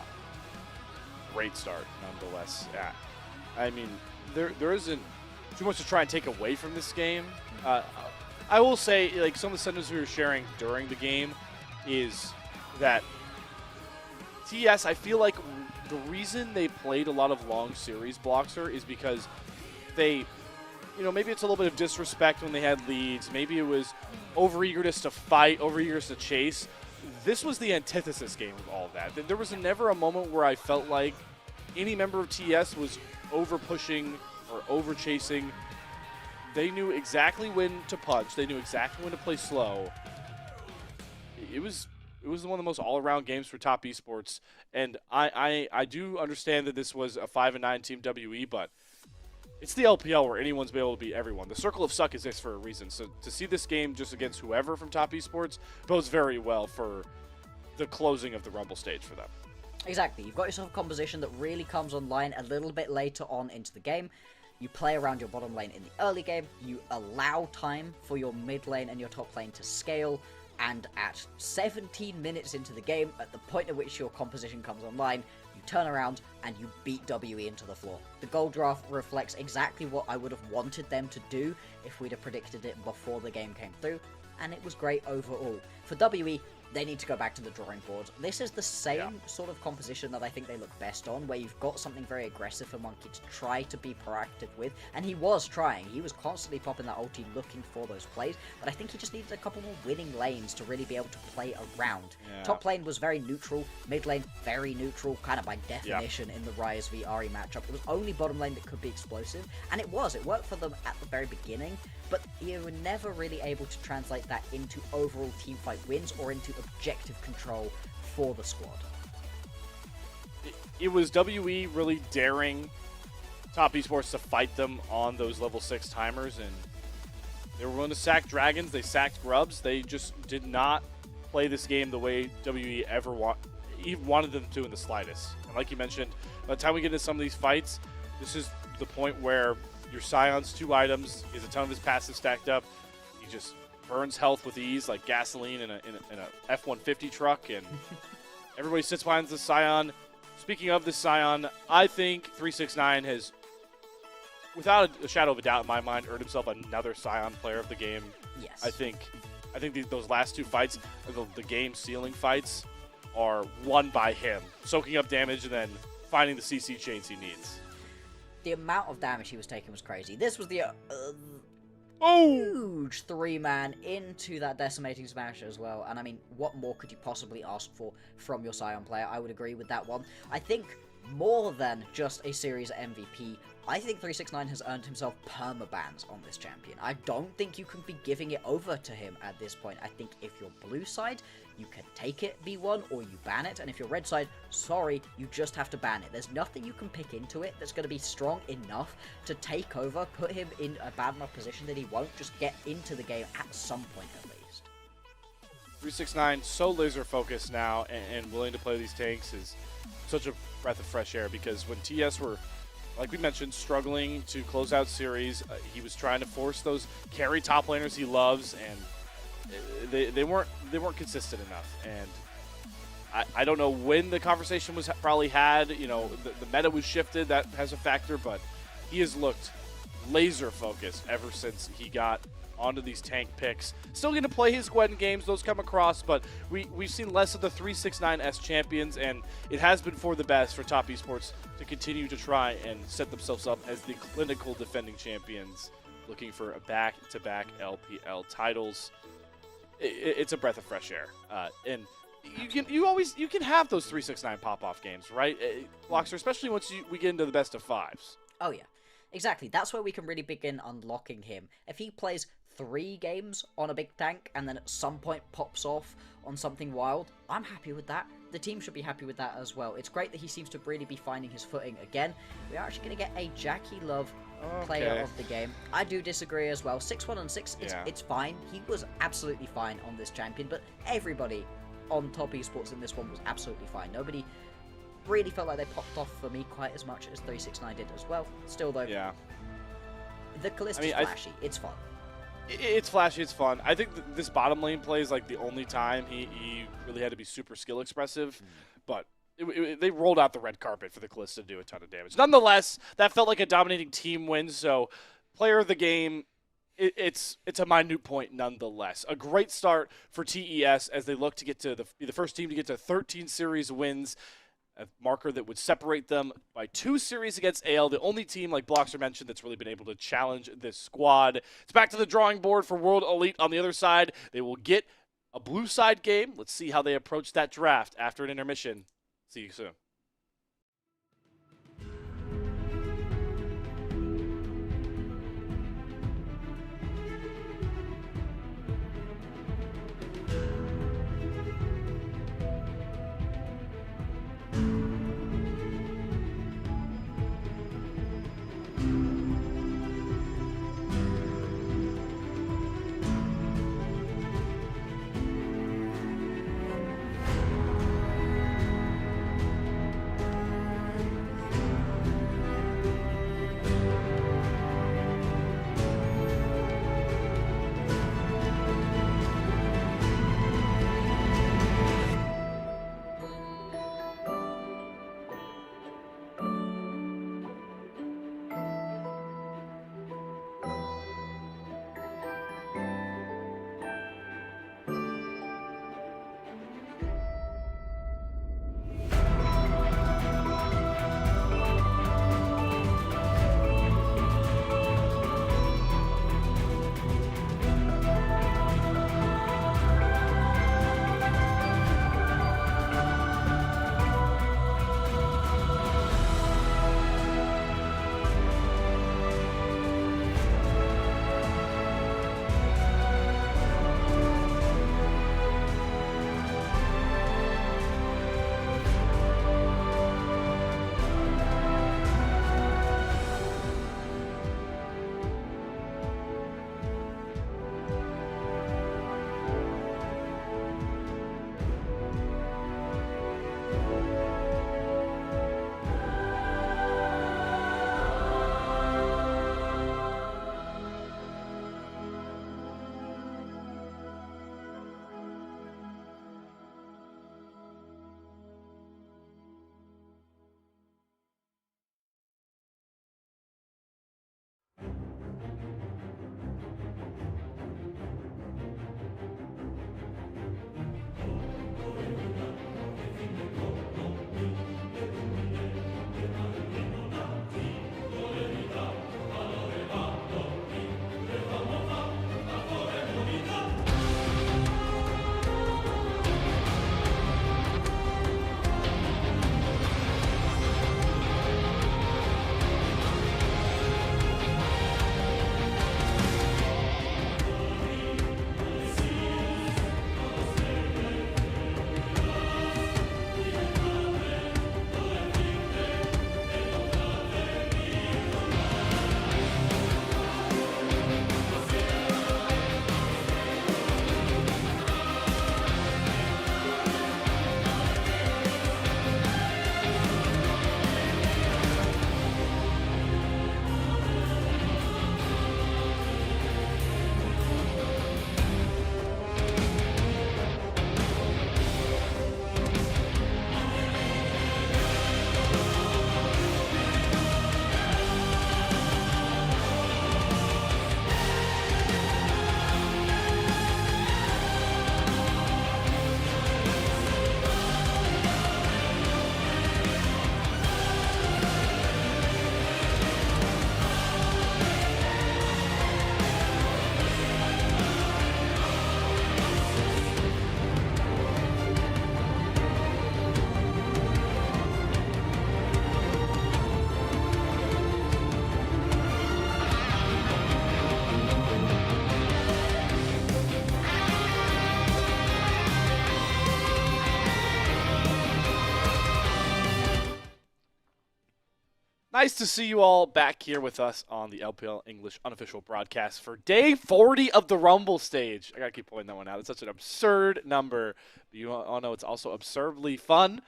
Great start, nonetheless. Yeah. I mean, there isn't too much to try and take away from this game. I will say, like, some of the sentiments we were sharing during the game is that TES, I feel like the reason they played a lot of long series, Bloxer, is because they, you know, maybe it's a little bit of disrespect when they had leads. Maybe it was overeagerness to fight, overeagerness to chase. This was the antithesis game of all of that. There was never a moment where I felt like any member of TES was over-pushing or over-chasing. They knew exactly when to punch. They knew exactly when to play slow. It was one of the most all-around games for Top Esports, and I do understand that this was a 5-9 Team WE, but it's the LPL where anyone's been able to beat everyone. The circle of suck exists for a reason, so to see this game just against whoever from Top Esports bodes very well for the closing of the Rumble stage for them.
Exactly. You've got yourself a composition that really comes online a little bit later on into the game. You play around your bottom lane in the early game, you allow time for your mid lane and your top lane to scale, and at 17 minutes into the game, at the point at which your composition comes online, you turn around and you beat WE into the floor. The gold draft reflects exactly what I would have wanted them to do if we'd have predicted it before the game came through, and it was great overall. For WE, they need to go back to the drawing board. This is the same sort of composition that I think they look best on, where you've got something very aggressive for Monkey to try to be proactive with, and he was trying. He was constantly popping that ulti looking for those plays, but I think he just needed a couple more winning lanes to really be able to play around.
Yeah.
Top lane was very neutral, mid lane very neutral, kind of by definition in the Ryze v Ahri matchup. It was only bottom lane that could be explosive, and it worked for them at the very beginning, but you were never really able to translate that into overall teamfight wins or into objective control for the squad.
It was WE really daring Top Esports to fight them on those level 6 timers, and they were willing to sack dragons, they sacked grubs, they just did not play this game the way WE ever even wanted them to in the slightest. And like you mentioned, by the time we get into some of these fights, this is the point where your Scion's 2 items, is a ton of his passive stacked up, he just burns health with ease like gasoline in a F-150 truck, and everybody sits behind the Scion. Speaking of the Scion, I think 369 has, without a shadow of a doubt in my mind, earned himself another Scion player of the game.
Yes.
I think those last 2 fights, the game sealing fights, are won by him, soaking up damage and then finding the CC chains he needs.
The amount of damage he was taking was crazy. This was the
Oh!
huge 3-man into that decimating smash as well. And I mean, what more could you possibly ask for from your Scion player? I would agree with that one. I think more than just a series MVP, I think 369 has earned himself permabans on this champion. I don't think you can be giving it over to him at this point. I think if you're blue side, you can take it B1 or you ban it, and if you're red side, sorry, you just have to ban it. There's nothing you can pick into it that's going to be strong enough to take over, put him in a bad enough position that he won't just get into the game at some point at least.
369 so laser focused now and willing to play these tanks is such a breath of fresh air, because when TS were, like we mentioned, struggling to close out series, he was trying to force those carry top laners he loves, and they weren't consistent enough. And I don't know when the conversation was probably had. You know, the meta was shifted. That has a factor, but he has looked laser focused ever since he got onto these tank picks. Still going to play his Gwen games, those come across, but we've seen less of the 369S champions, and it has been for the best for Top Esports to continue to try and set themselves up as the clinical defending champions, looking for a back-to-back LPL titles. It's a breath of fresh air, and you can have those 369 pop-off games, right, Bloxer, especially once we get into the best of 5s.
Oh yeah. Exactly, that's where we can really begin unlocking him. If he plays 3 games on a big tank and then at some point pops off on something wild, I'm happy with that. The team should be happy with that as well. It's great that he seems to really be finding his footing again. We're actually going to get a Jackie Love player of the game. I do disagree as well. 6-1 and 6, it's fine. He was absolutely fine on this champion, but everybody on top esports in this one was absolutely fine. Nobody really felt like they popped off for me quite as much as 369 did as well. Still though, the Callista's flashy. It's fun.
It's flashy, it's fun. I think this bottom lane play is like the only time he really had to be super skill expressive, but they rolled out the red carpet for the Callista to do a ton of damage. Nonetheless, that felt like a dominating team win, so player of the game, it's a minute point nonetheless. A great start for TES as they look to get to be the first team to get to 13 series wins, a marker that would separate them by 2 series against AL, the only team, like Bloxer mentioned, that's really been able to challenge this squad. It's back to the drawing board for World Elite on the other side. They will get a blue side game. Let's see how they approach that draft after an intermission. See you soon. Nice to see you all back here with us on the LPL English unofficial broadcast for day 40 of the Rumble stage. I gotta keep pointing that one out. It's such an absurd number. But you all know it's also absurdly fun.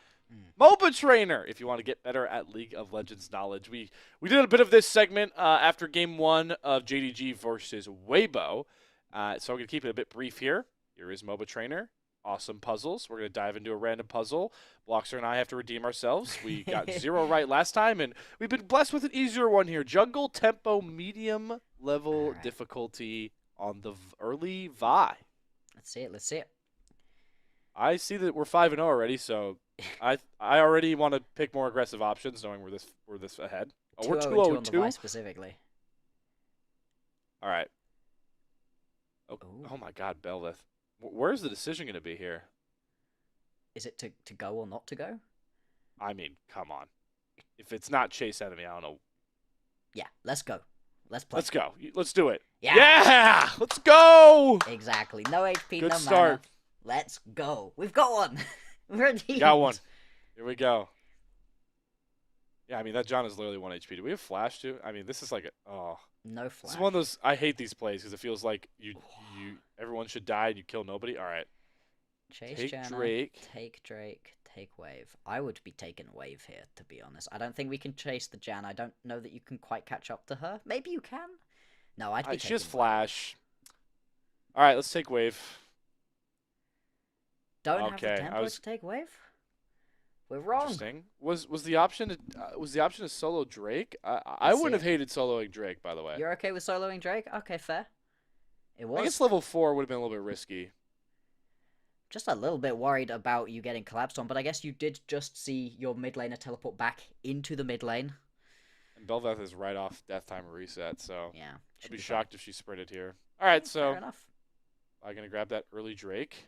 MOBA Trainer, if you want to get better at League of Legends knowledge. We did a bit of this segment after game 1 of JDG versus Weibo. So we're going to keep it a bit brief here. Here is MOBA Trainer. Awesome puzzles. We're going to dive into a random puzzle. Bloxer and I have to redeem ourselves. We got 0 right last time, and we've been blessed with an easier one here. Jungle Tempo Medium level difficulty on the early Vi.
Let's see it. Let's see it.
I see that we're 5-0 already, so I already want to pick more aggressive options, knowing we're this ahead. Oh, we're 2-0-2
on the Vi specifically.
All right. Oh my God, Belveth. Where's the decision going to be here?
Is it to go or not to go?
I mean, come on. If it's not chase enemy, I don't know.
Yeah, let's go. Let's play.
Let's go. Let's do it.
Yeah!
Let's go!
Exactly. No HP,
Good
no
start.
mana. Let's go. We've got one. Ready?
Got one. Here we go. Yeah, I mean, that John is literally 1 HP. Do we have flash, too? I mean, this is like
no flash.
This is one of those, I hate these plays because it feels like everyone should die and you kill nobody. All right.
Chase Janna,
Drake.
Take Drake, take Wave. I would be taking Wave here, to be honest. I don't think we can chase the Jan. I don't know that you can quite catch up to her. Maybe you can? No, I'd be taking
She has
Wave.
flash. All right, let's take Wave.
Don't have the tempo to take Wave? We're wrong.
Interesting. Was the option to solo Drake? I wouldn't have hated soloing Drake, by the way.
You're okay with soloing Drake? Okay, fair. It was.
I guess level 4 would have been a little bit risky.
Just a little bit worried about you getting collapsed on, but I guess you did just see your mid laner teleport back into the mid lane.
And Belveth is right off death time reset, so
yeah,
I'd be shocked if she sprinted here. All right, so
fair enough.
I'm going to grab that early Drake.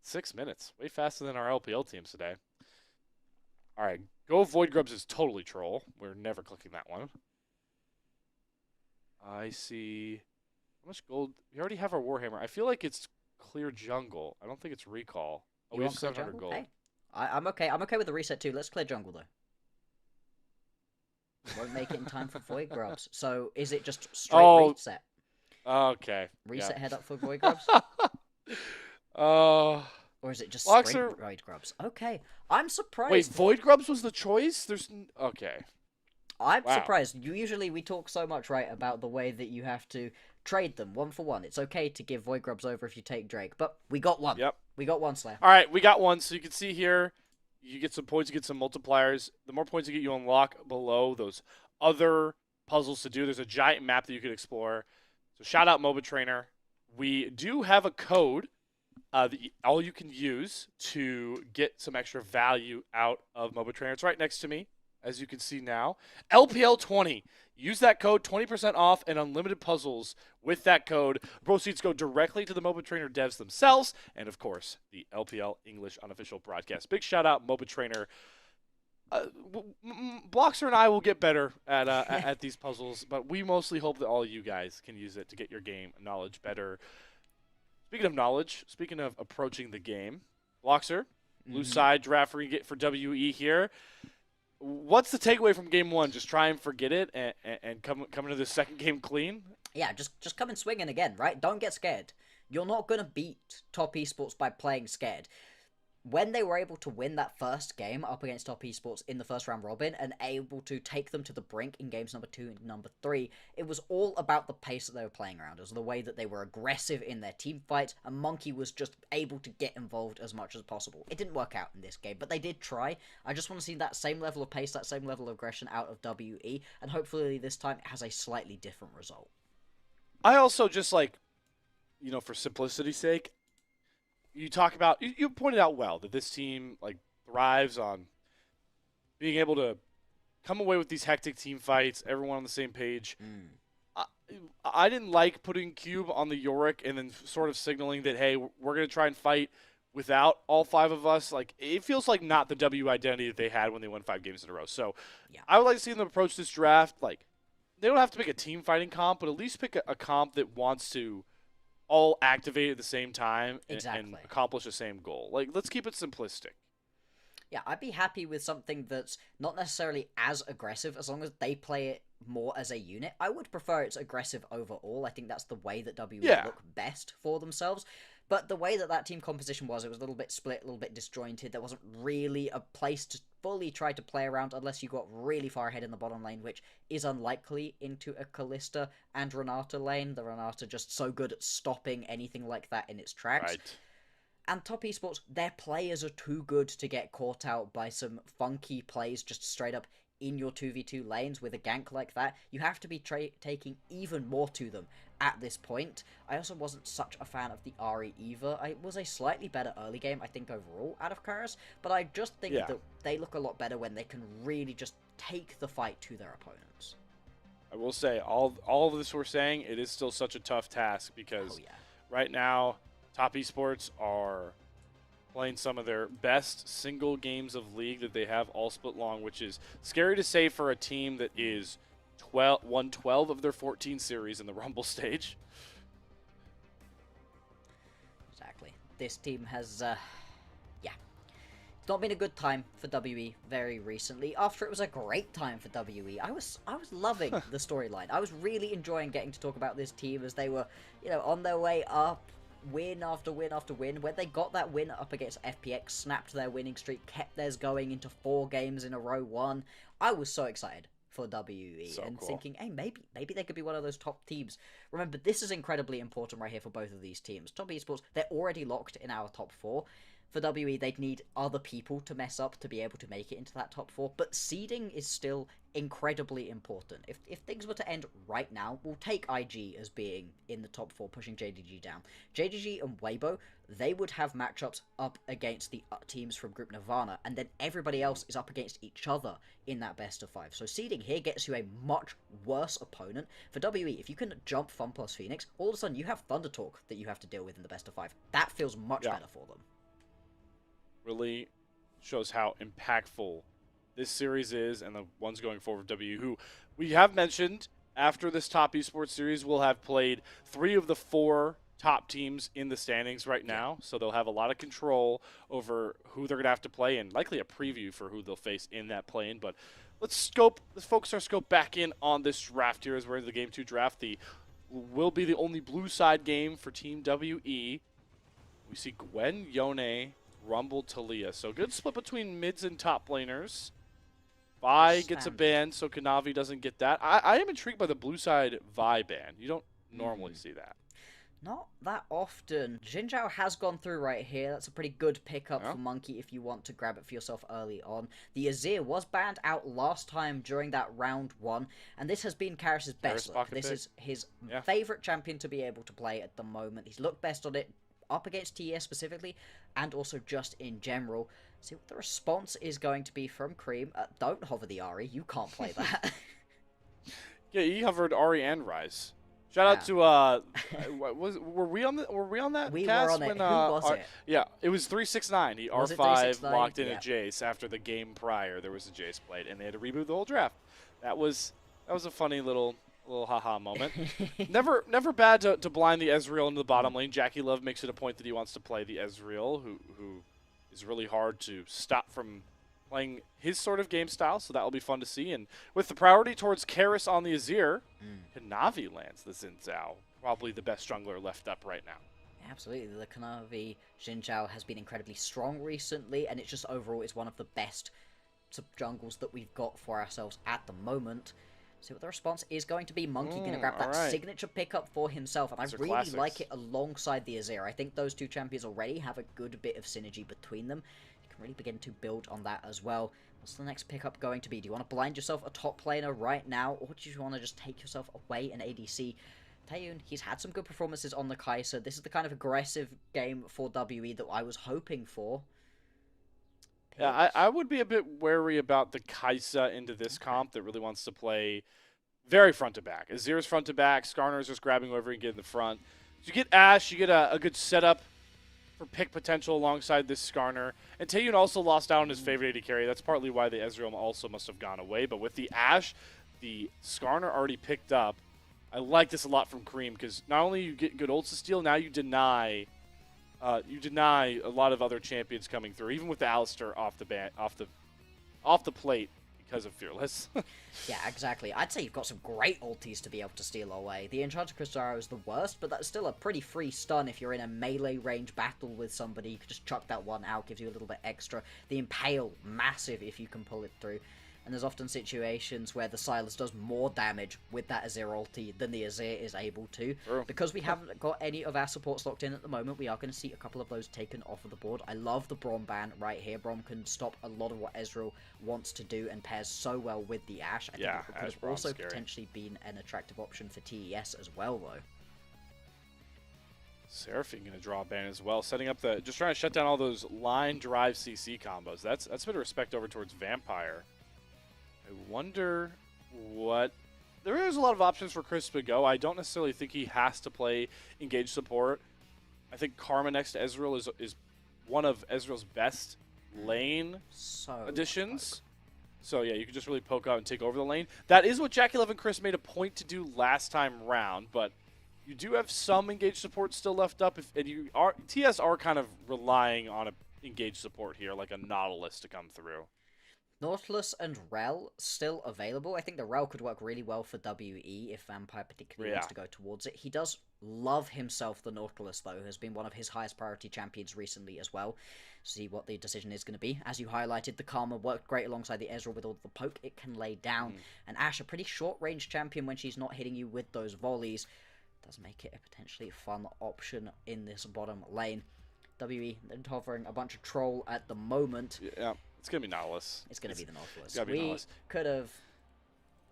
6 minutes. Way faster than our LPL teams today. All right, Go Void Grubs is totally troll. We're never clicking that one. I see. How much gold? We already have our Warhammer. I feel like it's clear jungle. I don't think it's recall. Oh, we have 700 gold.
Hey, I'm okay. I'm okay with the reset too. Let's clear jungle though. Won't make it in time for Void Grubs. So is it just straight reset?
Okay.
Reset head up for Void Grubs? Or is it just straight Void Grubs? Okay. I'm surprised.
Wait, Void Grubs was the choice? Okay.
I'm surprised. Usually we talk so much, right, about the way that you have to trade them 1 for 1. It's okay to give Void Grubs over if you take Drake, but we got one.
Yep.
We got one, Slayer.
All right, we got one. So you can see here, you get some points, you get some multipliers. The more points you get, you unlock below those other puzzles to do. There's a giant map that you could explore. So shout out MOBA Trainer. We do have a code that all you can use to get some extra value out of MOBA Trainer. It's right next to me, as you can see now. LPL 20. Use that code, 20% off and unlimited puzzles with that code. Proceeds go directly to the MOBA Trainer devs themselves and, of course, the LPL English unofficial broadcast. Big shout out, MOBA Trainer. Bloxer and I will get better at these puzzles, but we mostly hope that all you guys can use it to get your game knowledge better. Speaking of knowledge, speaking of approaching the game, Bloxer, blue side draft for WE here. What's the takeaway from game 1? Just try and forget it and come into the second game clean?
Yeah, just come and swinging again, right? Don't get scared. You're not going to beat top esports by playing scared. When they were able to win that first game up against top esports in the first round robin and able to take them to the brink in games number 2 and number 3, it was all about the pace that they were playing around. It was the way that they were aggressive in their team fights, and Monkey was just able to get involved as much as possible. It didn't work out in this game, but they did try. I just want to see that same level of pace, that same level of aggression out of WE, and hopefully this time it has a slightly different result.
I also just for simplicity's sake, you talk about, you pointed out well that this team thrives on being able to come away with these hectic team fights, everyone on the same page. I didn't like putting Cube on the Yorick and then sort of signaling that, hey, we're going to try and fight without all 5 of us. It feels like not the W identity that they had when they won 5 games in a row. So yeah. I would like to see them approach this draft. They don't have to pick a team fighting comp, but at least pick a comp that wants to all activate at the same time and accomplish the same goal. Let's keep it simplistic.
Yeah, I'd be happy with something that's not necessarily as aggressive as long as they play it more as a unit. I would prefer it's aggressive overall. I think that's the way that WE
Yeah.
look best for themselves. But the way that that team composition was, it was a little bit split, a little bit disjointed. There wasn't really a place to fully try to play around unless you got really far ahead in the bottom lane, which is unlikely into a Kalista and Renata lane. The Renata just so good at stopping anything like that in its tracks.
Right.
And top esports, their players are too good to get caught out by some funky plays just straight up in your 2v2 lanes with a gank like that. You have to be taking even more to them at this point. I also wasn't such a fan of the Ahri either. I was a slightly better early game, I think, overall out of Karis, but I just think that they look a lot better when they can really just take the fight to their opponents.
I will say, all of this we're saying, it is still such a tough task because right now, top esports are playing some of their best single games of League that they have all split long, which is scary to say for a team that is won 12 of their 14 series in the Rumble stage.
Exactly. This team has, it's not been a good time for WE very recently. After it was a great time for WE, I was loving the storyline. I was really enjoying getting to talk about this team as they were, on their way up. Win after win after win. When they got that win up against FPX, snapped their winning streak, kept theirs going into 4 games in a row, won. I was so excited for WE and thinking, hey, maybe they could be one of those top teams. Remember, this is incredibly important right here for both of these teams. Top esports, they're already locked in our top 4. For WE, they'd need other people to mess up to be able to make it into that top 4, but seeding is still incredibly important. If things were to end right now, we'll take IG as being in the top 4, pushing JDG down. JDG and Weibo, they would have matchups up against the teams from Group Nirvana, and then everybody else is up against each other in that best of 5. So seeding here gets you a much worse opponent. For WE, if you can jump Fun plus Phoenix, all of a sudden you have Thunder Talk that you have to deal with in the best of 5. That feels much better for them.
Really shows how impactful this series is and the ones going forward for W, who we have mentioned after this top esports series will have played 3 of the 4 top teams in the standings right now, so they'll have a lot of control over who they're going to have to play and likely a preview for who they'll face in that play-in. But let's focus our scope back in on this draft here as we're in the Game 2 draft. Will be the only blue side game for Team WE. We see Gwen, Yone, Rumble, Talia. So good split between mids and top laners. Vi gets a ban, so Kanavi doesn't get that. I am intrigued by the blue side Vi ban. You don't normally see that.
Not that often. Jinzhao has gone through right here. That's a pretty good pickup for Monkey if you want to grab it for yourself early on. The Azir was banned out last time during that round 1, and this has been Karis' best look. This is his favorite champion to be able to play at the moment. He's looked best on it up against TES specifically, and also just in general. See what the response is going to be from Cream. Don't hover the Ahri. You can't play that.
Yeah, he hovered Ahri and Ryze. Shout out to were we on that?
We
cast
were on it.
when,
Who was it?
Yeah, it was 369. He
Was it
R5
369?
locked in a Jace after the game prior. There was a Jace played, and they had to reboot the whole draft. That was a funny little haha moment. never bad to blind the Ezreal into the bottom lane. Jackie Love makes it a point that he wants to play the Ezreal, who is really hard to stop from playing his sort of game style, so that will be fun to see. And with the priority towards Karis on the Azir, Kanavi lands the Xin Zhao, probably the best jungler left up right now.
Absolutely, the Kanavi Jinzhao has been incredibly strong recently, and it's just overall is one of the best sub-jungles that we've got for ourselves at the moment. See what the response is going to be. Monkey going to grab that signature pickup for himself, and I really like it alongside the Azir. I think those 2 champions already have a good bit of synergy between them. You can really begin to build on that as well. What's the next pickup going to be? Do you want to blind yourself a top laner right now, or do you want to just take yourself away an ADC? Taeyun, he's had some good performances on the Kai'Sa. This is the kind of aggressive game for WE that I was hoping for.
Yeah, I would be a bit wary about the Kai'Sa into this comp that really wants to play very front to back. Azir's front to back, Skarner's just grabbing over and getting in the front. So you get Ashe, you get a good setup for pick potential alongside this Skarner. And Taeyun also lost out on his favorite AD carry. That's partly why the Ezreal also must have gone away. But with the Ashe, the Skarner already picked up. I like this a lot from Cream because not only you get good ults to steal, now you deny you deny a lot of other champions coming through, even with the Alistair off the plate because of Fearless.
Yeah, exactly. I'd say you've got some great ultis to be able to steal away. The Enchanted Crystal Arrow is the worst, but that's still a pretty free stun if you're in a melee range battle with somebody. You can just chuck that one out, gives you a little bit extra. The Impale, massive if you can pull it through. And there's often situations where the Silas does more damage with that Azir ulti than the Azir is able to.
True.
Because we haven't got any of our supports locked in at the moment, we are going to see a couple of those taken off of the board. I love the Braum ban right here. Braum can stop a lot of what Ezreal wants to do and pairs so well with the Ashe. I think it could
Ashe
have also
scary.
potentially been an attractive option for TES as well, though.
Seraphine going to draw a ban as well, setting up just trying to shut down all those line drive CC combos. That's a bit of respect over towards Vampire. I wonder what... There is a lot of options for Chris to go. I don't necessarily think he has to play engage support. I think Karma next to Ezreal is one of Ezreal's best lane additions. So yeah, you can just really poke out and take over the lane. That is what Jack 11 Chris made a point to do last time round, but you do have some engage support still left up. TS are kind of relying on a engage support here, like a Nautilus to come through.
Nautilus and Rel still available. I think the Rel could work really well for WE if Vampire particularly wants to go towards it. He does love himself the Nautilus, though. Has been one of his highest priority champions recently as well. See what the decision is going to be. As you highlighted, the Karma worked great alongside the Ezreal with all the poke it can lay down. And Ashe, a pretty short-range champion when she's not hitting you with those volleys, does make it a potentially fun option in this bottom lane. WE hovering a bunch of troll at the moment.
Yeah. It's gonna be Nautilus.
It's gonna be the Nautilus.
Nautilus.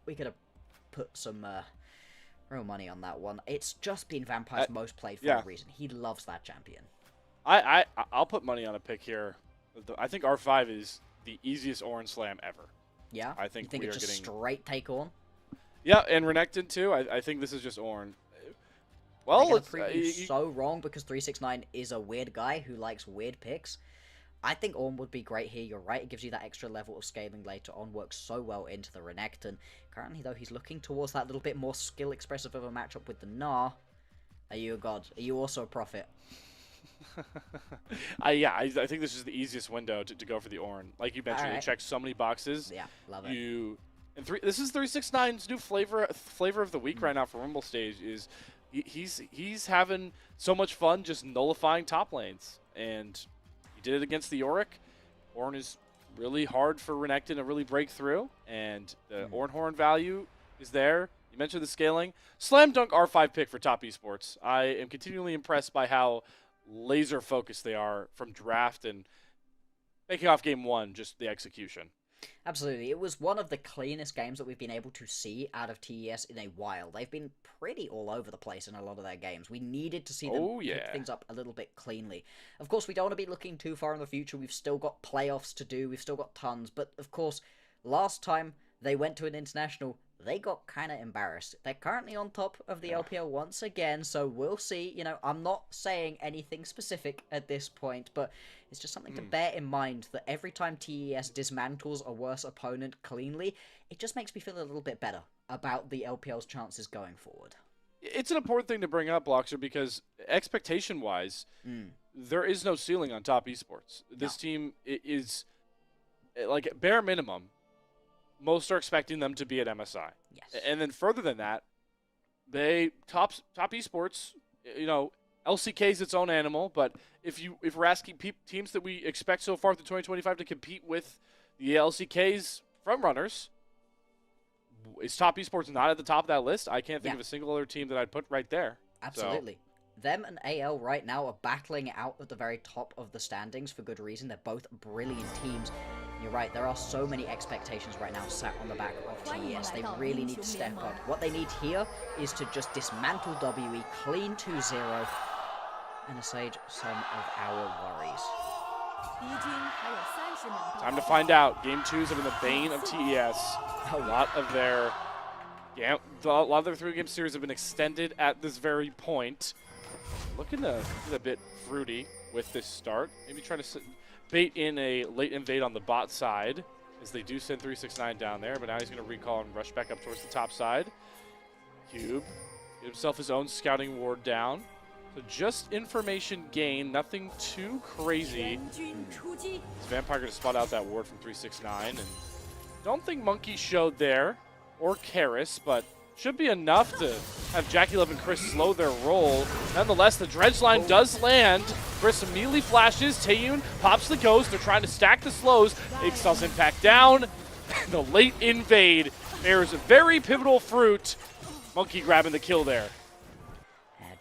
We could have put some real money on that one. It's just been Vampire's most played for a reason. He loves that champion.
I'll put money on a pick here. I think R5 is the easiest Orange Slam ever.
Yeah,
I think
you think
we
it's
are
just
getting
straight take on.
Yeah, and Renekton too. I think this is just Ornn. Well,
it's so wrong because 369 is a weird guy who likes weird picks. I think Ornn would be great here, you're right. It gives you that extra level of scaling later on. Works so well into the Renekton. Currently, though, he's looking towards that little bit more skill-expressive of a matchup with the Gnar. Are you a god? Are you also a prophet?
I think this is the easiest window to go for the Ornn. Like you mentioned, it checks so many boxes.
Yeah, love it.
This is 369's new flavor of the week right now for Rumble Stage. Is he's having so much fun just nullifying top lanes, and he did it against the Yorick. Ornn is really hard for Renekton to really break through, and the Ornn Horn value is there. You mentioned the scaling. Slam dunk R5 pick for top esports. I am continually impressed by how laser focused they are from draft and making off game one, just the execution.
Absolutely. It was one of the cleanest games that we've been able to see out of TES in a while. They've been pretty all over the place in a lot of their games. We needed to see them pick things up a little bit cleanly. Of course, we don't want to be looking too far in the future. We've still got playoffs to do. We've still got tons. But, of course, last time they went to an international, they got kind of embarrassed. They're currently on top of the LPL once again, so we'll see. You know, I'm not saying anything specific at this point, but it's just something to bear in mind that every time TES dismantles a worse opponent cleanly, it just makes me feel a little bit better about the LPL's chances going forward.
It's an important thing to bring up, Bloxer, because expectation-wise, there is no ceiling on top esports. This team is, like, bare minimum, most are expecting them to be at MSI.
Yes.
And then further than that, top esports, you know, LCK is its own animal, but if we're asking teams that we expect so far through 2025 to compete with the LCK's frontrunners, is top esports not at the top of that list? I can't think of a single other team that I'd put right there.
Absolutely. So. Them and AL right now are battling out at the very top of the standings for good reason. They're both brilliant teams. You're right, there are so many expectations right now sat on the back of TES. They really need to step up. What they need here is to just dismantle WE, clean 2-0, and assuage some of our worries.
Time to find out. Game 2s have been the bane of TES. A lot of their 3-game series have been extended at this very point. Looking to get a bit fruity with this start. Maybe trying to bait in a late invade on the bot side, as they do send 369 down there, but now he's going to recall and rush back up towards the top side. Cube get himself his own scouting ward down. So just information gain, nothing too crazy. Is Vampire going to spot out that ward from 369? And don't think Monkey showed there, or Karis, but should be enough to have Jackie Love and Chris slow their roll. Nonetheless, the dredge line does land. Chris immediately flashes. Taeyun pops the ghost. They're trying to stack the slows. Ixtal's impact down. The late invade bears very pivotal fruit. Monkey grabbing the kill there.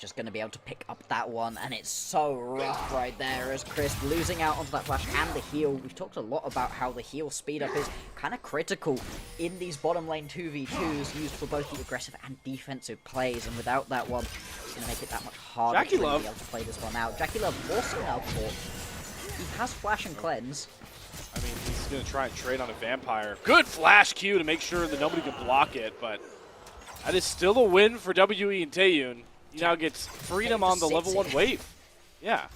Just going to be able to pick up that one, and it's so rough right there as Chris losing out onto that flash and the heal. We've talked a lot about how the heal speed up is kind of critical in these bottom lane 2v2s used for both the aggressive and defensive plays, and without that one, it's going to make it that much harder to really be able to play this one out. Jackie Love also now caught. He has flash and cleanse.
I mean, he's going to try and trade on a Vampire. Good flash Q to make sure that nobody can block it, but that is still a win for WE and Taeyun. He now gets freedom on the level 1 wave. Yeah.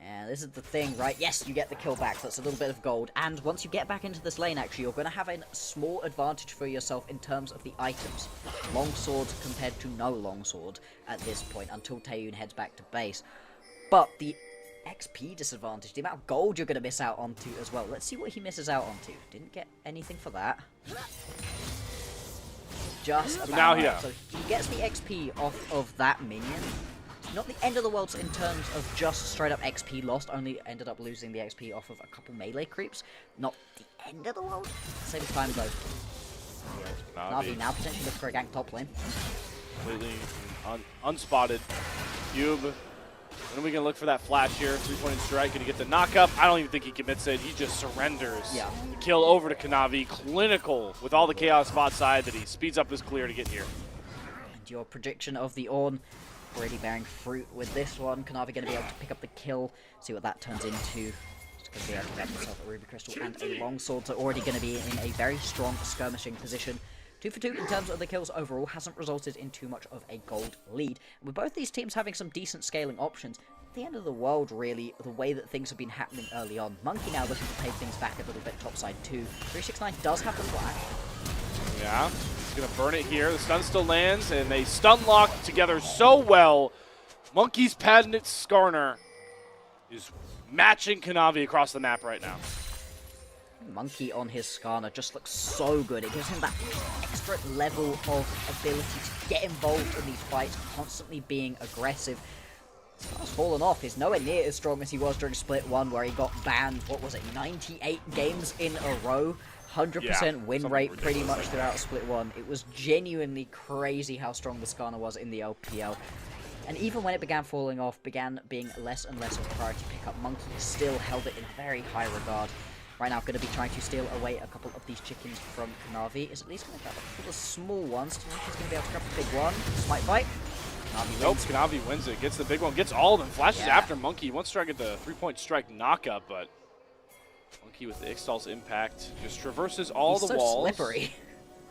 And this is the thing, right? Yes, you get the kill back. That's a little bit of gold. And once you get back into this lane, actually, you're going to have a small advantage for yourself in terms of the items. Longsword compared to no longsword at this point until Taeyun heads back to base. But the XP disadvantage, the amount of gold you're going to miss out onto as well. Let's see what he misses out onto. Didn't get anything for that. Just about
now,
right.
yeah.
So he gets the XP off of that minion. Not the end of the world in terms of just straight up XP lost, only ended up losing the XP off of a couple melee creeps. Not the end of the world. At the same time though, Navi now potentially looking for a gank top lane.
Completely unspotted. Cube. When are we going to look for that flash here? 3-point strike. Going to get the knockup. I don't even think he commits it. He just surrenders.
Yeah.
The kill over to Kanavi. Clinical with all the chaos bot side that he speeds up his clear to get here.
And your prediction of the Ornn already bearing fruit with this one. Kanavi going to be able to pick up the kill. See what that turns into. Just going to be able to grab himself a Ruby Crystal and a Longsword. So already going to be in a very strong skirmishing position. 2 for 2 in terms of the kills overall hasn't resulted in too much of a gold lead. With both these teams having some decent scaling options, at the end of the world really, the way that things have been happening early on. Monkey now looking to pay things back a little bit topside too. 369 does have the flash.
Yeah, he's going to burn it here. The stun still lands, and they stun lock together so well. Monkey's patented Skarner is matching Kanavi across the map right now.
Monkey on his Skarner just looks so good. It gives him that extra level of ability to get involved in these fights, constantly being aggressive. Skarner's fallen off. He's nowhere near as strong as he was during Split 1, where he got banned, what was it, 98 games in a row? 100% win rate pretty much throughout Split 1. It was genuinely crazy how strong the Skarner was in the LPL. And even when it began falling off, began being less and less of a priority pickup, Monkey still held it in very high regard. Right now, going to be trying to steal away a couple of these chickens from Kanavi. Is at least going to grab a couple of small ones. He's going to be able to grab the big one. Smite bite. Kanavi
Nope,
wins.
Kanavi wins it. Gets the big one. Gets all of them. Flashes after Monkey. He wants to try to get the 3-point strike knockup, but Monkey with the Ixtal's impact just traverses all the walls.
He's so slippery.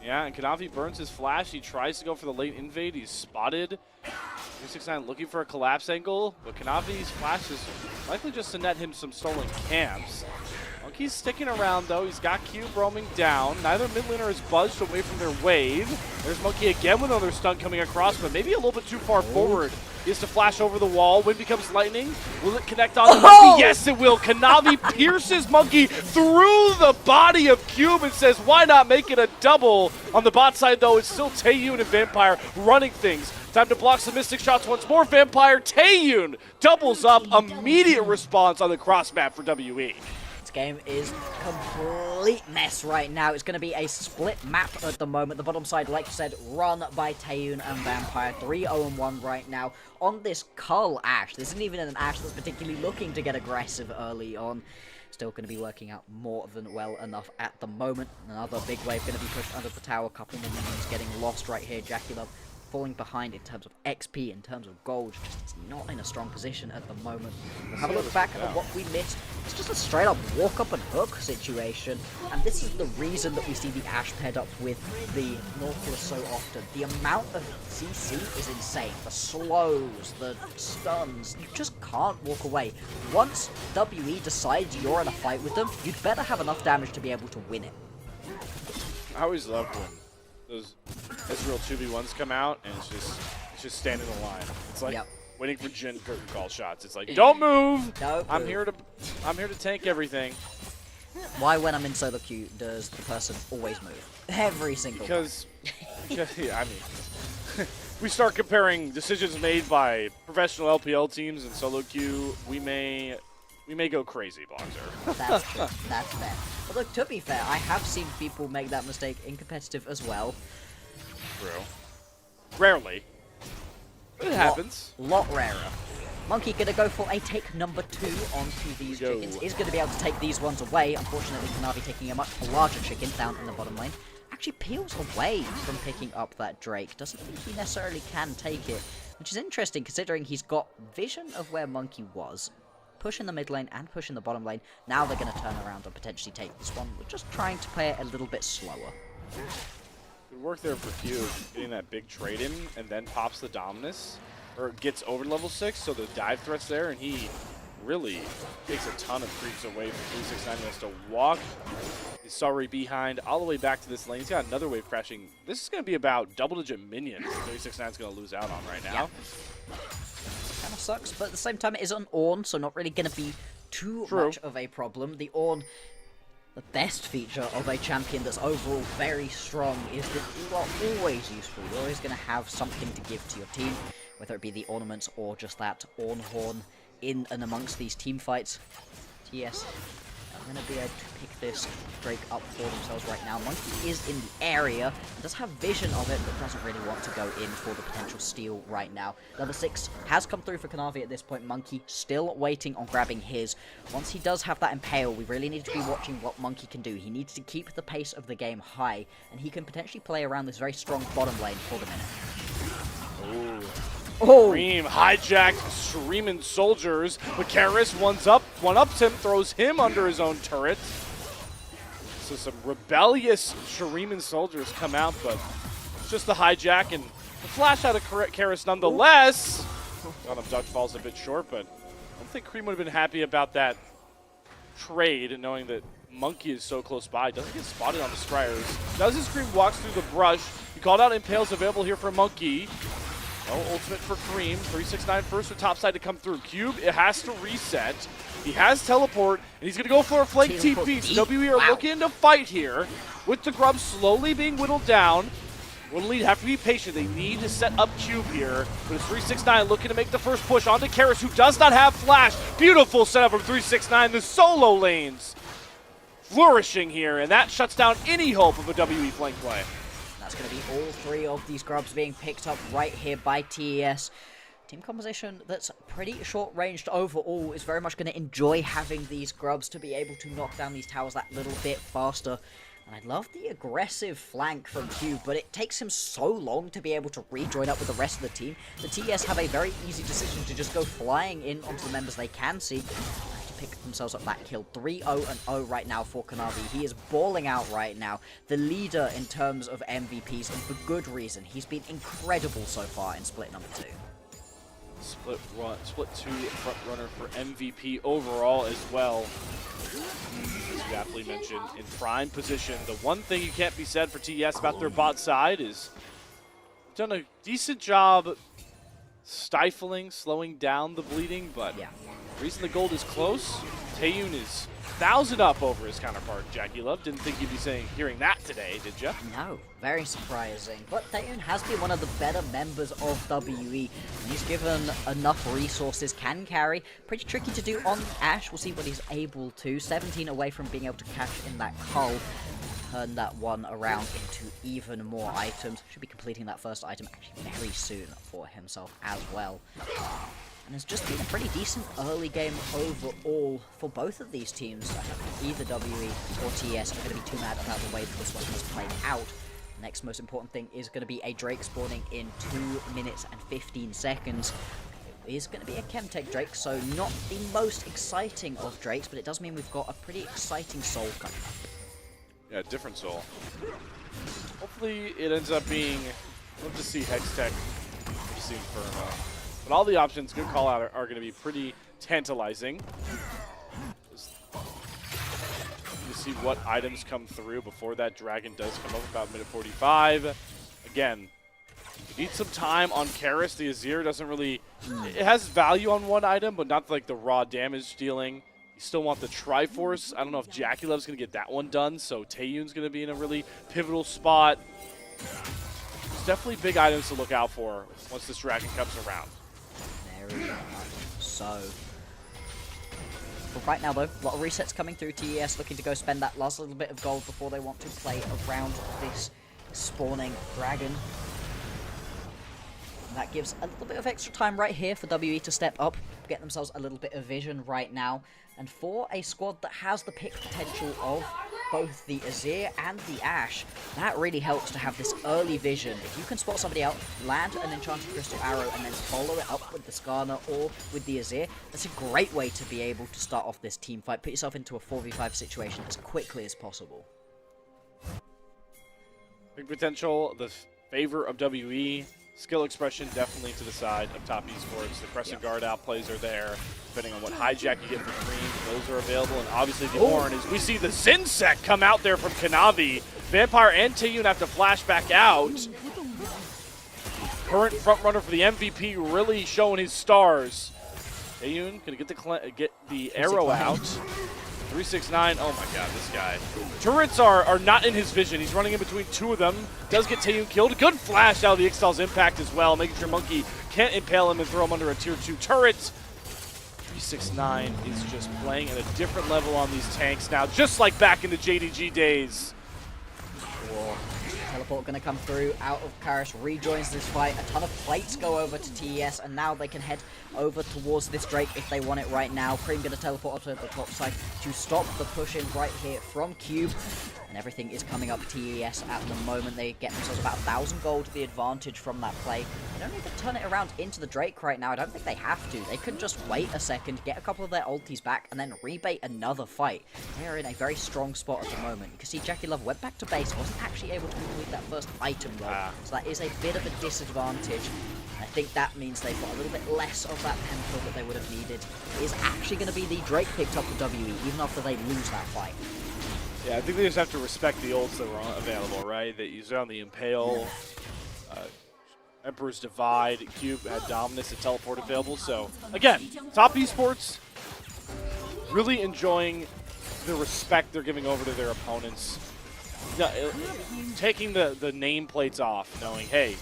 Yeah, and Kanavi burns his flash. He tries to go for the late invade. He's spotted. 369 looking for a collapse angle, but Kanavi's flash is likely just to net him some stolen camps. Monkey's sticking around, though. He's got Cube roaming down. Neither mid laner is buzzed away from their wave. There's Monkey again with another stun coming across, but maybe a little bit too far forward. He has to flash over the wall. Wind becomes lightning. Will it connect on the Monkey? Yes, it will. Kanavi pierces Monkey through the body of Cube and says, why not make it a double? On the bot side, though, it's still Taeyun and Vampire running things. Time to block some Mystic shots once more. Vampire, Taeyun doubles up. Immediate response on the cross map for WE.
This game is complete mess right now. It's going to be a split map at the moment. The bottom side, like you said, run by Taeyun and Vampire. 3-0-1 right now on this Cull Ashe. This isn't even an Ashe that's particularly looking to get aggressive early on. Still going to be working out more than well enough at the moment. Another big wave going to be pushed under the tower. Couple more minions getting lost right here. Jackie Love falling behind in terms of XP, in terms of gold, just not in a strong position at the moment. We'll have a look back at what we missed. It's just a straight up walk up and hook situation, and this is the reason that we see the Ashe paired up with the Nautilus so often. The amount of CC is insane. The slows, the stuns, you just can't walk away. Once WE decides you're in a fight with them, you'd better have enough damage to be able to win it.
I always love when those Ezreal 2v1s come out and it's just standing in the line. It's like waiting for Jin curtain call shots. It's like, don't move.
Don't
I'm
move.
here to tank everything.
Why, when I'm in solo queue, does the person always move? Every single
Because, yeah, I mean, we start comparing decisions made by professional LPL teams in solo queue. We may go crazy, Boxer.
That's true. That's fair. But look, to be fair, I have seen people make that mistake in competitive as well.
True. Rarely. But it happens.
Lot rarer. Monkey gonna go for a take number 2 onto these
Go.
chickens. Is gonna be able to take these ones away. Unfortunately, Kanavi taking a much larger chicken down in the bottom lane. Actually peels away from picking up that Drake. Doesn't think he necessarily can take it. Which is interesting considering he's got vision of where Monkey was. Push in the mid lane and push in the bottom lane. Now they're going to turn around and potentially take this one. We're just trying to play it a little bit slower.
Good work there for Cube, getting that big trade in, and then pops the Dominus, or gets over level 6, so the dive threat's there, and he really takes a ton of creeps away from 369. He has to walk his sorry behind all the way back to this lane. He's got another wave crashing. This is going to be about double-digit minions 369 is going to lose out on right now.
Yeah. Kind of sucks, but at the same time it is on Ornn, so not really going to be too much of a problem. The Ornn, the best feature of a champion that's overall very strong is that you are always useful. You're always going to have something to give to your team, whether it be the ornaments or just that Ornn horn in and amongst these team fights. TES are going to be able to pick this Drake up for themselves right now. Monkey is in the area, does have vision of it, but doesn't really want to go in for the potential steal right now. Level 6 has come through for Kanavi at this point. Monkey still waiting on grabbing his. Once he does have that Impale, we really need to be watching what Monkey can do. He needs to keep the pace of the game high, and he can potentially play around this very strong bottom lane for the minute.
Ooh.
Oh!
Dream hijacked Shreeman soldiers, but Karis one-ups him, throws him under his own turret. So some rebellious Shreeman soldiers come out, but it's just the hijack and the flash out of Karis nonetheless. Got him, duck falls a bit short, but I don't think Cream would have been happy about that trade, knowing that Monkey is so close by. Doesn't get spotted on the Scryers. Does his Cream walks through the brush. He called out Impales available here for Monkey. No ultimate for Cream. 369 first with topside to come through. Cube, it has to reset. He has teleport, and he's going to go for a flank TP. So WE are looking to fight here with the Grub slowly being whittled down. Will Lead have to be patient. They need to set up Cube here. But it's 369 looking to make the first push onto Karis, who does not have flash. Beautiful setup from 369. The solo lanes flourishing here, and that shuts down any hope of a WE flank play.
That's going to be all 3 of these grubs being picked up right here by TES. Team composition that's pretty short-ranged overall is very much going to enjoy having these grubs to be able to knock down these towers that little bit faster. And I love the aggressive flank from Cube, but it takes him so long to be able to rejoin up with the rest of the team. The TES have a very easy decision to just go flying in onto the members they can see. Pick themselves up that kill. 3-0-0 right now for Kanavi. He is balling out right now. The leader in terms of MVPs, and for good reason. He's been incredible so far in Split number 2.
Split 2 front runner for MVP overall as well. As you aptly mentioned, in prime position. The one thing you can't be said for TES about their bot side is done a decent job stifling, slowing down the bleeding, but
yeah.
The reason the gold is close, Taeyun is 1,000 up over his counterpart, Jackie Love. Didn't think you'd be hearing that today, did you?
No, very surprising. But Taeyun has been one of the better members of WE. And he's given enough resources, can carry. Pretty tricky to do on Ashe. We'll see what he's able to. 17 away from being able to cash in that cull. Turn that one around into even more items. Should be completing that first item actually very soon for himself as well. And it's just been a pretty decent early game overall for both of these teams. Either WE or TES are going to be too mad about the way that this one has played out. The next most important thing is going to be a Drake spawning in 2 minutes and 15 seconds. It is going to be a Chemtech Drake, so not the most exciting of Drakes, but it does mean we've got a pretty exciting soul coming up.
Yeah, different soul. Hopefully it ends up being, love to see Hextech, love to see Inferno. But all the options, good call out, are going to be pretty tantalizing. You see what items come through before that dragon does come up about minute 45. Again, Need some time on Karis. The Azir doesn't really... It has value on one item, but not like the raw damage dealing. You still want the Triforce. I don't know if Jackie Love's going to get that one done, so Taeyun's going to be in a really pivotal spot. There's definitely big items to look out for once this Dragon comes around.
Very much so. But right now, though, a lot of resets coming through. TES looking to go spend that last little bit of gold before they want to play around this spawning dragon. And that gives a little bit of extra time right here for WE to step up, get themselves a little bit of vision right now. And for a squad that has the pick potential of both the Azir and the Ashe, that really helps to have this early vision. If you can spot somebody out, land an Enchanted Crystal Arrow, and then follow it up with the Skarner or with the Azir, that's a great way to be able to start off this team fight. Put yourself into a 4v5 situation as quickly as possible.
Big potential, the favor of WE. Skill expression definitely to the side of top esports. The Crescent Guard outplays are there, depending on what hijack you get for green. Those are available, and obviously the orange is we see the Zinsec come out there from Kanavi. Vampire and Taeyun have to flash back out. Current front runner for the MVP, really showing his stars. Taeyun gonna get the arrow out. 369, oh my god, this guy. Turrets are not in his vision. He's running in between two of them. Does get Taeyun killed. Good flash out of the Ixtal's impact as well, making sure Monkey can't impale him and throw him under a tier 2 turret. 369 is just playing at a different level on these tanks now, just like back in the JDG days.
Cool. Teleport going to come through out of Karis, rejoins this fight. A ton of plates go over to TES, and now they can head over towards this Drake if they want it right now. Cream going to teleport up to the top side to stop the push in right here from Cube. And everything is coming up TES at the moment. They get themselves about 1,000 gold to the advantage from that play. They don't need to turn it around into the Drake right now. I don't think they have to. They could just wait a second, get a couple of their ultis back, and then rebait another fight. They're in a very strong spot at the moment. You can see Jackie Love went back to base, wasn't actually able to complete that first item though. So that is a bit of a disadvantage. I think that means they've got a little bit less of that tempo that they would have needed. It is actually going to be the Drake picked up for WE, even after they lose that fight.
Yeah, I think they just have to respect the ults that were available, right? That you saw on the Impale, Emperor's Divide, Cube had Dominus and Teleport available. So, again, top esports really enjoying the respect they're giving over to their opponents. Taking the nameplates off, knowing, hey,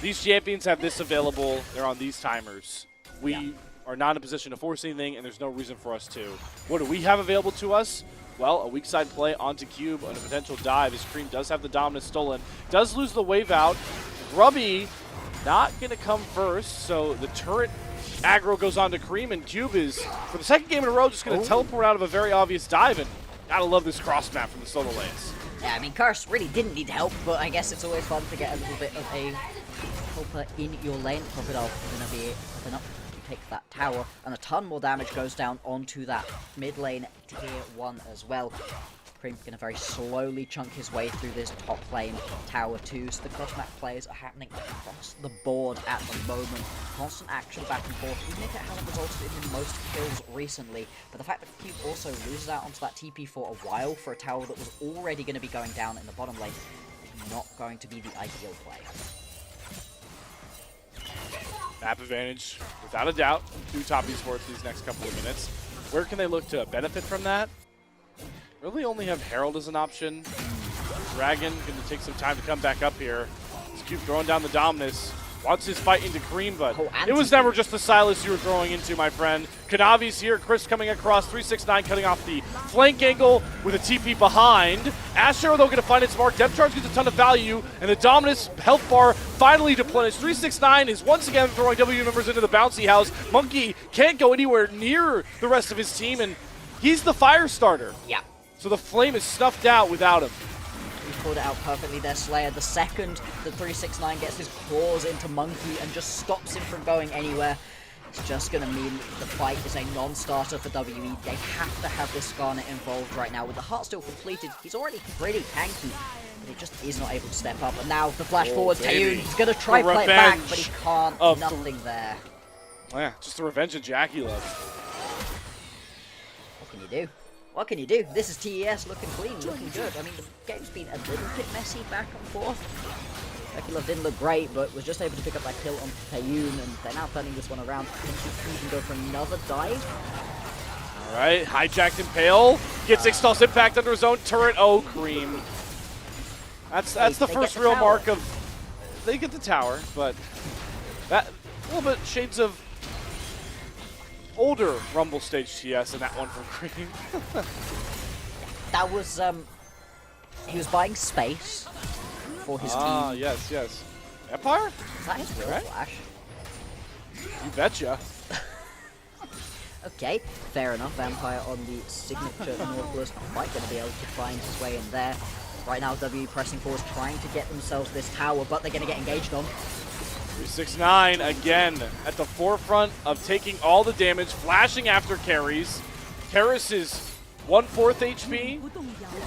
these champions have this available, they're on these timers. We are not in a position to force anything, and there's no reason for us to. What do we have available to us? Well, a weak side play onto Cube on a potential dive as Cream does have the Dominus stolen. Does lose the wave out. Grubby not going to come first, so the turret aggro goes on to Cream, and Cube is, for the second game in a row, just going to teleport out of a very obvious dive, and gotta love this cross map from the solo lanes.
Yeah, I mean, Curse really didn't need help, but I guess it's always fun to get a little bit of a helper in your lane. Crocodile going to be enough to take that tower, and a ton more damage goes down onto that mid lane tier 1 as well. Cream's going to very slowly chunk his way through this top lane tower 2. So the cross-map plays are happening across the board at the moment. Constant action back and forth, even if it hasn't resulted in the most kills recently. But the fact that Cube also loses out onto that TP for a while for a tower that was already going to be going down in the bottom lane is not going to be the ideal play.
Map advantage, without a doubt, to top esports these next couple of minutes. Where can they look to benefit from that? Really only have Herald as an option. Dragon going to take some time to come back up here. Cube throwing down the Dominus. Wants his fight into Cream, but it was never just the Silas you were throwing into, my friend. Kanavi's here. Chris coming across. 369 cutting off the flank angle with a TP behind. Asher, though, going to find its mark. Depth Charge gets a ton of value, and the Dominus health bar finally deplenished. 369 is once again throwing W members into the bouncy house. Monkey can't go anywhere near the rest of his team, and he's the fire starter.
Yeah.
So the flame is snuffed out without him.
He pulled it out perfectly there, Slayer. The second that 369 gets his claws into Monkey and just stops him from going anywhere, it's just going to mean the fight is a non-starter for WE. They have to have this Skarner involved right now. With the heart still completed, he's already pretty tanky, but he just is not able to step up. And now the flash forward, Taeyun, he's going to try play it back, but he can't. Nothing there.
Oh yeah, just the revenge of Jackie Love.
What can you do? What can you do? This is TES looking clean, looking good. I mean, the game's been a little bit messy back and forth. Jackie didn't look great, but was just able to pick up that kill on Taeyun, and they're now turning this one around. I think he can even go for another dive.
All right, hijacked Impale. Gets Ixtal's impact under his own turret. Oh, Cream. That's the first real mark of... They get the tower, but that a little bit shades of older Rumble stage TS in that one from Cream.
That was, he was buying space for his team.
Ah, yes, yes. Empire?
Is that his real flash?
You betcha.
Okay, fair enough. Vampire on the signature Nautilus, not quite going to be able to find his way in there. Right now, WE pressing forward, trying to get themselves this tower, but they're going to get engaged on.
369 again at the forefront of taking all the damage, flashing after carries. Karis is 1/4 HP.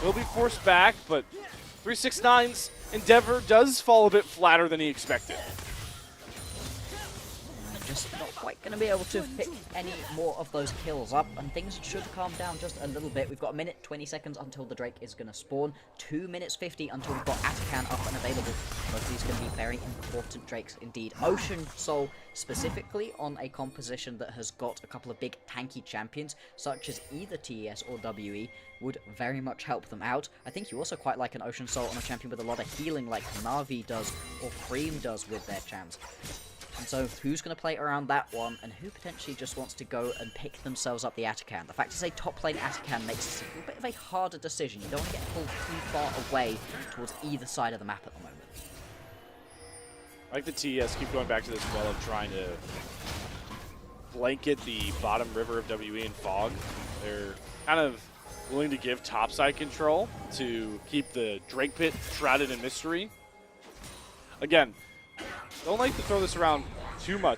He'll be forced back, but 369's endeavor does fall a bit flatter than he expected.
Just not quite going to be able to pick any more of those kills up, and things should calm down just a little bit. We've got 1 minute 20 seconds until the Drake is going to spawn, 2 minutes 50 until we've got Atakan up and available. Both these are going to be very important Drakes indeed. Ocean Soul specifically on a composition that has got a couple of big tanky champions, such as either TES or WE, would very much help them out. I think you also quite like an Ocean Soul on a champion with a lot of healing like Na'Vi does or Cream does with their champs. And so, who's going to play around that one, and who potentially just wants to go and pick themselves up the Atakan? The fact is, a top lane Atakan makes this a bit of a harder decision. You don't want to get pulled too far away towards either side of the map at the moment.
I like the TES keep going back to this well of trying to blanket the bottom river of WE in fog. They're kind of willing to give topside control to keep the Drake pit shrouded in mystery. Again, don't like to throw this around too much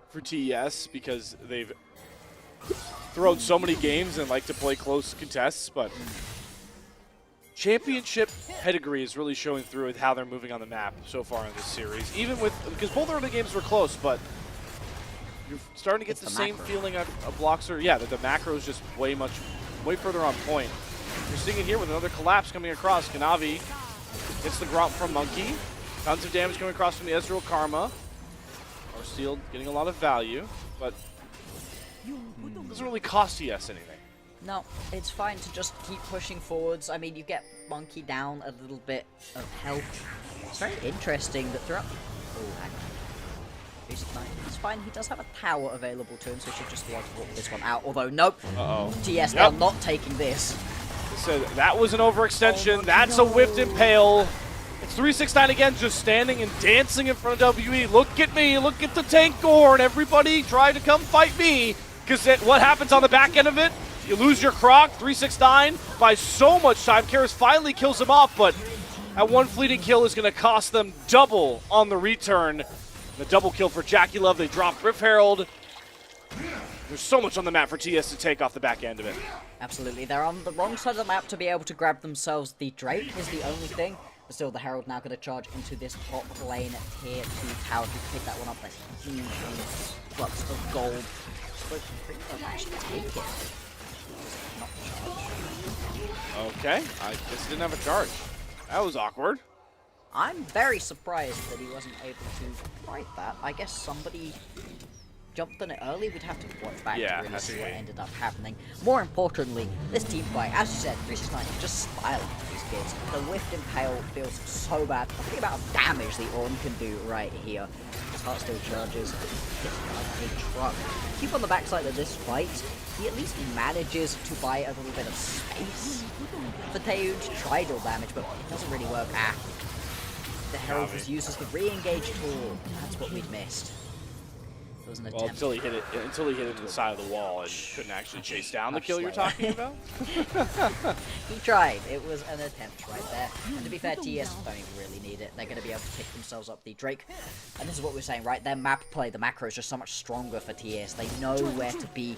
for TES because they've thrown so many games and like to play close contests, but championship pedigree is really showing through with how they're moving on the map so far in this series. Even with, because both early games were close, but you're starting to get the same feeling of Bloxer. Yeah, that the macro is just way further on point. You're seeing it here with another collapse coming across. Kanavi gets the Gromp from Monkey. Tons of damage coming across from the Ezreal Karma. Our Steel getting a lot of value, but it doesn't really cost TS anything.
No, it's fine to just keep pushing forwards. I mean, you get Monkey down a little bit of health. It's very interesting that throughout... Oh, hang on. It's fine, he does have a tower available to him, so he should just be able to walk this one out. Although, nope. TS are not taking this.
So that was an overextension. That's a whiffed Impale. It's 369 again, just standing and dancing in front of WE. Look at me, look at the tank Gorn. Everybody try to come fight me. Because what happens on the back end of it? You lose your Croc. 369 by so much time. Karis finally kills him off, but that one fleeting kill is going to cost them double on the return. The double kill for Jackie Love. They drop Rift Herald. There's so much on the map for TS to take off the back end of it.
Absolutely. They're on the wrong side of the map to be able to grab themselves the Drake is the only thing. But still, the Herald now going to charge into this top lane tier 2 tower to pick that one up. That's huge flux of gold. But they actually take it. Not charge.
Okay, I guess he didn't have a charge. That was awkward.
I'm very surprised that he wasn't able to write that. I guess somebody jumped on it early. We'd have to watch back to really see what ended up happening. More importantly, this team fight, as you said, 369 just smiling at these kids. The Whiffed Impale feels so bad. Think about how damage the Ornn can do right here. His heart still charges. A truck. Keep on the backside of this fight. He at least manages to buy a little bit of space for Taeyun to try deal damage, but it doesn't really work. The Herald was used as the re-engage tool. That's what we'd missed. It was an attempt.
Well, until he hit it to the side of the wall and couldn't actually chase down the kill you're talking about.
He tried. It was an attempt right there. And to be fair, TES don't even really need it. They're going to be able to pick themselves up the Drake. And this is what we're saying, right? Their map play, the macro is just so much stronger for TES. They know where to be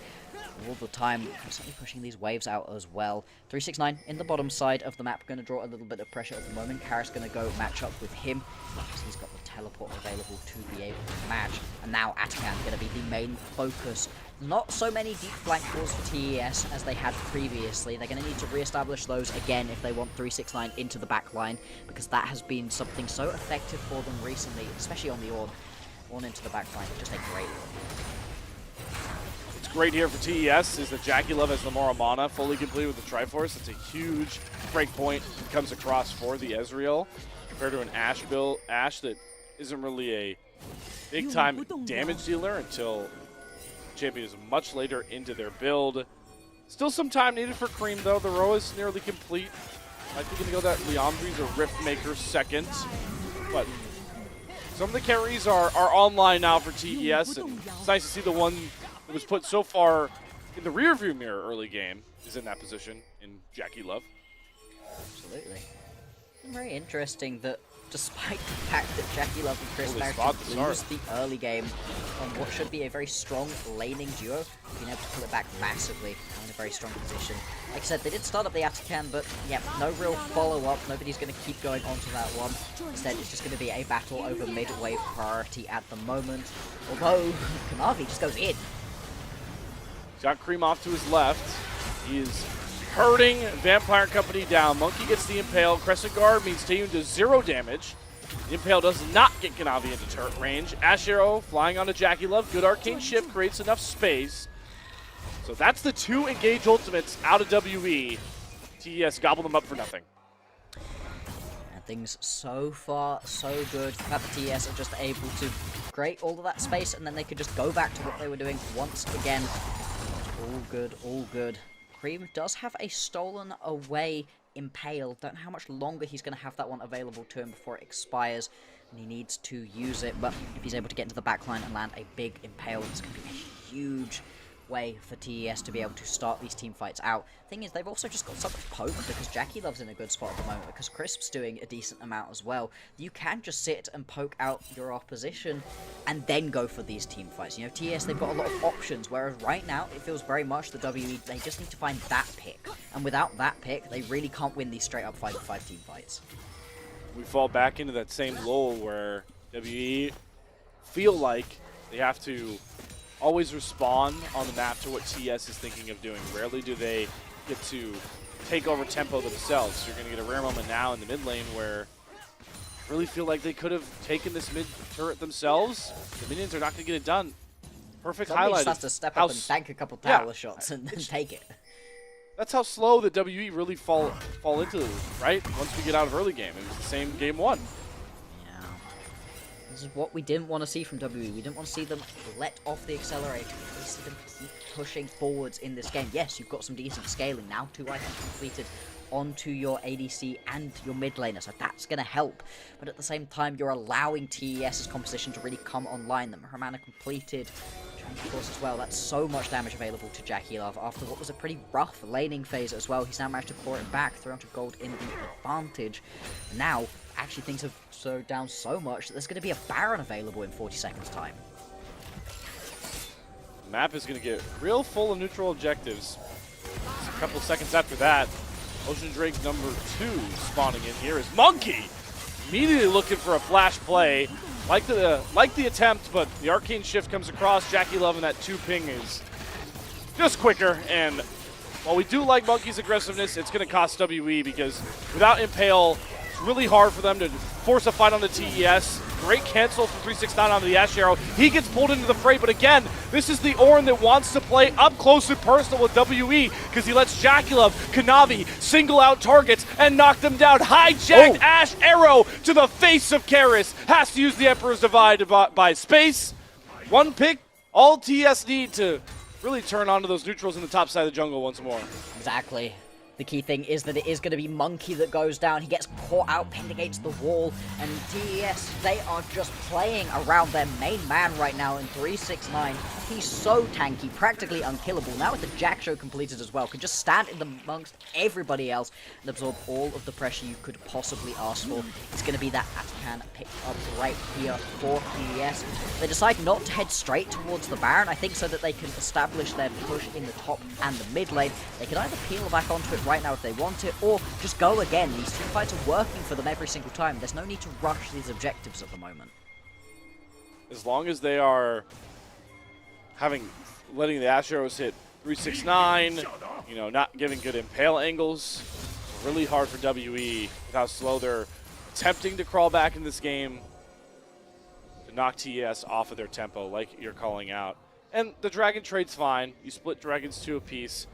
all the time, constantly pushing these waves out as well. 369 in the bottom side of the map, going to draw a little bit of pressure at the moment. Karis going to go match up with him. He's got the teleport available to be able to match. And now Atakan going to be the main focus. Not so many deep flank calls for TES as they had previously. They're going to need to re-establish those again if they want 369 into the back line, because that has been something so effective for them recently, especially on the Ornn. Ornn into the back line, just a great one.
What's great here for TES is that Jackie Love has the Mora Mana fully complete with the Triforce. It's a huge break point that comes across for the Ezreal compared to an Ashe build. Ashe that isn't really a big-time damage dealer until champion is much later into their build. Still some time needed for Cream, though. The row is nearly complete. I think going to go that Liandry's or Riftmaker second. But some of the carries are online now for TES, and it's nice to see the one that was put so far in the rearview mirror early game is in that position in Jackie Love.
Absolutely. Very interesting that despite the fact that Jackie Love and Chris
Holy
managed to
spot
lose the early game on what should be a very strong laning duo, being able to pull it back massively in a very strong position. Like I said, they did start up the Atakan, but yeah, no real follow-up. Nobody's going to keep going onto that one. Instead, it's just going to be a battle over mid-wave priority at the moment. Although, Kanavi just goes in.
He's got Cream off to his left. He is hurting Vampire Company down. Monkey gets the Impale. Crescent Guard means Taeyun does 0 damage. The Impale does not get Kanavi into turret range. Ashe Arrow flying onto Jackie Love. Good arcane shift creates enough space. So that's the 2 engage ultimates out of WE. TES gobble them up for nothing.
And things so far so good. The fact that TES are just able to create all of that space, and then they could just go back to what they were doing once again. All good, all good. Cream does have a stolen away Impale. Don't know how much longer he's going to have that one available to him before it expires, and he needs to use it. But if he's able to get into the backline and land a big Impale, it's going to be a huge way for TES to be able to start these team fights out. Thing is, they've also just got so much poke because Jackie Love's in a good spot at the moment, because Crisp's doing a decent amount as well. You can just sit and poke out your opposition and then go for these team fights. You know, TES, they've got a lot of options, whereas right now it feels very much the WE, they just need to find that pick. And without that pick, they really can't win these straight up 5v5 team fights.
We fall back into that same lull where WE feel like they have to always respond on the map to what TES is thinking of doing. Rarely do they get to take over tempo themselves. So you're going to get a rare moment now in the mid lane where I really feel like they could have taken this mid turret themselves. The minions are not going to get it done. Perfect highlight.
Just has to step up and tank a couple tower shots and take it.
That's how slow the WE really fall into, right? Once we get out of early game. It was the same game 1.
This is what we didn't want to see from WE. We didn't want to see them let off the accelerator. We see them keep pushing forwards in this game. Yes, you've got some decent scaling now. 2 items completed onto your ADC and your mid laner, so that's going to help. But at the same time, you're allowing TES's composition to really come online. The Hermana completed. Of course, as well, that's so much damage available to Jackie Love after what was a pretty rough laning phase as well. He's now managed to claw it back, 300 gold in the advantage. Now, actually, things have slowed down so much that there's going to be a Baron available in 40 seconds time.
The map is going to get real full of neutral objectives. Just a couple seconds after that, Ocean Drake number 2 spawning in here is Monkey. Immediately looking for a flash play. Like the attempt, but the arcane shift comes across. Jackie Love and that 2 ping is just quicker. And while we do like Monkey's aggressiveness, it's going to cost WE because without Impale, it's really hard for them to force a fight on the TES. Great cancel from 369 onto the Ashe Arrow. He gets pulled into the fray, but again, this is the Ornn that wants to play up close and personal with WE because he lets Jackie Love, Kanavi single out targets and knock them down. Hijacked Ashe Arrow to the face of Karis. Has to use the Emperor's Divide to buy space. 1 pick, all TS need to really turn onto those neutrals in the top side of the jungle once more.
Exactly. The key thing is that it is going to be Monkey that goes down. He gets caught out, pinned against the wall, and TES, they are just playing around their main man right now in 369. He's so tanky, practically unkillable. Now with the Jack Show completed as well, can just stand in amongst everybody else and absorb all of the pressure you could possibly ask for. It's going to be that Atakan picked up right here for TES. They decide not to head straight towards the Baron, I think, so that they can establish their push in the top and the mid lane. They can either peel back onto it right now if they want it, or just go again. These team fights are working for them every single time. There's no need to rush these objectives at the moment.
as long as they are letting the Ash arrows hit 369, you know, not giving good impale angles, it's really hard for WE with how slow they're attempting to crawl back in this game to knock TES off of their tempo, like you're calling out. And the Dragon trade's fine. You split Dragons 2 apiece.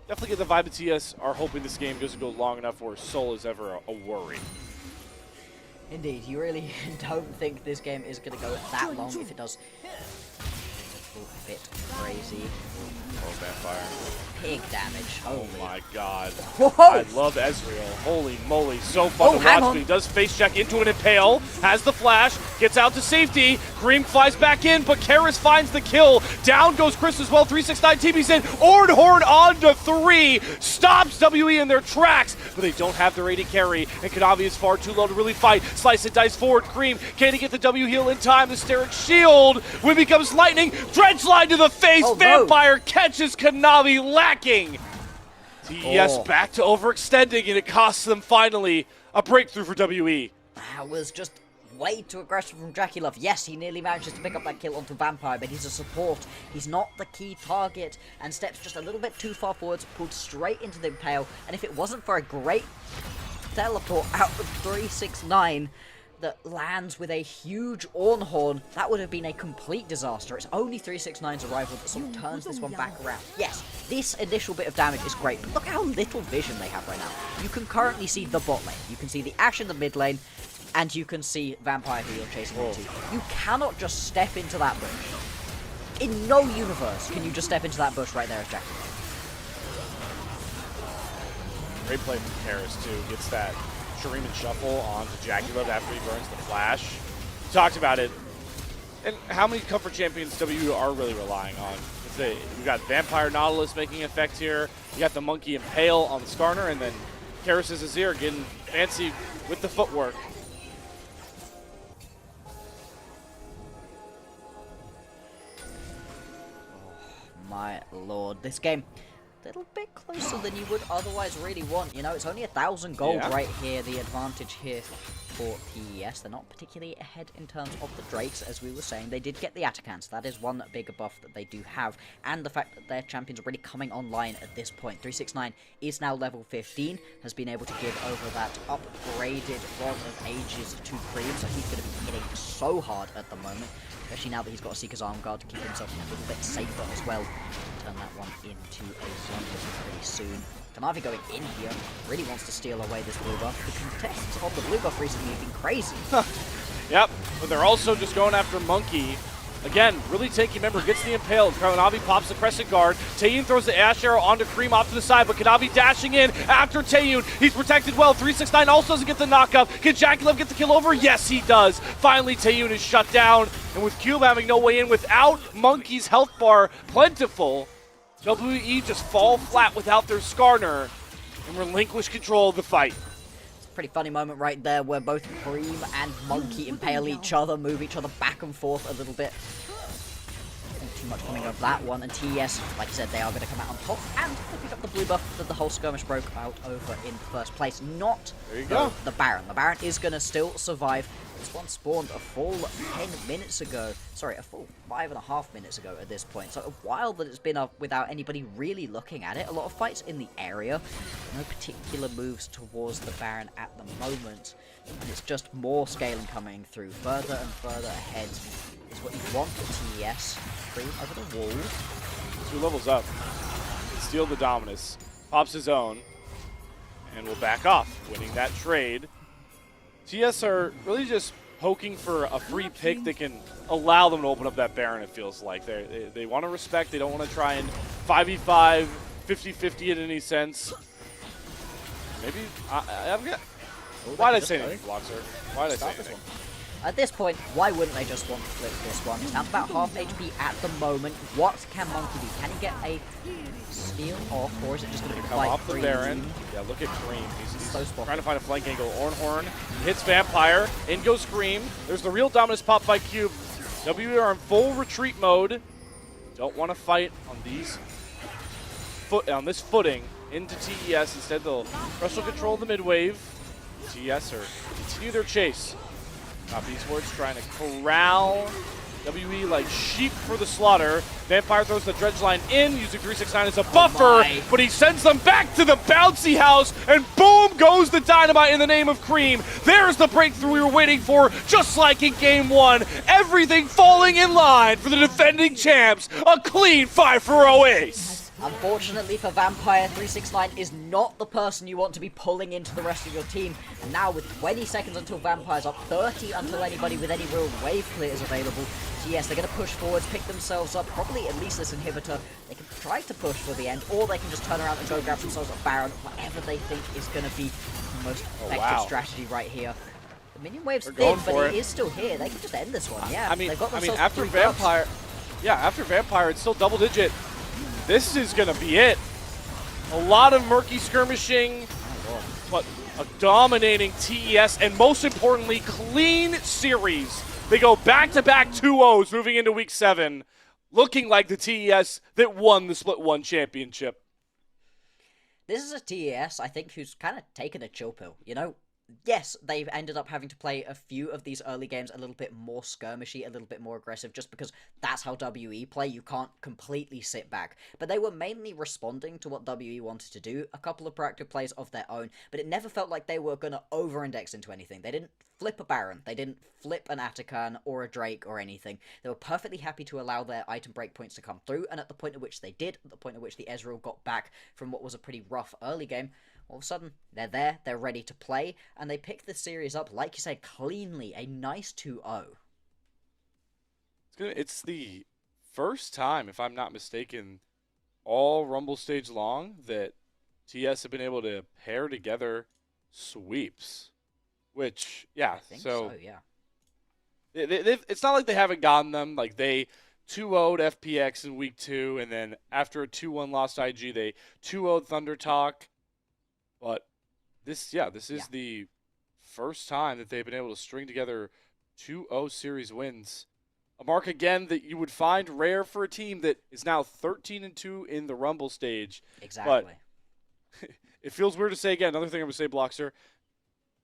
Definitely get the vibe of TES are hoping this game doesn't go long enough where Soul is ever a worry.
Indeed, you really don't think this game is going to go that long. If it does, a bit crazy.
Oh, Vampire.
Big damage.
Oh my god.
Whoa!
I love Ezreal. Holy moly. So fun to watch. But he does face check into an Impale. Has the flash. Gets out to safety. Cream flies back in, but Karis finds the kill. Down goes Chris as well. 369 TB's in. Ornhorn on to 3. Stops WE in their tracks. But they don't have their AD carry. And Kanavi is far too low to really fight. Slice and dice forward. Cream. Can he get the W heal in time? The Steric shield. When becomes lightning. Dredge line to the face.
Oh,
Vampire catches Kanavi lacking. TES back to overextending, and it costs them finally a breakthrough for WE.
That was just way too aggressive from Jackie Love. Yes, he nearly manages to pick up that kill onto Vampire, but he's a support. He's not the key target, and steps just a little bit too far forwards, pulled straight into the Impale, and if it wasn't for a great teleport out of 369 that lands with a huge Ornhorn, that would have been a complete disaster. It's only 369's arrival that sort of turns this one back around. Yes, this initial bit of damage is great, but look how little vision they have right now. You can currently see the bot lane, you can see the Ashe in the mid lane, and you can see Vampire who you're chasing into. You cannot just step into that bush. In no universe can you just step into that bush right there as Jackie.
Great play from Karis too. Gets that Shuriman shuffle onto Jackulov after he burns the flash. We talked about it. And how many comfort champions W are really relying on? We got Vampire Nautilus making effect here. You got the Monkey Impale on the Skarner, and then Karis' Azir getting fancy with the footwork.
My lord, this game a little bit closer than you would otherwise really want. You know, it's only 1,000 gold right here. The advantage here for TES. They're not particularly ahead in terms of the Drakes, as we were saying. They did get the Atacants. That is one bigger buff that they do have. And the fact that their champions are really coming online at this point. 369 is now level 15, has been able to give over that upgraded Rod of Ages to Cream, so he's going to be hitting so hard at the moment. Especially now that he's got a Seeker's Arm Guard to keep himself a little bit safer as well. Turn that one into a Zonda pretty soon. Kanavi going in here, really wants to steal away this blue buff. The contests of the blue buff recently have been crazy.
Yep, but they're also just going after Monkey. Again, really taking, remember, gets the Impale. Kanavi pops the Crescent Guard. Taeyun throws the Ashe Arrow onto Cream off to the side, but Kanavi dashing in after Taeyun. He's protected well. 369 also doesn't get the knockup. Can Jackulov get the kill over? Yes, he does. Finally, Taeyun is shut down. And with Cube having no way in without Monkey's health bar plentiful, WE just fall flat without their Skarner and relinquish control of the fight.
Pretty funny moment right there where both Cream and Monkey impale each other, move each other back and forth a little bit. Not too much coming of that one, and TES, like I said, they are going to come out on top, and they pick up the blue buff that the whole skirmish broke out over in first place. Not the Baron. The Baron is going to still survive. This one spawned a full 10 minutes ago. Sorry, a full 5.5 minutes ago at this point. So a while that it's been up without anybody really looking at it. A lot of fights in the area. No particular moves towards the Baron at the moment. And it's just more scaling coming through. Further and further ahead is what you want for TES. Cream over the wall.
2 levels up. Steal the Dominus. Pops his own. And will back off, winning that trade. TES are really just poking for a free pick that can allow them to open up that Baron, it feels like. They want to respect. They don't want to try and 5v5, 50-50 in any sense. Maybe, why did I say anything, Bloxer? Why did I say anything?
At this point, why wouldn't they just want to flip this one? It's down to about half HP at the moment. What can Monkey do? Can he get a steal off, or is it just going to be
come off the Baron? Yeah, look at Cream. He's so trying to find a flank angle. Ornhorn hits Vampire. In goes Cream. There's the real Dominus pop by Cube. W are in full retreat mode. Don't want to fight on this footing into TES. Instead, they'll wrestle control the mid wave. TES are continue their chase. Beastwards trying to corral WE like sheep for the slaughter. Vampire throws the dredge line in, using 369 as a buffer, but he sends them back to the bouncy house, and boom goes the dynamite in the name of Cream. There's the breakthrough we were waiting for, just like in game 1. Everything falling in line for the defending champs. A clean 5-0 ace.
Unfortunately for Vampire, 369 is not the person you want to be pulling into the rest of your team. And now with 20 seconds until Vampire's up, 30 until anybody with any real wave clear is available. So yes, they're going to push forwards, pick themselves up, probably at least this inhibitor. They can try to push for the end, or they can just turn around and go grab themselves a Baron, whatever they think is going to be the most effective strategy right here. The minion wave's thin, but it is still here. They can just end this one, yeah. They've got themselves
after Vampire, after Vampire, it's still double digit. This is going to be it. A lot of murky skirmishing, but a dominating TES, and most importantly, clean series. They go back-to-back 2-0s moving into Week 7, looking like the TES that won the Split 1 championship.
This is a TES, I think, who's kind of taken a chill pill, you know? Yes, they've ended up having to play a few of these early games a little bit more skirmishy, a little bit more aggressive, just because that's how WE play. You can't completely sit back. But they were mainly responding to what WE wanted to do, a couple of proactive plays of their own, but it never felt like they were going to over-index into anything. They didn't flip a Baron, they didn't flip an Atakan or a Drake or anything. They were perfectly happy to allow their item breakpoints to come through, and at the point at which they did, at the point at which the Ezreal got back from what was a pretty rough early game, all of a sudden, they're there, they're ready to play, and they pick the series up, like you said, cleanly, a nice 2-0.
It's the first time, if I'm not mistaken, all Rumble stage long that TS have been able to pair together sweeps. Which, yeah,
I think so yeah.
It's not like they haven't gotten them. Like, they 2-0'd FPX in Week 2, and then after a 2-1 loss to IG, they 2-0'd Thunder Talk. But this is the first time that they've been able to string together 2-0 series wins. A mark, again, that you would find rare for a team that is now 13-2 in the Rumble stage.
Exactly.
But it feels weird to say again. Another thing I would say, Blockster,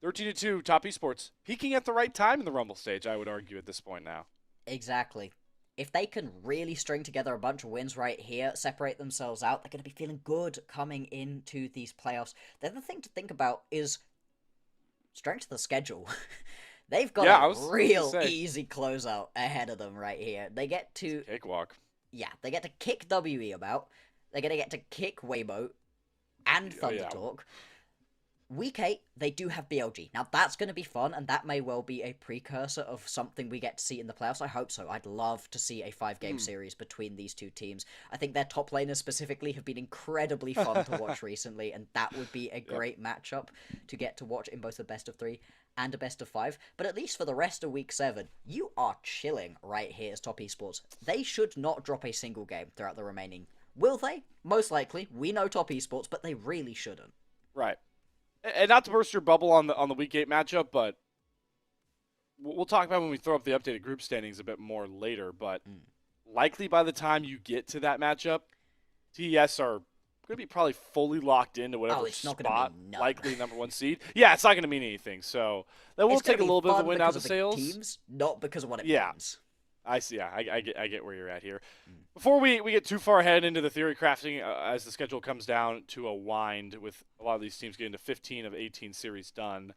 13-2, top esports, peaking at the right time in the Rumble stage, I would argue at this point now.
Exactly. If they can really string together a bunch of wins right here, separate themselves out, they're going to be feeling good coming into these playoffs. The other thing to think about is strength of the schedule. They've got a real easy closeout ahead of them right here. They get to...
cakewalk.
Yeah, they get to kick WE about. They're going to get to kick Weibo and Thunder Talk. Week 8, they do have BLG. Now, that's going to be fun, and that may well be a precursor of something we get to see in the playoffs. I hope so. I'd love to see a 5-game series between these two teams. I think their top laners specifically have been incredibly fun to watch recently, and that would be a great matchup to get to watch in both a best of 3 and a best of 5. But at least for the rest of Week 7, you are chilling right here as Top Esports. They should not drop a single game throughout the remaining. Will they? Most likely. We know Top Esports, but they really shouldn't.
Right. And not to burst your bubble on the Week 8 matchup, but we'll talk about when we throw up the updated group standings a bit more later. But likely by the time you get to that matchup, TES are going to be probably fully locked into whatever spot, likely number 1 seed. Yeah, it's not going to mean anything. So that will take a little bit of the wind out of the sails.
Teams, not because of what it means.
I see. Yeah, I get where you're at here. Before we get too far ahead into the theory crafting, as the schedule comes down to a wind with a lot of these teams getting to 15 of 18 series done,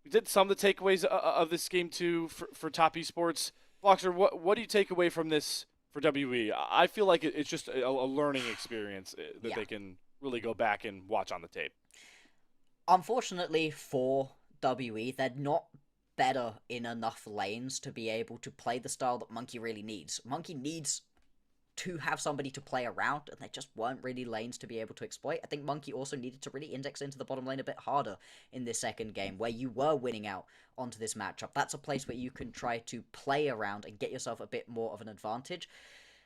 we did some of the takeaways of this game too for Top Esports. Boxer, what do you take away from this for WE? I feel like it's just a learning experience that they can really go back and watch on the tape.
Unfortunately for WE, they're not better in enough lanes to be able to play the style that Monkey really needs. Monkey needs to have somebody to play around, and there just weren't really lanes to be able to exploit. I think Monkey also needed to really index into the bottom lane a bit harder in this second game, where you were winning out onto this matchup. That's a place where you can try to play around and get yourself a bit more of an advantage.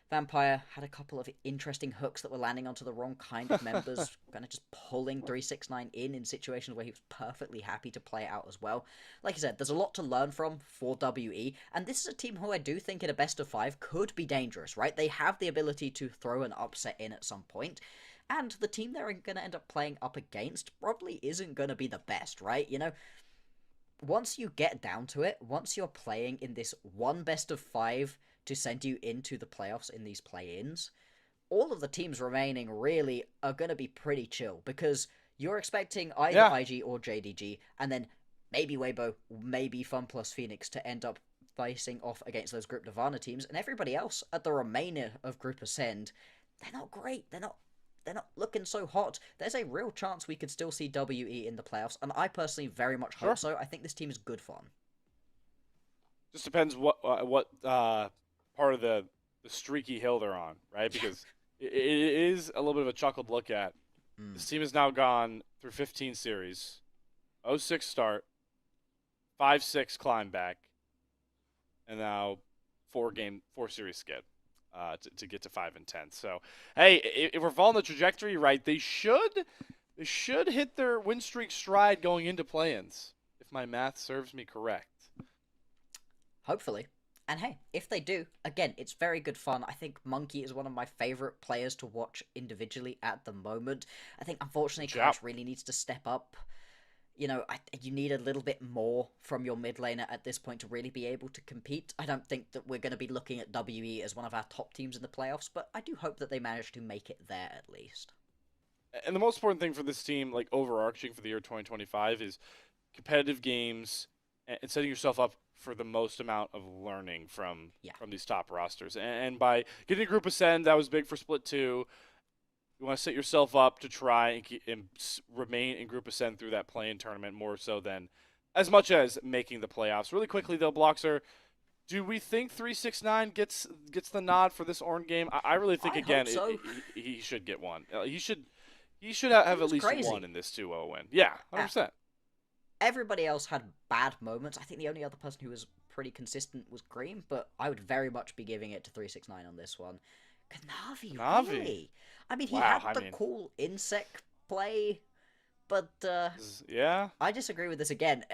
Vampire had a couple of interesting hooks that were landing onto the wrong kind of members, kind of just pulling 369 in situations where he was perfectly happy to play it out as well. Like I said, there's a lot to learn from for WE, and this is a team who I do think in a best of 5 could be dangerous, right? They have the ability to throw an upset in at some point, and the team they're going to end up playing up against probably isn't going to be the best, right? You know, once you get down to it, once you're playing in this one best of 5 to send you into the playoffs in these play-ins, all of the teams remaining really are going to be pretty chill because you're expecting either
Yeah.
IG or JDG, and then maybe Weibo, maybe Fun Plus Phoenix to end up facing off against those Group Nirvana teams, and everybody else at the remainder of Group Ascend, they're not great. They're not looking so hot. There's a real chance we could still see WE in the playoffs, and I personally very much hope so. I think this team is good fun.
Just depends what part of the streaky hill they're on, right? Because it is a little bit of a chuckled look at. This team has now gone through 15 series, 0-6 start, 5-6 climb back, and now 4 series skid to get to 5 and 10. So, hey, if we're following the trajectory right, they should hit their win streak stride going into play-ins, if my math serves me correct.
Hopefully. And hey, if they do, again, it's very good fun. I think Monkey is one of my favorite players to watch individually at the moment. I think, unfortunately, Crash really needs to step up. You know, you need a little bit more from your mid laner at this point to really be able to compete. I don't think that we're going to be looking at WE as one of our top teams in the playoffs, but I do hope that they manage to make it there at least.
And the most important thing for this team, like overarching for the year 2025, is competitive games and setting yourself up for the most amount of learning from these top rosters. And by getting a group ascend, that was big for Split 2. You want to set yourself up to try and remain in group ascend through that play-in tournament more so than as much as making the playoffs. Really quickly, though, Bloxer, do we think 369 gets the nod for this Ornn game? I really think, again,
so.
he should get one. He should have at least
crazy.
one in this 2-0 win. Yeah, 100%.
Everybody else had bad moments. I think the only other person who was pretty consistent was Green, but I would very much be giving it to 369 on this one. Kanavi. Really? I mean, he had the cool insect play, but
yeah,
I disagree with this again.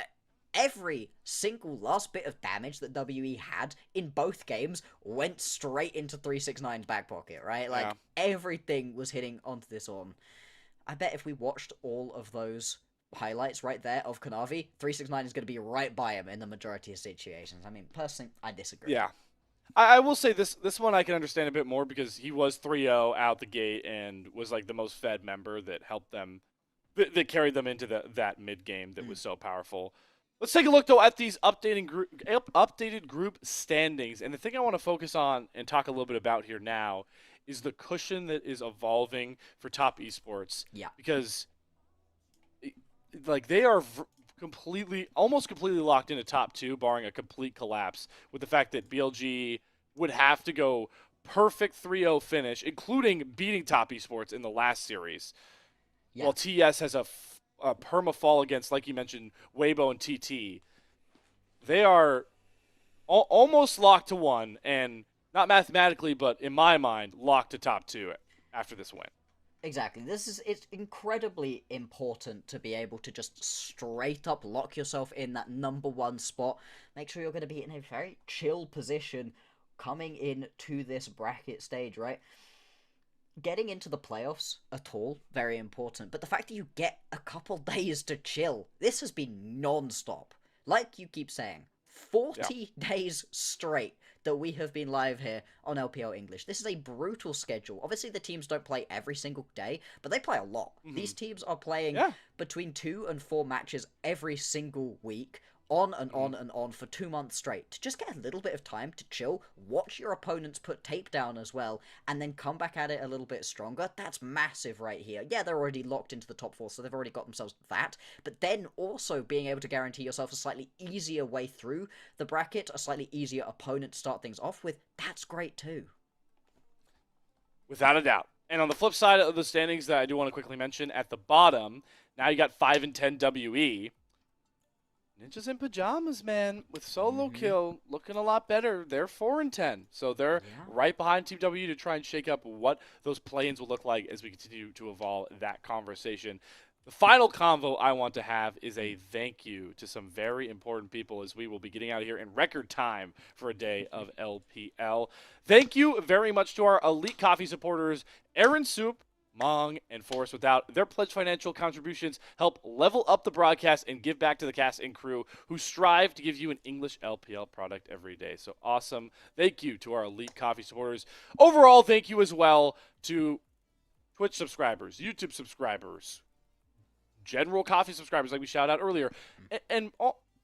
Every single last bit of damage that WE had in both games went straight into 369's back pocket, right? Like, everything was hitting onto this Ornn. I bet if we watched all of those highlights right there of Kanavi, 369 is going to be right by him in the majority of situations. I mean, personally, I disagree.
Yeah. I will say this one I can understand a bit more because he was 3-0 out the gate and was like the most fed member that helped them, that carried them into that mid game that was so powerful. Let's take a look though at these updated group standings, and the thing I want to focus on and talk a little bit about here now is the cushion that is evolving for top esports.
Yeah.
Because like they are almost completely locked into top 2, barring a complete collapse, with the fact that BLG would have to go perfect 3-0 finish, including beating top esports in the last series, while TES has a perma fall against, like you mentioned, Weibo and TT. They are almost locked to 1, and not mathematically, but in my mind, locked to top 2 after this win.
Exactly. It's incredibly important to be able to just straight up lock yourself in that number 1 spot. Make sure you're going to be in a very chill position coming in to this bracket stage, right? Getting into the playoffs at all, very important. But the fact that you get a couple days to chill, this has been non-stop. Like you keep saying, 40 days straight that we have been live here on LPL English. This is a brutal schedule. Obviously, the teams don't play every single day, but they play a lot. These teams are playing between 2 and 4 matches every single week, on and on and on for 2 months straight. To just get a little bit of time to chill, watch your opponents put tape down as well, and then come back at it a little bit stronger, that's massive right here. Yeah, they're already locked into the top 4, so they've already got themselves that, but then also being able to guarantee yourself a slightly easier way through the bracket, a slightly easier opponent to start things off with, that's great too.
Without a doubt. And on the flip side of the standings that I do want to quickly mention, at the bottom, now you got 5 and 10 WE. Ninjas in pajamas, man, with solo kill looking a lot better. They're 4 and 10, so they're right behind Team W to try and shake up what those play-ins will look like as we continue to evolve that conversation. The final convo I want to have is a thank you to some very important people as we will be getting out of here in record time for a day of LPL. Thank you very much to our Elite Coffee supporters, Aaron Soup, Mong, and Forrest. Without their pledge financial contributions, help level up the broadcast and give back to the cast and crew who strive to give you an English LPL product every day. So awesome. Thank you to our elite coffee supporters. Overall, thank you as well to Twitch subscribers, YouTube subscribers, general coffee subscribers like we shouted out earlier, and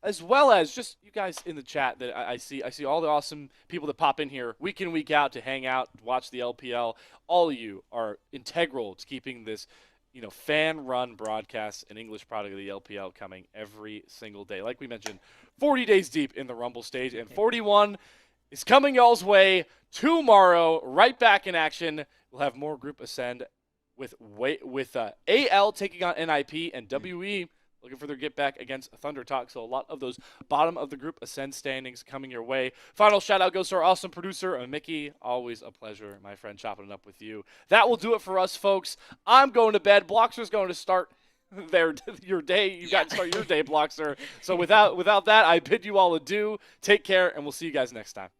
as well as just you guys in the chat that I see all the awesome people that pop in here week in, week out to hang out, watch the LPL. All of you are integral to keeping this, fan-run broadcast and English product of the LPL coming every single day. Like we mentioned, 40 days deep in the Rumble stage, and 41 is coming y'all's way tomorrow. Right back in action. We'll have more Group Ascend with AL taking on NIP and WE looking for their get back against Thunder Talk. So a lot of those bottom of the Group Ascend standings coming your way. Final shout out goes to our awesome producer, Mickey. Always a pleasure, my friend, chopping it up with you. That will do it for us, folks. I'm going to bed. Bloxer's going to start your day. You got to start your day, Bloxer. So without that, I bid you all adieu. Take care, and we'll see you guys next time.